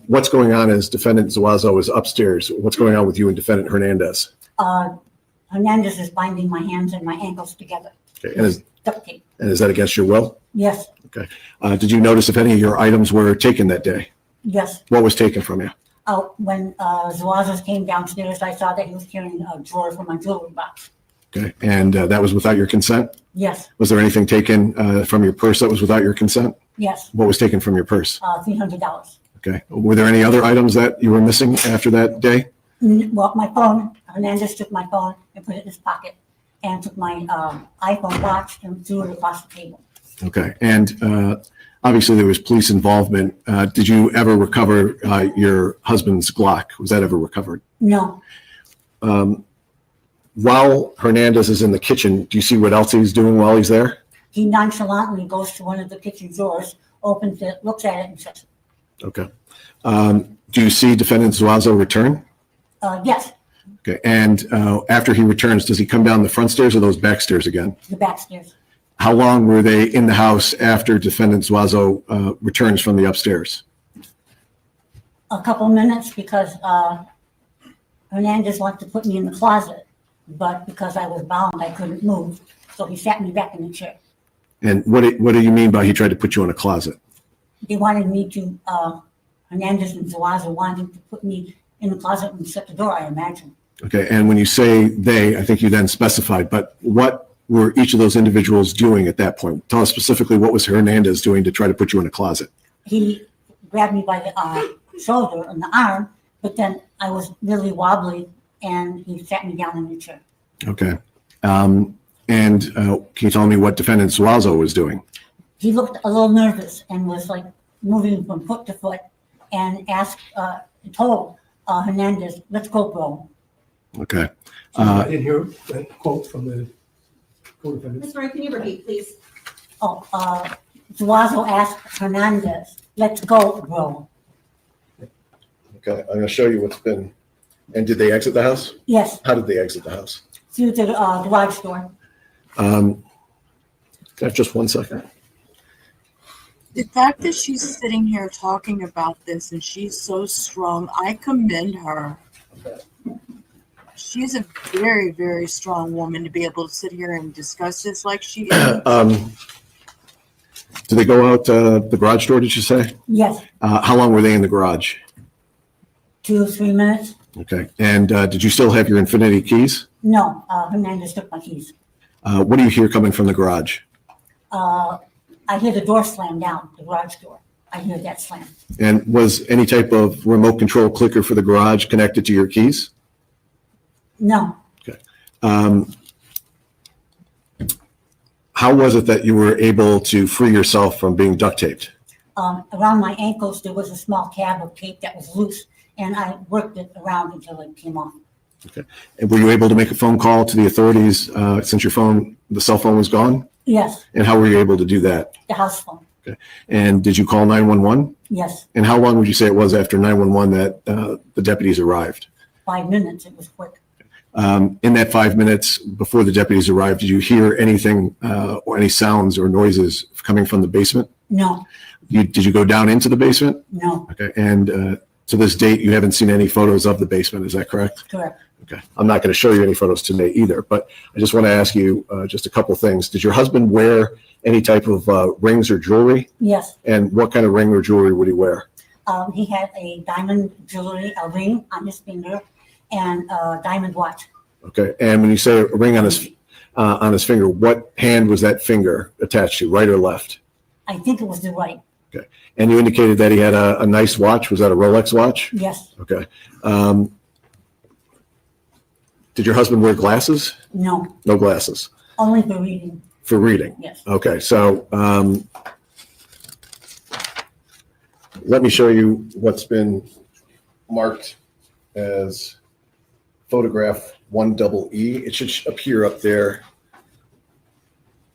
[SPEAKER 10] What's going on as defendant Zuazo is upstairs? What's going on with you and defendant Hernandez?
[SPEAKER 21] Hernandez is binding my hands and my ankles together.
[SPEAKER 10] Okay. And is,
[SPEAKER 21] duct tape.
[SPEAKER 10] and is that against your will?
[SPEAKER 21] Yes.
[SPEAKER 10] Okay. Did you notice if any of your items were taken that day?
[SPEAKER 21] Yes.
[SPEAKER 10] What was taken from you?
[SPEAKER 21] When Zuazo came downstairs, I saw that he was carrying a drawer from my jewelry box.
[SPEAKER 10] Okay. And that was without your consent?
[SPEAKER 21] Yes.
[SPEAKER 10] Was there anything taken from your purse that was without your consent?
[SPEAKER 21] Yes.
[SPEAKER 10] What was taken from your purse?
[SPEAKER 21] $300.
[SPEAKER 10] Okay. Were there any other items that you were missing after that day?
[SPEAKER 21] Well, my phone, Hernandez took my phone and put it in his pocket and took my iPhone watch and threw it across the table.
[SPEAKER 10] Okay. And obviously there was police involvement. Did you ever recover your husband's Glock? Was that ever recovered?
[SPEAKER 21] No.
[SPEAKER 10] While Hernandez is in the kitchen, do you see what else he's doing while he's there?
[SPEAKER 21] He nonchalantly goes to one of the kitchen drawers, opens it, looks at it, and shuts it.
[SPEAKER 10] Okay. Do you see defendant Zuazo return?
[SPEAKER 21] Yes,
[SPEAKER 10] Okay. And after he returns, does he come down the front stairs or those back stairs again?
[SPEAKER 21] the back stairs.
[SPEAKER 10] How long were they in the house after defendant Zuazo returns from the upstairs?
[SPEAKER 21] A couple minutes because Hernandez wanted to put me in the closet, but because I was bound, I couldn't move. So he sat me back in the chair.
[SPEAKER 10] And what do you mean by he tried to put you in a closet?
[SPEAKER 21] They wanted me to, Hernandez and Zuazo wanted to put me in the closet and shut the door, I imagine.
[SPEAKER 10] Okay. And when you say they, I think you then specified, but what were each of those individuals doing at that point? Tell us specifically what was Hernandez doing to try to put you in a closet?
[SPEAKER 21] He grabbed me by the shoulder and the arm, but then I was really wobbly and he sat me down in the chair.
[SPEAKER 10] Okay. And can you tell me what defendant Zuazo was doing?
[SPEAKER 21] He looked a little nervous and was like moving from foot to foot and told Hernandez, let's go, bro.
[SPEAKER 10] Okay.
[SPEAKER 17] I didn't hear that quote from the co-defendant.
[SPEAKER 9] Ms. Murray, can you repeat, please?
[SPEAKER 21] Zuazo asked Hernandez, let's go, bro.
[SPEAKER 10] Okay. I'm going to show you what's been. And did they exit the house?
[SPEAKER 21] Yes.
[SPEAKER 10] How did they exit the house?
[SPEAKER 21] Through the garage door.
[SPEAKER 10] Just 1 second.
[SPEAKER 1] The fact that she's sitting here talking about this and she's so strong, I commend her. She's a very, very strong woman to be able to sit here and discuss this like she is.
[SPEAKER 10] Did they go out the garage door, did you say?
[SPEAKER 21] Yes.
[SPEAKER 10] How long were they in the garage?
[SPEAKER 21] 2 or 3 minutes.
[SPEAKER 10] Okay. And did you still have your Infinity keys?
[SPEAKER 21] No, Hernandez took my keys.
[SPEAKER 10] What do you hear coming from the garage?
[SPEAKER 21] I hear the door slam down, the garage door. I hear that slam.
[SPEAKER 10] And was any type of remote control clicker for the garage connected to your keys?
[SPEAKER 21] No.
[SPEAKER 10] Okay. How was it that you were able to free yourself from being duct taped?
[SPEAKER 21] Around my ankles, there was a small tab of tape that was loose, and I worked it around until it came off.
[SPEAKER 10] Okay. And were you able to make a phone call to the authorities since the cell phone was gone?
[SPEAKER 21] Yes,
[SPEAKER 10] And how were you able to do that?
[SPEAKER 21] the house phone.
[SPEAKER 10] Okay. And did you call 911?
[SPEAKER 21] Yes,
[SPEAKER 10] And how long would you say it was after 911 that the deputies arrived?
[SPEAKER 21] 5 minutes. It was quick.
[SPEAKER 10] In that 5 minutes before the deputies arrived, did you hear anything or any sounds or noises coming from the basement?
[SPEAKER 21] No,
[SPEAKER 10] Did you go down into the basement?
[SPEAKER 21] no,
[SPEAKER 10] Okay. And to this date, you haven't seen any photos of the basement. Is that correct?
[SPEAKER 21] correct.
[SPEAKER 10] Okay. I'm not going to show you any photos today either, but I just want to ask you just a couple things. Did your husband wear any type of rings or jewelry?
[SPEAKER 21] Yes,
[SPEAKER 10] And what kind of ring or jewelry would he wear?
[SPEAKER 21] he had a diamond jewelry, a ring on his finger, and a diamond watch.
[SPEAKER 10] Okay. And when you say a ring on his finger, what hand was that finger attached to, right or left?
[SPEAKER 21] I think it was the right.
[SPEAKER 10] Okay. And you indicated that he had a nice watch. Was that a Rolex watch?
[SPEAKER 21] Yes,
[SPEAKER 10] Okay. Did your husband wear glasses?
[SPEAKER 21] no,
[SPEAKER 10] No glasses.
[SPEAKER 21] only for reading.
[SPEAKER 10] For reading?
[SPEAKER 21] Yes.
[SPEAKER 10] Okay. So let me show you what's been marked as photograph 1EE. It should appear up there.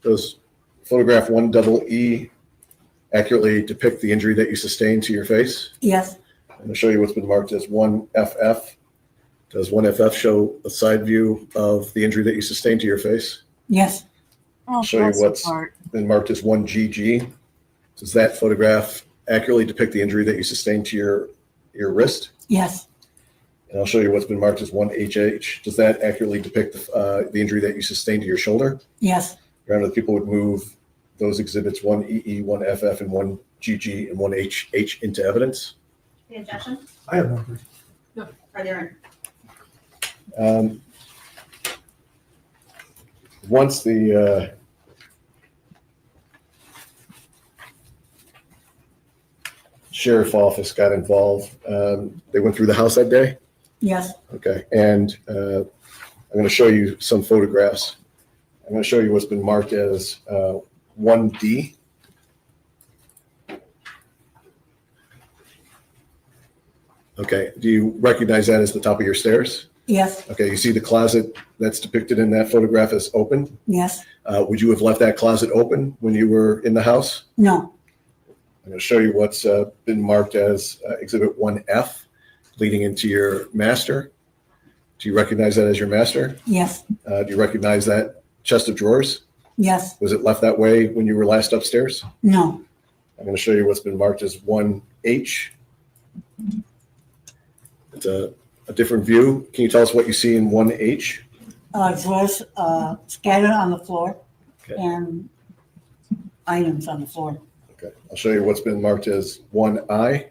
[SPEAKER 10] Does photograph 1EE accurately depict the injury that you sustained to your face?
[SPEAKER 21] Yes,
[SPEAKER 10] I'm going to show you what's been marked as 1FF. Does 1FF show a side view of the injury that you sustained to your face?
[SPEAKER 21] yes,
[SPEAKER 1] Oh,
[SPEAKER 10] Show you
[SPEAKER 1] bless your
[SPEAKER 10] what's
[SPEAKER 1] heart.
[SPEAKER 10] been marked as 1GG. Does that photograph accurately depict the injury that you sustained to your wrist?
[SPEAKER 21] yes,
[SPEAKER 10] And I'll show you what's been marked as 1HH. Does that accurately depict the injury that you sustained to your shoulder?
[SPEAKER 21] yes,
[SPEAKER 10] Round of the people would move those exhibits 1EE, 1FF, and 1GG and 1HH into evidence.
[SPEAKER 9] Any objection?
[SPEAKER 17] I have no question.
[SPEAKER 9] No. Are there?
[SPEAKER 10] Once the sheriff office got involved, they went through the house that day.
[SPEAKER 21] yes,
[SPEAKER 10] Okay, and I'm going to show you some photographs. I'm going to show you what's been marked as 1D. Okay, do you recognize that as the top of your stairs?
[SPEAKER 21] yes,
[SPEAKER 10] Okay, you see the closet that's depicted in that photograph as open?
[SPEAKER 21] yes,
[SPEAKER 10] Would you have left that closet open when you were in the house?
[SPEAKER 21] no,
[SPEAKER 10] I'm going to show you what's been marked as Exhibit 1F, leading into your master. Do you recognize that as your master?
[SPEAKER 21] yes,
[SPEAKER 10] Do you recognize that chest of drawers?
[SPEAKER 21] yes,
[SPEAKER 10] Was it left that way when you were last upstairs?
[SPEAKER 21] no,
[SPEAKER 10] I'm going to show you what's been marked as 1H. It's a different view. Can you tell us what you see in 1H?
[SPEAKER 21] drawers scattered on the floor
[SPEAKER 10] Okay.
[SPEAKER 21] and items on the floor.
[SPEAKER 10] Okay. I'll show you what's been marked as 1I.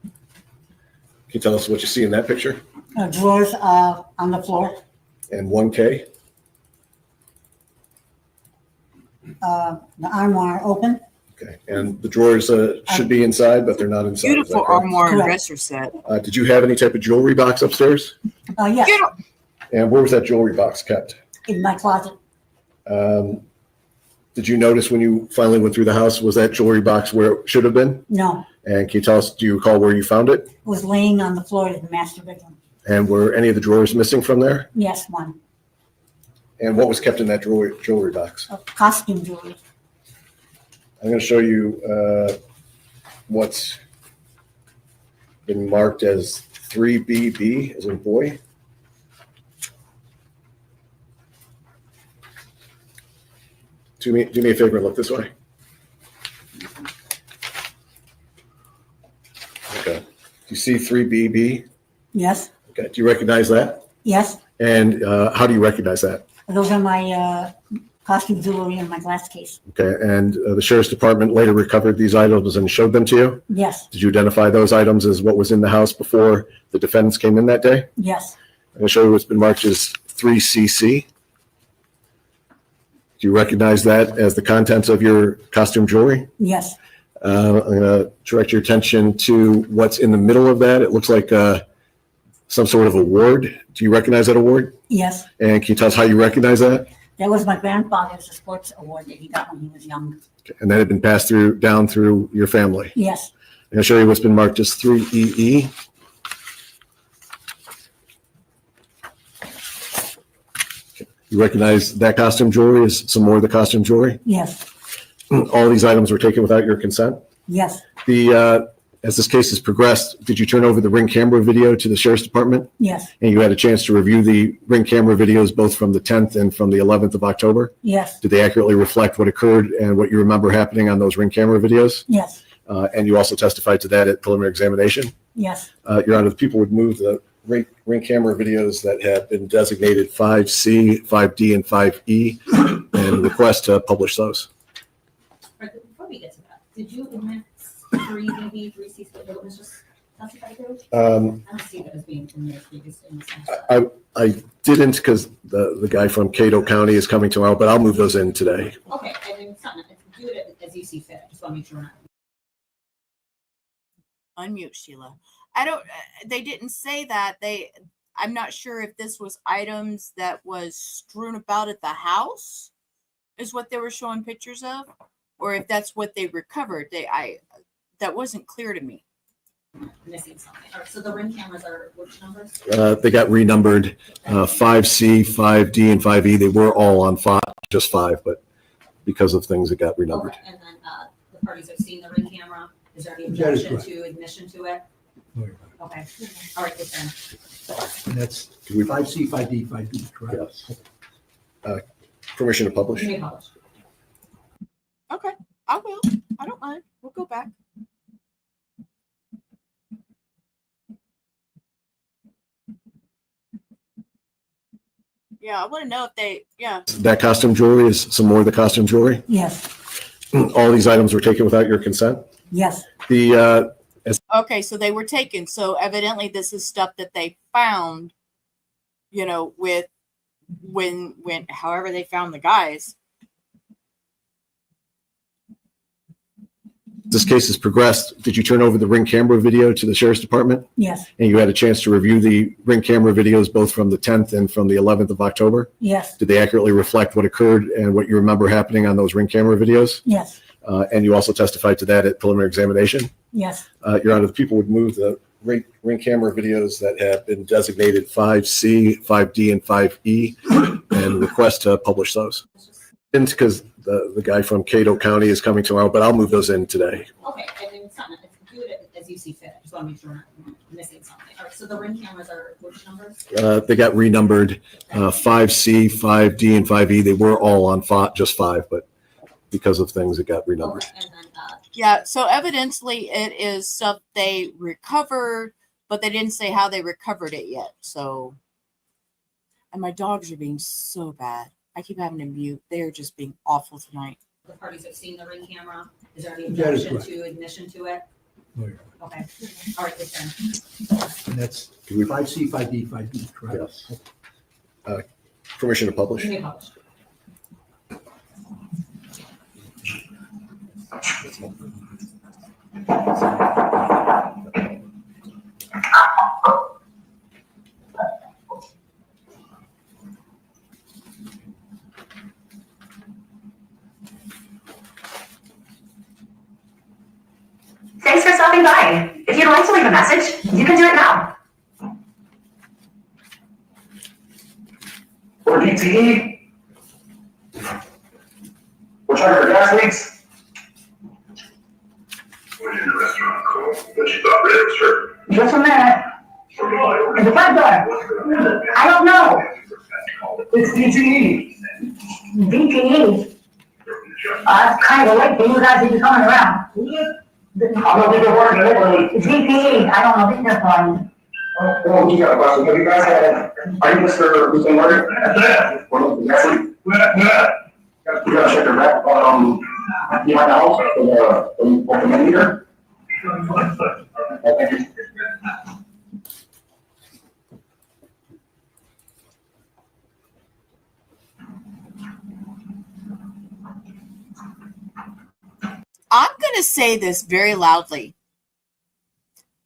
[SPEAKER 10] Can you tell us what you see in that picture?
[SPEAKER 21] Drawers on the floor,
[SPEAKER 10] And 1K?
[SPEAKER 21] the armoire open.
[SPEAKER 10] Okay. And the drawers should be inside, but they're not inside. Is that
[SPEAKER 1] Beautiful
[SPEAKER 10] correct?
[SPEAKER 1] armoire and
[SPEAKER 21] Correct.
[SPEAKER 1] dresser set.
[SPEAKER 10] Did you have any type of jewelry box upstairs?
[SPEAKER 21] Yes,
[SPEAKER 10] And where was that jewelry box kept?
[SPEAKER 21] in my closet.
[SPEAKER 10] Did you notice when you finally went through the house, was that jewelry box where it should have been?
[SPEAKER 21] No,
[SPEAKER 10] And can you tell us, do you recall where you found it?
[SPEAKER 21] it was laying on the floor in the master bedroom.
[SPEAKER 10] And were any of the drawers missing from there?
[SPEAKER 21] Yes, one.
[SPEAKER 10] And what was kept in that jewelry box?
[SPEAKER 21] Costume jewelry.
[SPEAKER 10] I'm going to show you what's been marked as 3BB, as in boy. Do me a favor and look this way. Okay. Do you see 3BB?
[SPEAKER 21] Yes,
[SPEAKER 10] Okay. Do you recognize that?
[SPEAKER 21] yes.
[SPEAKER 10] And how do you recognize that?
[SPEAKER 21] Those are my costume jewelry in my glass case.
[SPEAKER 10] Okay. And the sheriff's department later recovered these items and showed them to you?
[SPEAKER 21] Yes,
[SPEAKER 10] Did you identify those items as what was in the house before the defendants came in that day?
[SPEAKER 21] yes,
[SPEAKER 10] I'm going to show you what's been marked as 3CC. Do you recognize that as the contents of your costume jewelry?
[SPEAKER 21] yes,
[SPEAKER 10] I'm going to direct your attention to what's in the middle of that. It looks like some sort of award. Do you recognize that award?
[SPEAKER 21] yes.
[SPEAKER 10] And can you tell us how you recognize that?
[SPEAKER 21] That was my grandfather's sports award that he got when he was young.
[SPEAKER 8] And that had been passed down through your family.
[SPEAKER 21] Yes.
[SPEAKER 8] I'm going to show you what's been marked as 3EE. You recognize that costume jewelry as some more of the costume jewelry?
[SPEAKER 21] Yes.
[SPEAKER 8] All these items were taken without your consent?
[SPEAKER 21] Yes.
[SPEAKER 8] As this case has progressed, did you turn over the Ring camera video to the Sheriff's Department?
[SPEAKER 21] Yes.
[SPEAKER 8] And you had a chance to review the Ring camera videos both from the 10th and from the 11th of October?
[SPEAKER 21] Yes.
[SPEAKER 8] Did they accurately reflect what occurred and what you remember happening on those Ring camera videos?
[SPEAKER 21] Yes.
[SPEAKER 8] And you also testified to that at preliminary examination?
[SPEAKER 21] Yes.
[SPEAKER 8] Your Honor, the people would move the Ring camera videos that have been designated 5C, 5D, and 5E and request to publish those.
[SPEAKER 9] Right, before we get to that, did you admit 3DB, 3C, that was just testified to? I don't see that as being in there previously. In the sense.
[SPEAKER 8] I didn't because the guy from Cato County is coming tomorrow, but I'll move those in today.
[SPEAKER 9] Okay, and then something, do it as you see fit. I just want to make sure we're not.
[SPEAKER 1] Unmute, Sheila. They didn't say that. I'm not sure if this was items that was strewn about at the house is what they were showing pictures of, or if that's what they recovered. That wasn't clear to me.
[SPEAKER 9] Missing something. All right, so the Ring cameras are which numbers?
[SPEAKER 8] They got renumbered 5C, 5D, and 5E. They were all on 5, just 5, but because of things that got renumbered.
[SPEAKER 9] Okay, and then the parties have seen the Ring camera. Is there any
[SPEAKER 17] That is
[SPEAKER 9] objection
[SPEAKER 17] correct.
[SPEAKER 9] to admission to it?
[SPEAKER 17] No,
[SPEAKER 9] Okay, all right, good then.
[SPEAKER 17] And that's 5C, 5D, 5B, correct?
[SPEAKER 8] Yes. Permission to publish?
[SPEAKER 9] You may publish.
[SPEAKER 1] Okay, I will. I don't mind. We'll go back. Yeah, I want to know if they,
[SPEAKER 8] That costume jewelry is some more of the costume jewelry?
[SPEAKER 21] Yes.
[SPEAKER 8] All these items were taken without your consent?
[SPEAKER 21] Yes.
[SPEAKER 1] Okay, so they were taken. So evidently this is stuff that they found, with when however they found the guys.
[SPEAKER 8] This case has progressed. Did you turn over the Ring camera video to the Sheriff's Department?
[SPEAKER 21] Yes.
[SPEAKER 8] And you had a chance to review the Ring camera videos both from the 10th and from the 11th of October?
[SPEAKER 21] Yes.
[SPEAKER 8] Did they accurately reflect what occurred and what you remember happening on those Ring camera videos?
[SPEAKER 21] Yes.
[SPEAKER 8] And you also testified to that at preliminary examination?
[SPEAKER 21] Yes.
[SPEAKER 8] Your Honor, the people would move the Ring camera videos that have been designated 5C, 5D, and 5E and request to publish those. Because the guy from Cato County is coming tomorrow, but I'll move those in today.
[SPEAKER 9] Okay, and then something, do it as you see fit. I just want to make sure we're not missing something. All right, so the Ring cameras are which numbers?
[SPEAKER 8] They got renumbered 5C, 5D, and 5E. They were all on 5, just 5, but because of things that got renumbered.
[SPEAKER 9] Okay, and then,
[SPEAKER 1] Yeah, so evidently it is stuff they recovered, but they didn't say how they recovered it yet. So, and my dogs are being so bad. I keep having to mute. They are just being awful tonight.
[SPEAKER 9] the parties have seen the Ring camera. Is there any
[SPEAKER 17] That is
[SPEAKER 9] objection
[SPEAKER 17] correct.
[SPEAKER 9] to admission to it?
[SPEAKER 17] No,
[SPEAKER 9] Okay, all right, good then.
[SPEAKER 17] And that's 5C, 5D, 5B, correct?
[SPEAKER 8] Yes. Permission to publish?
[SPEAKER 9] You may publish.
[SPEAKER 16] Thanks for stopping by. If you'd like to leave a message, you can do it now. For DTE, we're trying for gas leaks. Went in the restaurant call, but you got registered. Just a minute. In the front door. I don't know. It's DTE. DTE? It's kind of late for you guys to be coming around. I don't think they're working literally. It's DTE. I don't know, I think they're fine. Oh, you got a question. Have you guys had, are you Mr. Hussein Murray? Yeah. Well, next week? Yeah. You gotta check your back, behind the house, for the meter. Thank you.
[SPEAKER 1] I'm going to say this very loudly.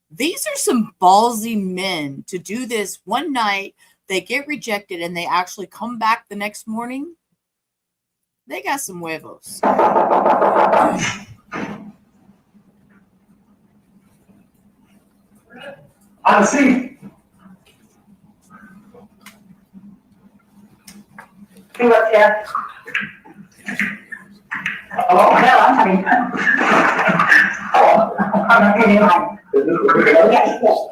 [SPEAKER 1] These are some ballsy men to do this one night. They get rejected and they actually come back the next morning They got some huevos.
[SPEAKER 16] On the seat. See what's here? Hello, hell, I'm having. Oh, I'm not getting on. Yes, yes.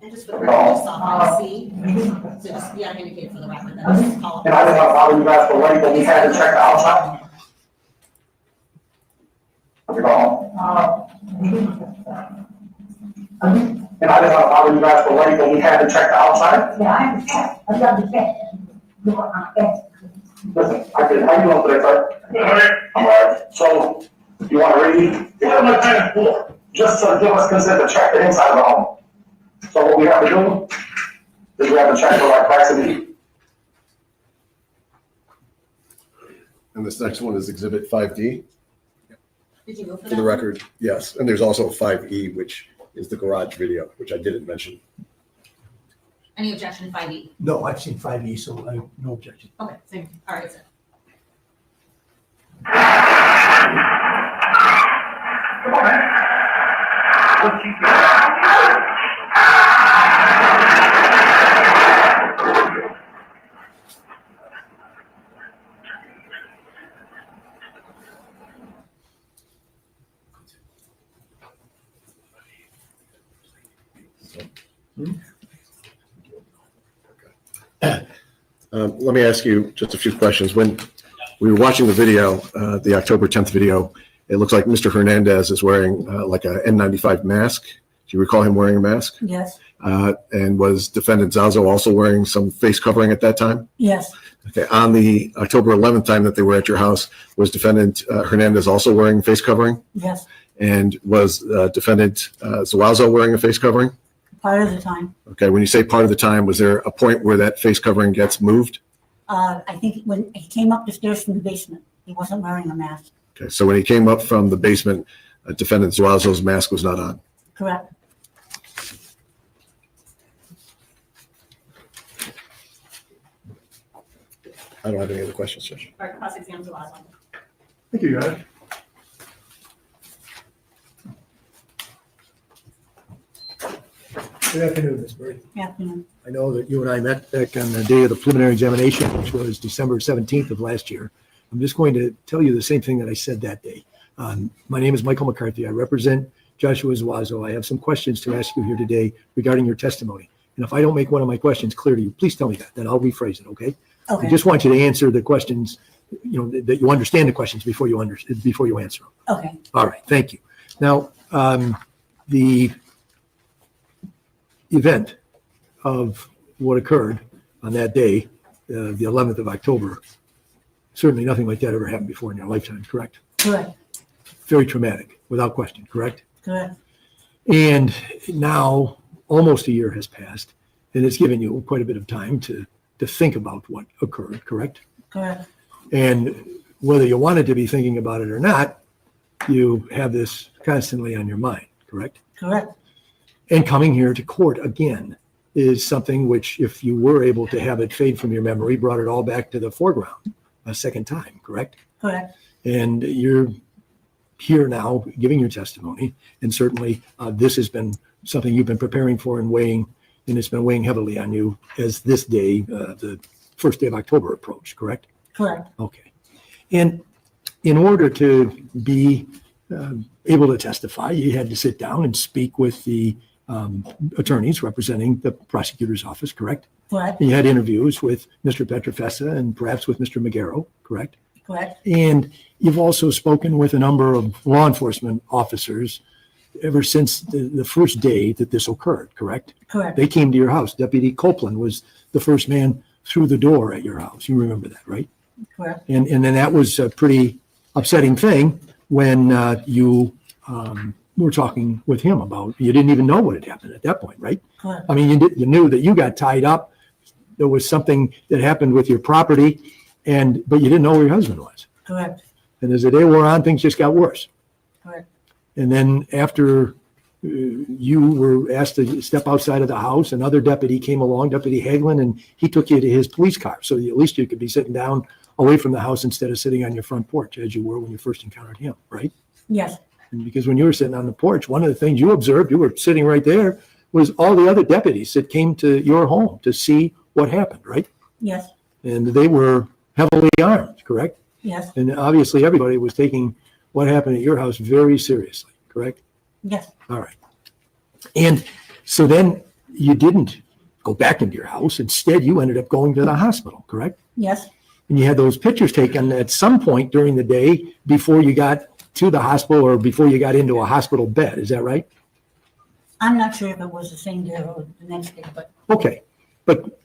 [SPEAKER 9] And just for the record, just off C, so just, yeah, indicate for the record that this is call.
[SPEAKER 16] And I didn't want to bother you guys for waiting, but we had to check the outside. And I didn't want to bother you guys for waiting, but we had to check the outside. Yeah, I understand. I understand. Listen, I did. How you doing today, sir? I'm all right. So, you want to read? What am I paying for? Just to give us consent to check the inside of the home. So what we have to do is we have to check for like cracks in the heat.
[SPEAKER 8] And this next one is Exhibit 5D.
[SPEAKER 9] Did you go for that?
[SPEAKER 8] For the record, yes. And there's also 5E, which is the garage video, which I didn't mention.
[SPEAKER 9] Any objection, 5E?
[SPEAKER 17] No, I've seen 5E, so I no objection.
[SPEAKER 9] Okay, same, all right, sir.
[SPEAKER 8] Let me ask you just a few questions. When we were watching the video, the October 10th video, it looks like Mr. Hernandez is wearing like a N95 mask. Do you recall him wearing a mask?
[SPEAKER 21] Yes,
[SPEAKER 8] And was Defendant Zuazo also wearing some face covering at that time?
[SPEAKER 21] yes,
[SPEAKER 8] Okay. On the October 11th time that they were at your house, was Defendant Hernandez also wearing face covering?
[SPEAKER 21] yes,
[SPEAKER 8] And was Defendant Zuazo wearing a face covering?
[SPEAKER 21] part of the time.
[SPEAKER 8] Okay. When you say part of the time, was there a point where that face covering gets moved?
[SPEAKER 21] I think when he came up the stairs from the basement, he wasn't wearing a mask.
[SPEAKER 8] Okay. So when he came up from the basement, Defendant Zuazo's mask was not on.
[SPEAKER 21] Correct.
[SPEAKER 8] I don't have any other questions, Judge.
[SPEAKER 9] All right, cross-exam Zuazo.
[SPEAKER 17] Thank you, Your Honor. Good afternoon, Ms. Murray.
[SPEAKER 21] Afternoon.
[SPEAKER 10] I know that you and I met back on the day of the preliminary examination, which was December 17th of last year. I'm just going to tell you the same thing that I said that day. My name is Michael McCarthy. I represent Joshua Zuazo. I have some questions to ask you here today regarding your testimony. And if I don't make one of my questions clear to you, please tell me that, then I'll rephrase it, okay?
[SPEAKER 21] Okay.
[SPEAKER 10] I just want you to answer the questions, that you understand the questions before you answer them.
[SPEAKER 21] Okay.
[SPEAKER 10] All right, thank you. Now, the event of what occurred on that day, the 11th of October, certainly nothing like that ever happened before in your lifetime, correct?
[SPEAKER 21] Correct.
[SPEAKER 10] Very traumatic, without question, correct?
[SPEAKER 21] Correct.
[SPEAKER 10] And now, almost a year has passed, and it's given you quite a bit of time to think about what occurred, correct?
[SPEAKER 21] Correct.
[SPEAKER 10] And whether you wanted to be thinking about it or not, you have this constantly on your mind, correct?
[SPEAKER 21] Correct.
[SPEAKER 10] And coming here to court again is something which, if you were able to have it fade from your memory, brought it all back to the foreground a second time, correct?
[SPEAKER 21] Correct.
[SPEAKER 10] And you're here now giving your testimony, and certainly this has been something you've been preparing for and weighing, and it's been weighing heavily on you as this day, the first day of October approached, correct?
[SPEAKER 21] Correct.
[SPEAKER 10] Okay. And in order to be able to testify, you had to sit down and speak with the attorneys representing the prosecutor's office, correct?
[SPEAKER 21] Correct.
[SPEAKER 10] And you had interviews with Mr. Petrofessa and perhaps with Mr. Magaro, correct?
[SPEAKER 21] Correct.
[SPEAKER 10] And you've also spoken with a number of law enforcement officers ever since the first day that this occurred, correct?
[SPEAKER 21] Correct.
[SPEAKER 10] They came to your house. Deputy Copeland was the first man through the door at your house. You remember that, right?
[SPEAKER 21] Correct.
[SPEAKER 10] And then that was a pretty upsetting thing when you were talking with him about, you didn't even know what had happened at that point, right?
[SPEAKER 21] Correct.
[SPEAKER 10] I mean, you knew that you got tied up. There was something that happened with your property, but you didn't know where your husband was.
[SPEAKER 21] Correct.
[SPEAKER 10] And as the day wore on, things just got worse.
[SPEAKER 21] Correct.
[SPEAKER 10] And then after you were asked to step outside of the house. Another deputy came along, Deputy Hagelin, and he took you to his police car. So at least you could be sitting down away from the house instead of sitting on your front porch as you were when you first encountered him, right?
[SPEAKER 21] Yes,
[SPEAKER 10] And because when you were sitting on the porch, one of the things you observed, you were sitting right there, was all the other deputies that came to your home to see what happened, right?
[SPEAKER 21] yes,
[SPEAKER 10] And they were heavily armed, correct?
[SPEAKER 21] yes,
[SPEAKER 10] And obviously everybody was taking what happened at your house very seriously, correct?
[SPEAKER 21] yes,
[SPEAKER 10] All right. And so then you didn't go back into your house. Instead, you ended up going to the hospital, correct?
[SPEAKER 21] yes.
[SPEAKER 10] And you had those pictures taken at some point during the day before you got to the hospital or before you got into a hospital bed. Is that right?
[SPEAKER 21] I'm not sure if it was the same day or the next day, but
[SPEAKER 10] Okay. But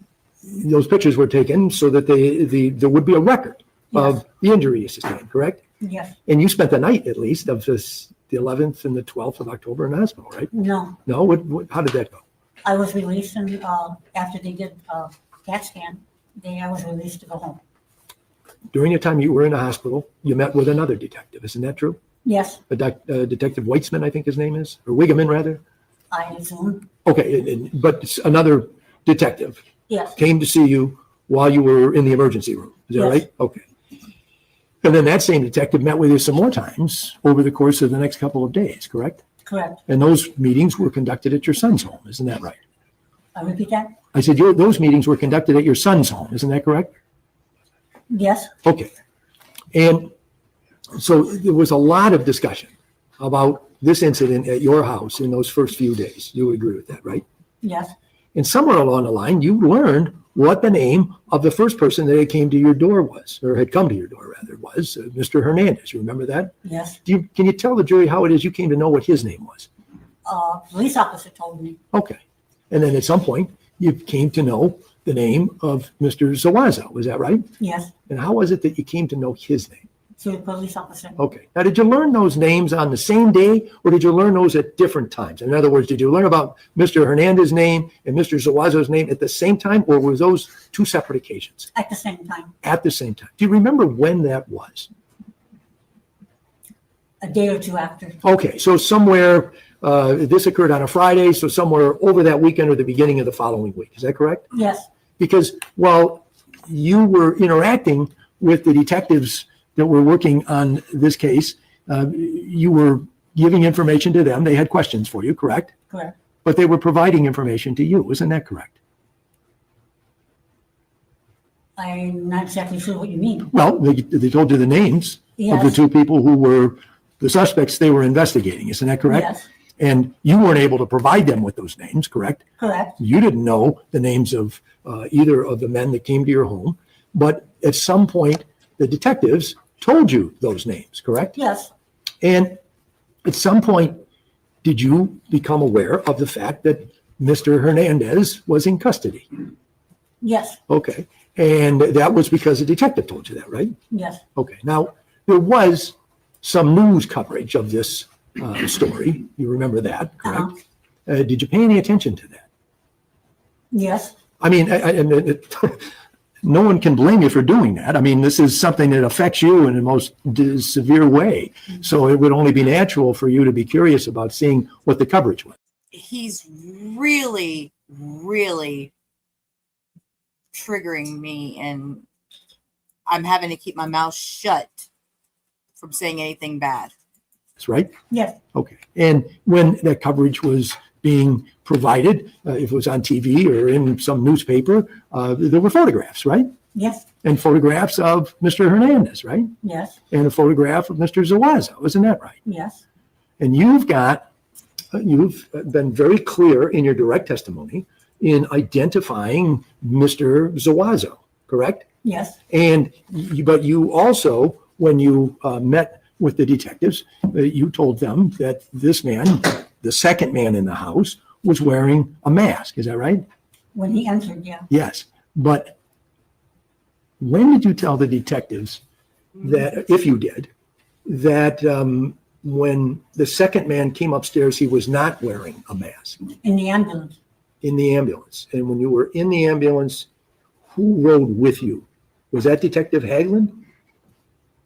[SPEAKER 10] those pictures were taken so that there would be a record of the injury you sustained, correct?
[SPEAKER 21] yes,
[SPEAKER 10] And you spent the night at least of the 11th and the 12th of October in the hospital, right?
[SPEAKER 21] no.
[SPEAKER 10] No? How did that go?
[SPEAKER 21] I was released and after they did a CAT scan, I was released to go home.
[SPEAKER 10] During the time you were in the hospital, you met with another detective. Isn't that true?
[SPEAKER 21] Yes,
[SPEAKER 10] Detective Weitzman, I think his name is, or Wigeman rather.
[SPEAKER 21] I assume.
[SPEAKER 10] Okay, but another detective
[SPEAKER 21] Yes,
[SPEAKER 10] came to see you while you were in the emergency room. Is that
[SPEAKER 21] Yes.
[SPEAKER 10] right? Okay. And then that same detective met with you some more times over the course of the next couple of days, correct?
[SPEAKER 21] correct.
[SPEAKER 10] And those meetings were conducted at your son's home. Isn't that right?
[SPEAKER 21] I repeat that?
[SPEAKER 10] I said those meetings were conducted at your son's home. Isn't that correct?
[SPEAKER 21] Yes,
[SPEAKER 10] Okay. And so there was a lot of discussion about this incident at your house in those first few days. You would agree with that, right?
[SPEAKER 21] yes,
[SPEAKER 10] And somewhere along the line, you learned what the name of the first person that came to your door was, or had come to your door rather, was Mr. Hernandez. You remember that?
[SPEAKER 21] yes.
[SPEAKER 10] Can you tell the jury how it is you came to know what his name was?
[SPEAKER 21] Police officer told me.
[SPEAKER 10] Okay. And then at some point, you came to know the name of Mr. Zuazo. Was that right?
[SPEAKER 21] Yes,
[SPEAKER 10] And how was it that you came to know his name?
[SPEAKER 21] to the police officer.
[SPEAKER 10] Okay. Now, did you learn those names on the same day, or did you learn those at different times? In other words, did you learn about Mr. Hernandez's name and Mr. Zuazo's name at the same time, or were those two separate occasions?
[SPEAKER 21] At the same time,
[SPEAKER 10] At the same time. Do you remember when that was?
[SPEAKER 21] a day or two after.
[SPEAKER 10] Okay, so somewhere, this occurred on a Friday, so somewhere over that weekend or the beginning of the following week. Is that correct?
[SPEAKER 21] Yes,
[SPEAKER 10] Because while you were interacting with the detectives that were working on this case, you were giving information to them. They had questions for you, correct?
[SPEAKER 21] correct.
[SPEAKER 10] But they were providing information to you. Isn't that correct?
[SPEAKER 21] I'm not exactly sure what you mean.
[SPEAKER 10] Well, they told you the names of the
[SPEAKER 21] Yes.
[SPEAKER 10] two people who were the suspects they were investigating. Isn't that correct?
[SPEAKER 21] Yes,
[SPEAKER 10] And you weren't able to provide them with those names, correct?
[SPEAKER 21] correct.
[SPEAKER 10] You didn't know the names of either of the men that came to your home, but at some point, the detectives told you those names, correct?
[SPEAKER 21] Yes,
[SPEAKER 10] And at some point, did you become aware of the fact that Mr. Hernandez was in custody?
[SPEAKER 21] yes,
[SPEAKER 10] Okay. And that was because a detective told you that, right?
[SPEAKER 21] yes,
[SPEAKER 10] Okay. Now, there was some news coverage of this story. You remember that, correct? Did you pay any attention to that?
[SPEAKER 21] yes,
[SPEAKER 10] I mean, no one can blame you for doing that. I mean, this is something that affects you in the most severe way. So it would only be natural for you to be curious about seeing what the coverage was.
[SPEAKER 1] He's really, really triggering me, and I'm having to keep my mouth shut from saying anything bad.
[SPEAKER 10] That's right?
[SPEAKER 21] yes,
[SPEAKER 10] Okay. And when that coverage was being provided, if it was on TV or in some newspaper, there were photographs, right?
[SPEAKER 21] yes,
[SPEAKER 10] And photographs of Mr. Hernandez, right?
[SPEAKER 21] yes,
[SPEAKER 10] And a photograph of Mr. Zuazo. Isn't that right?
[SPEAKER 21] yes,
[SPEAKER 10] And you've been very clear in your direct testimony in identifying Mr. Zuazo, correct?
[SPEAKER 21] yes,
[SPEAKER 10] But you also, when you met with the detectives, you told them that this man, the second man in the house, was wearing a mask. Is that right?
[SPEAKER 21] when he entered, yeah.
[SPEAKER 10] Yes. But when did you tell the detectives that, if you did, that when the second man came upstairs, he was not wearing a mask?
[SPEAKER 21] In the ambulance,
[SPEAKER 10] In the ambulance. And when you were in the ambulance, who rode with you? Was that Detective Hagelin?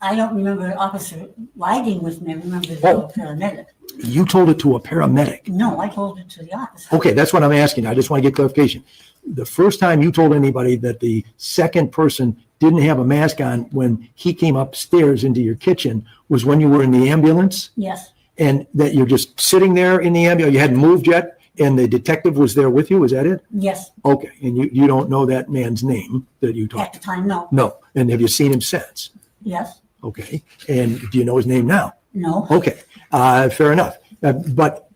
[SPEAKER 21] I don't remember an officer riding with me. I remember the paramedic.
[SPEAKER 10] You told it to a paramedic.
[SPEAKER 21] No, I told it to the officer.
[SPEAKER 10] Okay, that's what I'm asking. I just want to get clarification. The first time you told anybody that the second person didn't have a mask on when he came upstairs into your kitchen was when you were in the ambulance?
[SPEAKER 21] Yes,
[SPEAKER 10] And that you're just sitting there in the ambulance, you hadn't moved yet, and the detective was there with you, is that it?
[SPEAKER 21] yes.
[SPEAKER 10] Okay, and you don't know that man's name that you
[SPEAKER 21] At
[SPEAKER 10] talked
[SPEAKER 21] the
[SPEAKER 10] to?
[SPEAKER 21] time, no.
[SPEAKER 10] No, and have you seen him since?
[SPEAKER 21] Yes,
[SPEAKER 10] Okay, and do you know his name now?
[SPEAKER 21] no.
[SPEAKER 10] Okay, fair enough. But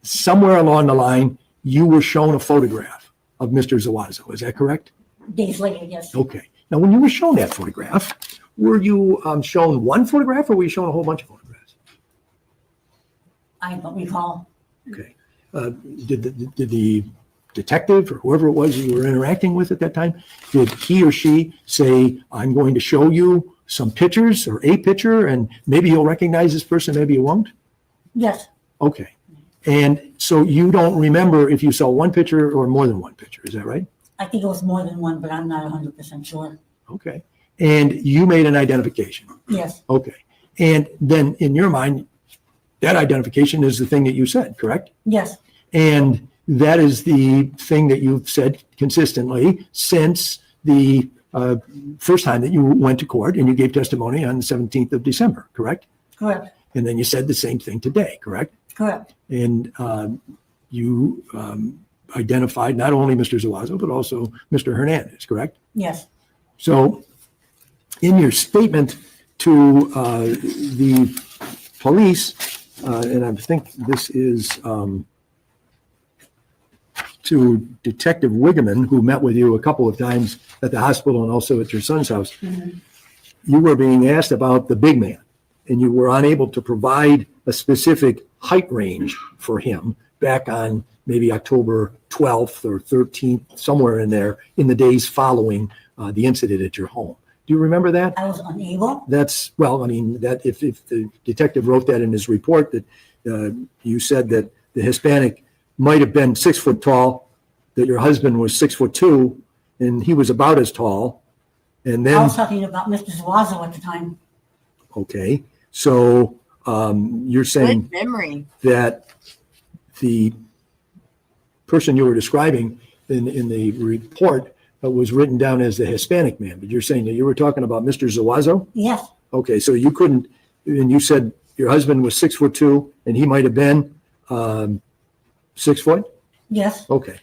[SPEAKER 10] somewhere along the line, you were shown a photograph of Mr. Zuazo, is that correct?
[SPEAKER 21] Days later, yes.
[SPEAKER 10] Okay, now when you were shown that photograph, were you shown one photograph or were you shown a whole bunch of photographs?
[SPEAKER 21] I don't recall.
[SPEAKER 10] Okay, did the detective or whoever it was you were interacting with at that time, did he or she say, I'm going to show you some pictures or a picture and maybe you'll recognize this person, maybe you won't?
[SPEAKER 21] Yes,
[SPEAKER 10] Okay. And so you don't remember if you saw one picture or more than one picture, is that right?
[SPEAKER 21] I think it was more than one, but I'm not 100% sure.
[SPEAKER 10] Okay. And you made an identification.
[SPEAKER 21] Yes,
[SPEAKER 10] Okay. And then in your mind, that identification is the thing that you said, correct?
[SPEAKER 21] yes,
[SPEAKER 10] And that is the thing that you've said consistently since the first time that you went to court and you gave testimony on the 17th of December, correct?
[SPEAKER 21] correct,
[SPEAKER 10] And then you said the same thing today, correct?
[SPEAKER 21] correct.
[SPEAKER 10] And you identified not only Mr. Zuazo, but also Mr. Hernandez, correct?
[SPEAKER 21] Yes,
[SPEAKER 10] So in your statement to the police, and I think this is to Detective Wigeman, who met with you a couple of times at the hospital and also at your son's house, you were being asked about the big man, and you were unable to provide a specific height range for him back on maybe October 12th or 13th, somewhere in there, in the days following the incident at your home. Do you remember that?
[SPEAKER 21] I was unable.
[SPEAKER 10] That's, well, I mean, that if the detective wrote that in his report, that you said that the Hispanic might have been 6 foot tall, that your husband was 6'2", and he was about as tall. And
[SPEAKER 21] I
[SPEAKER 10] then,
[SPEAKER 21] was talking about Mr. Zuazo at the time.
[SPEAKER 10] okay, so you're saying
[SPEAKER 1] Good memory.
[SPEAKER 10] that the person you were describing in the report was written down as the Hispanic man, but you're saying that you were talking about Mr. Zuazo?
[SPEAKER 21] Yes,
[SPEAKER 10] Okay, so you couldn't, and you said your husband was 6'2", and he might have been 6 foot?
[SPEAKER 21] yes,
[SPEAKER 10] Okay.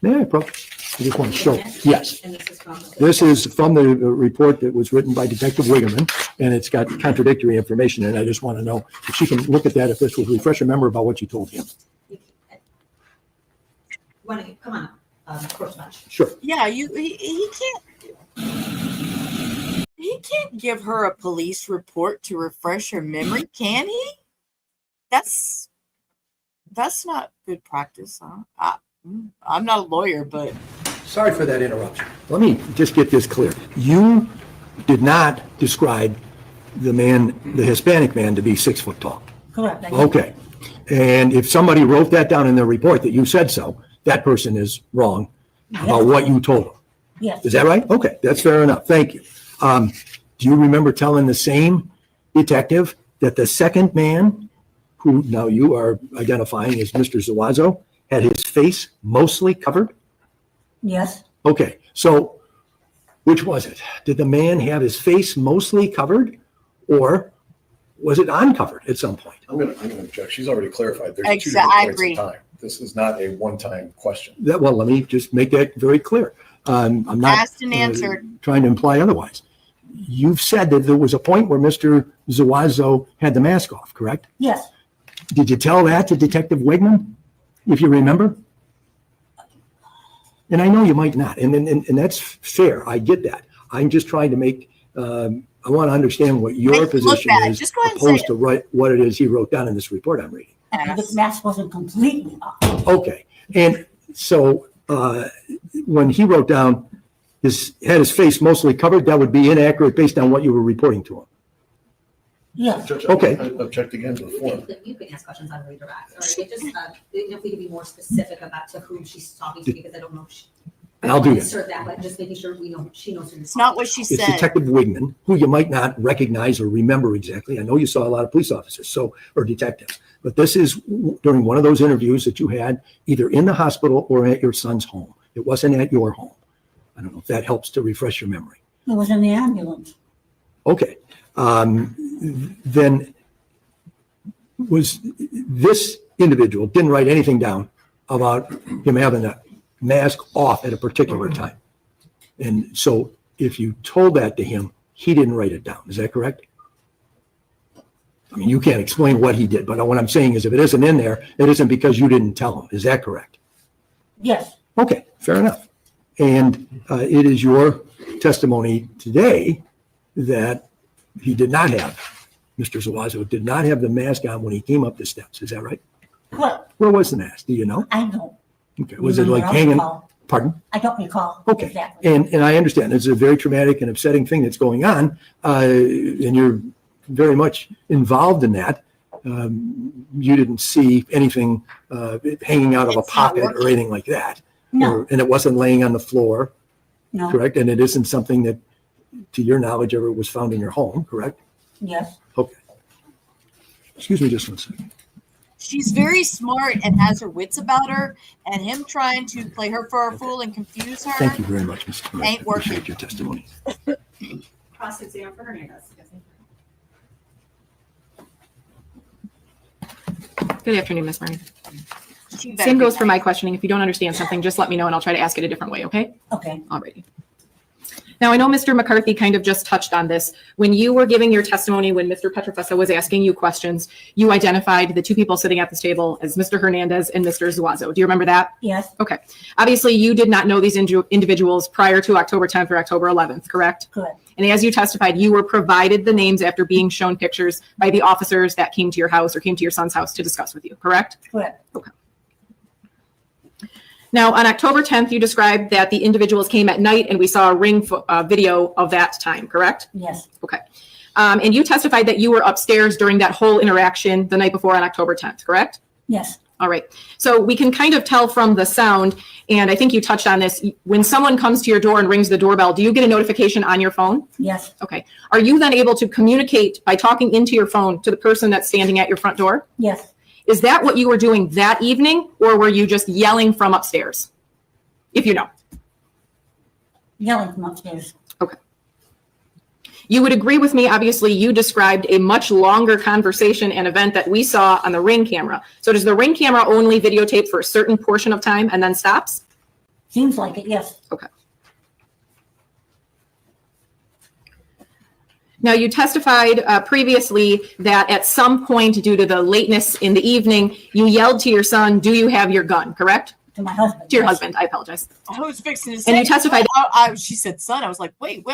[SPEAKER 10] May I approach? I just want to show, yes.
[SPEAKER 9] And this is from.
[SPEAKER 10] This is from the report that was written by Detective Wigeman, and it's got contradictory information, and I just want to know if she can look at that, if this will refresh her memory about what you told him.
[SPEAKER 9] Come on, course match.
[SPEAKER 10] Sure.
[SPEAKER 1] Yeah, he can't give her a police report to refresh her memory, can he? That's not good practice, huh? I'm not a lawyer, but
[SPEAKER 10] Sorry for that interruption. Let me just get this clear. You did not describe the man, the Hispanic man, to be 6 foot tall.
[SPEAKER 21] correct. I did.
[SPEAKER 10] Okay. And if somebody wrote that down in their report that you said so, that person is wrong about what you told them.
[SPEAKER 21] Yes,
[SPEAKER 10] Is that right? Okay, that's fair enough. Thank you. Do you remember telling the same detective that the second man, who now you are identifying as Mr. Zuazo, had his face mostly covered?
[SPEAKER 21] yes,
[SPEAKER 10] Okay, so which was it? Did the man have his face mostly covered, or was it uncovered at some point?
[SPEAKER 8] I'm gonna object. She's already clarified. There's two
[SPEAKER 1] I
[SPEAKER 8] different points
[SPEAKER 1] agree.
[SPEAKER 8] in time. This is not a one-time question.
[SPEAKER 10] Well, let me just make that very clear. I'm not
[SPEAKER 1] asked and answered.
[SPEAKER 10] trying to imply otherwise. You've said that there was a point where Mr. Zuazo had the mask off, correct?
[SPEAKER 21] yes.
[SPEAKER 10] Did you tell that to Detective Wigman, if you remember? And I know you might not, and that's fair. I get that. I'm just trying to make, I want to understand what your
[SPEAKER 1] Make it look
[SPEAKER 10] position
[SPEAKER 1] bad.
[SPEAKER 10] is
[SPEAKER 1] Just go ahead and say
[SPEAKER 10] opposed
[SPEAKER 1] it.
[SPEAKER 10] to what it is he wrote down in this report I'm reading.
[SPEAKER 21] And the mask wasn't completely off.
[SPEAKER 10] Okay, and so when he wrote down had his face mostly covered, that would be inaccurate based on what you were reporting to him.
[SPEAKER 21] Yes,
[SPEAKER 8] Judge,
[SPEAKER 10] Okay.
[SPEAKER 8] I object again to the form.
[SPEAKER 9] You can ask questions on redirect, or it just, if we could be more specific about to whom she's talking to, because I don't know if she.
[SPEAKER 10] And I'll do that.
[SPEAKER 9] Insert that, but just making sure we know, she knows who.
[SPEAKER 1] It's not what she
[SPEAKER 10] It's
[SPEAKER 1] said.
[SPEAKER 10] Detective Wigman, who you might not recognize or remember exactly. I know you saw a lot of police officers, or detectives, but this is during one of those interviews that you had either in the hospital or at your son's home. It wasn't at your home. I don't know if that helps to refresh your memory.
[SPEAKER 21] It was in the ambulance.
[SPEAKER 10] Okay. Then was this individual didn't write anything down about him having a mask off at a particular time. And so if you told that to him, he didn't write it down. Is that correct? I mean, you can't explain what he did, but what I'm saying is if it isn't in there, it isn't because you didn't tell him. Is that correct?
[SPEAKER 21] Yes.
[SPEAKER 10] Okay, fair enough. And it is your testimony today that he did not have, Mr. Zuazo did not have the mask on when he came up the steps. Is that right?
[SPEAKER 21] What?
[SPEAKER 10] Where was the mask? Do you know?
[SPEAKER 21] I don't.
[SPEAKER 10] Okay. Was it like hanging? Pardon?
[SPEAKER 21] I don't recall.
[SPEAKER 10] Okay.
[SPEAKER 21] Exactly.
[SPEAKER 10] And I understand it's a very traumatic and upsetting thing that's going on, and you're very much involved in that. You didn't see anything hanging out of a pocket or anything like that.
[SPEAKER 21] No.
[SPEAKER 10] And it wasn't laying on the floor,
[SPEAKER 21] No.
[SPEAKER 10] correct? And it isn't something that, to your knowledge, ever was found in your home, correct?
[SPEAKER 21] Yes.
[SPEAKER 10] Okay. Excuse me just one second.
[SPEAKER 1] She's very smart and has her wits about her, and him trying to play her for a fool and confuse her.
[SPEAKER 10] Thank you very much, Mr. Murray.
[SPEAKER 1] Ain't
[SPEAKER 10] I
[SPEAKER 1] working.
[SPEAKER 10] appreciate your testimony.
[SPEAKER 6] Cross-exam for Hernandez.
[SPEAKER 7] Good afternoon, Ms. Murray.
[SPEAKER 1] She better
[SPEAKER 7] Same
[SPEAKER 1] be
[SPEAKER 7] goes for
[SPEAKER 1] nice.
[SPEAKER 7] my questioning. If you don't understand something, just let me know and I'll try to ask it a different way, okay?
[SPEAKER 21] Okay.
[SPEAKER 7] Alrighty. Now, I know Mr. McCarthy kind of just touched on this. When you were giving your testimony, when Mr. Petrofessa was asking you questions, you identified the two people sitting at this table as Mr. Hernandez and Mr. Zuazo. Do you remember that?
[SPEAKER 21] Yes.
[SPEAKER 7] Okay. Obviously, you did not know these individuals prior to October 10th or October 11th, correct?
[SPEAKER 21] Correct.
[SPEAKER 7] And as you testified, you were provided the names after being shown pictures by the officers that came to your house or came to your son's house to discuss with you, correct?
[SPEAKER 21] Correct.
[SPEAKER 7] Okay. Now, on October 10th, you described that the individuals came at night and we saw a ring video of that time, correct?
[SPEAKER 21] Yes.
[SPEAKER 7] Okay. And you testified that you were upstairs during that whole interaction the night before on October 10th, correct?
[SPEAKER 21] Yes.
[SPEAKER 7] All right. So we can kind of tell from the sound, and I think you touched on this, when someone comes to your door and rings the doorbell, do you get a notification on your phone?
[SPEAKER 21] Yes.
[SPEAKER 7] Okay. Are you then able to communicate by talking into your phone to the person that's standing at your front door?
[SPEAKER 21] Yes.
[SPEAKER 7] Is that what you were doing that evening, or were you just yelling from upstairs? If you know.
[SPEAKER 21] Yelling from upstairs.
[SPEAKER 7] Okay. You would agree with me, obviously, you described a much longer conversation and event that we saw on the Ring camera. So does the Ring camera only videotape for a certain portion of time and then stops?
[SPEAKER 21] Seems like it, yes.
[SPEAKER 7] Okay. Now, you testified previously that at some point, due to the lateness in the evening, you yelled to your son, "Do you have your gun?" Correct?
[SPEAKER 21] To my husband.
[SPEAKER 7] To your
[SPEAKER 21] yes.
[SPEAKER 7] husband. I apologize.
[SPEAKER 1] I was fixing to say.
[SPEAKER 7] And you testified.
[SPEAKER 1] She said son. I was like, wait.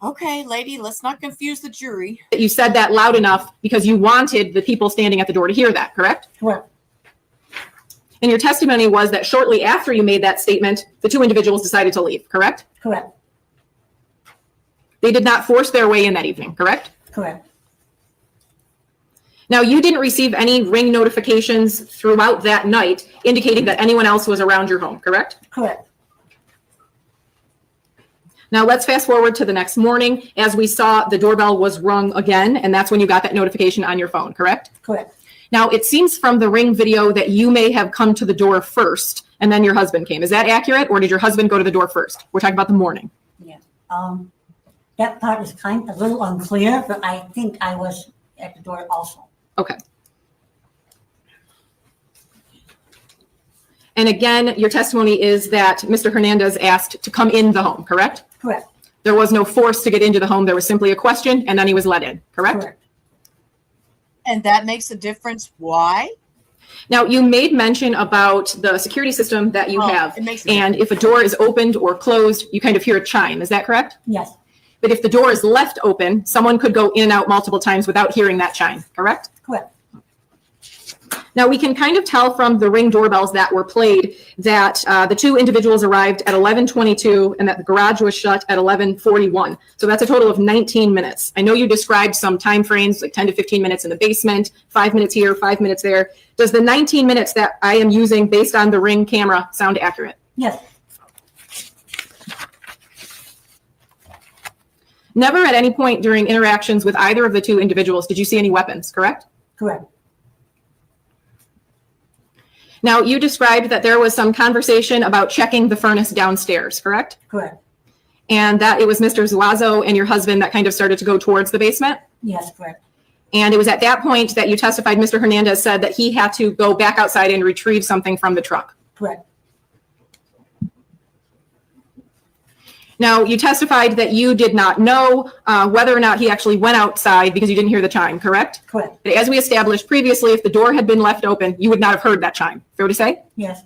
[SPEAKER 1] Okay, lady, let's not confuse the jury.
[SPEAKER 7] That you said that loud enough because you wanted the people standing at the door to hear that, correct?
[SPEAKER 21] Correct.
[SPEAKER 7] And your testimony was that shortly after you made that statement, the two individuals decided to leave, correct?
[SPEAKER 21] Correct.
[SPEAKER 7] They did not force their way in that evening, correct?
[SPEAKER 21] Correct.
[SPEAKER 7] Now, you didn't receive any Ring notifications throughout that night indicating that anyone else was around your home, correct?
[SPEAKER 21] Correct.
[SPEAKER 7] Now, let's fast forward to the next morning. As we saw, the doorbell was rung again, and that's when you got that notification on your phone, correct?
[SPEAKER 21] Correct.
[SPEAKER 7] Now, it seems from the Ring video that you may have come to the door first, and then your husband came. Is that accurate, or did your husband go to the door first? We're talking about the morning.
[SPEAKER 21] Yeah. That part is kind of a little unclear, but I think I was at the door also.
[SPEAKER 7] Okay. And again, your testimony is that Mr. Hernandez asked to come in the home, correct?
[SPEAKER 21] Correct.
[SPEAKER 7] There was no force to get into the home. There was simply a question, and then he was let in, correct?
[SPEAKER 21] Correct.
[SPEAKER 1] And that makes a difference. Why?
[SPEAKER 7] Now, you made mention about the security system that you have,
[SPEAKER 1] it makes a
[SPEAKER 7] and if a door is opened or closed, you kind of hear a chime. Is that correct?
[SPEAKER 21] Yes.
[SPEAKER 7] But if the door is left open, someone could go in and out multiple times without hearing that chime, correct?
[SPEAKER 21] Correct.
[SPEAKER 7] Now, we can kind of tell from the Ring doorbells that were played that the two individuals arrived at 11:22 and that the garage was shut at 11:41. So that's a total of 19 minutes. I know you described some time frames, like 10 to 15 minutes in the basement, 5 minutes here, 5 minutes there. Does the 19 minutes that I am using based on the Ring camera sound accurate?
[SPEAKER 21] Yes,
[SPEAKER 7] Never at any point during interactions with either of the two individuals did you see any weapons, correct?
[SPEAKER 21] correct.
[SPEAKER 7] Now, you described that there was some conversation about checking the furnace downstairs, correct?
[SPEAKER 21] Correct.
[SPEAKER 7] And that it was Mr. Zuazo and your husband that kind of started to go towards the basement?
[SPEAKER 21] Yes, correct.
[SPEAKER 7] And it was at that point that you testified Mr. Hernandez said that he had to go back outside and retrieve something from the truck.
[SPEAKER 21] Correct.
[SPEAKER 7] Now, you testified that you did not know whether or not he actually went outside because you didn't hear the chime, correct?
[SPEAKER 21] Correct.
[SPEAKER 7] But as we established previously, if the door had been left open, you would not have heard that chime. Fair to say?
[SPEAKER 21] Yes,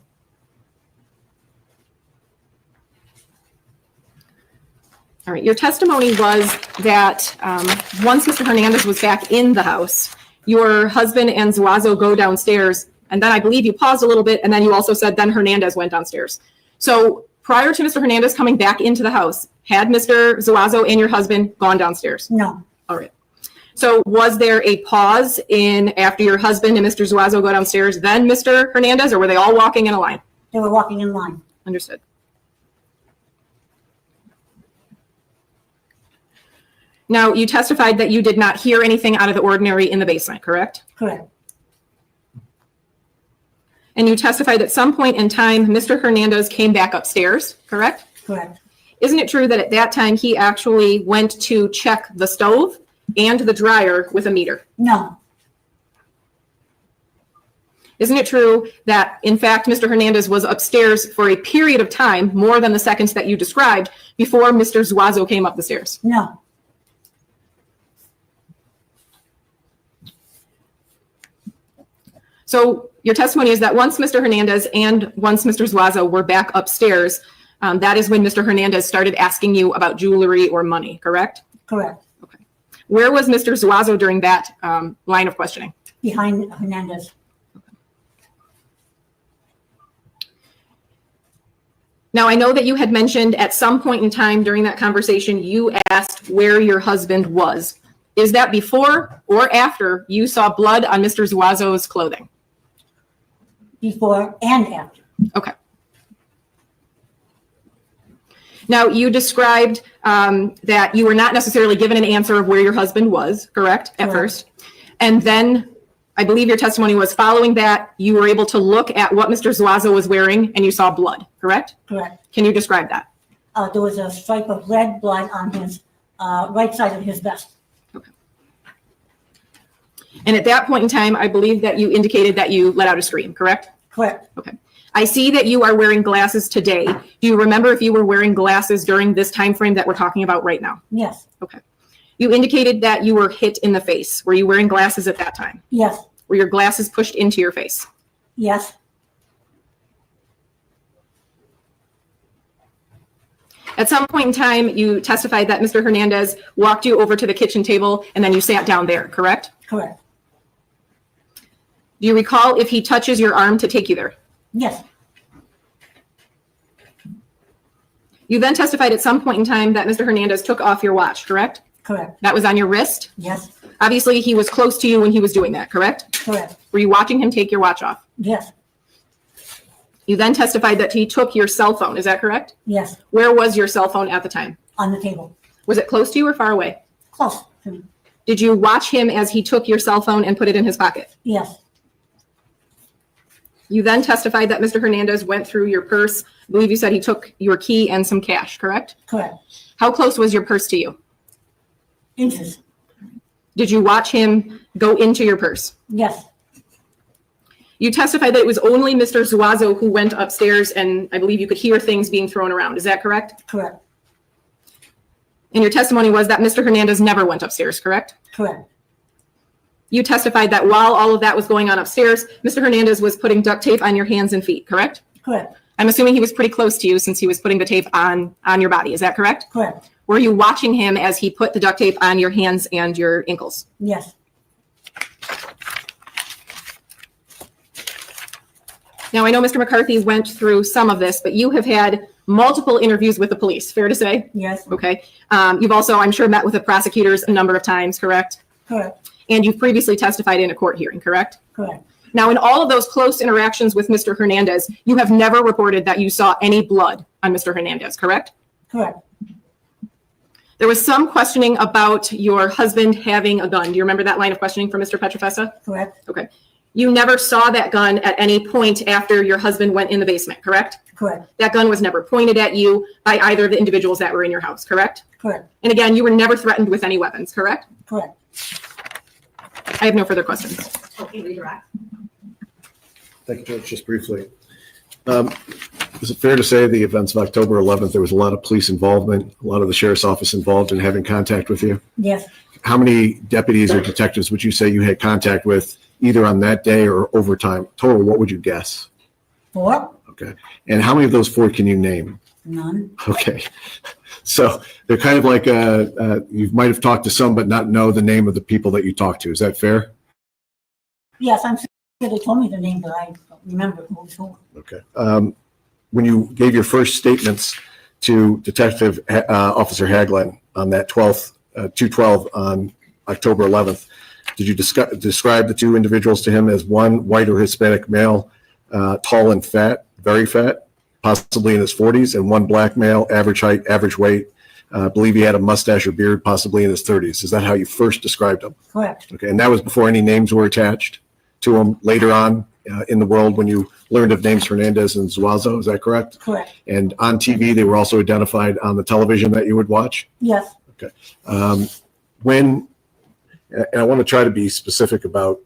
[SPEAKER 7] All right. Your testimony was that once Mr. Hernandez was back in the house, your husband and Zuazo go downstairs, and then I believe you paused a little bit, and then you also said then Hernandez went downstairs. So prior to Mr. Hernandez coming back into the house, had Mr. Zuazo and your husband gone downstairs?
[SPEAKER 21] no,
[SPEAKER 7] All right. So was there a pause in after your husband and Mr. Zuazo go downstairs, then Mr. Hernandez, or were they all walking in a line?
[SPEAKER 21] they were walking in line.
[SPEAKER 7] Understood. Now, you testified that you did not hear anything out of the ordinary in the basement, correct?
[SPEAKER 21] Correct.
[SPEAKER 7] And you testified at some point in time, Mr. Hernandez came back upstairs, correct?
[SPEAKER 21] Correct.
[SPEAKER 7] Isn't it true that at that time he actually went to check the stove and the dryer with a meter?
[SPEAKER 21] No,
[SPEAKER 7] Isn't it true that, in fact, Mr. Hernandez was upstairs for a period of time, more than the seconds that you described, before Mr. Zuazo came up the stairs?
[SPEAKER 21] no,
[SPEAKER 7] So your testimony is that once Mr. Hernandez and once Mr. Zuazo were back upstairs, that is when Mr. Hernandez started asking you about jewelry or money, correct?
[SPEAKER 21] correct.
[SPEAKER 7] Where was Mr. Zuazo during that line of questioning?
[SPEAKER 21] Behind Hernandez.
[SPEAKER 7] Now, I know that you had mentioned at some point in time during that conversation, you asked where your husband was. Is that before or after you saw blood on Mr. Zuazo's clothing?
[SPEAKER 21] Before and after.
[SPEAKER 7] Okay. Now, you described that you were not necessarily given an answer of where your husband was, correct, at first? And then I believe your testimony was following that, you were able to look at what Mr. Zuazo was wearing and you saw blood, correct?
[SPEAKER 21] Correct.
[SPEAKER 7] Can you describe that?
[SPEAKER 21] There was a stripe of red blood on his right side of his vest.
[SPEAKER 7] And at that point in time, I believe that you indicated that you let out a scream, correct?
[SPEAKER 21] Correct.
[SPEAKER 7] Okay. I see that you are wearing glasses today. Do you remember if you were wearing glasses during this time frame that we're talking about right now?
[SPEAKER 21] Yes,
[SPEAKER 7] Okay. You indicated that you were hit in the face. Were you wearing glasses at that time?
[SPEAKER 21] yes,
[SPEAKER 7] Were your glasses pushed into your face?
[SPEAKER 21] yes,
[SPEAKER 7] At some point in time, you testified that Mr. Hernandez walked you over to the kitchen table and then you sat down there, correct?
[SPEAKER 21] correct.
[SPEAKER 7] Do you recall if he touches your arm to take you there?
[SPEAKER 21] Yes,
[SPEAKER 7] You then testified at some point in time that Mr. Hernandez took off your watch, correct?
[SPEAKER 21] correct.
[SPEAKER 7] That was on your wrist?
[SPEAKER 21] Yes,
[SPEAKER 7] Obviously, he was close to you when he was doing that, correct?
[SPEAKER 21] correct.
[SPEAKER 7] Were you watching him take your watch off?
[SPEAKER 21] Yes,
[SPEAKER 7] You then testified that he took your cell phone, is that correct?
[SPEAKER 21] yes.
[SPEAKER 7] Where was your cell phone at the time?
[SPEAKER 21] On the table.
[SPEAKER 7] Was it close to you or far away?
[SPEAKER 21] Close to me.
[SPEAKER 7] Did you watch him as he took your cell phone and put it in his pocket?
[SPEAKER 21] Yes,
[SPEAKER 7] You then testified that Mr. Hernandez went through your purse. I believe you said he took your key and some cash, correct?
[SPEAKER 21] correct.
[SPEAKER 7] How close was your purse to you?
[SPEAKER 21] Inches.
[SPEAKER 7] Did you watch him go into your purse?
[SPEAKER 21] Yes,
[SPEAKER 7] You testified that it was only Mr. Zuazo who went upstairs, and I believe you could hear things being thrown around. Is that correct?
[SPEAKER 21] correct.
[SPEAKER 7] And your testimony was that Mr. Hernandez never went upstairs, correct?
[SPEAKER 21] Correct.
[SPEAKER 7] You testified that while all of that was going on upstairs, Mr. Hernandez was putting duct tape on your hands and feet, correct?
[SPEAKER 21] Correct.
[SPEAKER 7] I'm assuming he was pretty close to you since he was putting the tape on your body. Is that correct?
[SPEAKER 21] Correct.
[SPEAKER 7] Were you watching him as he put the duct tape on your hands and your ankles?
[SPEAKER 21] Yes,
[SPEAKER 7] Now, I know Mr. McCarthy went through some of this, but you have had multiple interviews with the police, fair to say?
[SPEAKER 21] yes,
[SPEAKER 7] Okay. You've also, I'm sure, met with the prosecutors a number of times, correct?
[SPEAKER 21] correct.
[SPEAKER 7] And you've previously testified in a court hearing, correct?
[SPEAKER 21] Correct.
[SPEAKER 7] Now, in all of those close interactions with Mr. Hernandez, you have never reported that you saw any blood on Mr. Hernandez, correct?
[SPEAKER 21] Correct.
[SPEAKER 7] There was some questioning about your husband having a gun. Do you remember that line of questioning from Mr. Petrofessa?
[SPEAKER 21] Correct.
[SPEAKER 7] Okay. You never saw that gun at any point after your husband went in the basement, correct?
[SPEAKER 21] Correct.
[SPEAKER 7] That gun was never pointed at you by either of the individuals that were in your house, correct?
[SPEAKER 21] Correct.
[SPEAKER 7] And again, you were never threatened with any weapons, correct?
[SPEAKER 21] Correct.
[SPEAKER 7] I have no further questions.
[SPEAKER 9] Okay, redirect.
[SPEAKER 8] Thank you, Judge. Just briefly. Is it fair to say the events of October 11th, there was a lot of police involvement, a lot of the sheriff's office involved in having contact with you?
[SPEAKER 21] Yes.
[SPEAKER 8] How many deputies or detectives would you say you had contact with either on that day or overtime? Total, what would you guess?
[SPEAKER 21] 4.
[SPEAKER 8] Okay. And how many of those 4 can you name?
[SPEAKER 21] None.
[SPEAKER 8] Okay. So they're kind of like, you might have talked to some, but not know the name of the people that you talked to. Is that fair?
[SPEAKER 21] Yes, I'm sure they told me the name, but I don't remember who was who.
[SPEAKER 8] Okay. When you gave your first statements to Detective Officer Haglin on that 212 on October 11th, did you describe the 2 individuals to him as one white or Hispanic male, tall and fat, very fat, possibly in his 40s, and one black male, average height, average weight, I believe he had a mustache or beard, possibly in his 30s. Is that how you first described him?
[SPEAKER 21] Correct.
[SPEAKER 8] Okay. And that was before any names were attached to him later on in the world when you learned of names Hernandez and Zuazo. Is that correct?
[SPEAKER 21] Correct.
[SPEAKER 8] And on TV, they were also identified on the television that you would watch?
[SPEAKER 21] Yes.
[SPEAKER 8] Okay. And I want to try to be specific about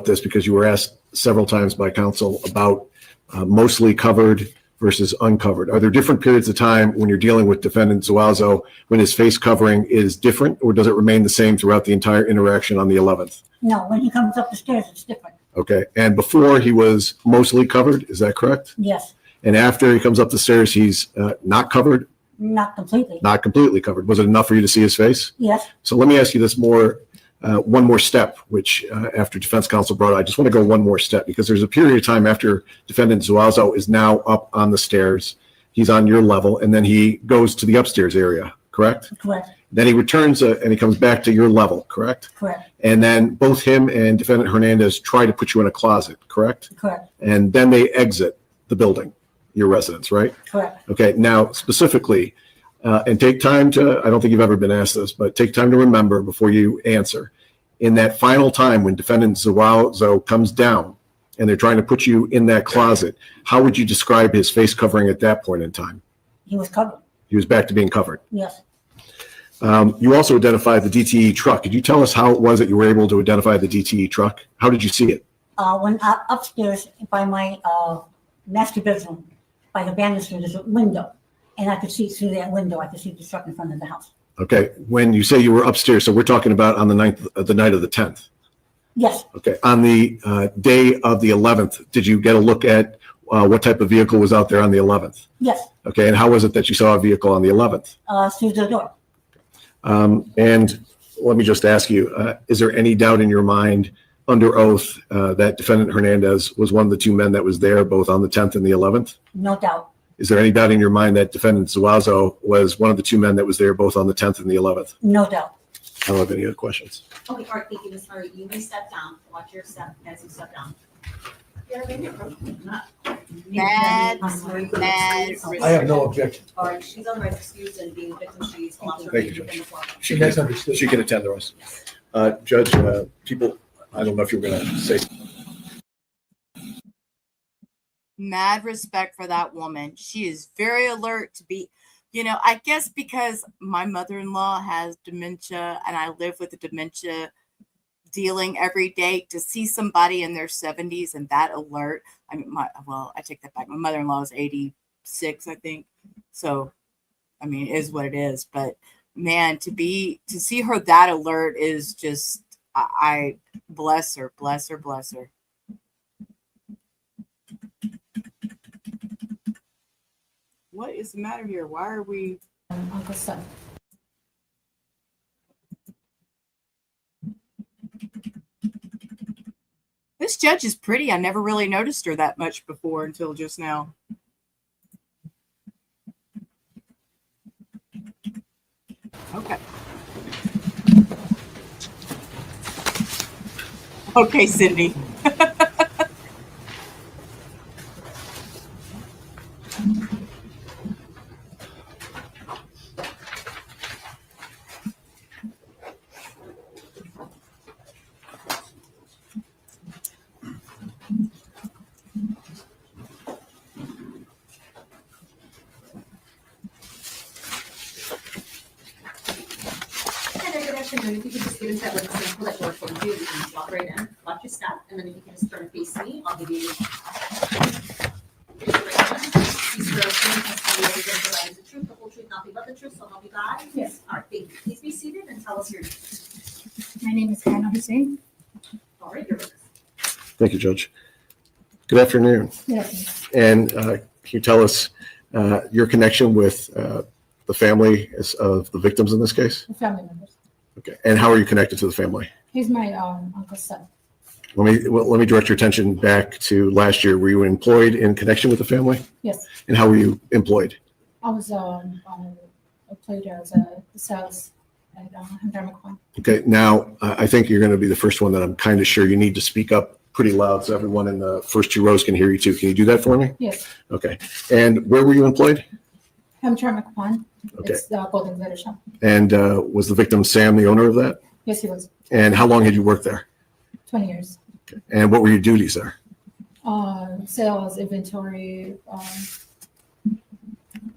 [SPEAKER 8] this because you were asked several times by counsel about mostly covered versus uncovered. Are there different periods of time when you're dealing with defendant Zuazo when his face covering is different, or does it remain the same throughout the entire interaction on the 11th?
[SPEAKER 21] No, when he comes up the stairs, it's different.
[SPEAKER 8] Okay. And before he was mostly covered, is that correct?
[SPEAKER 21] Yes.
[SPEAKER 8] And after he comes up the stairs, he's not covered?
[SPEAKER 21] Not completely.
[SPEAKER 8] Not completely covered. Was it enough for you to see his face?
[SPEAKER 21] Yes.
[SPEAKER 8] So let me ask you this one more step, which after defense counsel brought, I just want to go one more step because there's a period of time after defendant Zuazo is now up on the stairs. He's on your level, and then he goes to the upstairs area, correct?
[SPEAKER 21] Correct.
[SPEAKER 8] Then he returns and he comes back to your level, correct?
[SPEAKER 21] Correct.
[SPEAKER 8] And then both him and defendant Hernandez try to put you in a closet, correct?
[SPEAKER 21] Correct.
[SPEAKER 8] And then they exit the building, your residence, right?
[SPEAKER 21] Correct.
[SPEAKER 8] Okay, now specifically, and take time to, I don't think you've ever been asked this, but take time to remember before you answer. In that final time when defendant Zuazo comes down and they're trying to put you in that closet, how would you describe his face covering at that point in time?
[SPEAKER 21] He was covered.
[SPEAKER 8] He was back to being covered.
[SPEAKER 21] Yes.
[SPEAKER 8] You also identified the DTE truck. Could you tell us how it was that you were able to identify the DTE truck? How did you see it?
[SPEAKER 21] When upstairs by my master bedroom, by the banister, there's a window, and I could see through that window. I could see the truck in front of the house.
[SPEAKER 8] Okay. When you say you were upstairs, so we're talking about on the night of the 10th.
[SPEAKER 21] Yes.
[SPEAKER 8] Okay. On the day of the 11th, did you get a look at what type of vehicle was out there on the 11th?
[SPEAKER 21] Yes.
[SPEAKER 8] Okay. And how was it that you saw a vehicle on the 11th?
[SPEAKER 21] Through the door.
[SPEAKER 8] And let me just ask you, is there any doubt in your mind under oath that defendant Hernandez was one of the 2 men that was there both on the 10th and the 11th?
[SPEAKER 21] No doubt.
[SPEAKER 8] Is there any doubt in your mind that defendant Zuazo was one of the 2 men that was there both on the 10th and the 11th?
[SPEAKER 21] No doubt.
[SPEAKER 8] I don't have any other questions.
[SPEAKER 9] Okay, all right, thank you, Ms. Murray. You may step down. Watch your step as you step down.
[SPEAKER 1] Mad.
[SPEAKER 17] I have no objection.
[SPEAKER 9] All right, she's otherwise excused and being a victim, she's allowed to
[SPEAKER 8] Thank
[SPEAKER 9] remain
[SPEAKER 8] you,
[SPEAKER 9] within the floor.
[SPEAKER 17] That's understood.
[SPEAKER 8] She can attend to us. Judge, people, I don't know if you're going to say.
[SPEAKER 1] Mad respect for that woman. She is very alert to be, I guess because my mother-in-law has dementia and I live with the dementia dealing every day, to see somebody in their 70s and that alert. I mean, I take that back. My mother-in-law is 86, I think. So, I mean, it is what it is. But man, to see her that alert is just, I bless her, bless her, bless her. What is the matter here? Why are we?
[SPEAKER 21] Uncle Son.
[SPEAKER 1] This judge is pretty. I never really noticed her that much before until just now. Okay. Okay, Cindy.
[SPEAKER 9] then if you could just give us that little sample that we're going to do, you can just walk right in, watch your step, and then if you can just turn and face me, I'll give you. These are testimony that you're going to provide is the truth, the whole truth, nothing but the truth, so help you God.
[SPEAKER 12] Yes.
[SPEAKER 9] All right, thank you. Please be seated and tell us your name.
[SPEAKER 12] My name is Hussein.
[SPEAKER 9] All right, you're with us.
[SPEAKER 8] Thank you, Judge. Good afternoon.
[SPEAKER 12] Yes.
[SPEAKER 8] And can you tell us your connection with the family of the victims in this case?
[SPEAKER 12] The family members.
[SPEAKER 8] Okay. And how are you connected to the family?
[SPEAKER 12] He's my uncle's son.
[SPEAKER 8] Let me direct your attention back to last year. Were you employed in connection with the family?
[SPEAKER 12] Yes.
[SPEAKER 8] And how were you employed?
[SPEAKER 12] I was employed as a sales at Hamtramck.
[SPEAKER 8] Okay. Now, I think you're going to be the first one that I'm kind of sure you need to speak up pretty loud so everyone in the first two rows can hear you too. Can you do that for me?
[SPEAKER 12] Yes.
[SPEAKER 8] Okay. And where were you employed?
[SPEAKER 12] Hamtramck.
[SPEAKER 8] Okay.
[SPEAKER 12] It's the golden glitter shop.
[SPEAKER 8] And was the victim Sam the owner of that?
[SPEAKER 12] Yes, he was.
[SPEAKER 8] And how long had you worked there?
[SPEAKER 12] 20 years.
[SPEAKER 8] And what were your duties there?
[SPEAKER 12] Sales, inventory,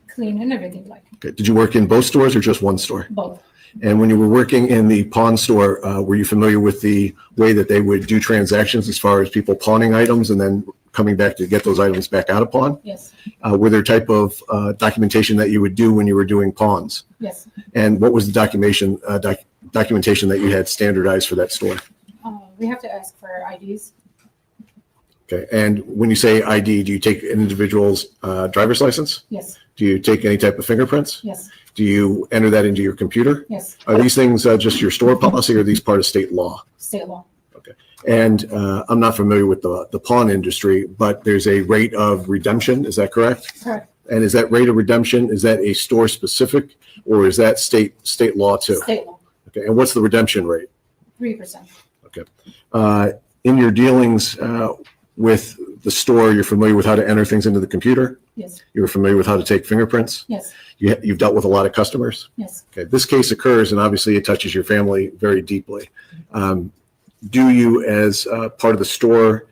[SPEAKER 12] clean and everything like.
[SPEAKER 8] Okay. Did you work in both stores or just one store?
[SPEAKER 12] Both.
[SPEAKER 8] And when you were working in the pawn store, were you familiar with the way that they would do transactions as far as people pawning items and then coming back to get those items back out of pawn?
[SPEAKER 12] Yes.
[SPEAKER 8] Were there type of documentation that you would do when you were doing pawns?
[SPEAKER 12] Yes.
[SPEAKER 8] And what was the documentation that you had standardized for that store?
[SPEAKER 12] We have to ask for IDs.
[SPEAKER 8] Okay. And when you say ID, do you take an individual's driver's license?
[SPEAKER 12] Yes.
[SPEAKER 8] Do you take any type of fingerprints?
[SPEAKER 12] Yes.
[SPEAKER 8] Do you enter that into your computer?
[SPEAKER 12] Yes.
[SPEAKER 8] Are these things just your store policy or are these part of state law?
[SPEAKER 12] State law.
[SPEAKER 8] And I'm not familiar with the pawn industry, but there's a rate of redemption. Is that correct?
[SPEAKER 12] Correct.
[SPEAKER 8] And is that rate of redemption, is that a store specific or is that state law too?
[SPEAKER 12] State law.
[SPEAKER 8] Okay. And what's the redemption rate?
[SPEAKER 12] 3%.
[SPEAKER 8] Okay. In your dealings with the store, you're familiar with how to enter things into the computer?
[SPEAKER 12] Yes.
[SPEAKER 8] You're familiar with how to take fingerprints?
[SPEAKER 12] Yes.
[SPEAKER 8] You've dealt with a lot of customers?
[SPEAKER 12] Yes.
[SPEAKER 8] Okay. This case occurs and obviously it touches your family very deeply. Do you, as part of the store,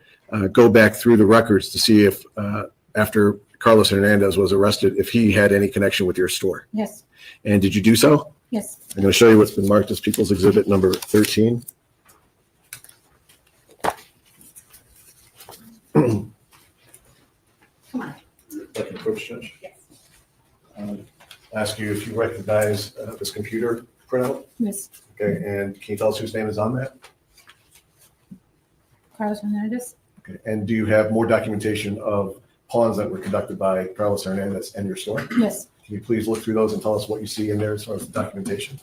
[SPEAKER 8] go back through the records to see if, after Carlos Hernandez was arrested, if he had any connection with your store?
[SPEAKER 12] Yes.
[SPEAKER 8] And did you do so?
[SPEAKER 12] Yes.
[SPEAKER 8] I'm going to show you what's been marked as People's Exhibit number 13.
[SPEAKER 9] Come on.
[SPEAKER 8] Thank you, Coach Judge.
[SPEAKER 9] Yes.
[SPEAKER 8] Ask you if you recognize this computer printout.
[SPEAKER 12] Yes.
[SPEAKER 8] Okay, and can you tell us whose name is on that?
[SPEAKER 12] Carlos Hernandez.
[SPEAKER 8] Okay, and do you have more documentation of pawns that were conducted by Carlos Hernandez and your store?
[SPEAKER 12] Yes.
[SPEAKER 8] Can you please look through those and tell us what you see in there as far as the documentation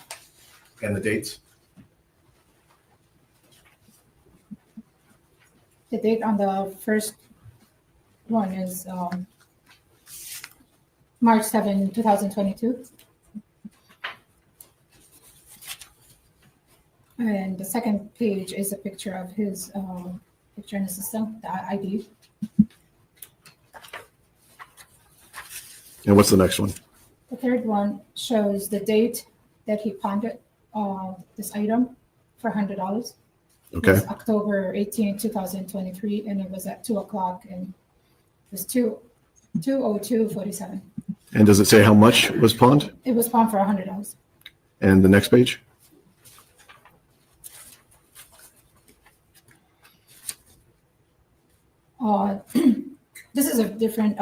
[SPEAKER 8] and the dates?
[SPEAKER 12] The date on the first one is March 7, 2022. And the second page is a picture of his picture in the system, the ID.
[SPEAKER 8] And what's the next one?
[SPEAKER 12] The third one shows the date that he pawned this item for $100.
[SPEAKER 8] Okay.
[SPEAKER 12] It was October 18, 2023, and it was at 2 o'clock, and it was 2:02:47.
[SPEAKER 8] And does it say how much was pawned?
[SPEAKER 12] It was pawned for $100.
[SPEAKER 8] And the next page?
[SPEAKER 12] This is a different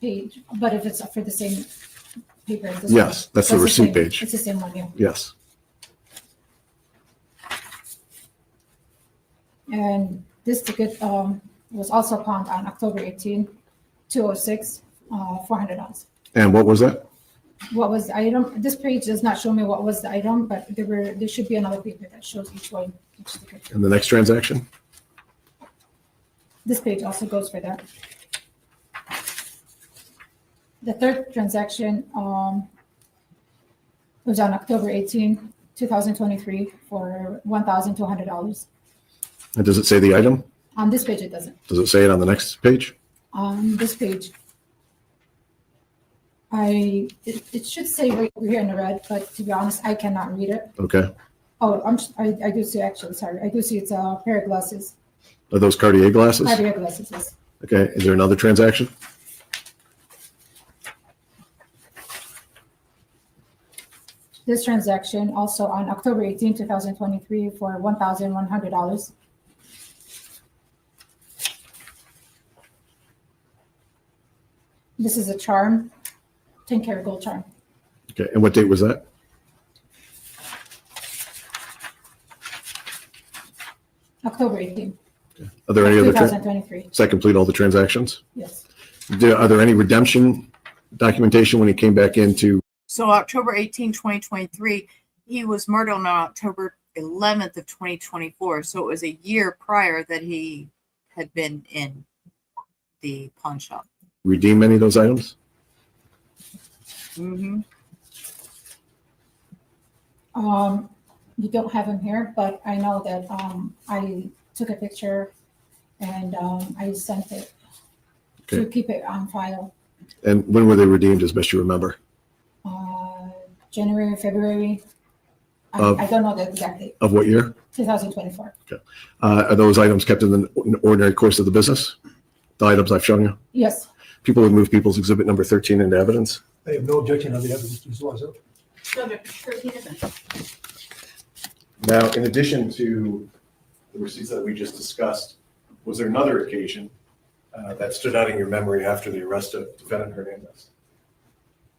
[SPEAKER 12] page, but if it's for the same paper. This
[SPEAKER 8] Yes,
[SPEAKER 12] one,
[SPEAKER 8] that's the receipt
[SPEAKER 12] same-
[SPEAKER 8] page.
[SPEAKER 12] It's the same one, yeah.
[SPEAKER 8] Yes.
[SPEAKER 12] And this ticket was also pawned on October 18, 206, $400.
[SPEAKER 8] And what was that?
[SPEAKER 12] What was the item? This page does not show me what was the item, but there should be another paper that shows each one, each ticket.
[SPEAKER 8] And the next transaction?
[SPEAKER 12] This page also goes for that. The third transaction was on October 18, 2023 for $1,200.
[SPEAKER 8] And does it say the item?
[SPEAKER 12] On this page, it doesn't.
[SPEAKER 8] Does it say it on the next page?
[SPEAKER 12] On this page, it should say right here in the red, but to be honest, I cannot read it.
[SPEAKER 8] Okay.
[SPEAKER 12] Oh, I do see, actually, sorry. I do see it's a pair of glasses.
[SPEAKER 8] Are those Cartier glasses?
[SPEAKER 12] Cartier glasses, yes.
[SPEAKER 8] Okay. Is there another transaction?
[SPEAKER 4] this transaction also on October 18, 2023 for $1,100. This is a charm, 10-karat gold charm.
[SPEAKER 8] Okay, and what date was that?
[SPEAKER 4] October 18.
[SPEAKER 8] Are there any other?
[SPEAKER 4] 2023.
[SPEAKER 8] Does that complete all the transactions?
[SPEAKER 4] Yes.
[SPEAKER 8] Are there any redemption documentation when he came back into?
[SPEAKER 1] So October 18, 2023, he was murdered on October 11th of 2024. So it was a year prior that he had been in the pawn shop.
[SPEAKER 8] Redeem any of those items?
[SPEAKER 1] Mm-hmm.
[SPEAKER 4] You don't have him here, but I know that I took a picture and I sent it to keep it on file.
[SPEAKER 8] And when were they redeemed, as best you remember?
[SPEAKER 4] January, February.
[SPEAKER 8] Of-
[SPEAKER 4] I don't know the exact date.
[SPEAKER 8] Of what year?
[SPEAKER 4] 2024.
[SPEAKER 8] Okay. Are those items kept in the ordinary course of the business? The items I've shown you?
[SPEAKER 4] Yes.
[SPEAKER 8] People would move People's Exhibit number 13 into evidence.
[SPEAKER 17] I have no objection on the evidence, Mr. Zuazo.
[SPEAKER 8] Now, in addition to the receipts that we just discussed, was there another occasion that stood out in your memory after the arrest of defendant Hernandez?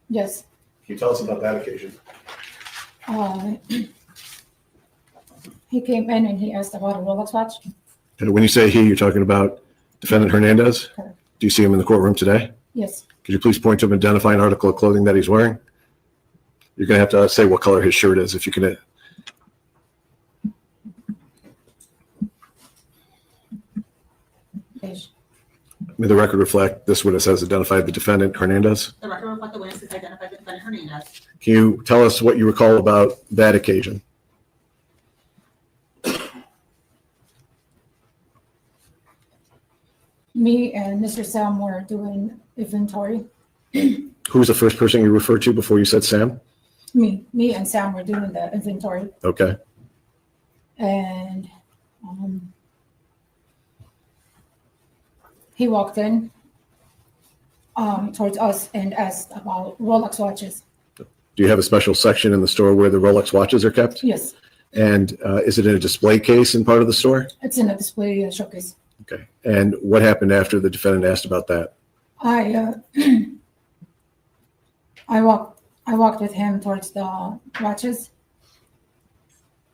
[SPEAKER 4] Yes.
[SPEAKER 8] Can you tell us about that occasion?
[SPEAKER 4] He came in and he asked about a Rolex watch.
[SPEAKER 8] And when you say he, you're talking about defendant Hernandez?
[SPEAKER 4] Correct.
[SPEAKER 8] Do you see him in the courtroom today?
[SPEAKER 4] Yes.
[SPEAKER 8] Could you please point to him and identify an article of clothing that he's wearing? You're going to have to say what color his shirt is if you can. May the record reflect this witness has identified the defendant Hernandez?
[SPEAKER 9] The record reflect the witness has identified the defendant Hernandez.
[SPEAKER 8] Can you tell us what you recall about that occasion?
[SPEAKER 4] Me and Mr. Sam were doing inventory.
[SPEAKER 8] Who was the first person you referred to before you said Sam?
[SPEAKER 4] Me and Sam were doing the inventory.
[SPEAKER 8] Okay.
[SPEAKER 4] And he walked in towards us and asked about Rolex watches.
[SPEAKER 8] Do you have a special section in the store where the Rolex watches are kept?
[SPEAKER 4] Yes,
[SPEAKER 8] And is it in a display case in part of the store?
[SPEAKER 4] it's in a display showcase.
[SPEAKER 8] Okay. And what happened after the defendant asked about that?
[SPEAKER 4] I walked with him towards the watches,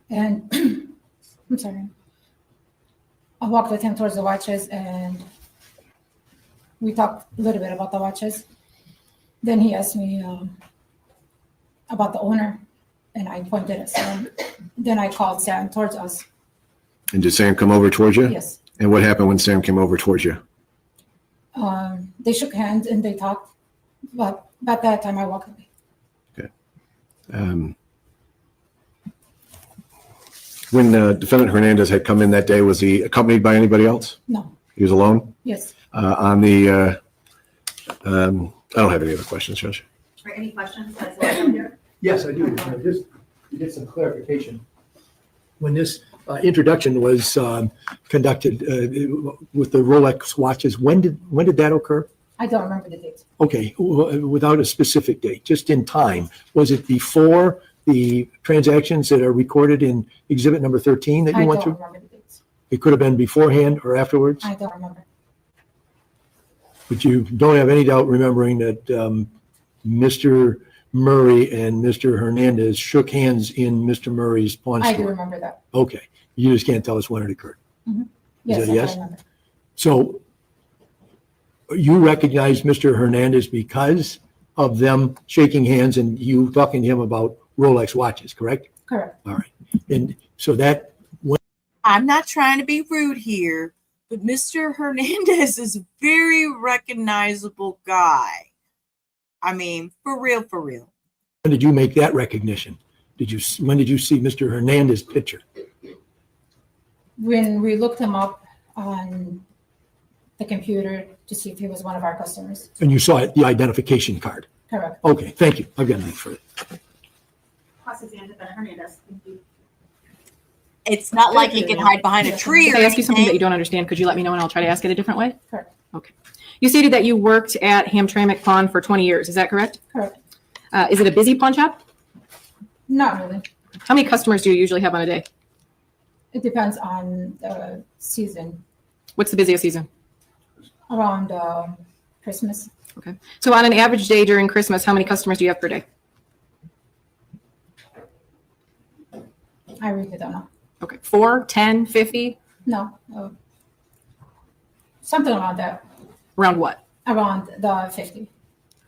[SPEAKER 4] and I'm sorry. I walked with him towards the watches, and we talked a little bit about the watches. Then he asked me about the owner, and I pointed at Sam. Then I called Sam towards us.
[SPEAKER 8] And did Sam come over towards you?
[SPEAKER 4] Yes.
[SPEAKER 8] And what happened when Sam came over towards you?
[SPEAKER 4] They shook hands and they talked, but at that time I walked away.
[SPEAKER 8] When defendant Hernandez had come in that day, was he accompanied by anybody else?
[SPEAKER 4] No.
[SPEAKER 8] He was alone?
[SPEAKER 4] Yes.
[SPEAKER 8] On the, I don't have any other questions, Judge.
[SPEAKER 9] Are any questions? That's why I'm here.
[SPEAKER 17] Yes, I do. Just to get some clarification. When this introduction was conducted with the Rolex watches, when did that occur?
[SPEAKER 4] I don't remember the date.
[SPEAKER 17] Okay, without a specific date, just in time. Was it before the transactions that are recorded in exhibit number 13 that you went
[SPEAKER 4] I
[SPEAKER 17] through?
[SPEAKER 4] don't remember the dates.
[SPEAKER 17] It could have been beforehand or afterwards,
[SPEAKER 4] I don't remember.
[SPEAKER 17] but you don't have any doubt remembering that Mr. Murray and Mr. Hernandez shook hands in Mr. Murray's pawn
[SPEAKER 4] I
[SPEAKER 17] store.
[SPEAKER 4] do remember that.
[SPEAKER 17] Okay, you just can't tell us when it occurred.
[SPEAKER 4] Yes,
[SPEAKER 17] that
[SPEAKER 4] I
[SPEAKER 17] yes?
[SPEAKER 4] remember.
[SPEAKER 17] So you recognize Mr. Hernandez because of them shaking hands and you talking to him about Rolex watches, correct?
[SPEAKER 4] Correct.
[SPEAKER 17] All right. And so that,
[SPEAKER 1] I'm not trying to be rude here, but Mr. Hernandez is a very recognizable guy. I mean, for real, for real.
[SPEAKER 17] when did you make that recognition? When did you see Mr. Hernandez's picture?
[SPEAKER 4] When we looked him up on the computer to see if he was one of our customers.
[SPEAKER 17] And you saw the identification card?
[SPEAKER 4] Correct.
[SPEAKER 17] Okay, thank you. I've got nothing further.
[SPEAKER 9] Prosecutors Hernandez. Thank you.
[SPEAKER 1] It's not like he can hide behind a tree.
[SPEAKER 7] If
[SPEAKER 1] Or
[SPEAKER 7] I ask you something that you
[SPEAKER 1] anything.
[SPEAKER 7] don't understand, could you let me know and I'll try to ask it a different way?
[SPEAKER 4] Correct.
[SPEAKER 7] Okay. You stated that you worked at Hamtramck Pawn for 20 years. Is that correct?
[SPEAKER 4] Correct.
[SPEAKER 7] Is it a busy pawn shop?
[SPEAKER 4] Not really.
[SPEAKER 7] How many customers do you usually have on a day?
[SPEAKER 4] It depends on the season.
[SPEAKER 7] What's the busiest season?
[SPEAKER 4] Around Christmas.
[SPEAKER 7] Okay. So on an average day during Christmas, how many customers do you have per day?
[SPEAKER 4] I really don't know.
[SPEAKER 7] Okay. 4, 10, 50?
[SPEAKER 4] No. Something around that.
[SPEAKER 7] Around what?
[SPEAKER 4] Around the 50.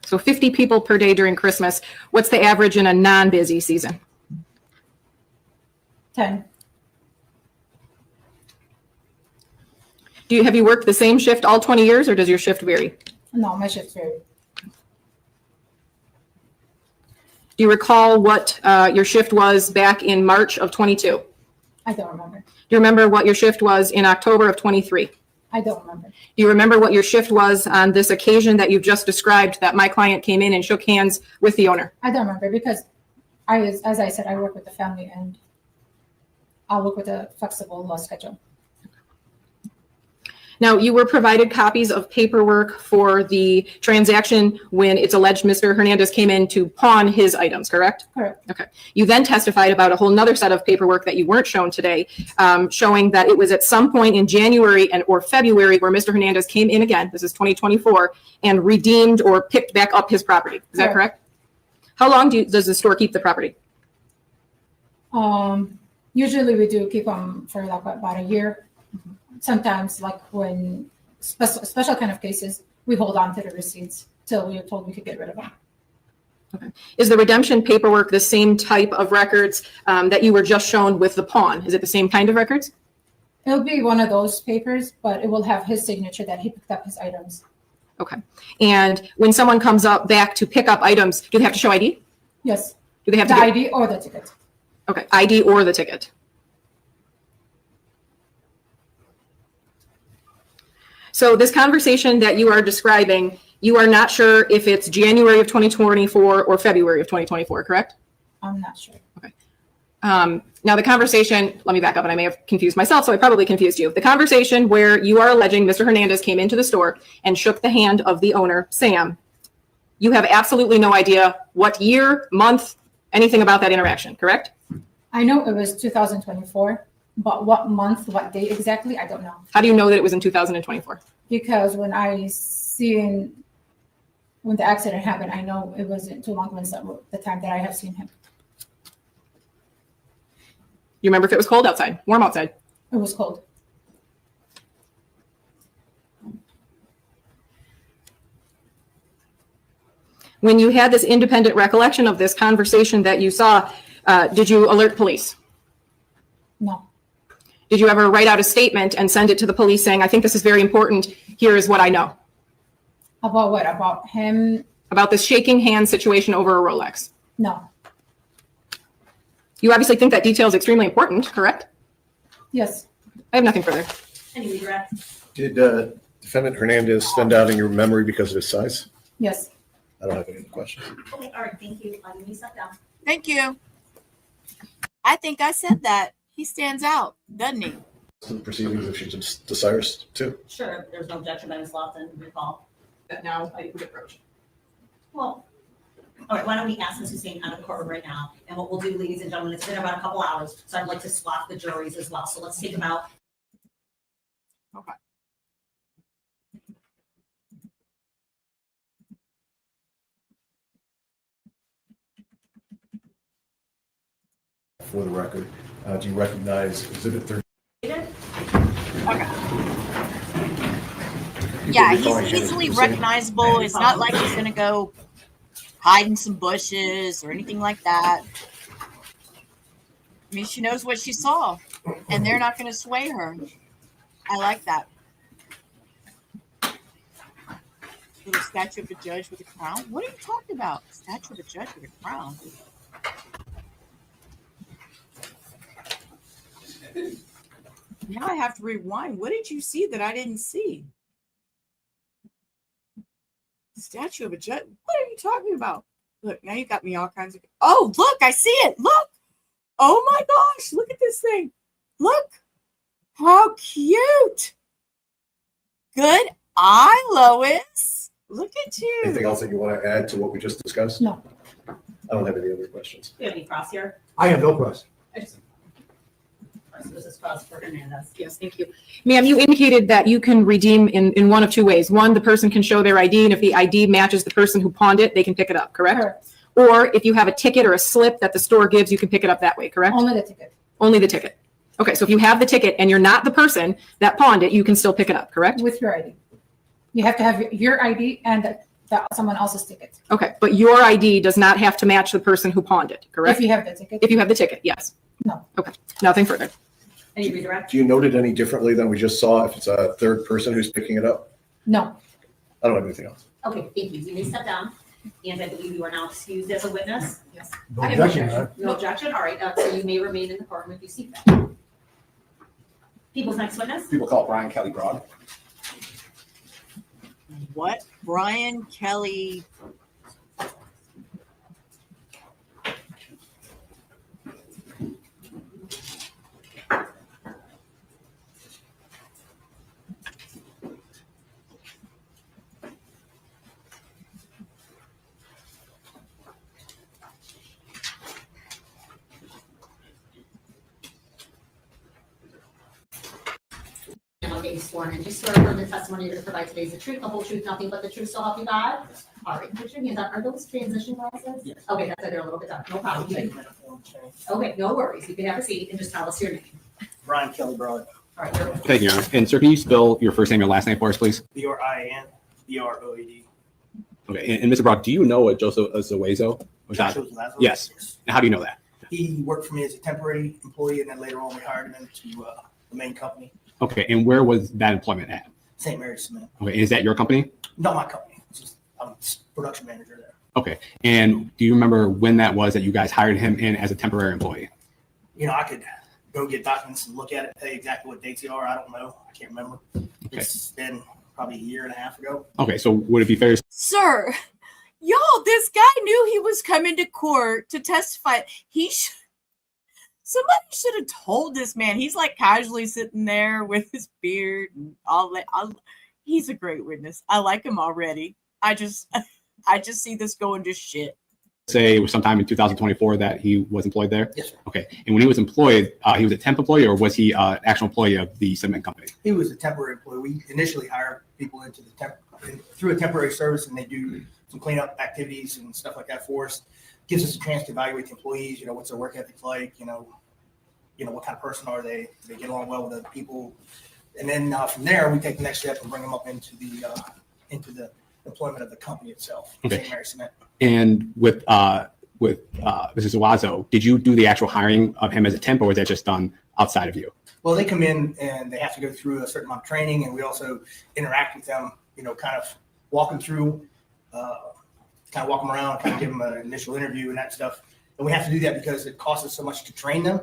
[SPEAKER 7] So 50 people per day during Christmas. What's the average in a non-busy season?
[SPEAKER 4] 10.
[SPEAKER 7] Have you worked the same shift all 20 years, or does your shift vary?
[SPEAKER 4] No, my shift's very.
[SPEAKER 7] Do you recall what your shift was back in March of 22?
[SPEAKER 4] I don't remember.
[SPEAKER 7] Do you remember what your shift was in October of 23?
[SPEAKER 4] I don't remember.
[SPEAKER 7] Do you remember what your shift was on this occasion that you've just described, that my client came in and shook hands with the owner?
[SPEAKER 4] I don't remember because as I said, I work with the family and I'll work with a flexible schedule.
[SPEAKER 7] Now, you were provided copies of paperwork for the transaction when it's alleged Mr. Hernandez came in to pawn his items, correct?
[SPEAKER 4] Correct.
[SPEAKER 7] Okay. You then testified about a whole nother set of paperwork that you weren't shown today, showing that it was at some point in January or February where Mr. Hernandez came in again, this is 2024, and redeemed or picked back up his property. Is that correct? How long does the store keep the property?
[SPEAKER 4] Usually we do keep them for like about a year. Sometimes, like when special kind of cases, we hold on to the receipts till we are told we could get rid of them.
[SPEAKER 7] Okay. Is the redemption paperwork the same type of records that you were just shown with the pawn? Is it the same kind of records?
[SPEAKER 4] It'll be one of those papers, but it will have his signature that he picked up his items.
[SPEAKER 7] Okay. And when someone comes up back to pick up items, do they have to show ID?
[SPEAKER 4] Yes.
[SPEAKER 7] Do they have
[SPEAKER 4] the
[SPEAKER 7] to
[SPEAKER 4] ID or the ticket?
[SPEAKER 7] Okay, ID or the ticket. So this conversation that you are describing, you are not sure if it's January of 2024 or February of 2024, correct?
[SPEAKER 4] I'm not sure.
[SPEAKER 7] Okay. Now the conversation, let me back up, and I may have confused myself, so I probably confused you. The conversation where you are alleging Mr. Hernandez came into the store and shook the hand of the owner, Sam, you have absolutely no idea what year, month, anything about that interaction, correct?
[SPEAKER 4] I know it was 2024, but what month, what date exactly, I don't know.
[SPEAKER 7] How do you know that it was in 2024? Because
[SPEAKER 4] when the accident happened, I know it wasn't too long since the time that I have seen him.
[SPEAKER 7] You remember if it was cold outside, warm outside?
[SPEAKER 4] It was cold.
[SPEAKER 7] When you had this independent recollection of this conversation that you saw, did you alert police?
[SPEAKER 4] No.
[SPEAKER 7] Did you ever write out a statement and send it to the police saying, I think this is very important, here is what I know?
[SPEAKER 4] About what? About him?
[SPEAKER 7] About this shaking hand situation over a Rolex?
[SPEAKER 4] No.
[SPEAKER 7] You obviously think that detail is extremely important, correct?
[SPEAKER 4] Yes.
[SPEAKER 7] I have nothing further.
[SPEAKER 6] Any regrets?
[SPEAKER 8] Did Defendant Hernandez stand out in your memory because of his size?
[SPEAKER 4] Yes.
[SPEAKER 8] I don't have any other questions.
[SPEAKER 9] Okay, all right, thank you. Let me sit down.
[SPEAKER 1] Thank you. I think I said that. He stands out, doesn't he?
[SPEAKER 8] To the proceedings if she just desires to.
[SPEAKER 9] Sure, there's no objection by Ms. Lofton, recall.
[SPEAKER 7] That now I would approach.
[SPEAKER 9] Well, all right, why don't we ask Ms. Hussein out of court right now? And what we'll do, ladies and gentlemen, it's been about a couple hours, so I'd like to swap the juries as well. So let's take about.
[SPEAKER 7] Okay.
[SPEAKER 8] For the record, do you recognize Exhibit 30?
[SPEAKER 1] Yeah, he's easily recognizable. It's not like he's gonna go hide in some bushes or anything like that. I mean, she knows what she saw, and they're not gonna sway her. I like that. Little statue of a judge with a crown. What are you talking about? Statue of a judge with a crown. Now I have to rewind. What did you see that I didn't see? Statue of a judge. What are you talking about? Look, now you got me all kinds of. Oh, look, I see it. Look. Oh my gosh, look at this thing. Look. How cute. Good eye, Lois. Look at you.
[SPEAKER 8] Anything else that you want to add to what we just discussed?
[SPEAKER 4] No.
[SPEAKER 8] I don't have any other questions.
[SPEAKER 9] Do you have any cross here?
[SPEAKER 17] I have no cross.
[SPEAKER 9] So this is cross for Hernandez.
[SPEAKER 7] Yes, thank you. Ma'am, you indicated that you can redeem in one of two ways. One, the person can show their ID, and if the ID matches the person who pawned it, they can pick it up, correct?
[SPEAKER 4] Correct.
[SPEAKER 7] Or if you have a ticket or a slip that the store gives, you can pick it up that way, correct?
[SPEAKER 4] Only the ticket.
[SPEAKER 7] Only the ticket. Okay, so if you have the ticket and you're not the person that pawned it, you can still pick it up, correct?
[SPEAKER 4] With your ID. You have to have your ID and someone else's ticket.
[SPEAKER 7] Okay, but your ID does not have to match the person who pawned it, correct?
[SPEAKER 4] If you have the ticket.
[SPEAKER 7] If you have the ticket, yes.
[SPEAKER 4] No.
[SPEAKER 7] Okay, nothing further.
[SPEAKER 9] Any redirect?
[SPEAKER 8] Do you note it any differently than we just saw if it's a third person who's picking it up?
[SPEAKER 4] No.
[SPEAKER 8] I don't have anything else.
[SPEAKER 9] Okay, thank you. You may step down. And I believe you are now excused as a witness. Yes.
[SPEAKER 17] No objection, Your Honor.
[SPEAKER 9] No objection. All right, so you may remain in the courtroom if you seek that. People's next witness?
[SPEAKER 11] People call Brian Kelly Broad.
[SPEAKER 1] What? Brian Kelly.
[SPEAKER 9] And I'll get you sworn in. Just swear to the testimony you're going to provide today is the truth, the whole truth, nothing but the truth, so help you God? All right, put your hands up. Are those transition glasses?
[SPEAKER 2] Yes.
[SPEAKER 9] Okay, that's why they're a little bit dark. No problem. Okay, no worries. You can have a seat and just tell us your name.
[SPEAKER 2] Brian Kelly Broad.
[SPEAKER 9] All right, you're
[SPEAKER 14] Thank you, Your Honor. And sir, can you spell your first name and last name for us, please?
[SPEAKER 2] Brian Broad.
[SPEAKER 14] Okay, and Mr. Broad, do you know what Joseph Zuazo was?
[SPEAKER 2] Joshua Zuazo?
[SPEAKER 14] Yes. And how do you know that?
[SPEAKER 2] He worked for me as a temporary employee, and then later on we hired him into the main company,
[SPEAKER 14] Okay, and where was that employment at?
[SPEAKER 2] St. Mary's Cement.
[SPEAKER 14] Okay, is that your company?
[SPEAKER 2] Not my company. It's just, I'm production manager there.
[SPEAKER 14] Okay, and do you remember when that was that you guys hired him in as a temporary employee?
[SPEAKER 2] You know, I could go get documents and look at it, tell you exactly what dates they are. I don't know. I can't remember. It's been probably a year and a half ago.
[SPEAKER 14] Okay, so would it be fair to
[SPEAKER 1] Sir, y'all, this guy knew he was coming to court to testify. Somebody should have told this man. He's like casually sitting there with his beard and all that. He's a great witness. I like him already. I just see this going to shit.
[SPEAKER 14] say it was sometime in 2024 that he was employed there?
[SPEAKER 2] Yes, sir.
[SPEAKER 14] Okay, and when he was employed, he was a temp employee or was he an actual employee of the cement company?
[SPEAKER 2] He was a temporary employee. We initially hired people into the through a temporary service, and they do some cleanup activities and stuff like that for us. Gives us a chance to evaluate the employees. You know, what's their work ethic like? You know, what kind of person are they? Do they get along well with other people? And then from there, we take the next step and bring them up into the employment of the company itself.
[SPEAKER 14] Okay.
[SPEAKER 2] St. Mary's Cement.
[SPEAKER 14] And with Mrs. Zuazo, did you do the actual hiring of him as a temp, or was that just done outside of you?
[SPEAKER 2] Well, they come in and they have to go through a certain amount of training, and we also interact with them. You know, kind of walk them through, kind of walk them around, kind of give them an initial interview and that stuff. And we have to do that because it costs us so much to train them.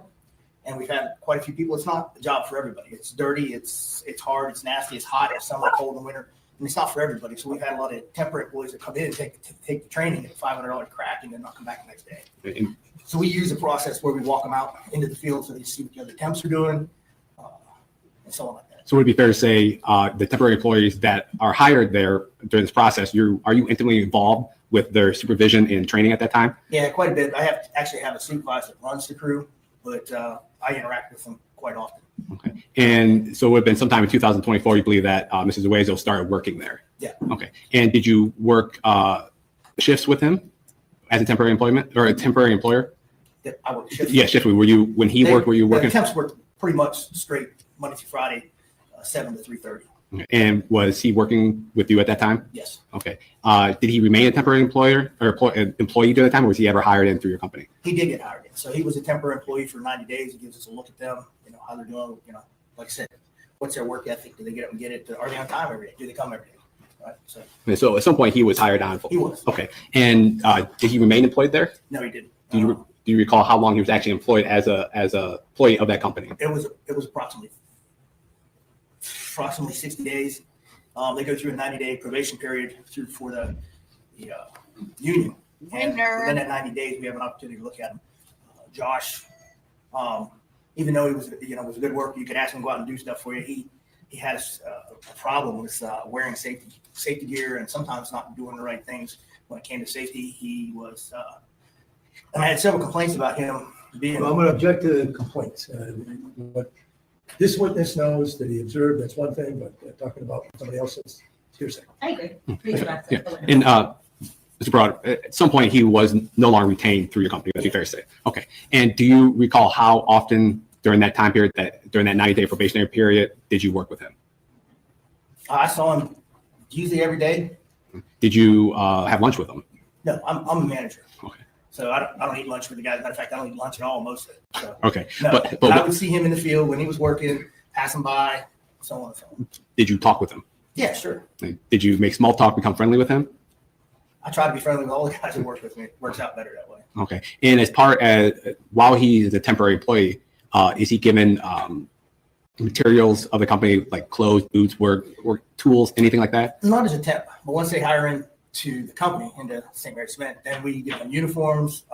[SPEAKER 2] And we've had quite a few people. It's not a job for everybody. It's dirty. It's hard. It's nasty. It's hot. It's summer, cold, and winter. And it's not for everybody. So we've had a lot of temporary employees that come in and take the training at $500 crack and then not come back the next day.
[SPEAKER 14] And
[SPEAKER 2] So we use a process where we walk them out into the field so they see what the other temps are doing, and so on like that.
[SPEAKER 14] so would it be fair to say the temporary employees that are hired there during this process, are you intimately involved with their supervision and training at that time?
[SPEAKER 2] Yeah, quite a bit. I actually have a supervisor that runs the crew, but I interact with them quite often.
[SPEAKER 14] Okay. And so it would have been sometime in 2024, you believe that Mrs. Zuazo started working there?
[SPEAKER 2] Yeah.
[SPEAKER 14] Okay. And did you work shifts with him as a temporary employment or a temporary employer?
[SPEAKER 2] Yeah, I work shifts.
[SPEAKER 14] Yeah, shifts. Were you, when he worked, were you working?
[SPEAKER 2] The temps work pretty much straight Monday through Friday, 7 to 3:30.
[SPEAKER 14] Okay. And was he working with you at that time?
[SPEAKER 2] Yes.
[SPEAKER 14] Okay. Did he remain a temporary employer or employee during that time, or was he ever hired in through your company?
[SPEAKER 2] He did get hired in. So he was a temporary employee for 90 days. It gives us a look at them, how they're doing, like I said, what's their work ethic? Do they get up and get it? Are they on time every day? Do they come every day? Right. So
[SPEAKER 14] And so at some point he was hired on.
[SPEAKER 2] he was.
[SPEAKER 14] Okay. And did he remain employed there?
[SPEAKER 2] No, he didn't.
[SPEAKER 14] Do you recall how long he was actually employed as a employee of that company?
[SPEAKER 2] It was approximately 60 days. They go through a 90-day probation period for the union. And within that 90 days, we have an opportunity to look at him. Josh, even though he was a good worker, you could ask him to go out and do stuff for you. He had a problem with wearing safety gear and sometimes not doing the right things when it came to safety. He was And I had several complaints about him being.
[SPEAKER 17] Well, I'm going to object to the complaints. What this witness knows that he observed, that's one thing, but talking about somebody else's hearsay.
[SPEAKER 9] I agree. Please,
[SPEAKER 13] Yeah. And Mr. Broad, at some point he was no longer retained through your company. That'd be fair to say. Okay. And do you recall how often during that time period, during that 90-day probationary period, did you work with him?
[SPEAKER 2] I saw him usually every day.
[SPEAKER 13] Did you have lunch with him?
[SPEAKER 2] No, I'm a manager.
[SPEAKER 13] Okay.
[SPEAKER 2] So I don't eat lunch with the guys. Matter of fact, I don't eat lunch at all most of it. So,
[SPEAKER 13] Okay.
[SPEAKER 2] no,
[SPEAKER 13] But
[SPEAKER 2] I would see him in the field when he was working, passing by, so on and so on.
[SPEAKER 13] did you talk with him?
[SPEAKER 2] Yeah, sure.
[SPEAKER 13] Did you make small talk, become friendly with him?
[SPEAKER 2] I try to be friendly with all the guys who work with me. It works out better that way.
[SPEAKER 13] Okay. And as part as while he is a temporary employee, is he given materials of the company like clothes, boots, work tools, anything like that?
[SPEAKER 2] Not as a temp, but once they hire him to the company, into St. Mary Cement, then we give them uniforms,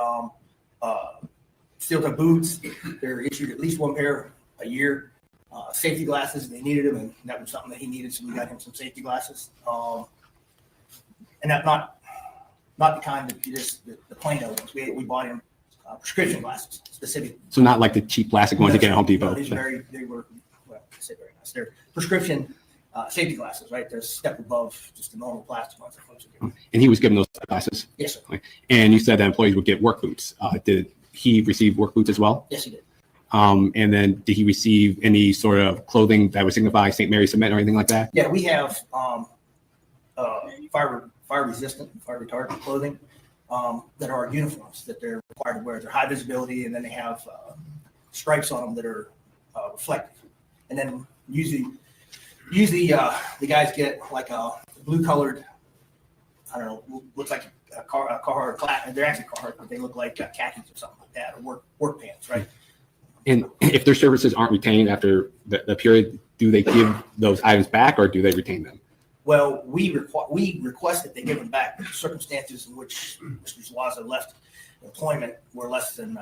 [SPEAKER 2] steel-toe boots. They're issued at least one pair a year. Safety glasses, they needed them, and that was something that he needed, so we got him some safety glasses. And that not the kind that you just the plain old ones. We bought him prescription glasses specific.
[SPEAKER 13] So not like the cheap plastic ones you get at Home Depot.
[SPEAKER 2] No, they were well, I say very nice. They're prescription safety glasses, right? They're a step above just the normal plastic ones that folks are getting.
[SPEAKER 13] And he was given those glasses?
[SPEAKER 2] Yes, sir.
[SPEAKER 13] And you said that employees would get work boots. Did he receive work boots as well?
[SPEAKER 2] Yes, he did.
[SPEAKER 13] And then did he receive any sort of clothing that would signify St. Mary Cement or anything like that?
[SPEAKER 2] Yeah, we have fire resistant, fire retardant clothing that are uniforms that they're required to wear. They're high visibility, and then they have stripes on them that are reflective. And then usually the guys get like a blue colored, I don't know, looks like a Carhartt. They're actually Carhartt, but they look like khakis or something like that, or work pants, right?
[SPEAKER 13] And if their services aren't retained after the period, do they give those items back or do they retain them?
[SPEAKER 2] Well, we request that they give them back. The circumstances in which Mr. Zuazo left employment were less than.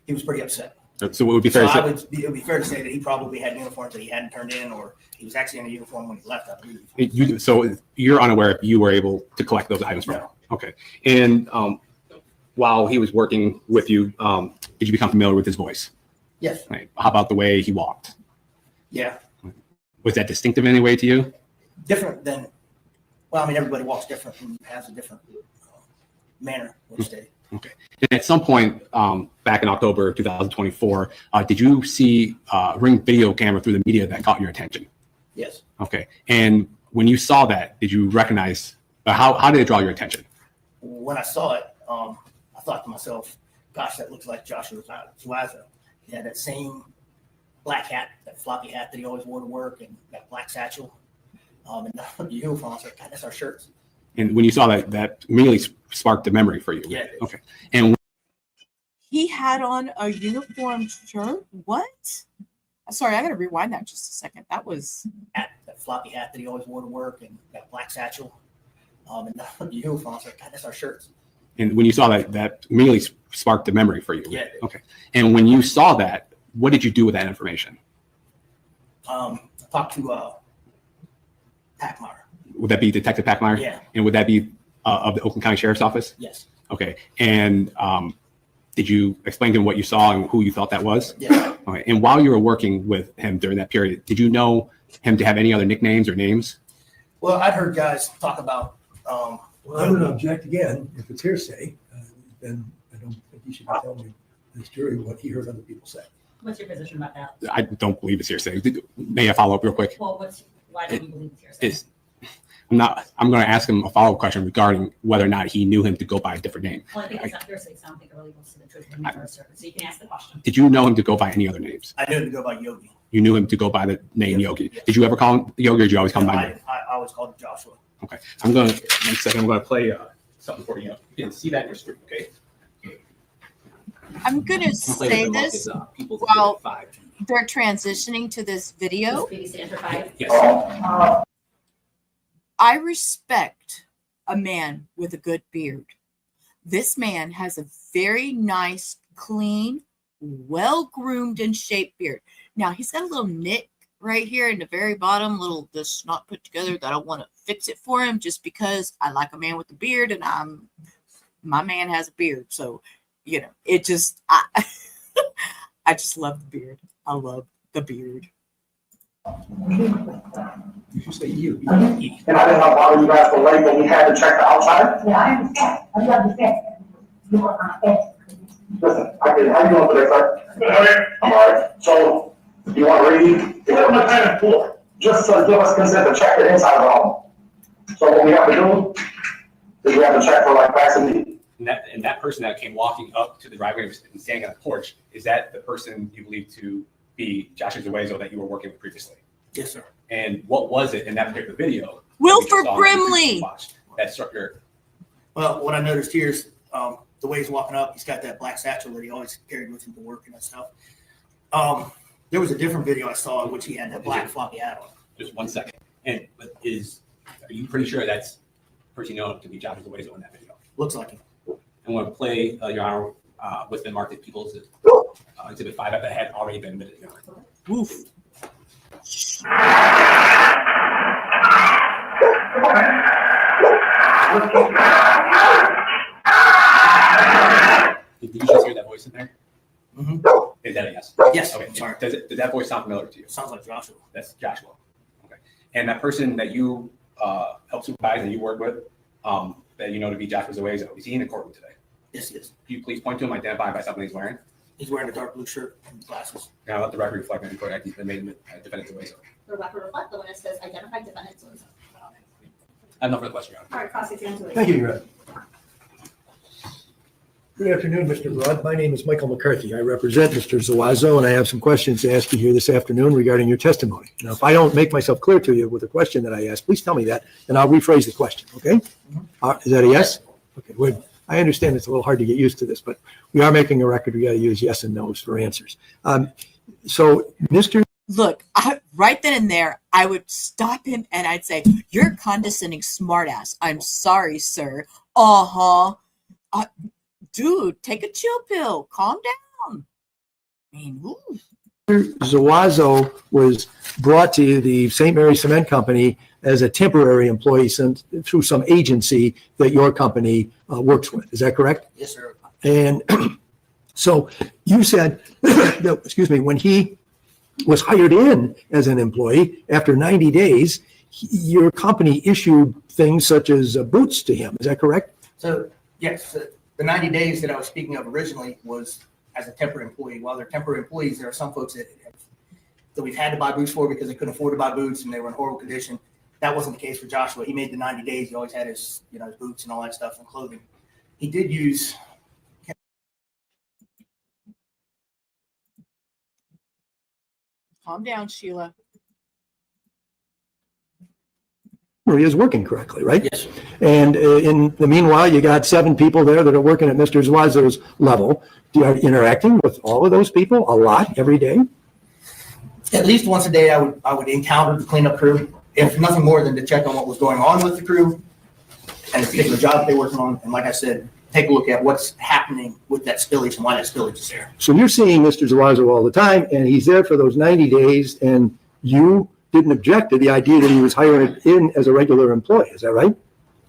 [SPEAKER 2] He was pretty upset.
[SPEAKER 13] So it would be fair to say.
[SPEAKER 2] It would be fair to say that he probably had uniforms that he hadn't turned in, or he was actually in a uniform when he left, I believe.
[SPEAKER 13] So you're unaware if you were able to collect those items from him? Okay. And while he was working with you, did you become familiar with his voice?
[SPEAKER 2] Yes.
[SPEAKER 13] Right. How about the way he walked?
[SPEAKER 2] Yeah.
[SPEAKER 13] Was that distinctive in any way to you?
[SPEAKER 2] Different than, well, I mean, everybody walks different and has a different manner each day.
[SPEAKER 13] Okay. And at some point back in October 2024, did you see a Ring video camera through the media that caught your attention?
[SPEAKER 2] Yes.
[SPEAKER 13] Okay. And when you saw that, did you recognize, how did it draw your attention?
[SPEAKER 2] When I saw it, I thought to myself, gosh, that looks like Joshua Zuazo. He had that same black hat, that floppy hat that he always wore to work, and that black satchel. And the uniform, I was like, God, that's our shirts.
[SPEAKER 13] And when you saw that, that immediately sparked a memory for you.
[SPEAKER 2] Yeah.
[SPEAKER 13] Okay. And
[SPEAKER 1] He had on a uniform shirt. What? Sorry, I got to rewind that just a second. That was
[SPEAKER 2] that floppy hat that he always wore to work, and that black satchel. And the uniform, I was like, God, that's our shirts.
[SPEAKER 13] And when you saw that, that immediately sparked a memory for you.
[SPEAKER 2] Yeah.
[SPEAKER 13] Okay. And when you saw that, what did you do with that information?
[SPEAKER 2] I talked to Packmeyer.
[SPEAKER 13] Would that be Detective Packmeyer?
[SPEAKER 2] Yeah.
[SPEAKER 13] And would that be of the Oakland County Sheriff's Office?
[SPEAKER 2] Yes.
[SPEAKER 13] Okay. And did you explain to him what you saw and who you thought that was?
[SPEAKER 2] Yes.
[SPEAKER 13] Okay. And while you were working with him during that period, did you know him to have any other nicknames or names?
[SPEAKER 2] Well, I'd heard guys talk about.
[SPEAKER 17] Well, I'm going to object again. If it's hearsay, then I don't think you should be telling this jury what he heard other people say.
[SPEAKER 9] What's your position about that?
[SPEAKER 13] I don't believe it's hearsay. May I follow up real quick?
[SPEAKER 9] Well, why do you believe it's hearsay?
[SPEAKER 13] I'm going to ask him a follow-up question regarding whether or not he knew him to go by a different name.
[SPEAKER 9] Well, I think it's not hearsay, so I don't think it really goes to the truth of the matter, sir. So you can ask the question.
[SPEAKER 13] Did you know him to go by any other names?
[SPEAKER 2] I knew him to go by Yogi.
[SPEAKER 13] You knew him to go by the name Yogi. Did you ever call him Yogi, or did you always call him by name?
[SPEAKER 2] I always called him Joshua.
[SPEAKER 13] Okay. I'm going to, 1 second, I'm going to play something for you. You can see that in your screen, okay?
[SPEAKER 1] I'm going to say this while they're transitioning to this video.
[SPEAKER 13] Yes.
[SPEAKER 1] I respect a man with a good beard. This man has a very nice, clean, well-groomed and shaped beard. Now, he's got a little nick right here in the very bottom, little this not put together that I want to fix it for him just because I like a man with a beard and I'm my man has a beard, so it just I just love the beard. I love the beard.
[SPEAKER 17] You should say you.
[SPEAKER 16] And I didn't know why you guys were late, but we had to check the outside. Yeah, I understand. I understand. You were on a Listen, how you doing today, sir? Good, how are you? I'm all right. So, you want to read? What am I paying for? Just to give us consent to check the inside of the home. So what we have to do is we have to check for like facts and needs.
[SPEAKER 14] And that person that came walking up to the driveway and standing on the porch, is that the person you believe to be Joshua Zuazo that you were working with previously?
[SPEAKER 2] Yes, sir.
[SPEAKER 14] And what was it in that particular video?
[SPEAKER 1] Wilford Brimley.
[SPEAKER 14] That struck your.
[SPEAKER 2] Well, what I noticed here is the way he's walking up, he's got that black satchel that he always carried with him to work and that stuff. There was a different video I saw in which he had that black floppy hat on.
[SPEAKER 14] Just 1 second. And are you pretty sure that's the person you know to be Joshua Zuazo in that video?
[SPEAKER 2] Looks like him.
[SPEAKER 14] I'm going to play, Your Honor, what's been marked as People's Exhibit 5 that had already been admitted, Your Honor.
[SPEAKER 1] Woof.
[SPEAKER 14] Did you just hear that voice in there?
[SPEAKER 2] Mm-hmm.
[SPEAKER 14] Is that a yes?
[SPEAKER 2] Yes.
[SPEAKER 14] Okay.
[SPEAKER 2] Sorry.
[SPEAKER 14] Does that voice sound familiar to you?
[SPEAKER 2] Sounds like Joshua.
[SPEAKER 14] That's Joshua. Okay. And that person that you helped supervise and you worked with, that you know to be Joshua Zuazo, is he in the courtroom today?
[SPEAKER 2] Yes, he is.
[SPEAKER 14] Can you please point to him, identify by something he's wearing?
[SPEAKER 2] He's wearing a dark blue shirt and glasses.
[SPEAKER 14] Now let the record reflect that before he's been made defendant Zuazo.
[SPEAKER 9] The record reflect the witness says identified defendant Zuazo.
[SPEAKER 14] I have no further question, Your Honor.
[SPEAKER 6] All right, cross-examine Zuazo.
[SPEAKER 17] Thank you, Your Honor. Good afternoon, Mr. Broad. My name is Michael McCarthy. I represent Mr. Zuazo, and I have some questions to ask you here this afternoon regarding your testimony. Now, if I don't make myself clear to you with a question that I ask, please tell me that, and I'll rephrase the question, okay? Is that a yes? Okay, good. I understand it's a little hard to get used to this, but we are making a record. We got to use yes and no's for answers. So, Mr.
[SPEAKER 1] Look, right then and there, I would stop him and I'd say, "You're a condescending smartass. I'm sorry, sir." Dude, take a chill pill. Calm down. I mean, ooh.
[SPEAKER 10] Zuazo was brought to the St. Mary's Cement Company as a temporary employee through some agency that your company works with. Is that correct?
[SPEAKER 2] Yes, sir.
[SPEAKER 10] And so you said that, excuse me, when he was hired in as an employee, after 90 days, your company issued things such as boots to him. Is that correct?
[SPEAKER 2] So, yes, the 90 days that I was speaking of originally was as a temporary employee. While they're temporary employees, there are some folks that we've had to buy boots for because they couldn't afford to buy boots and they were in horrible condition. That wasn't the case for Joshua. He made the 90 days. He always had his, his boots and all that stuff and clothing. He did use.
[SPEAKER 1] Calm down, Sheila.
[SPEAKER 10] He is working correctly, right?
[SPEAKER 2] Yes.
[SPEAKER 10] And in the meanwhile, you got 7 people there that are working at Mr. Zuazo's level. You are interacting with all of those people a lot every day?
[SPEAKER 2] At least once a day, I would encounter the cleanup crew, if nothing more than to check on what was going on with the crew and the particular job that they're working on. And like I said, take a look at what's happening with that spillage and why that spillage is there.
[SPEAKER 10] So you're seeing Mr. Zuazo all the time, and he's there for those 90 days, and you didn't object to the idea that he was hired in as a regular employee. Is that right?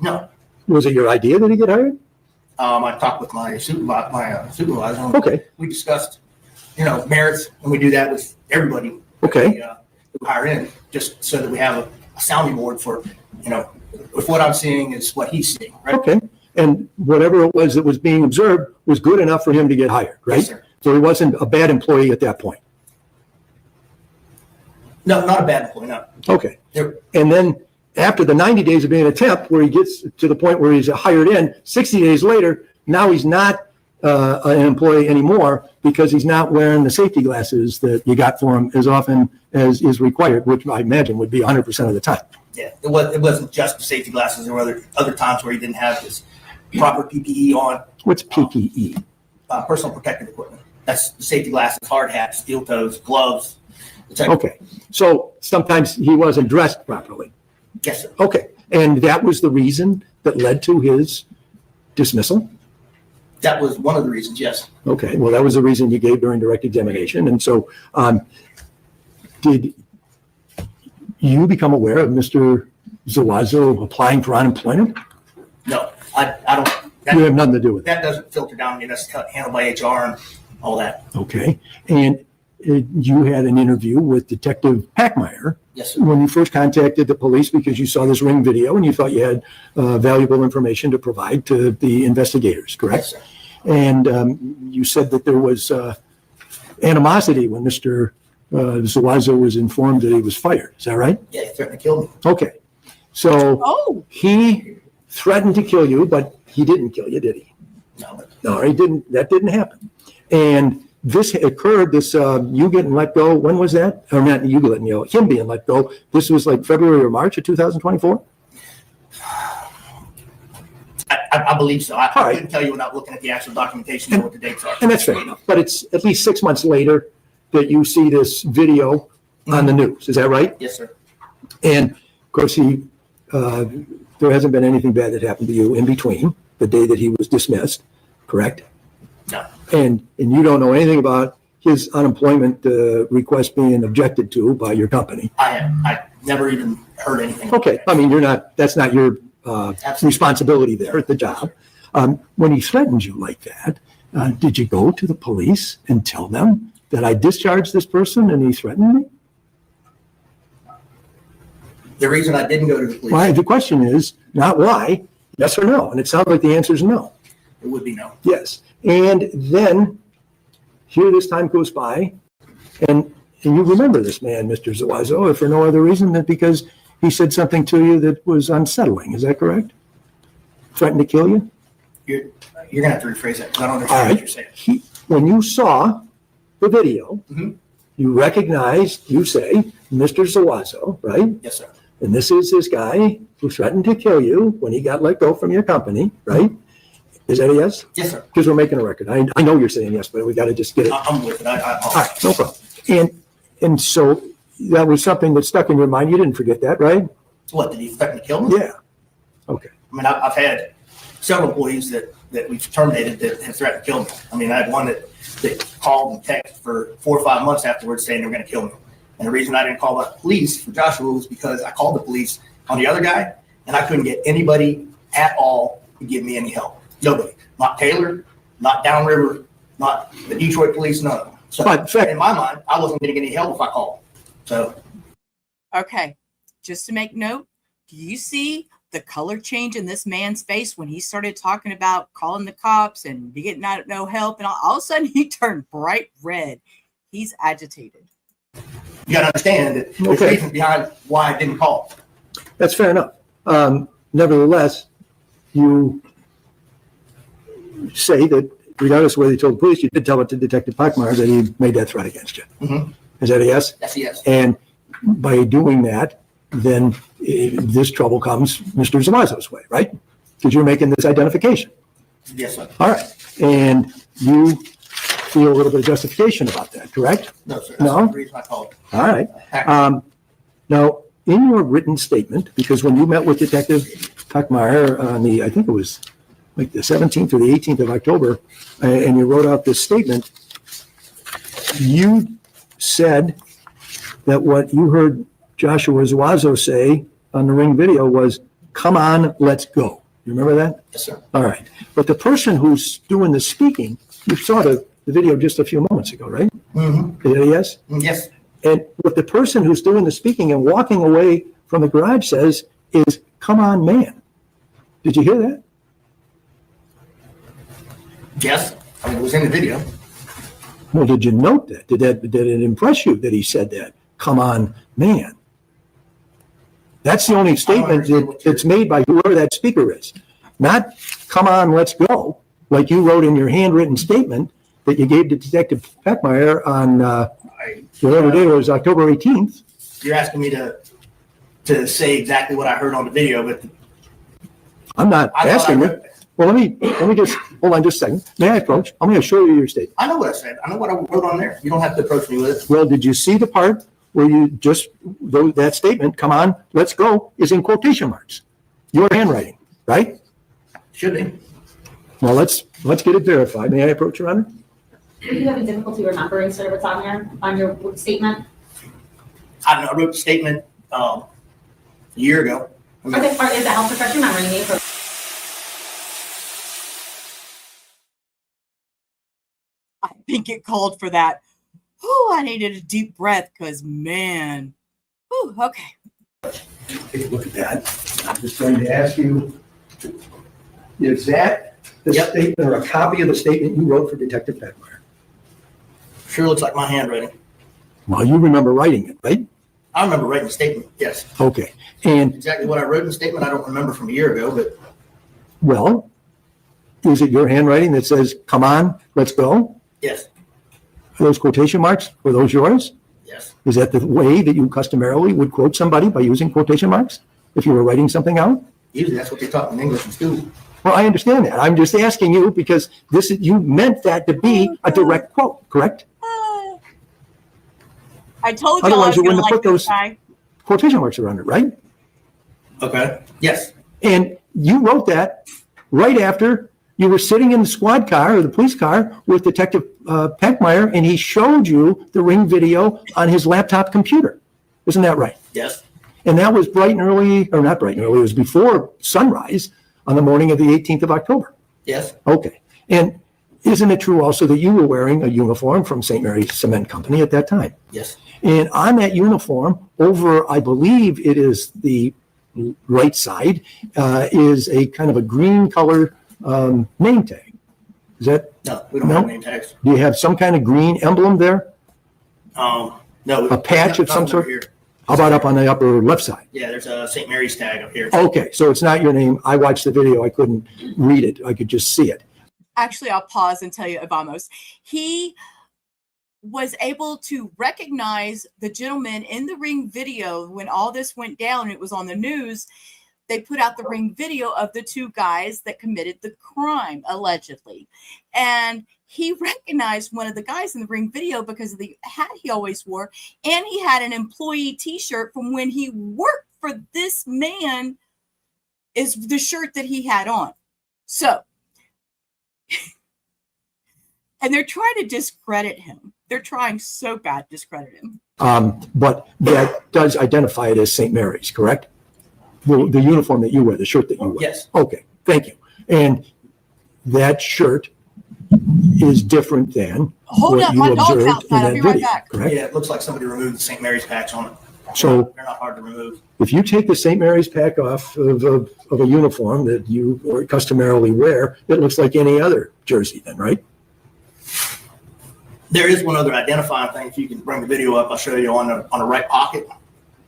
[SPEAKER 2] No.
[SPEAKER 10] Was it your idea that he get hired?
[SPEAKER 2] I talked with my supervisor.
[SPEAKER 10] Okay.
[SPEAKER 2] We discussed, merits, and we do that with everybody.
[SPEAKER 10] Okay.
[SPEAKER 2] Who hire in, just so that we have a sounding board for, if what I'm seeing is what he's seeing, right?
[SPEAKER 10] Okay. And whatever it was that was being observed was good enough for him to get hired, right?
[SPEAKER 2] Yes, sir.
[SPEAKER 10] So he wasn't a bad employee at that point.
[SPEAKER 2] No, not a bad employee, no.
[SPEAKER 10] Okay.
[SPEAKER 2] There-
[SPEAKER 10] And then after the 90 days of being a temp, where he gets to the point where he's hired in, 60 days later, now he's not an employee anymore because he's not wearing the safety glasses that you got for him as often as is required, which I imagine would be 100% of the time.
[SPEAKER 2] Yeah, it wasn't just the safety glasses. There were other times where he didn't have his proper PPE on.
[SPEAKER 10] What's PPE?
[SPEAKER 2] Personal protective equipment. That's the safety glasses, hard hats, steel toes, gloves.
[SPEAKER 10] Okay. So sometimes he wasn't dressed properly.
[SPEAKER 2] Yes, sir.
[SPEAKER 10] Okay. And that was the reason that led to his dismissal?
[SPEAKER 2] That was one of the reasons, yes.
[SPEAKER 10] Okay. Well, that was the reason you gave during direct examination. And so did you become aware of Mr. Zuazo applying for unemployment?
[SPEAKER 2] No, I don't.
[SPEAKER 10] You have nothing to do with it.
[SPEAKER 2] That doesn't filter down. I mean, that's handled by HR and all that.
[SPEAKER 10] Okay. And you had an interview with Detective Packmeyer.
[SPEAKER 2] Yes, sir.
[SPEAKER 10] When you first contacted the police because you saw this ring video and you thought you had valuable information to provide to the investigators, correct?
[SPEAKER 2] Yes, sir.
[SPEAKER 10] And you said that there was animosity when Mr. Zuazo was informed that he was fired. Is that right?
[SPEAKER 2] Yeah, he threatened to kill me.
[SPEAKER 10] Okay. So he threatened to kill you, but he didn't kill you, did he?
[SPEAKER 2] No.
[SPEAKER 10] No, he didn't. That didn't happen. And this occurred, you getting let go, when was that? Or not you letting go, him being let go. This was like February or March of 2024?
[SPEAKER 2] I believe so. I couldn't tell you without looking at the actual documentation and what the dates are.
[SPEAKER 10] And that's fair enough. But it's at least 6 months later that you see this video on the news. Is that right?
[SPEAKER 2] Yes, sir.
[SPEAKER 10] And of course, there hasn't been anything bad that happened to you in between the day that he was dismissed, correct?
[SPEAKER 2] No.
[SPEAKER 10] And you don't know anything about his unemployment request being objected to by your company.
[SPEAKER 2] I never even heard anything.
[SPEAKER 10] Okay. I mean, that's not your responsibility there at the job. When he threatened you like that, did you go to the police and tell them that I discharged this person and he threatened me?
[SPEAKER 2] The reason I didn't go to the police.
[SPEAKER 10] Why? The question is not why, yes or no. And it sounds like the answer is no.
[SPEAKER 2] It would be no.
[SPEAKER 10] Yes. And then here this time goes by and you remember this man, Mr. Zuazo, if for no other reason than because he said something to you that was unsettling. Is that correct? Threatened to kill you?
[SPEAKER 2] You're going to have to rephrase that because I don't understand what you're saying.
[SPEAKER 10] When you saw the video, you recognized, you say, Mr. Zuazo, right?
[SPEAKER 2] Yes, sir.
[SPEAKER 10] And this is this guy who threatened to kill you when he got let go from your company, right? Is that a yes?
[SPEAKER 2] Yes, sir.
[SPEAKER 10] Because we're making a record. I know you're saying yes, but we got to just get it.
[SPEAKER 2] I'm with it.
[SPEAKER 10] All right, no problem. And so that was something that stuck in your mind. You didn't forget that, right?
[SPEAKER 2] What, did he threaten to kill me?
[SPEAKER 10] Yeah. Okay.
[SPEAKER 2] I mean, I've had several employees that we've terminated that have threatened to kill me. I mean, I had one that called and texted for 4 or 5 months afterwards saying they were going to kill me. And the reason I didn't call the police for Joshua was because I called the police on the other guy and I couldn't get anybody at all to give me any help. Nobody. Not Taylor, not Downriver, not the Detroit police, none of them. So in my mind, I wasn't getting any help if I called. So.
[SPEAKER 1] Okay. Just to make note, do you see the color change in this man's face when he started talking about calling the cops and getting no help? And all of a sudden he turned bright red. He's agitated.
[SPEAKER 2] You got to understand that there's reasons behind why I didn't call.
[SPEAKER 10] That's fair enough. Nevertheless, you say that regardless of whether you told the police, you did tell it to Detective Packmeyer that he made that threat against you.
[SPEAKER 2] Mm-hmm.
[SPEAKER 10] Is that a yes?
[SPEAKER 2] That's a yes.
[SPEAKER 10] And by doing that, then this trouble comes Mr. Zuazo's way, right? Because you're making this identification.
[SPEAKER 2] Yes, sir.
[SPEAKER 10] All right. And you feel a little bit of justification about that, correct?
[SPEAKER 2] No, sir. That's
[SPEAKER 10] No?
[SPEAKER 2] the reason I called.
[SPEAKER 10] All right. Now, in your written statement, because when you met with Detective Packmeyer on I think it was like the 17th or the 18th of October, and you wrote out this statement, you said that what you heard Joshua Zuazo say on the Ring video was, "Come on, let's go." You remember that?
[SPEAKER 2] Yes, sir.
[SPEAKER 10] All right. But the person who's doing the speaking, you saw the video just a few moments ago, right?
[SPEAKER 2] Mm-hmm.
[SPEAKER 10] Is that a yes?
[SPEAKER 2] Yes.
[SPEAKER 10] And what the person who's doing the speaking and walking away from the garage says is, "Come on, man." Did you hear that?
[SPEAKER 2] Yes. I mean, it was in the video.
[SPEAKER 10] Well, did you note that? Did it impress you that he said that? "Come on, man." That's the only statement that's made by whoever that speaker is. Not "come on, let's go," like you wrote in your handwritten statement that you gave to Detective Packmeyer on whatever day it was, October 18th.
[SPEAKER 2] You're asking me to say exactly what I heard on the video, but
[SPEAKER 10] I'm not asking you. Well, let me just, hold on just a second. May I approach? I'm going to show you your statement.
[SPEAKER 2] I know what I said. I know what I wrote on there. You don't have to approach me with it.
[SPEAKER 10] Well, did you see the part where you just, that statement, "Come on, let's go," is in quotation marks? Your handwriting, right?
[SPEAKER 2] Should be.
[SPEAKER 10] Well, let's get it verified. May I approach, Your Honor?
[SPEAKER 9] Are you having difficulty remembering, sir, what's on your statement?
[SPEAKER 2] I don't know. I wrote the statement a year ago.
[SPEAKER 9] Okay, is that help refresh your memory?
[SPEAKER 1] I think it called for that. Oh, I needed a deep breath because, man. Whew, okay.
[SPEAKER 17] Take a look at that. I'm just going to ask you, is that the statement or a copy of the statement you wrote for Detective Peckmeyer?
[SPEAKER 2] Sure looks like my handwriting.
[SPEAKER 10] Well, you remember writing it, right?
[SPEAKER 2] I remember writing the statement, yes.
[SPEAKER 10] Okay. And
[SPEAKER 2] Exactly what I wrote in the statement, I don't remember from a year ago, but
[SPEAKER 10] well, is it your handwriting that says, come on, let's go?
[SPEAKER 2] yes,
[SPEAKER 10] Are those quotation marks, were those yours?
[SPEAKER 2] yes.
[SPEAKER 10] Is that the way that you customarily would quote somebody, by using quotation marks? If you were writing something out?
[SPEAKER 2] Usually that's what they taught me in English in school.
[SPEAKER 10] Well, I understand that. I'm just asking you because you meant that to be a direct quote, correct?
[SPEAKER 1] I told you I
[SPEAKER 10] Otherwise,
[SPEAKER 1] was
[SPEAKER 10] you
[SPEAKER 1] going to
[SPEAKER 10] wouldn't have
[SPEAKER 1] like
[SPEAKER 10] put
[SPEAKER 1] this
[SPEAKER 10] those
[SPEAKER 1] guy.
[SPEAKER 10] quotation marks around it, right?
[SPEAKER 2] Okay, yes.
[SPEAKER 10] And you wrote that right after you were sitting in the squad car or the police car with Detective Peckmeyer, and he showed you the Ring video on his laptop computer. Isn't that right?
[SPEAKER 2] Yes.
[SPEAKER 10] And that was bright and early, or not bright and early, it was before sunrise on the morning of the 18th of October.
[SPEAKER 2] Yes.
[SPEAKER 10] Okay. And isn't it true also that you were wearing a uniform from St. Mary's Cement Company at that time?
[SPEAKER 2] Yes.
[SPEAKER 10] And on that uniform, over, I believe it is the right side, is a kind of a green color name tag. Is that?
[SPEAKER 2] No, we don't have name tags.
[SPEAKER 10] Do you have some kind of green emblem there?
[SPEAKER 2] No.
[SPEAKER 10] A patch of some
[SPEAKER 2] nothing over
[SPEAKER 10] sort?
[SPEAKER 2] here.
[SPEAKER 10] How about up on the upper left side?
[SPEAKER 2] Yeah, there's a St. Mary's tag up here.
[SPEAKER 10] Okay, so it's not your name. I watched the video. I couldn't read it. I could just see it.
[SPEAKER 1] Actually, I'll pause and tell you, Vamos. He was able to recognize the gentleman in the Ring video when all this went down. It was on the news. They put out the Ring video of the two guys that committed the crime, allegedly. And he recognized one of the guys in the Ring video because of the hat he always wore. And he had an employee t-shirt from when he worked for this man, is the shirt that he had on. So, and they're trying to discredit him. They're trying so bad to discredit him.
[SPEAKER 10] But that does identify it as St. Mary's, correct? The uniform that you wear, the shirt that you wear.
[SPEAKER 2] Yes.
[SPEAKER 10] Okay, thank you. And that shirt is different than
[SPEAKER 1] Hold
[SPEAKER 10] what
[SPEAKER 1] up,
[SPEAKER 10] you
[SPEAKER 1] my dog's
[SPEAKER 10] observed
[SPEAKER 1] outside.
[SPEAKER 10] in
[SPEAKER 1] I'll
[SPEAKER 10] that
[SPEAKER 1] be right
[SPEAKER 10] video,
[SPEAKER 1] back.
[SPEAKER 10] correct?
[SPEAKER 2] Yeah, it looks like somebody removed the St. Mary's patch on it.
[SPEAKER 10] So
[SPEAKER 2] They're not hard to remove.
[SPEAKER 10] if you take the St. Mary's pack off of a uniform that you customarily wear, it looks like any other jersey then, right?
[SPEAKER 2] There is one other identifying thing. If you can bring the video up, I'll show you on the right pocket.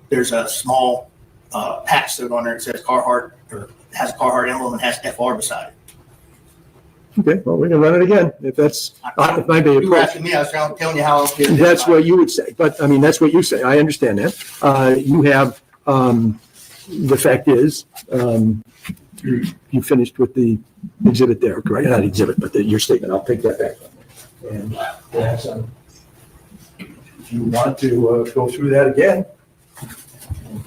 [SPEAKER 2] There's a small patch sewed on there. It says Carhartt, or has a Carhartt emblem and has FR beside it.
[SPEAKER 10] Okay, well, we can run it again if that's, it might be
[SPEAKER 2] You were
[SPEAKER 10] appropriate.
[SPEAKER 2] asking me, I was telling you how else to identify.
[SPEAKER 10] That's what you would say, but I mean, that's what you say. I understand that. You have, the fact is, you finished with the exhibit there, correct? Not exhibit, but your statement. I'll take that back. And that's, if you want to go through that again,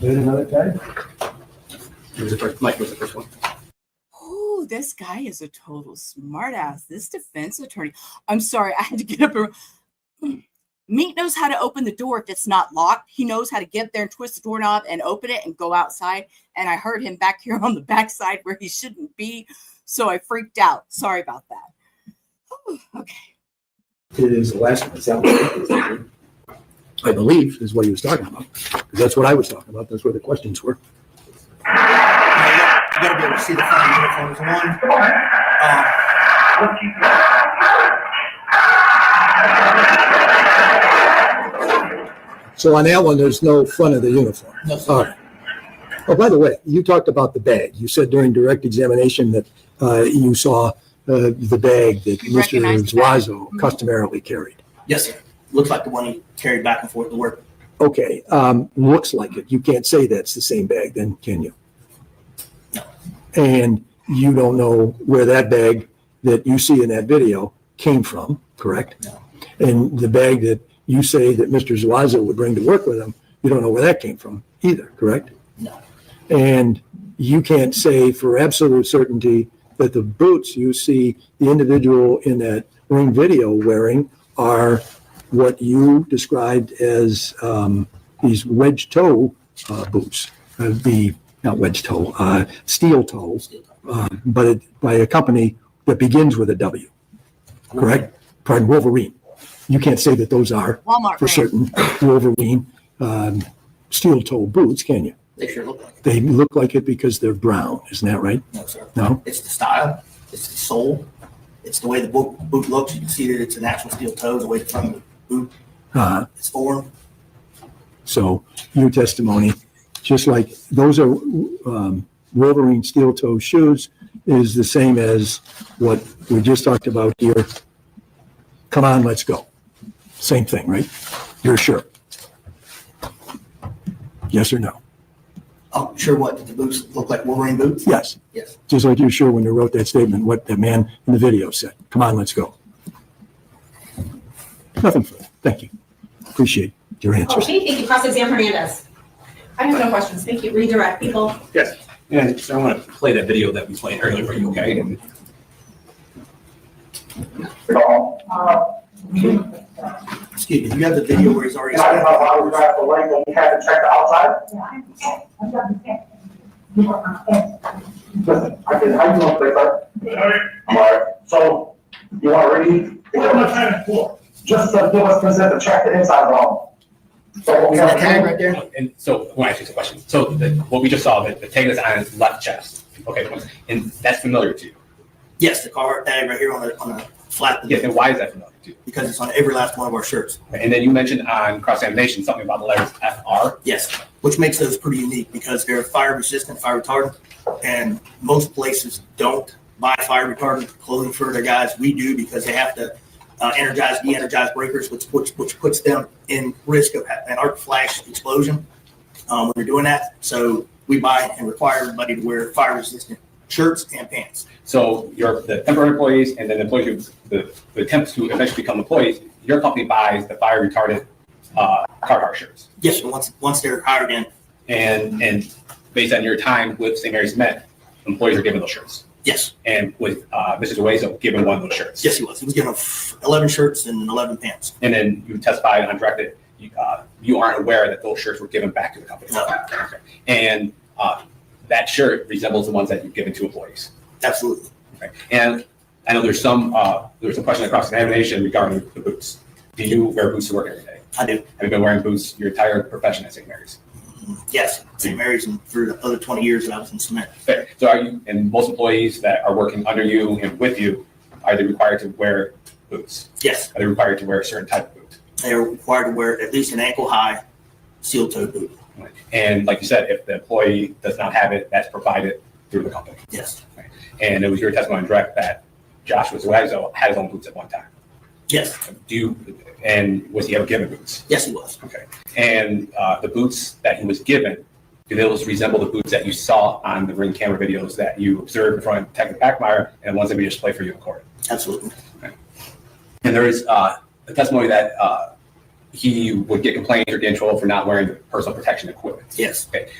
[SPEAKER 10] do it another time.
[SPEAKER 2] Mike was the first one.
[SPEAKER 1] Oh, this guy is a total smartass. This defense attorney. I'm sorry, I had to get up. Meat knows how to open the door if it's not locked. He knows how to get there and twist the doorknob and open it and go outside. And I heard him back here on the backside where he shouldn't be. So I freaked out. Sorry about that. Whew, okay.
[SPEAKER 10] It is the last one. Is that what I believe is what he was talking about. That's what I was talking about. That's where the questions were.
[SPEAKER 2] You gotta be able to see the front of the uniform is one.
[SPEAKER 10] So on that one, there's no front of the uniform.
[SPEAKER 2] No, sir.
[SPEAKER 10] All right. Oh, by the way, you talked about the bag. You said during direct examination that you saw the bag that
[SPEAKER 1] You
[SPEAKER 10] Mr.
[SPEAKER 1] recognized the bag?
[SPEAKER 10] Zuazo customarily carried.
[SPEAKER 2] Yes, sir. Looks like the one he carried back and forth to work.
[SPEAKER 10] Okay, looks like it. You can't say that's the same bag then, can you?
[SPEAKER 2] No.
[SPEAKER 10] And you don't know where that bag that you see in that video came from, correct?
[SPEAKER 2] No.
[SPEAKER 10] And the bag that you say that Mr. Zuazo would bring to work with him, you don't know where that came from either, correct?
[SPEAKER 2] No.
[SPEAKER 10] And you can't say for absolute certainty that the boots you see the individual in that Ring video wearing are what you described as these wedge toe boots. Not wedge toe, steel toe, but by a company that begins with a W, correct? pardon, Wolverine. You can't say that those are
[SPEAKER 1] Walmart
[SPEAKER 10] for
[SPEAKER 1] brand.
[SPEAKER 10] certain Wolverine steel-toe boots, can you?
[SPEAKER 2] They sure look like it.
[SPEAKER 10] They look like it because they're brown, isn't that right?
[SPEAKER 2] No, sir.
[SPEAKER 10] No?
[SPEAKER 2] It's the style, it's the sole, it's the way the boot looks. You can see that it's an actual steel toe, the way the front of the boot is formed.
[SPEAKER 10] So your testimony, just like those are Wolverine steel-toe shoes, is the same as what we just talked about here. Come on, let's go. Same thing, right? You're sure? Yes or no?
[SPEAKER 2] Oh, sure what? Did the boots look like Wolverine boots?
[SPEAKER 10] Yes.
[SPEAKER 2] Yes.
[SPEAKER 10] Just like you're sure when you wrote that statement, what the man in the video said. Come on, let's go. Nothing further. Thank you. Appreciate your answers.
[SPEAKER 9] Okay, thank you. Cross-exam Hernandez.
[SPEAKER 6] I have no questions. Thank you.
[SPEAKER 9] Redirect people.
[SPEAKER 14] Yes. And so I want to play that video that we played earlier for you, okay? And
[SPEAKER 2] Excuse me, you have the video where he's already.
[SPEAKER 3] Talking about why we got the length and we had to check the outside? Listen, how you doing, sir? I'm all right. So, you want to read? Just to give us consent to check the inside of the home. So what we have
[SPEAKER 2] tag right there.
[SPEAKER 14] And so, I want to ask you some questions. So what we just saw, the tag is on his left chest. Okay, and that's familiar to you?
[SPEAKER 2] Yes, the car tag right here on the flat.
[SPEAKER 14] Yes, and why is that familiar to you?
[SPEAKER 2] Because it's on every last one of our shirts.
[SPEAKER 14] And then you mentioned on cross-examination something about the letters FR.
[SPEAKER 2] Yes, which makes those pretty unique because they're fire resistant, fire retardant, and most places don't buy fire retardant clothing for their guys. We do because they have to energize, de-energize breakers, which puts them in risk of an arc flash explosion when they're doing that. So we buy and require everybody to wear fire resistant shirts and pants.
[SPEAKER 14] So the temporary employees and then the employees, the attempts to eventually become employees, your company buys the fire retardant Carhartt shirts.
[SPEAKER 2] Yes, sir, once they're hired in.
[SPEAKER 14] And based on your time with St. Mary's Met, employees are given those shirts.
[SPEAKER 2] Yes.
[SPEAKER 14] And with Mr. Zuazo given one of those shirts.
[SPEAKER 2] Yes, he was. He was given 11 shirts and 11 pants.
[SPEAKER 14] And then you testified on direct that you aren't aware that those shirts were given back to the company.
[SPEAKER 2] No.
[SPEAKER 14] Okay. And that shirt resembles the ones that you've given to employees.
[SPEAKER 2] Absolutely.
[SPEAKER 14] Okay. And I know there's some question across examination regarding the boots. Do you wear boots to work every day?
[SPEAKER 2] I do.
[SPEAKER 14] Have you been wearing boots your entire profession at St. Mary's?
[SPEAKER 2] Yes, St. Mary's, and for the other 20 years that I was in cement.
[SPEAKER 14] Fair. So are you, and most employees that are working under you and with you, are they required to wear boots?
[SPEAKER 2] Yes.
[SPEAKER 14] Are they required to wear a certain type of boot?
[SPEAKER 2] They are required to wear at least an ankle-high steel-toed boot.
[SPEAKER 14] And like you said, if the employee does not have it, that's provided through the company.
[SPEAKER 2] Yes.
[SPEAKER 14] And it was your testimony direct that Joshua Zuazo had his own boots at one time.
[SPEAKER 2] Yes.
[SPEAKER 14] And was he ever given boots?
[SPEAKER 2] Yes, he was.
[SPEAKER 14] Okay. And the boots that he was given, do those resemble the boots that you saw on the ring camera videos that you observed in front of Detective Packmeyer and the ones that we just played for you in court?
[SPEAKER 2] Absolutely.
[SPEAKER 14] Okay. And there is a testimony that he would get complaints or get in trouble for not wearing personal protection equipment.
[SPEAKER 2] Yes.
[SPEAKER 14] Okay.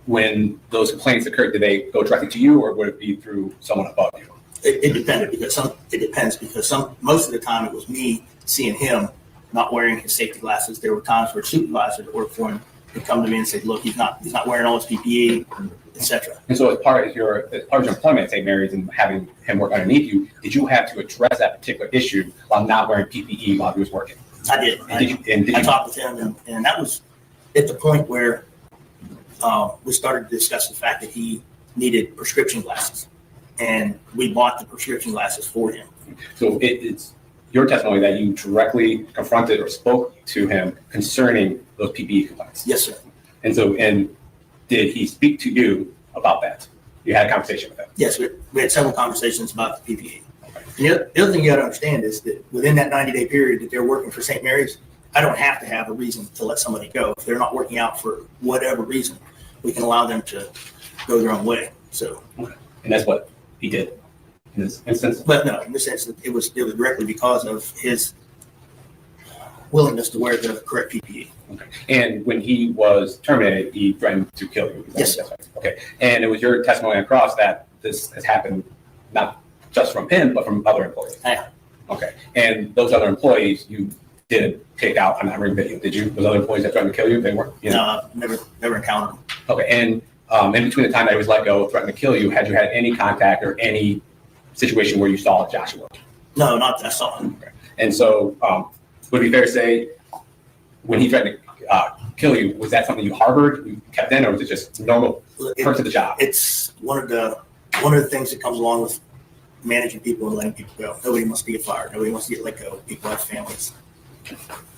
[SPEAKER 14] When those complaints occurred, did they go directly to you or would it be through someone above you?
[SPEAKER 2] It depended because most of the time it was me seeing him not wearing his safety glasses. There were times where supervisors that worked for him would come to me and say, "Look, he's not wearing all his PPE, etc."
[SPEAKER 14] And so, as part of your employment at St. Mary's and having him work underneath you, did you have to address that particular issue while not wearing PPE while he was working?
[SPEAKER 2] I did. I talked with him, and that was at the point where we started to discuss the fact that he needed prescription glasses, and we bought the prescription glasses for him.
[SPEAKER 14] So it's your testimony that you directly confronted or spoke to him concerning those PPE complaints.
[SPEAKER 2] Yes, sir.
[SPEAKER 14] And did he speak to you about that? You had a conversation with him?
[SPEAKER 2] Yes, we had several conversations about the PPE. And the other thing you got to understand is that within that 90-day period that they're working for St. Mary's, I don't have to have a reason to let somebody go. If they're not working out for whatever reason, we can allow them to go their own way. So,
[SPEAKER 14] and that's what he did in this instance.
[SPEAKER 2] But no, in this instance, it was directly because of his willingness to wear the correct PPE.
[SPEAKER 14] Okay. And when he was terminated, he threatened to kill you.
[SPEAKER 2] Yes, sir.
[SPEAKER 14] Okay. And it was your testimony across that this has happened not just from him, but from other employees.
[SPEAKER 2] Yeah.
[SPEAKER 14] Okay. And those other employees you did take out on that ring video, did you? Those other employees that threatened to kill you, they weren't?
[SPEAKER 2] No, never encountered them.
[SPEAKER 14] Okay. And in between the time that he was let go, threatened to kill you, had you had any contact or any situation where you saw Joshua?
[SPEAKER 2] No, not that I saw him.
[SPEAKER 14] Okay. And so would it be fair to say when he threatened to kill you, was that something you harbored, you kept in, or was it just normal perks of the job?
[SPEAKER 2] It's one of the things that comes along with managing people and letting people go. Nobody wants to get fired. Nobody wants to get let go. People have families.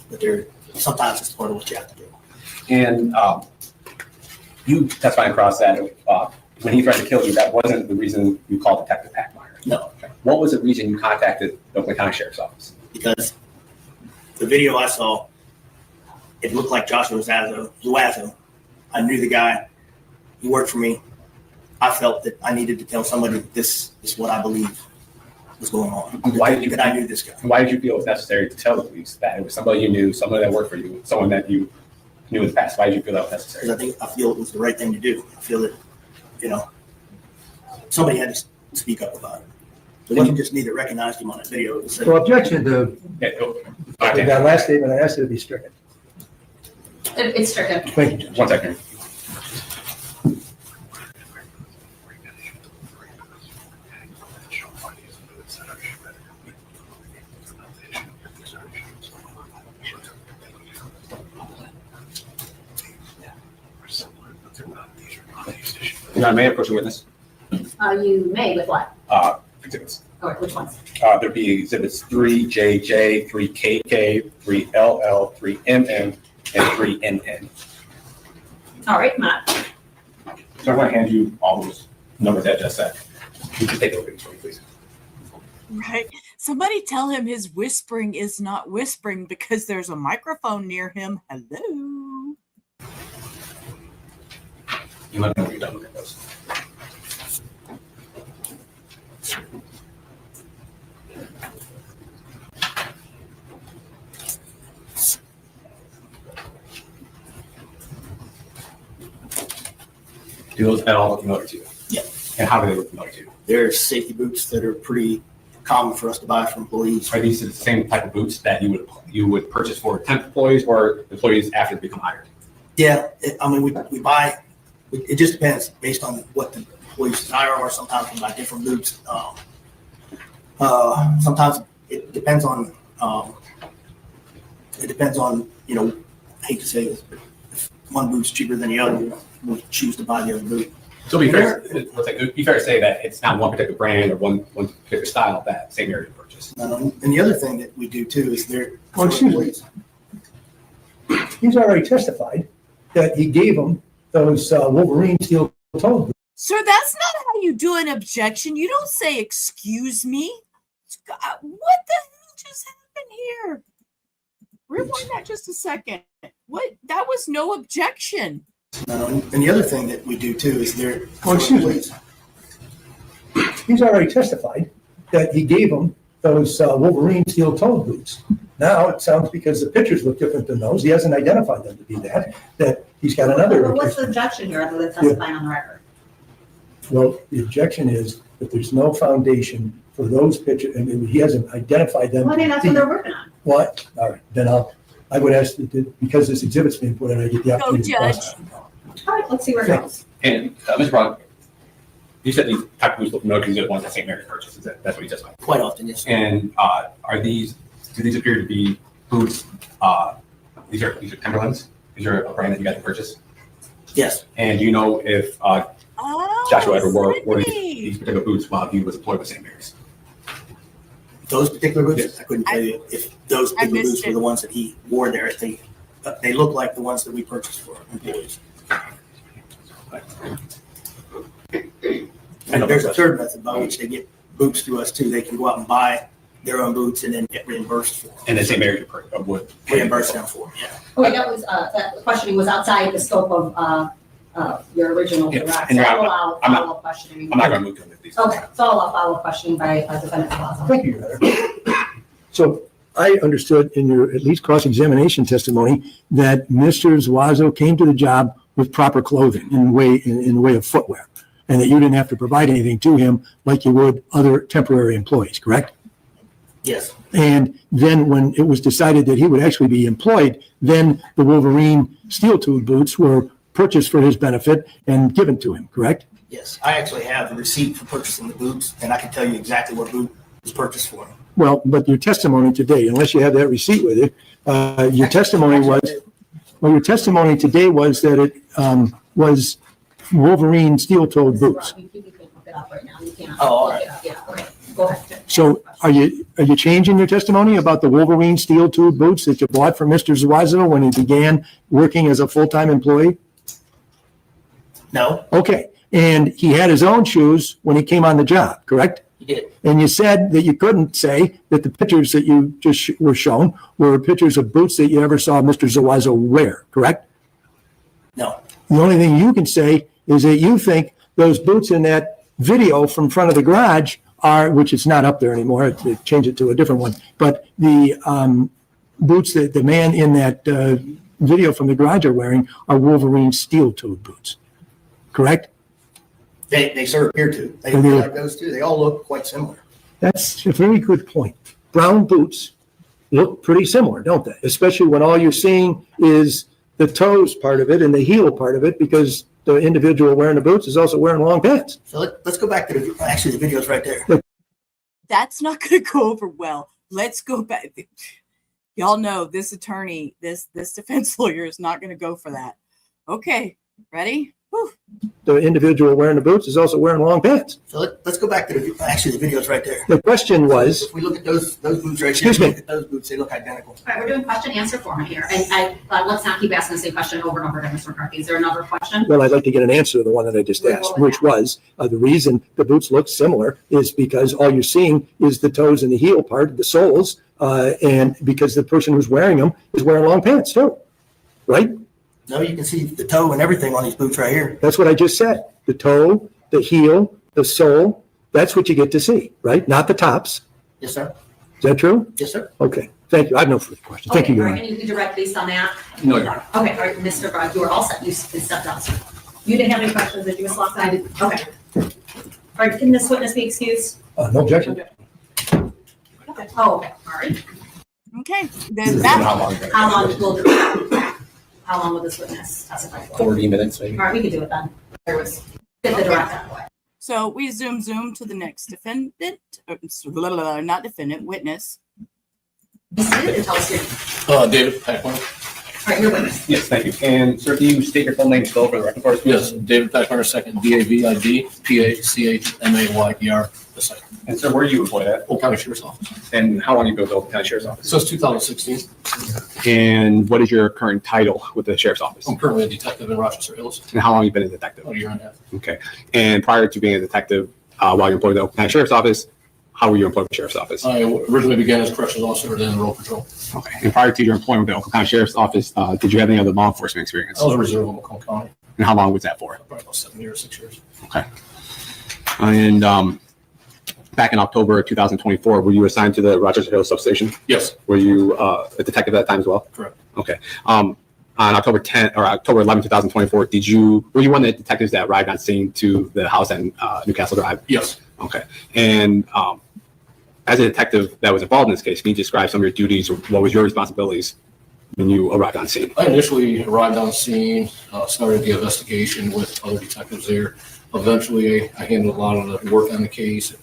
[SPEAKER 2] But sometimes it's part of what you have to do.
[SPEAKER 14] And you testified across that when he threatened to kill you, that wasn't the reason you called Detective Packmeyer.
[SPEAKER 2] No.
[SPEAKER 14] Okay. What was the reason you contacted the Oakland County Sheriff's Office?
[SPEAKER 2] Because the video I saw, it looked like Joshua Zuazo. I knew the guy. He worked for me. I felt that I needed to tell somebody that this is what I believe was going on.
[SPEAKER 14] Why did you?
[SPEAKER 2] That I knew this guy.
[SPEAKER 14] Why did you feel it was necessary to tell the police that it was somebody you knew, somebody that worked for you, someone that you knew in the past? Why did you feel that was necessary?
[SPEAKER 2] Because I feel it was the right thing to do. I feel that, somebody had to speak up about it. It wasn't just me that recognized him on that video. It was
[SPEAKER 17] So objection to that last statement, I asked it to be stricken.
[SPEAKER 9] It's stricken.
[SPEAKER 17] Thank you, Judge.
[SPEAKER 14] 1 second. I may approach a witness.
[SPEAKER 9] You may with what?
[SPEAKER 14] Exhibits.
[SPEAKER 9] All right, which ones?
[SPEAKER 14] There'd be exhibits 3JJ, 3KK, 3LL, 3MM, and 3NN.
[SPEAKER 9] All right, come on.
[SPEAKER 14] So I'm going to hand you all those numbers that I just said. You can take a look at them, please.
[SPEAKER 1] Right. Somebody tell him his whispering is not whispering because there's a microphone near him. Hello.
[SPEAKER 14] You let me know when you're done looking at those. Do those at all look familiar to you?
[SPEAKER 2] Yeah.
[SPEAKER 14] And how do they look familiar to you?
[SPEAKER 2] There's safety boots that are pretty common for us to buy for employees.
[SPEAKER 14] Are these the same type of boots that you would purchase for temp employees or employees after they become hired?
[SPEAKER 2] Yeah, we buy. It just depends based on what the employees desire, or sometimes we buy different boots. Sometimes it depends on. I hate to say this, but if one boot's cheaper than the other, we'll choose to buy the other boot.
[SPEAKER 14] So it'd be fair to say that it's not one particular brand or one particular style that same area purchase.
[SPEAKER 2] And the other thing that we do too is
[SPEAKER 17] Excuse me. He's already testified that he gave him those Wolverine steel-toed boots.
[SPEAKER 1] Sir, that's not how you do an objection. You don't say, excuse me. What the hell just happened here? Rewind that just a second. What? That was no objection.
[SPEAKER 2] And the other thing that we do too is
[SPEAKER 17] Excuse me. He's already testified that he gave him those Wolverine steel-toed boots. Now it sounds, because the pictures look different than those, he hasn't identified them to be that he's got another.
[SPEAKER 9] But what's the objection here other than testifying on the record?
[SPEAKER 17] Well, the objection is that there's no foundation for those pictures, and he hasn't identified them.
[SPEAKER 9] Well, I mean, that's what they're working on.
[SPEAKER 17] What? All right, then I would ask that because this exhibit's being put in, I get the opportunity to process it.
[SPEAKER 9] All right, let's see where it goes.
[SPEAKER 14] And Mr. Brown, you said these type of boots look familiar because you're the ones that St. Mary's purchases. That's what you just said.
[SPEAKER 2] Quite often, yes.
[SPEAKER 14] And do these appear to be boots? These are Timberlands. These are a brand that you got to purchase.
[SPEAKER 2] Yes.
[SPEAKER 14] And do you know if Joshua ever wore these particular boots while he was employed with St. Mary's?
[SPEAKER 2] Those particular boots,
[SPEAKER 14] Yes.
[SPEAKER 2] I couldn't tell you if those particular boots were the ones that he wore there. They look like the ones that we purchased for employees. And there's a third method by which they get boots through us too. They can go out and buy their own boots and then get reimbursed for them.
[SPEAKER 14] And then St. Mary's would
[SPEAKER 2] reimburse them for them, yeah.
[SPEAKER 9] Okay, that was, that questioning was outside the scope of your original
[SPEAKER 14] Yeah,
[SPEAKER 9] direct.
[SPEAKER 14] and
[SPEAKER 9] So
[SPEAKER 14] you're-
[SPEAKER 9] I'll allow
[SPEAKER 14] I'm not-
[SPEAKER 9] follow-up questioning.
[SPEAKER 14] I'm not going to move to these.
[SPEAKER 9] Okay, so I'll allow follow-up questioning by Defendant Zuazo.
[SPEAKER 17] Thank you, Your Honor. So I understood in your at least cross-examination testimony that Mr. Zuazo came to the job with proper clothing in the way of footwear, and that you didn't have to provide anything to him like you would other temporary employees, correct?
[SPEAKER 2] Yes.
[SPEAKER 17] And then when it was decided that he would actually be employed, then the Wolverine steel-toed boots were purchased for his benefit and given to him, correct?
[SPEAKER 2] Yes. I actually have the receipt for purchasing the boots, and I can tell you exactly what boot was purchased for him.
[SPEAKER 10] Well, but your testimony today, unless you have that receipt with it, your testimony was, well, your testimony today was that it was Wolverine steel-toed boots.
[SPEAKER 9] You can look it up right now. You can't.
[SPEAKER 2] Oh, all
[SPEAKER 9] look it up. Yeah, okay, go ahead.
[SPEAKER 10] So are you changing your testimony about the Wolverine steel-toed boots that you bought from Mr. Zuazo when he began working as a full-time employee?
[SPEAKER 2] No,
[SPEAKER 10] Okay, and he had his own shoes when he came on the job, correct?
[SPEAKER 2] he did.
[SPEAKER 10] And you said that you couldn't say that the pictures that you just were shown were pictures of boots that you ever saw Mr. Zuazo wear, correct?
[SPEAKER 2] No,
[SPEAKER 10] The only thing you can say is that you think those boots in that video from front of the garage are, which it's not up there anymore, to change it to a different one, but the boots that the man in that video from the garage are wearing are Wolverine steel-toed boots, correct?
[SPEAKER 2] they sort of appear to. They
[SPEAKER 10] And
[SPEAKER 2] feel
[SPEAKER 10] they're-
[SPEAKER 2] like those two. They all look quite similar.
[SPEAKER 10] That's a very good point. Brown boots look pretty similar, don't they? Especially when all you're seeing is the toes part of it and the heel part of it, because the individual wearing the boots is also wearing long pants.
[SPEAKER 2] So let's go back to the video's right there.
[SPEAKER 1] That's not going to go over well. Let's go back. Y'all know this attorney, this defense lawyer is not going to go for that. Okay, ready? Whew.
[SPEAKER 10] The individual wearing the boots is also wearing long pants.
[SPEAKER 2] So let's go back to the video's right there.
[SPEAKER 10] The question was,
[SPEAKER 2] If we look at those boots right
[SPEAKER 10] Excuse
[SPEAKER 2] here,
[SPEAKER 10] me.
[SPEAKER 2] look at those boots, they look identical.
[SPEAKER 9] All right, we're doing question answer format here, and let's not keep asking the same question over and over again, Mr. McCarthy. Is there another question?
[SPEAKER 10] well, I'd like to get an answer to the one that I just asked, which was, the reason the boots look similar is because all you're seeing is the toes and the heel part, the soles, and because the person who's wearing them is wearing long pants too, right?
[SPEAKER 2] No, you can see the toe and everything on these boots right here.
[SPEAKER 10] That's what I just said. The toe, the heel, the sole, that's what you get to see, right? Not the tops.
[SPEAKER 2] Yes, sir.
[SPEAKER 10] Is that true?
[SPEAKER 2] Yes, sir.
[SPEAKER 10] Okay, thank you. I have no further questions. Thank you,
[SPEAKER 9] Okay,
[SPEAKER 10] Your
[SPEAKER 9] all
[SPEAKER 10] Honor.
[SPEAKER 9] right, and you direct based on that?
[SPEAKER 13] No, Your Honor.
[SPEAKER 9] Okay, all right, Mr. Broad, you are all set. You can step down, sir. You didn't have any questions, did you, Ms. Lawson? I did. Okay. All right, can this witness be excused?
[SPEAKER 10] No objection.
[SPEAKER 9] Okay. Oh, okay, all right.
[SPEAKER 1] Okay, then that,
[SPEAKER 9] How long will this witness testify for?
[SPEAKER 13] 40 minutes, maybe.
[SPEAKER 9] All right, we can do it then. There was, get the direct out of the way.
[SPEAKER 1] so we zoom to the next defendant, not defendant, witness.
[SPEAKER 9] Be seated and tell us your name.
[SPEAKER 11] David Packman.
[SPEAKER 9] All right, your witness.
[SPEAKER 13] Yes, thank you. And sir, can you state your full name still for the record for us?
[SPEAKER 11] Yes, David Packman, second, DAVID, PACHMAYER, the second.
[SPEAKER 13] And sir, where are you employed at?
[SPEAKER 11] Old County Sheriff's Office.
[SPEAKER 13] And how long have you been with the Oakland County Sheriff's Office?
[SPEAKER 11] Since 2016.
[SPEAKER 13] And what is your current title with the Sheriff's Office?
[SPEAKER 11] I'm currently a detective in Rochester Hills.
[SPEAKER 13] And how long have you been a detective?
[SPEAKER 11] About a year and a half.
[SPEAKER 13] Okay. And prior to being a detective, while you're employed with the Oakland County Sheriff's Office, how were you employed with the Sheriff's Office?
[SPEAKER 11] I originally began as a corrections officer, then road patrol.
[SPEAKER 13] Okay. And prior to your employment with the Oakland County Sheriff's Office, did you have any other law enforcement experience?
[SPEAKER 11] I was a reserve in Macomb County,
[SPEAKER 13] And how long was that for?
[SPEAKER 11] probably about 7 years, 6 years.
[SPEAKER 13] Okay. And back in October of 2024, were you assigned to the Rochester Hills substation?
[SPEAKER 11] Yes,
[SPEAKER 13] Were you a detective at that time as well?
[SPEAKER 11] correct.
[SPEAKER 13] Okay. On October 10th or October 11th, 2024, were you one of the detectives that arrived on scene to the house at Newcastle Drive?
[SPEAKER 11] Yes.
[SPEAKER 13] Okay. And as a detective that was involved in this case, can you describe some of your duties or what was your responsibilities when you arrived on scene?
[SPEAKER 11] I initially arrived on scene, started the investigation with other detectives there. Eventually, I handled a lot of the work on the case,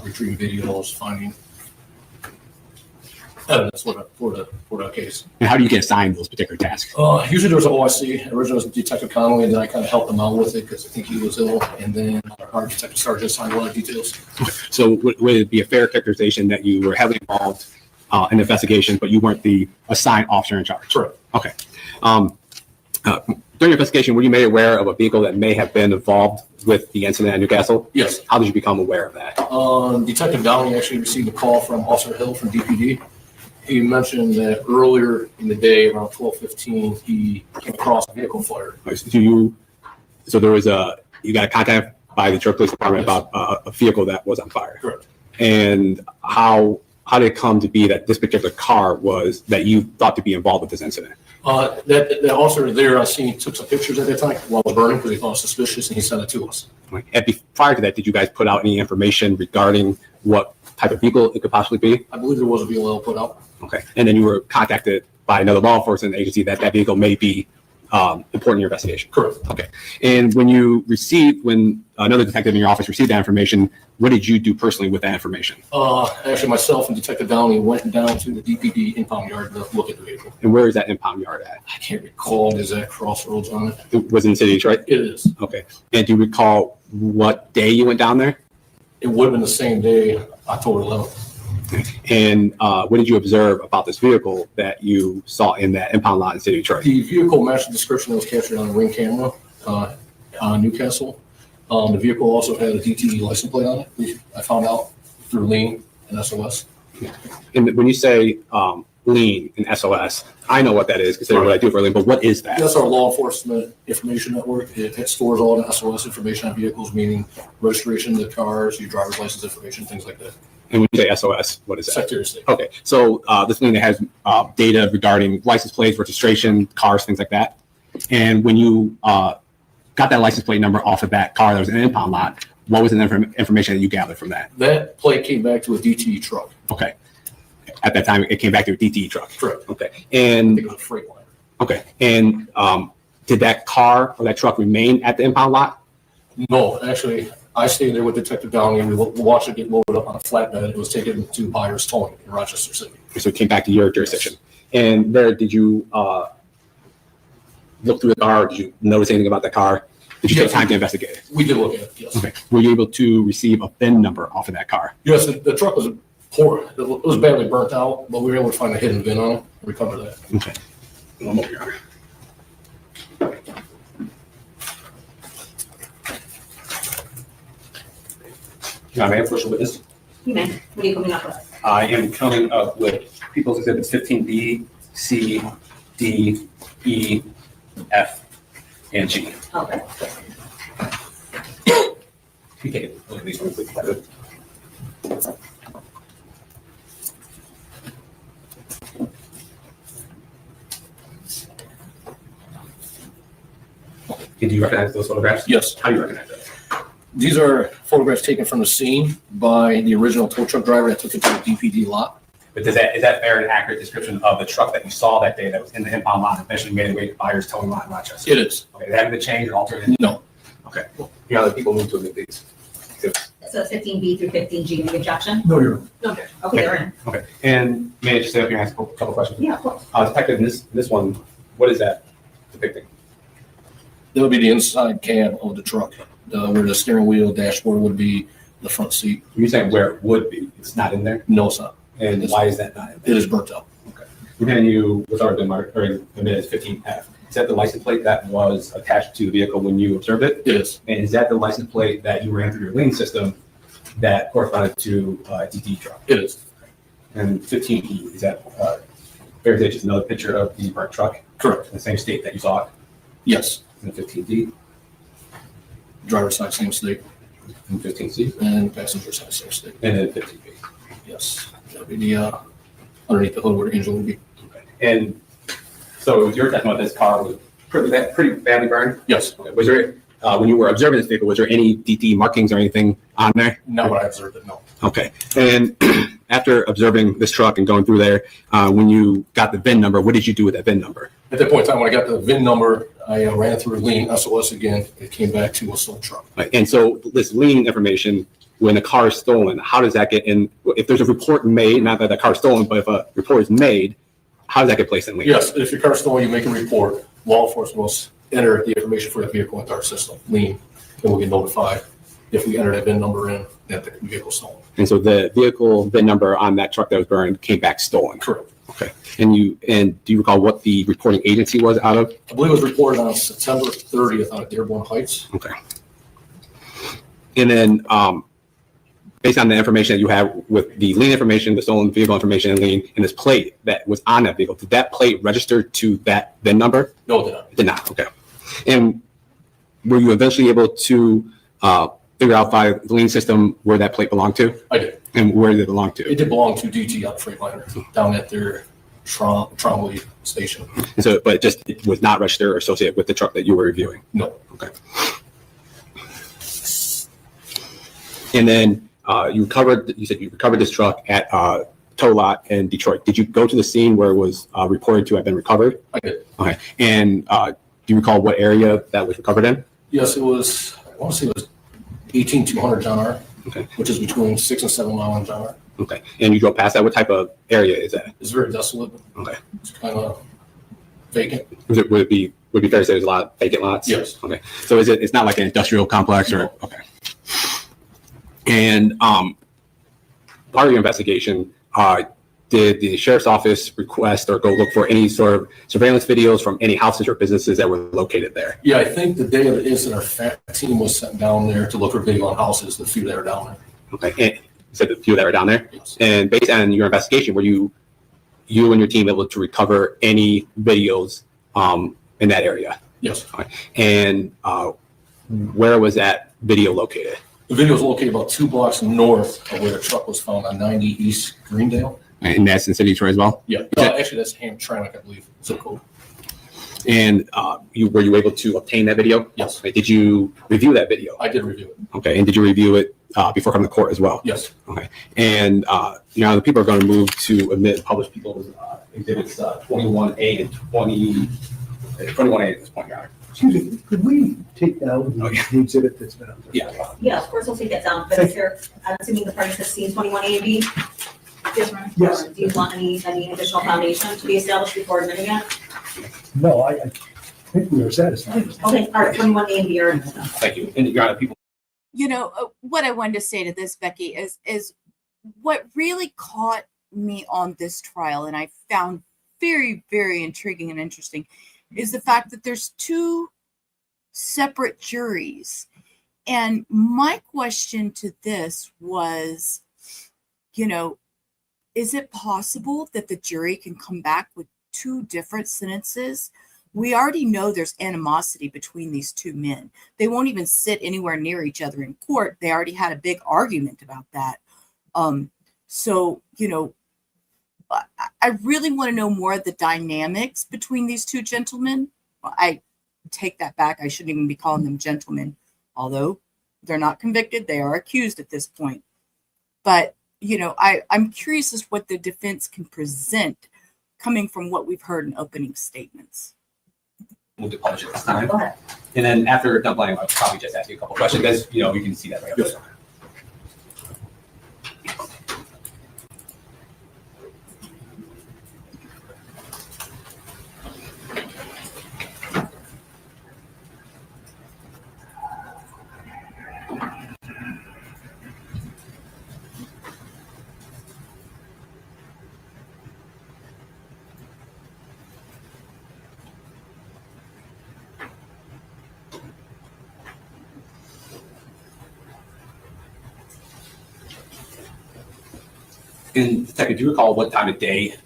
[SPEAKER 11] retrieving videos, finding evidence for the case.
[SPEAKER 13] And how do you get assigned those particular tasks?
[SPEAKER 11] Usually there was an OIC. Originally it was Detective Connolly, and then I kind of helped him out with it because I think he was ill. And then our Detective Sergeant assigned a lot of details.
[SPEAKER 13] So would it be a fair characterization that you were heavily involved in the investigation, but you weren't the assigned officer in charge?
[SPEAKER 11] Correct.
[SPEAKER 13] Okay. During your investigation, were you made aware of a vehicle that may have been involved with the incident at Newcastle?
[SPEAKER 11] Yes.
[SPEAKER 13] How did you become aware of that?
[SPEAKER 11] Detective Downey actually received a call from Officer Hill from DPD. He mentioned that earlier in the day, around 12:15, he came across a vehicle fire.
[SPEAKER 13] So there was you got a contact by the Detroit Police Department
[SPEAKER 11] Yes.
[SPEAKER 13] about a vehicle that was on fire.
[SPEAKER 11] Correct.
[SPEAKER 13] And how did it come to be that this particular car was that you thought to be involved with this incident?
[SPEAKER 11] That officer there on scene took some pictures at that time while it was burning because he thought it was suspicious, and he sent it to us.
[SPEAKER 13] And prior to that, did you guys put out any information regarding what type of vehicle it could possibly be?
[SPEAKER 11] I believe there was a vehicle put out.
[SPEAKER 13] Okay. And then you were contacted by another law enforcement agency that vehicle may be important in your investigation.
[SPEAKER 11] Correct.
[SPEAKER 13] Okay. And when another detective in your office received that information, what did you do personally with that information?
[SPEAKER 11] Actually, myself and Detective Downey went down to the DPD impound yard to look at the vehicle.
[SPEAKER 13] And where is that impound yard at?
[SPEAKER 11] I can't recall the exact crossroads on it.
[SPEAKER 13] It was in the city of Detroit?
[SPEAKER 11] It is.
[SPEAKER 13] Okay. And do you recall what day you went down there?
[SPEAKER 11] It would have been the same day, October 11th.
[SPEAKER 13] And what did you observe about this vehicle that you saw in that impound lot in the city of Detroit?
[SPEAKER 11] The vehicle matched the description that was captured on a Ring camera on Newcastle. The vehicle also had a DTE license plate on it. I found out through Lean and SOS.
[SPEAKER 13] And when you say Lean and SOS, I know what that is considering what I do for a living, but what is that?
[SPEAKER 11] That's our law enforcement information network. It stores all the SOS information on vehicles, meaning registration of the cars, your driver's license information, things like that.
[SPEAKER 13] And when you say SOS, what is that?
[SPEAKER 11] Secretary of State.
[SPEAKER 13] Okay, so this means it has data regarding license plates, registration, cars, things like that. And when you got that license plate number off of that car that was in an impound lot, what was the information that you gathered from that?
[SPEAKER 11] That plate came back to a DTE truck.
[SPEAKER 13] Okay. At that time, it came back to a DTE truck.
[SPEAKER 11] Correct.
[SPEAKER 13] Okay. And
[SPEAKER 11] it was a Freightliner.
[SPEAKER 13] Okay. And did that car or that truck remain at the impound lot?
[SPEAKER 11] No, actually, I stayed there with Detective Downey, and we watched it get loaded up on a flatbed. It was taken to buyer's towing in Rochester City.
[SPEAKER 13] So it came back to your jurisdiction. And there, did you look through the car? Did you notice anything about the car? Did you take time to investigate it?
[SPEAKER 11] We did look at it, yes.
[SPEAKER 13] Okay. Were you able to receive a VIN number off of that car?
[SPEAKER 11] Yes, the truck was poor. It was badly burnt out, but we were able to find a hidden VIN on it and recover that.
[SPEAKER 13] Okay. One moment, Your Honor. Your Honor, may I approach the witness?
[SPEAKER 9] You may. What are you coming up with?
[SPEAKER 13] I am coming up with People's Exhibits 15B, C, D, E, F, and G.
[SPEAKER 9] Okay.
[SPEAKER 13] Okay, look at these real quick. Do you recognize those photographs?
[SPEAKER 11] Yes.
[SPEAKER 13] How do you recognize those?
[SPEAKER 11] These are photographs taken from the scene by the original tow truck driver that took it to the DPD lot.
[SPEAKER 13] But is that fair and accurate description of the truck that you saw that day that was in the impound lot and eventually made its way to buyer's towing lot in Rochester?
[SPEAKER 11] It is.
[SPEAKER 13] Okay, that haven't been changed or altered?
[SPEAKER 11] No.
[SPEAKER 13] Okay. Your Honor, people move to admit these.
[SPEAKER 9] So 15B through 15G, any objection?
[SPEAKER 17] No, Your Honor.
[SPEAKER 9] No objection. Okay, they're in.
[SPEAKER 13] Okay. And may I just stay up here and ask a couple questions?
[SPEAKER 9] Yeah, of course.
[SPEAKER 13] Detective, in this one, what is that depicting?
[SPEAKER 11] That would be the inside cab of the truck, where the steering wheel dashboard would be the front seat.
[SPEAKER 13] You're saying where it would be? It's not in there?
[SPEAKER 11] No, it's not.
[SPEAKER 13] And why is that not in there?
[SPEAKER 11] It is burnt out.
[SPEAKER 13] Okay. And then you was already marked or admitted as 15F. Is that the license plate that was attached to the vehicle when you observed it?
[SPEAKER 11] It is.
[SPEAKER 13] And is that the license plate that you ran through your lien system that corresponded to DTE truck?
[SPEAKER 11] It is.
[SPEAKER 13] And 15E, is that fair to say just another picture of the burnt truck?
[SPEAKER 11] Correct.
[SPEAKER 13] In the same state that you saw it?
[SPEAKER 11] Yes.
[SPEAKER 13] And 15D?
[SPEAKER 11] Driver's side, same state.
[SPEAKER 13] And 15C?
[SPEAKER 11] And passenger side, same state.
[SPEAKER 13] And then 15B?
[SPEAKER 11] Yes. That would be the underneath the hood where the engine would be.
[SPEAKER 13] Okay. And so your testimony, this car was pretty badly burned?
[SPEAKER 11] Yes.
[SPEAKER 13] Okay. Was there, when you were observing this vehicle, was there any DTE markings or anything on there?
[SPEAKER 11] Not what I observed, it, no.
[SPEAKER 13] Okay. And after observing this truck and going through there, when you got the VIN number, what did you do with that VIN number?
[SPEAKER 11] At that point in time, when I got the VIN number, I ran through Lean SOS again. It came back to a sold truck.
[SPEAKER 13] Right. And so this lien information, when a car is stolen, how does that get in? If there's a report made, not that the car is stolen, but if a report is made, how does that get placed in lien?
[SPEAKER 11] Yes, if your car is stolen, you make a report. Law enforcement will enter the information for the vehicle into our system, Lean, and we'll get notified if we enter that VIN number in that the vehicle is stolen.
[SPEAKER 13] And so the vehicle VIN number on that truck that was burned came back stolen.
[SPEAKER 11] Correct.
[SPEAKER 13] Okay. And do you recall what the reporting agency was out of?
[SPEAKER 11] I believe it was reported on September 30th out of Dearborn Heights.
[SPEAKER 13] Okay. And then based on the information that you have with the lien information, the stolen vehicle information and lien, and this plate that was on that vehicle, did that plate register to that VIN number?
[SPEAKER 11] No, it did not.
[SPEAKER 13] It did not. Okay. And were you eventually able to figure out by the lien system where that plate belonged to?
[SPEAKER 11] I did.
[SPEAKER 13] And where did it belong to?
[SPEAKER 11] It did belong to DT on the Freightliner down at their Trombley station.
[SPEAKER 13] And so, but it was not registered or associated with the truck that you were reviewing?
[SPEAKER 11] No.
[SPEAKER 13] Okay. And then you said you recovered this truck at tow lot in Detroit. Did you go to the scene where it was reported to have been recovered?
[SPEAKER 11] I did.
[SPEAKER 13] Okay. And do you recall what area that was recovered in?
[SPEAKER 11] Yes, it was, I want to say it was 18200 John R.
[SPEAKER 13] Okay.
[SPEAKER 11] Which is between 6 and 7 Mile and John R.
[SPEAKER 13] Okay. And you drove past that. What type of area is that?
[SPEAKER 11] It's very desolate.
[SPEAKER 13] Okay.
[SPEAKER 11] It's kind of vacant.
[SPEAKER 13] Would it be fair to say there's a lot of vacant lots?
[SPEAKER 11] Yes.
[SPEAKER 13] Okay. So it's not like an industrial complex or, okay. And part of your investigation, did the sheriff's office request or go look for any sort of surveillance videos from any houses or businesses that were located there?
[SPEAKER 11] Yeah, I think the day of the incident, our fact team was sent down there to look for video on houses, the few that are down there.
[SPEAKER 13] Okay. And you said the few that were down there?
[SPEAKER 11] Yes.
[SPEAKER 13] And based on your investigation, were you and your team able to recover any videos in that area?
[SPEAKER 11] Yes.
[SPEAKER 13] Okay. And where was that video located?
[SPEAKER 11] The video is located about 2 blocks north of where the truck was found on 90 East Greendale.
[SPEAKER 13] And that's in City Detroit as well?
[SPEAKER 11] Yeah, actually that's Hamtramck, I believe, zip code.
[SPEAKER 13] And were you able to obtain that video?
[SPEAKER 11] Yes.
[SPEAKER 13] Okay. Did you review that video?
[SPEAKER 11] I did review it.
[SPEAKER 13] Okay. And did you review it before coming to court as well?
[SPEAKER 11] Yes.
[SPEAKER 13] Okay. And now the people are going to move to admit published people's exhibits 21A and 21A at this point, Your Honor.
[SPEAKER 17] Excuse me, could we take down the exhibit that's been up there?
[SPEAKER 13] Yeah.
[SPEAKER 9] Yeah, of course, we'll take that down, but is there, I'm assuming the parties have seen 21A and B?
[SPEAKER 12] Yes, ma'am.
[SPEAKER 17] Yes.
[SPEAKER 9] Do you want any additional foundation to be established before admitting it?
[SPEAKER 17] No, I think we were satisfied.
[SPEAKER 9] Okay, all right, 21A and B are.
[SPEAKER 13] Thank you. And Your Honor, people.
[SPEAKER 1] You know, what I wanted to say to this, Becky, is what really caught me on this trial, and I found very, very intriguing and interesting, is the fact that there's 2 separate juries. And my question to this was, you know, is it possible that the jury can come back with 2 different sentences? We already know there's animosity between these 2 men. They won't even sit anywhere near each other in court. They already had a big argument about that. So, you know, I really want to know more of the dynamics between these 2 gentlemen. I take that back. I shouldn't even be calling them gentlemen, although they're not convicted. They are accused at this point. But, you know, I'm curious as what the defense can present coming from what we've heard in opening statements.
[SPEAKER 13] Move to publish it this time.
[SPEAKER 9] Go ahead.
[SPEAKER 13] And then after done playing, I'll probably just ask you a couple questions because, you know, you can see that right up there. And Detective, do you recall what time of day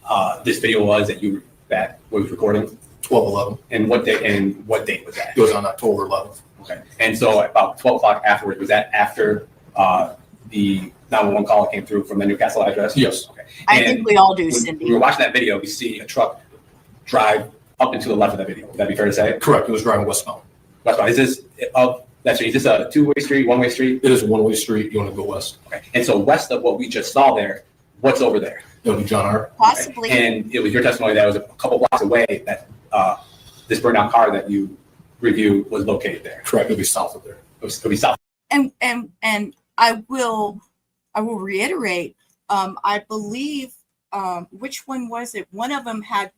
[SPEAKER 13] this video was that was recording?
[SPEAKER 11] 12/11.
[SPEAKER 13] And what date was that?
[SPEAKER 11] It was on October 11th.
[SPEAKER 13] Okay. And so about 12 o'clock afterwards, was that after the 911 call came through from the Newcastle address?
[SPEAKER 11] Yes.
[SPEAKER 13] Okay.
[SPEAKER 1] I
[SPEAKER 13] And
[SPEAKER 1] think we all do,
[SPEAKER 13] when
[SPEAKER 1] Cindy.
[SPEAKER 13] we were watching that video, we see a truck drive up and to the left of the video. Would that be fair to say?
[SPEAKER 11] Correct, it was driving westbound.
[SPEAKER 13] Westbound. Is this is this a 2-way street, 1-way street?
[SPEAKER 11] It is a 1-way street, you want to go west.
[SPEAKER 13] Okay. And so west of what we just saw there, what's over there?
[SPEAKER 11] It'll be John R.
[SPEAKER 1] Possibly.
[SPEAKER 13] And it was your testimony that it was a couple blocks away that this burned out car that you reviewed was located there.
[SPEAKER 11] Correct, it'll be south of there.
[SPEAKER 13] It'll be south.
[SPEAKER 1] And I will reiterate, I believe, which one was it? One of them had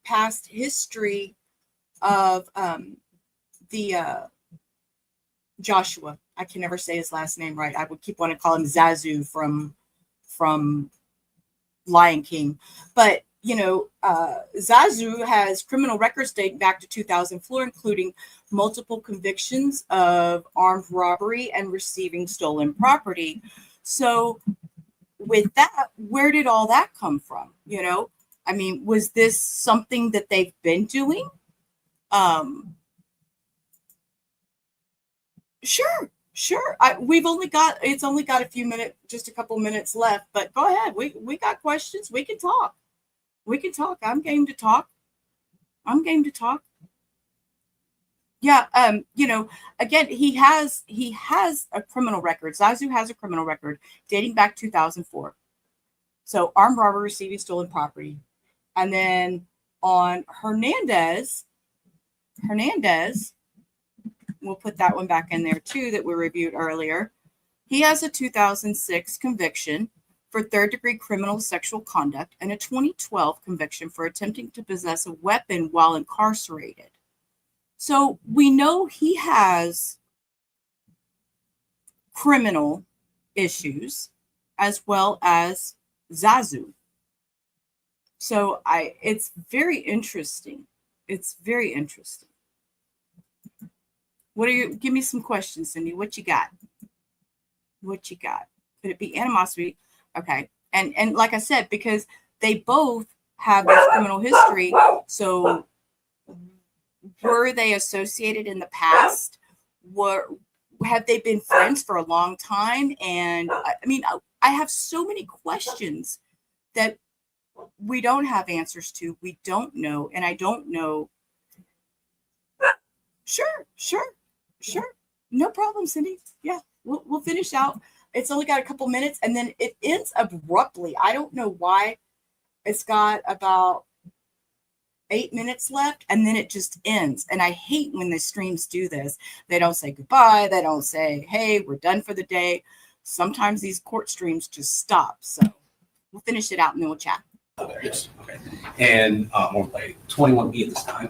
[SPEAKER 1] past history of the Joshua. I can never say his last name right. I would keep wanting to call him Zuazo from Lion King. But, you know, Zuazo has criminal records dating back to 2004, including multiple convictions of armed robbery and receiving stolen property. So with that, where did all that come from? You know, I mean, was this something that they've been doing? Sure. It's only got a few minutes, just a couple minutes left, but go ahead. We got questions. We can talk. I'm game to talk. Yeah. You know, again, he has a criminal record. Zuazo has a criminal record dating back 2004. So armed robbery, receiving stolen property. And then on Hernandez, Hernandez, we'll put that one back in there too that we reviewed earlier. He has a 2006 conviction for third-degree criminal sexual conduct and a 2012 conviction for attempting to possess a weapon while incarcerated. So we know he has criminal issues as well as Zuazo. So it's very interesting. It's very interesting. Give me some questions, Cindy. What you got? What you got? Could it be animosity? Okay. And like I said, because they both have this criminal history, so were they associated in the past? Have they been friends for a long time? And I mean, I have so many questions that we don't have answers to. We don't know. And I don't know. Sure. No problem, Cindy. Yeah, we'll finish out. It's only got a couple minutes and then it ends abruptly. I don't know why. It's got about 8 minutes left and then it just ends. And I hate when the streams do this. They don't say goodbye. They don't say, hey, we're done for the day. Sometimes these court streams just stop. So we'll finish it out and then we'll chat.
[SPEAKER 14] Yes. Okay. And we'll play 21B at this time.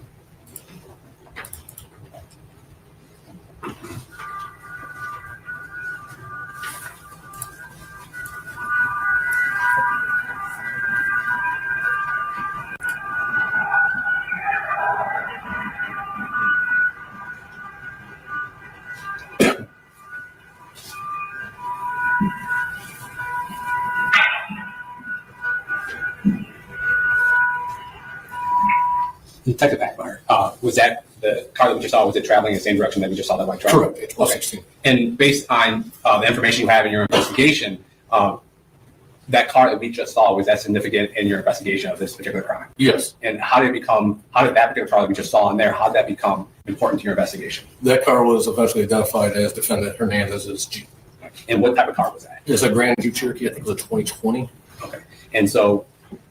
[SPEAKER 14] Detective Akbar, was that the car that we just saw, was it traveling in the same direction that we just saw that white truck?
[SPEAKER 11] Correct.
[SPEAKER 14] Okay.
[SPEAKER 11] 1216.
[SPEAKER 14] And based on the information you have in your investigation, that car that we just saw, was that significant in your investigation of this particular crime?
[SPEAKER 11] Yes.
[SPEAKER 14] And how did that particular car that we just saw in there, how did that become important to your investigation?
[SPEAKER 11] That car was eventually identified as defendant Hernandez's Jeep.
[SPEAKER 14] And what type of car was that?
[SPEAKER 11] It's a Grand Jeep Cherokee, I think it was a 2020.
[SPEAKER 14] Okay. And so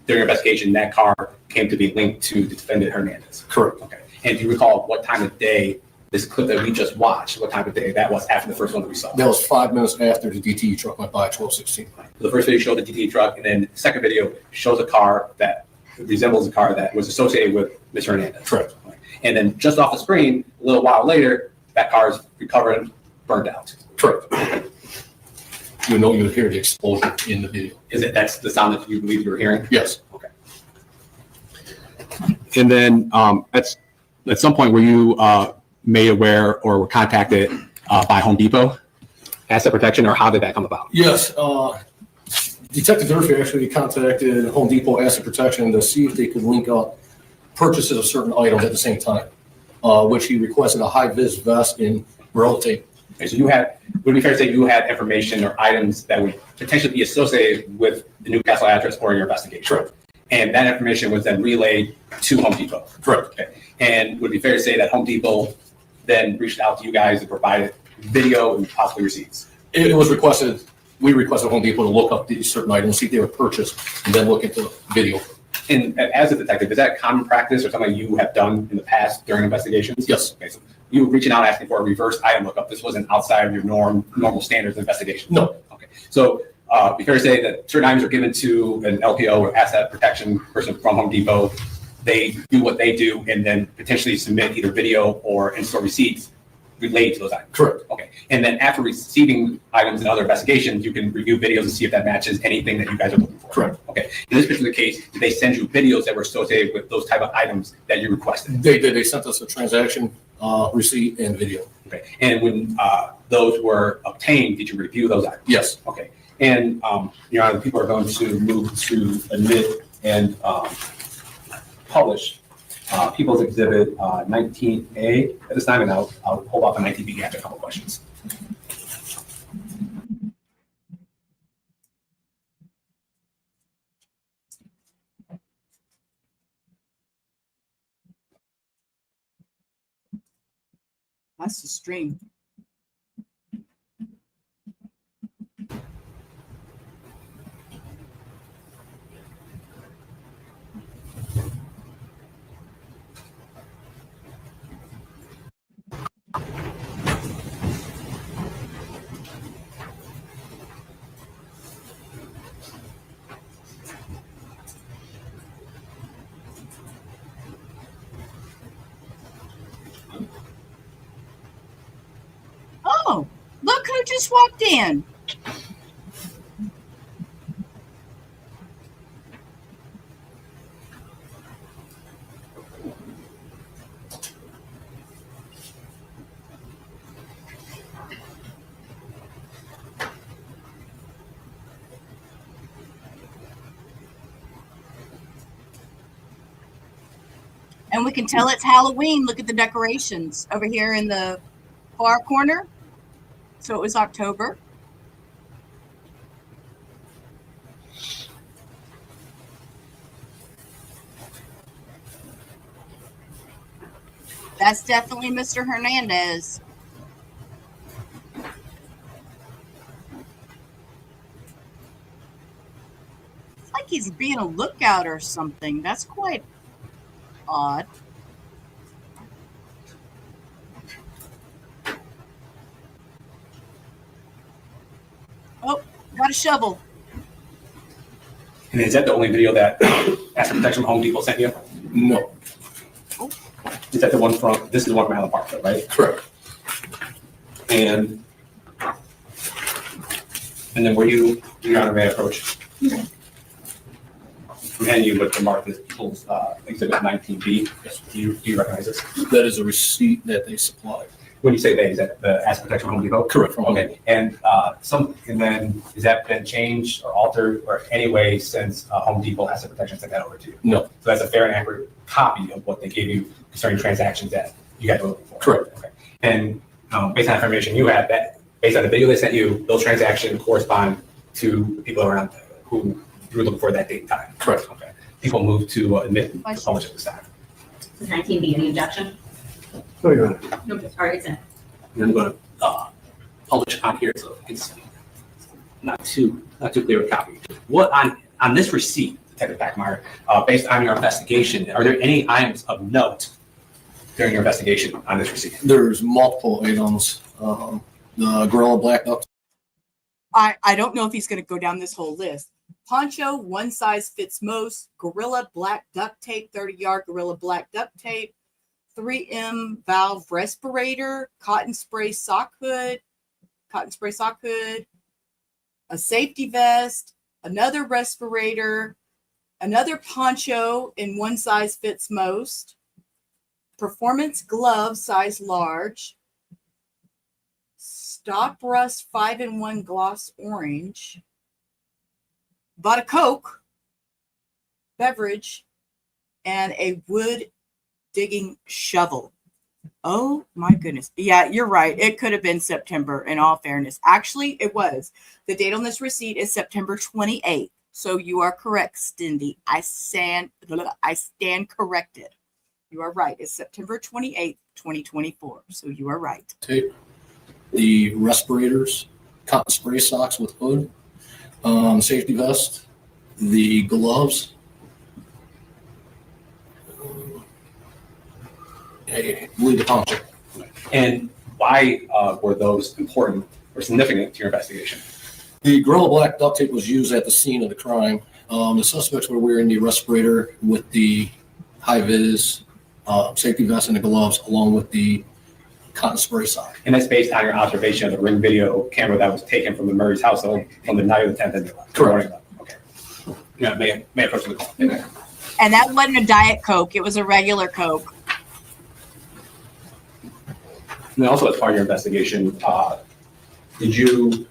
[SPEAKER 14] during your investigation, that car came to be linked to the defendant Hernandez?
[SPEAKER 11] Correct.
[SPEAKER 14] Okay. And do you recall what time of day, this clip that we just watched, what time of day that was after the first one that we saw?
[SPEAKER 11] That was 5 minutes after the DTE truck went by, 1216.
[SPEAKER 14] The first video showed the DTE truck, and then the second video shows a car that resembles a car that was associated with Ms. Hernandez.
[SPEAKER 11] Correct.
[SPEAKER 14] And then just off the screen, a little while later, that car is recovered and burned out.
[SPEAKER 11] Correct. You know, you would hear the explosion in the video.
[SPEAKER 14] That's the sound that you believe you were hearing?
[SPEAKER 11] Yes.
[SPEAKER 14] Okay. And then at some point, were you made aware or were contacted by Home Depot, asset protection, or how did that come about?
[SPEAKER 11] Yes. Detective Durfee actually contacted Home Depot Asset Protection to see if they could link up purchases of certain items at the same time, which he requested a high-vis vest in Gorilla Tape.
[SPEAKER 14] Okay, so would it be fair to say you had information or items that would potentially be associated with the Newcastle address or your investigation?
[SPEAKER 11] Correct.
[SPEAKER 14] And that information was then relayed to Home Depot?
[SPEAKER 11] Correct.
[SPEAKER 14] Okay. And would it be fair to say that Home Depot then reached out to you guys and provided video and possibly receipts?
[SPEAKER 11] It was requested, we requested Home Depot to look up these certain items, see if they were purchased, and then look into video.
[SPEAKER 14] And as a detective, is that common practice or something you have done in the past during investigations?
[SPEAKER 11] Yes.
[SPEAKER 14] Okay, so you were reaching out asking for a reverse item lookup. This wasn't outside of your normal standards of investigation?
[SPEAKER 11] No.
[SPEAKER 14] Okay. So be fair to say that certain items are given to an LPO or asset protection person from Home Depot. They do what they do and then potentially submit either video or in-store receipts related to those items.
[SPEAKER 11] Correct.
[SPEAKER 14] Okay. And then after receiving items in other investigations, you can review videos and see if that matches anything that you guys are looking for.
[SPEAKER 11] Correct.
[SPEAKER 14] Okay. In this particular case, did they send you videos that were associated with those type of items that you requested?
[SPEAKER 11] They did. They sent us a transaction receipt and video.
[SPEAKER 14] Okay. And when those were obtained, did you review those items?
[SPEAKER 11] Yes.
[SPEAKER 14] Okay. And Your Honor, people are going to move to admit and publish People's Exhibit 19A at this time, and I'll hold off on 19B after a couple questions.
[SPEAKER 1] That's the stream. just walked in. And we can tell it's Halloween. Look at the decorations over here in the far corner. So it was October. That's definitely Mr. Hernandez. It's like he's being a lookout or something. That's quite odd. Oh, got a shovel.
[SPEAKER 14] And is that the only video that Asset Protection from Home Depot sent you?
[SPEAKER 11] No.
[SPEAKER 14] Is that the one from, this is the one from Allen Park, though, right?
[SPEAKER 11] Correct.
[SPEAKER 14] And then were you on a man approach? I'm handing you with the mark that pulls exhibit 19B. Yes. Do you recognize this?
[SPEAKER 11] That is a receipt that they supplied.
[SPEAKER 14] When you say they, is that the Asset Protection from Home Depot?
[SPEAKER 11] Correct.
[SPEAKER 14] Okay. And and then has that been changed or altered or any way since Home Depot Asset Protection sent that over to you?
[SPEAKER 11] No.
[SPEAKER 14] So that's a fair and accurate copy of what they gave you concerning transactions that you guys were looking for?
[SPEAKER 11] Correct.
[SPEAKER 14] Okay. And based on information you have, that based on the video they sent you, those transactions correspond to the people around who you were looking for that date and time?
[SPEAKER 11] Correct.
[SPEAKER 14] Okay. People moved to admit to publish at this time.
[SPEAKER 9] 19B, any objection?
[SPEAKER 17] No, Your Honor.
[SPEAKER 9] No, all right, it's in.
[SPEAKER 14] And I'm going to publish on here so it's not too clear a copy. What on this receipt, Detective Backmeyer, based on your investigation, are there any items of note during your investigation on this receipt?
[SPEAKER 11] There's multiple items. The Gorilla Black Duct.
[SPEAKER 1] I don't know if he's going to go down this whole list. Poncho, one size fits most. Gorilla Black duct tape, 30-yard Gorilla Black duct tape. 3M valve respirator, cotton spray sock hood, a safety vest, another respirator, another poncho in one size fits most, performance gloves size large, Stop Rust 5-in-1 gloss orange, bought a Coke beverage, and a wood digging shovel. Oh my goodness. Yeah, you're right. It could have been September in all fairness. Actually, it was. The date on this receipt is September 28th. So you are correct, Stindy. I stand corrected. You are right. It's September 28th, 2024. So you are right.
[SPEAKER 11] Tape. The respirators, cotton spray socks with hood, safety vest, the gloves, I believe the poncho.
[SPEAKER 14] And why were those important or significant to your investigation?
[SPEAKER 11] The Gorilla Black duct tape was used at the scene of the crime. The suspects were wearing the respirator with the high-vis safety vest and the gloves, along with the cotton spray sock.
[SPEAKER 14] And that's based on your observation of the ring video camera that was taken from the Murray's household from the night of the 10th and the 11th.
[SPEAKER 11] Correct.
[SPEAKER 14] Okay. Yeah, may approach the call.
[SPEAKER 1] And that wasn't a Diet Coke. It was a regular Coke.
[SPEAKER 14] And also, as part of your investigation, did you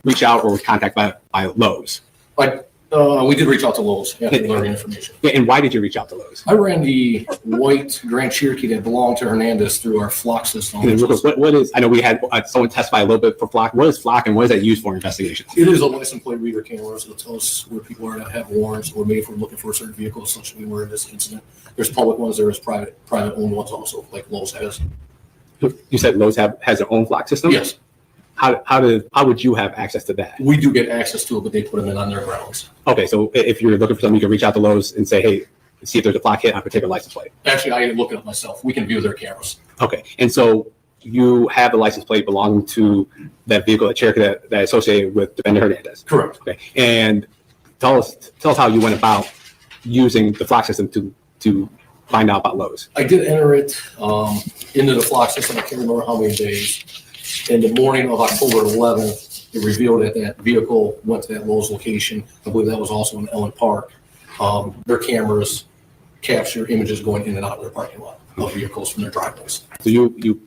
[SPEAKER 14] reach out or was contacted by Lowe's?
[SPEAKER 11] We did reach out to Lowe's after learning information.
[SPEAKER 14] Yeah, and why did you reach out to Lowe's?
[SPEAKER 11] I ran the white Grand Cherokee that belonged to Hernandez through our flock system.
[SPEAKER 14] What is, I know we had someone testify a little bit for flock. What is flock and what is that used for investigations?
[SPEAKER 11] It is a license plate reader camera, so it tells us where people are that have warrants or maybe if we're looking for a certain vehicle, such as we were in this incident. There's public ones, there is private owned ones also, like Lowe's has.
[SPEAKER 14] You said Lowe's has their own flock system?
[SPEAKER 11] Yes.
[SPEAKER 14] How would you have access to that?
[SPEAKER 11] We do get access to it, but they put them in on their grounds.
[SPEAKER 14] Okay, so if you're looking for something, you can reach out to Lowe's and say, hey, see if there's a flock hit on a particular license plate.
[SPEAKER 11] Actually, I didn't look it up myself. We can view their cameras.
[SPEAKER 14] Okay, and so you have the license plate belonging to that vehicle, that Cherokee that associated with Defender Hernandez.
[SPEAKER 11] Correct.
[SPEAKER 14] Okay, and tell us how you went about using the flock system to find out about Lowe's.
[SPEAKER 11] I did enter it into the flock system. I can't remember how many days. In the morning of October 11th, it revealed that that vehicle went to that Lowe's location. I believe that was also in Ellen Park. Their cameras capture images going in and out of their parking lot of vehicles from their driveways.
[SPEAKER 13] So you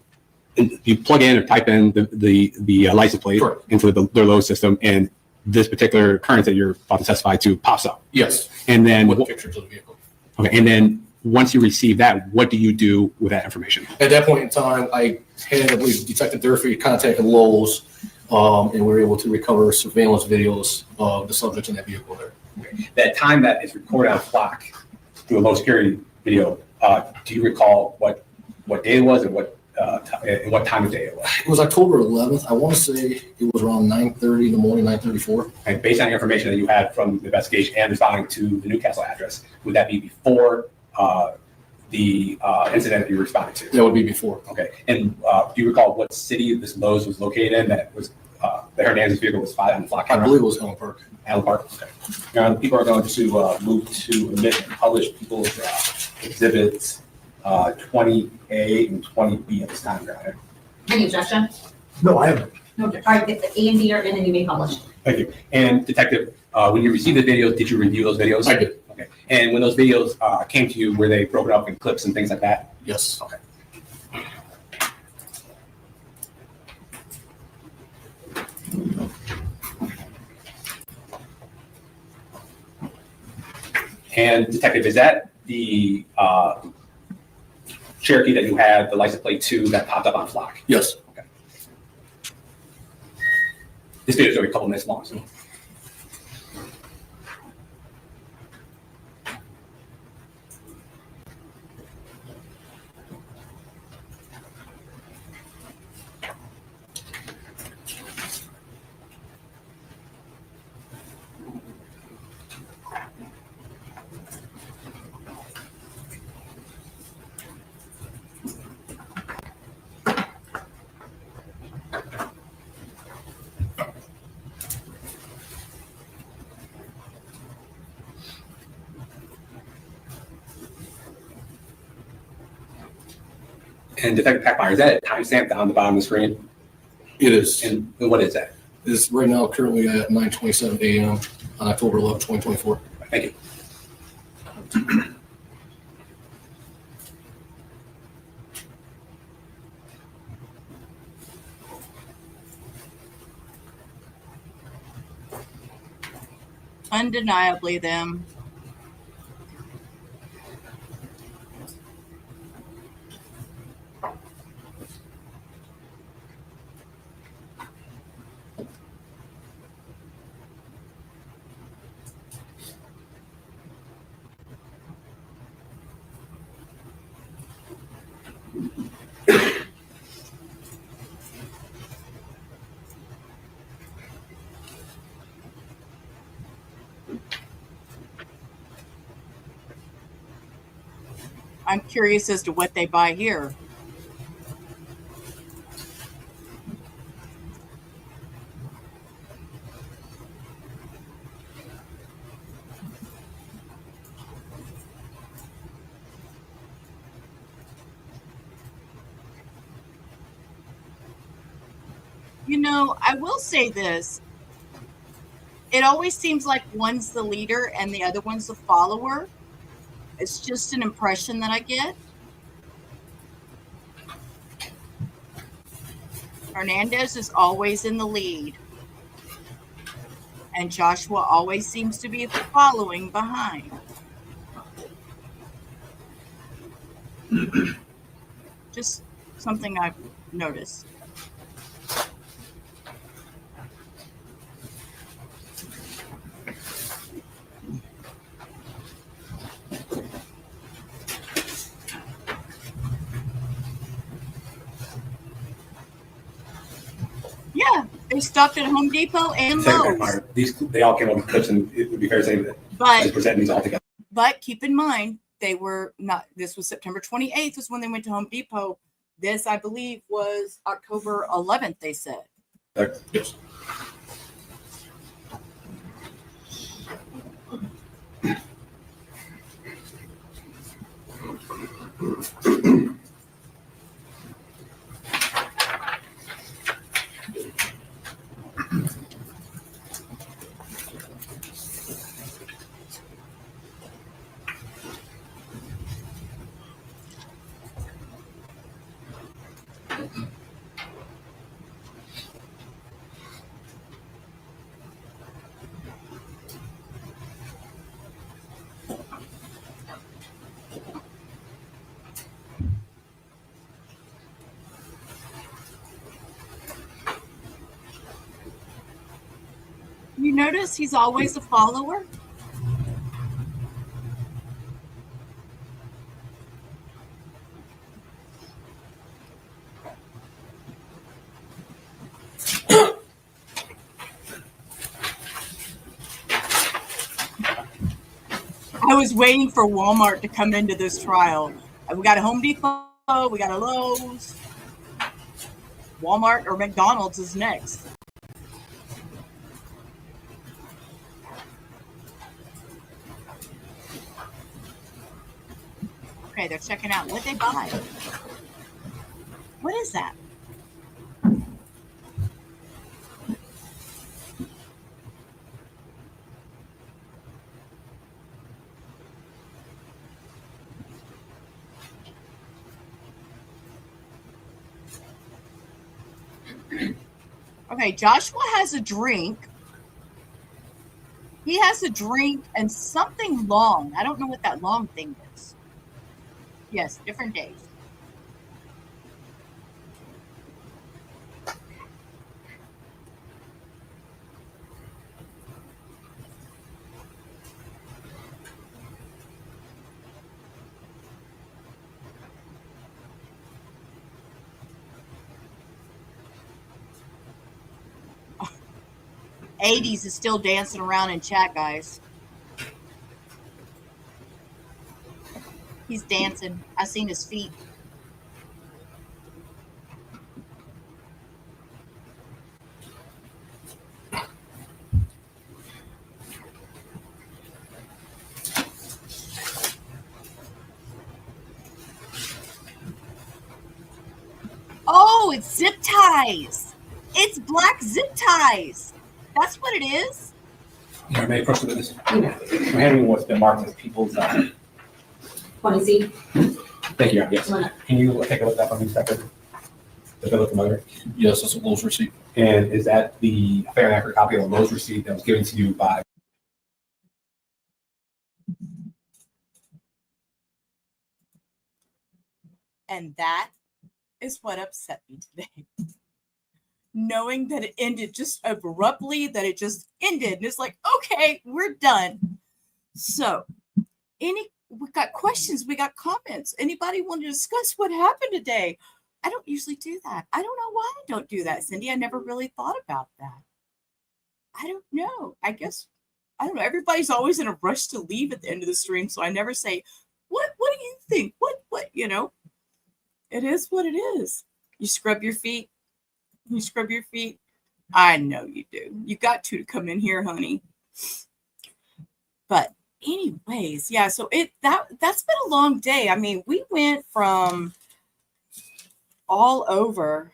[SPEAKER 13] plug in or type in the license plate into their Lowe's system, and this particular occurrence that you're about to testify to pops up.
[SPEAKER 11] Yes.
[SPEAKER 13] And then
[SPEAKER 11] With pictures of the vehicle.
[SPEAKER 13] Okay. And then once you receive that, what do you do with that information?
[SPEAKER 11] At that point in time, I believe Detective Durfee contacted Lowe's, and we were able to recover surveillance videos of the subject in that vehicle there.
[SPEAKER 14] Okay. That time that is recorded on flock through a low security video, do you recall what day it was and what time of day it was?
[SPEAKER 11] It was October 11th. I want to say it was around 9:30 in the morning, 9:34.
[SPEAKER 14] And based on the information that you had from the investigation and responding to the Newcastle address, would that be before the incident that you responded to?
[SPEAKER 11] That would be before.
[SPEAKER 14] Okay. And do you recall what city this Lowe's was located in that was the Hernandez vehicle was spotted on the flock camera?
[SPEAKER 11] I believe it was Ellen Park.
[SPEAKER 14] Ellen Park. Okay. Now, people are going to move to admit and publish people's exhibits 20A and 20B at this time, right?
[SPEAKER 9] Any objection?
[SPEAKER 17] No, I haven't.
[SPEAKER 9] No, all right, the A and B are in and you may publish.
[SPEAKER 14] Thank you. And Detective, when you received the videos, did you review those videos?
[SPEAKER 11] I did.
[SPEAKER 14] Okay. And when those videos came to you, were they broken up in clips and things like that?
[SPEAKER 11] Yes.
[SPEAKER 14] Okay. And Detective, is that the Cherokee that you had, the license plate 2 that popped up on flock?
[SPEAKER 11] Yes.
[SPEAKER 14] Okay. This video is only a couple minutes long, so. And Detective Packmeyer, is that a timestamp down the bottom of the screen?
[SPEAKER 11] It is.
[SPEAKER 14] And what is that?
[SPEAKER 11] It's right now currently at 9:27 a.m. on October 11th, 2024.
[SPEAKER 14] Thank you.
[SPEAKER 1] Undeniably them. I'm curious as to what they buy here. You know, I will say this. It always seems like one's the leader and the other one's the follower. It's just an impression that I get. Hernandez is always in the lead. And Joshua always seems to be following behind. Just something I've noticed. Yeah, they stopped at Home Depot and Lowe's.
[SPEAKER 14] They all came up with clips, and it would be fair to say that
[SPEAKER 1] But
[SPEAKER 14] presenting these all together.
[SPEAKER 1] But keep in mind, they were not, this was September 28th was when they went to Home Depot. This, I believe, was October 11th, they said.
[SPEAKER 11] Yes.
[SPEAKER 1] You notice he's always a follower? I was waiting for Walmart to come into this trial. We got a Home Depot, we got a Lowe's. Walmart or McDonald's is next. Okay, they're checking out what they buy. What is that? Okay, Joshua has a drink. He has a drink and something long. I don't know what that long thing is. Yes, different days. '80s is still dancing around in chat, guys. He's dancing. I seen his feet. Oh, it's zip ties. It's black zip ties. That's what it is.
[SPEAKER 14] May I approach the witness? I'm handing what's been marked as people's.
[SPEAKER 9] Want to see?
[SPEAKER 14] Thank you. Yes. Can you take a look at that for me a second? Does that look familiar?
[SPEAKER 11] Yes, that's a Lowe's receipt.
[SPEAKER 14] And is that the fair and accurate copy of the Lowe's receipt that was given to you by?
[SPEAKER 1] And that is what upset me today. Knowing that it ended just abruptly, that it just ended. And it's like, okay, we're done. So, we got questions, we got comments. Anybody want to discuss what happened today? I don't usually do that. I don't know why I don't do that, Cindy. I never really thought about that. I don't know. I guess, I don't know. Everybody's always in a rush to leave at the end of the stream. So I never say, what do you think? What, you know? It is what it is. You scrub your feet. You scrub your feet. I know you do. You got to come in here, honey. But anyways, yeah, so that's been a long day. I mean, we went from all over,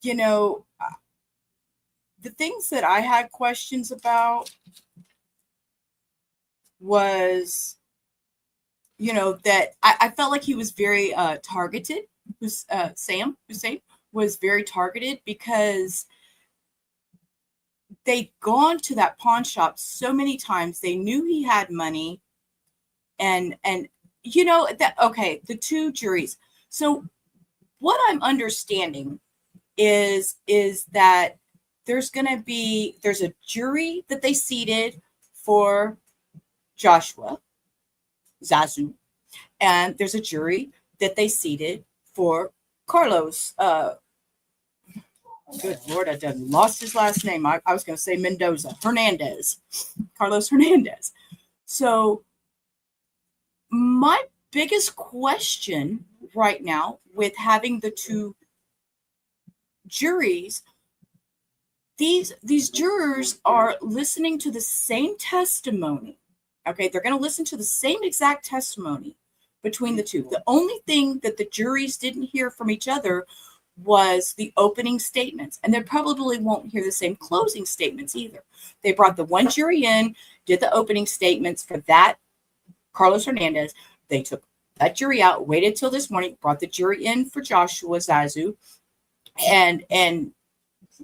[SPEAKER 1] you know, the things that I had questions about was, you know, that I felt like he was very targeted. Hussein was very targeted because they'd gone to that pawn shop so many times. They knew he had money, and you know that. Okay, the two juries. So what I'm understanding is that there's a jury that they seated for Joshua Zuazo, and there's a jury that they seated for Carlos. Good Lord, I done lost his last name. I was going to say Mendoza. Hernandez. Carlos Hernandez. So my biggest question right now with having the two juries, these jurors are listening to the same testimony. Okay, they're going to listen to the same exact testimony between the two. The only thing that the juries didn't hear from each other was the opening statements, and they probably won't hear the same closing statements either. They brought the one jury in, did the opening statements for that Carlos Hernandez. They took that jury out, waited till this morning, brought the jury in for Joshua Zuazo, and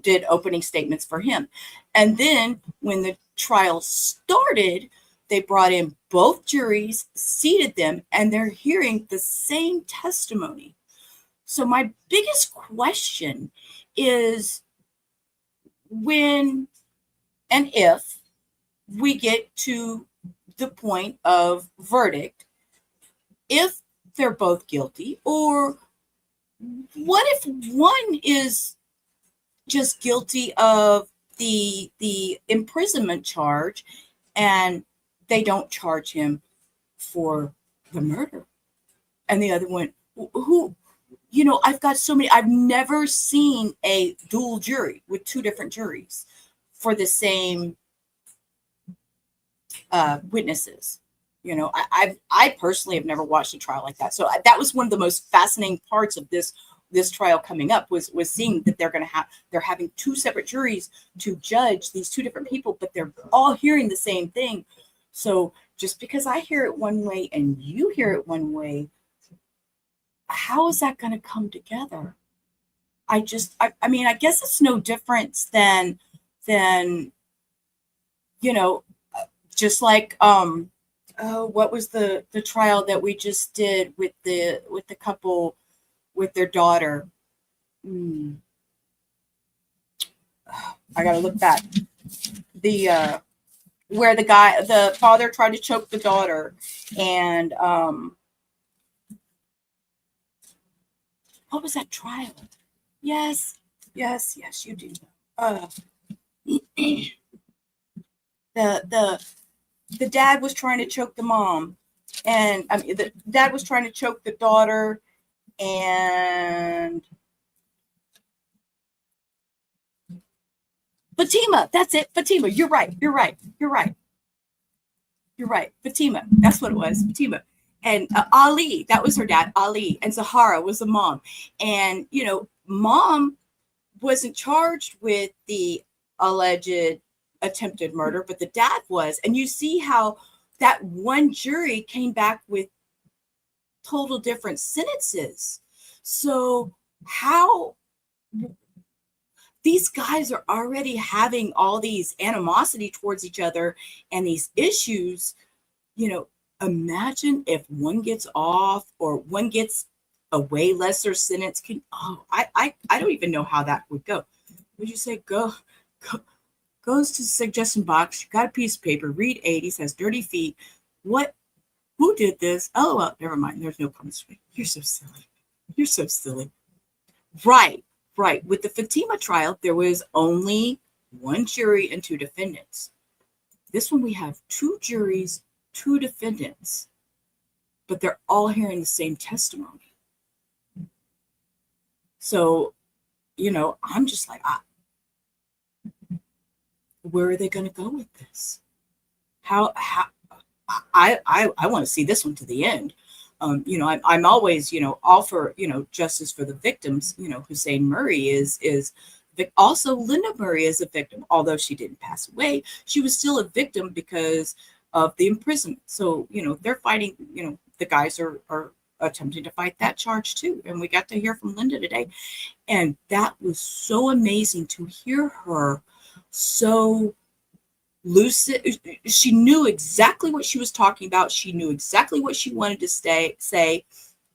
[SPEAKER 1] did opening statements for him. And then when the trial started, they brought in both juries, seated them, and they're hearing the same testimony. So my biggest question is, when and if we get to the point of verdict, if they're both guilty, or what if one is just guilty of the imprisonment charge and they don't charge him for the murder, and the other one, who, you know, I've never seen a dual jury with two different juries for the same witnesses. You know, I personally have never watched a trial like that. So that was one of the most fascinating parts of this trial coming up, was seeing that they're having two separate juries to judge these two different people, but they're all hearing the same thing. So just because I hear it one way and you hear it one way, how is that going to come together? I mean, I guess it's no difference than, you know, just like, what was the trial that we just did with the couple with their daughter? I gotta look back. Where the father tried to choke the daughter, and what was that trial? Yes, you do. The dad was trying to choke the mom, and I mean the dad was trying to choke the daughter, and Fatima, that's it. Fatima, you're right. Fatima, that's what it was. Fatima. And Ali, that was her dad, Ali, and Zahara was the mom. And, you know, mom wasn't charged with the alleged attempted murder, but the dad was. And you see how that one jury came back with total different sentences. So how these guys are already having all these animosity towards each other and these issues, you know, imagine if one gets off or one gets a way lesser sentence. I don't even know how that would go. Would you say goes to the suggestion box, you got a piece of paper, read 80, says dirty feet. Who did this? Oh, well, never mind. There's no comments. You're so silly. Right. With the Fatima trial, there was only one jury and two defendants. This one, we have two juries, two defendants, but they're all hearing the same testimony. So, you know, I'm just like, where are they going to go with this? How I want to see this one to the end. You know, I'm always, you know, all for, you know, justice for the victims. You know, Hussein Murray is also Linda Murray is a victim, although she didn't pass away. She was still a victim because of the imprisonment. So, you know, they're fighting, you know, the guys are attempting to fight that charge too. And we got to hear from Linda today. And that was so amazing to hear her so lucid. She knew exactly what she was talking about. She knew exactly what she wanted to say.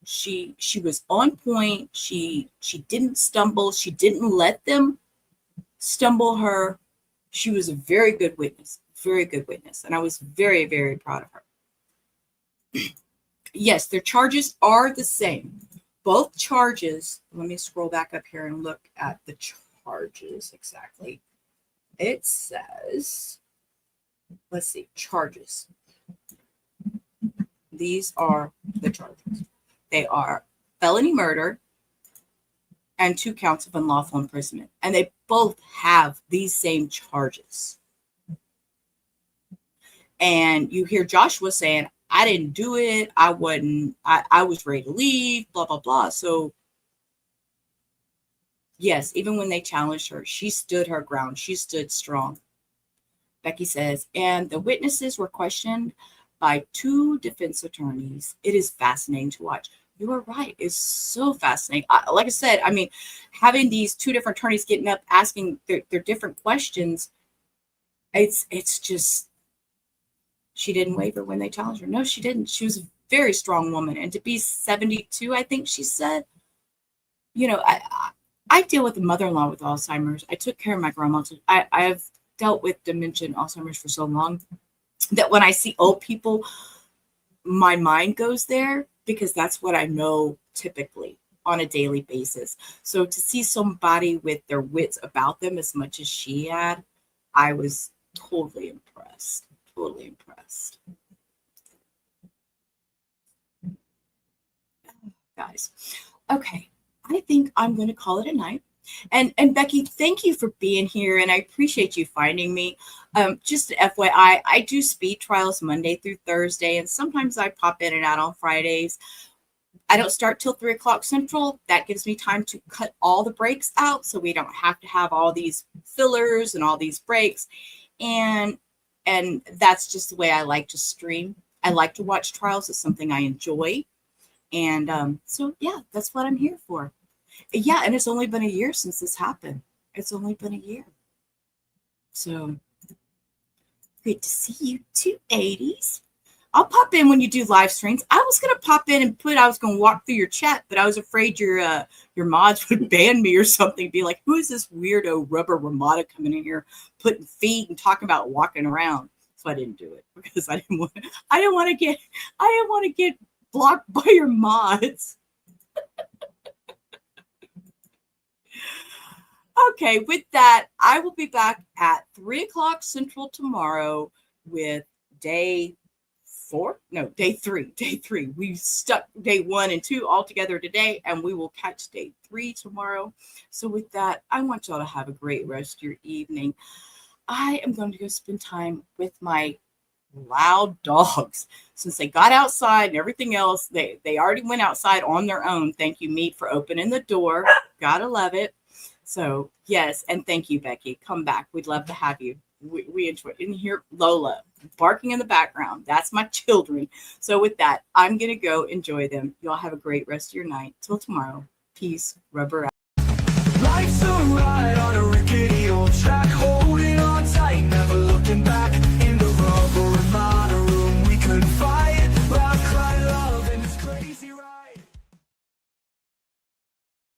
[SPEAKER 1] She was on point. She didn't stumble. She didn't let them stumble her. She was a very good witness. And I was very, very proud of her. Yes, their charges are the same. Both charges, let me scroll back up here and look at the charges exactly. It says, let's see, charges. These are the charges. They are felony murder and 2 counts of unlawful imprisonment. And they both have these same charges. And you hear Joshua saying, I didn't do it. I was ready to leave, blah, blah, blah. So yes, even when they challenged her, she stood her ground. She stood strong. Becky says, and the witnesses were questioned by 2 defense attorneys. It is fascinating to watch. You are right. It's so fascinating. Like I said, I mean, having these 2 different attorneys getting up, asking their different questions, it's just, she didn't waver when they challenged her. No, she didn't. She was a very strong woman. And to be 72, I think she said, you know, I deal with a mother-in-law with Alzheimer's. I took care of my grandma. I've dealt with dementia and Alzheimer's for so long that when I see old people, my mind goes there because that's what I know typically on a daily basis. So to see somebody with their wits about them as much as she had, I was totally impressed. Totally impressed. Guys, okay. I think I'm going to call it a night. And Becky, thank you for being here, and I appreciate you finding me. Just FYI, I do speed trials Monday through Thursday, and sometimes I pop in and out on Fridays. I don't start till 3 o'clock Central. That gives me time to cut all the breaks out, so we don't have to have all these fillers and all these breaks. And that's just the way I like to stream. I like to watch trials. It's something I enjoy. And so, yeah, that's what I'm here for. Yeah, and it's only been a year since this happened. It's only been a year. So, great to see you, 280s. I'll pop in when you do live streams. I was going to pop in and I was going to walk through your chat, but I was afraid your mods would ban me or something. Be like, who is this weirdo rubber Ramada coming in here, putting feet and talking about walking around? So I didn't do it because I didn't want to get blocked by your mods. Okay, with that, I will be back at 3 o'clock Central tomorrow with day 3. We stuck day 1 and 2 all together today, and we will catch day 3 tomorrow. So with that, I want y'all to have a great rest of your evening. I am going to go spend time with my loud dogs. Since they got outside and everything else, they already went outside on their own. Thank you, Meat, for opening the door. Gotta love it. So yes, and thank you, Becky. Come back. We'd love to have you. We enjoy it. And hear Lola barking in the background. That's my children. So with that, I'm gonna go enjoy them. Y'all have a great rest of your night. Till tomorrow. Peace. Rubber out.
[SPEAKER 5] Life's a ride on a rickety old track, holding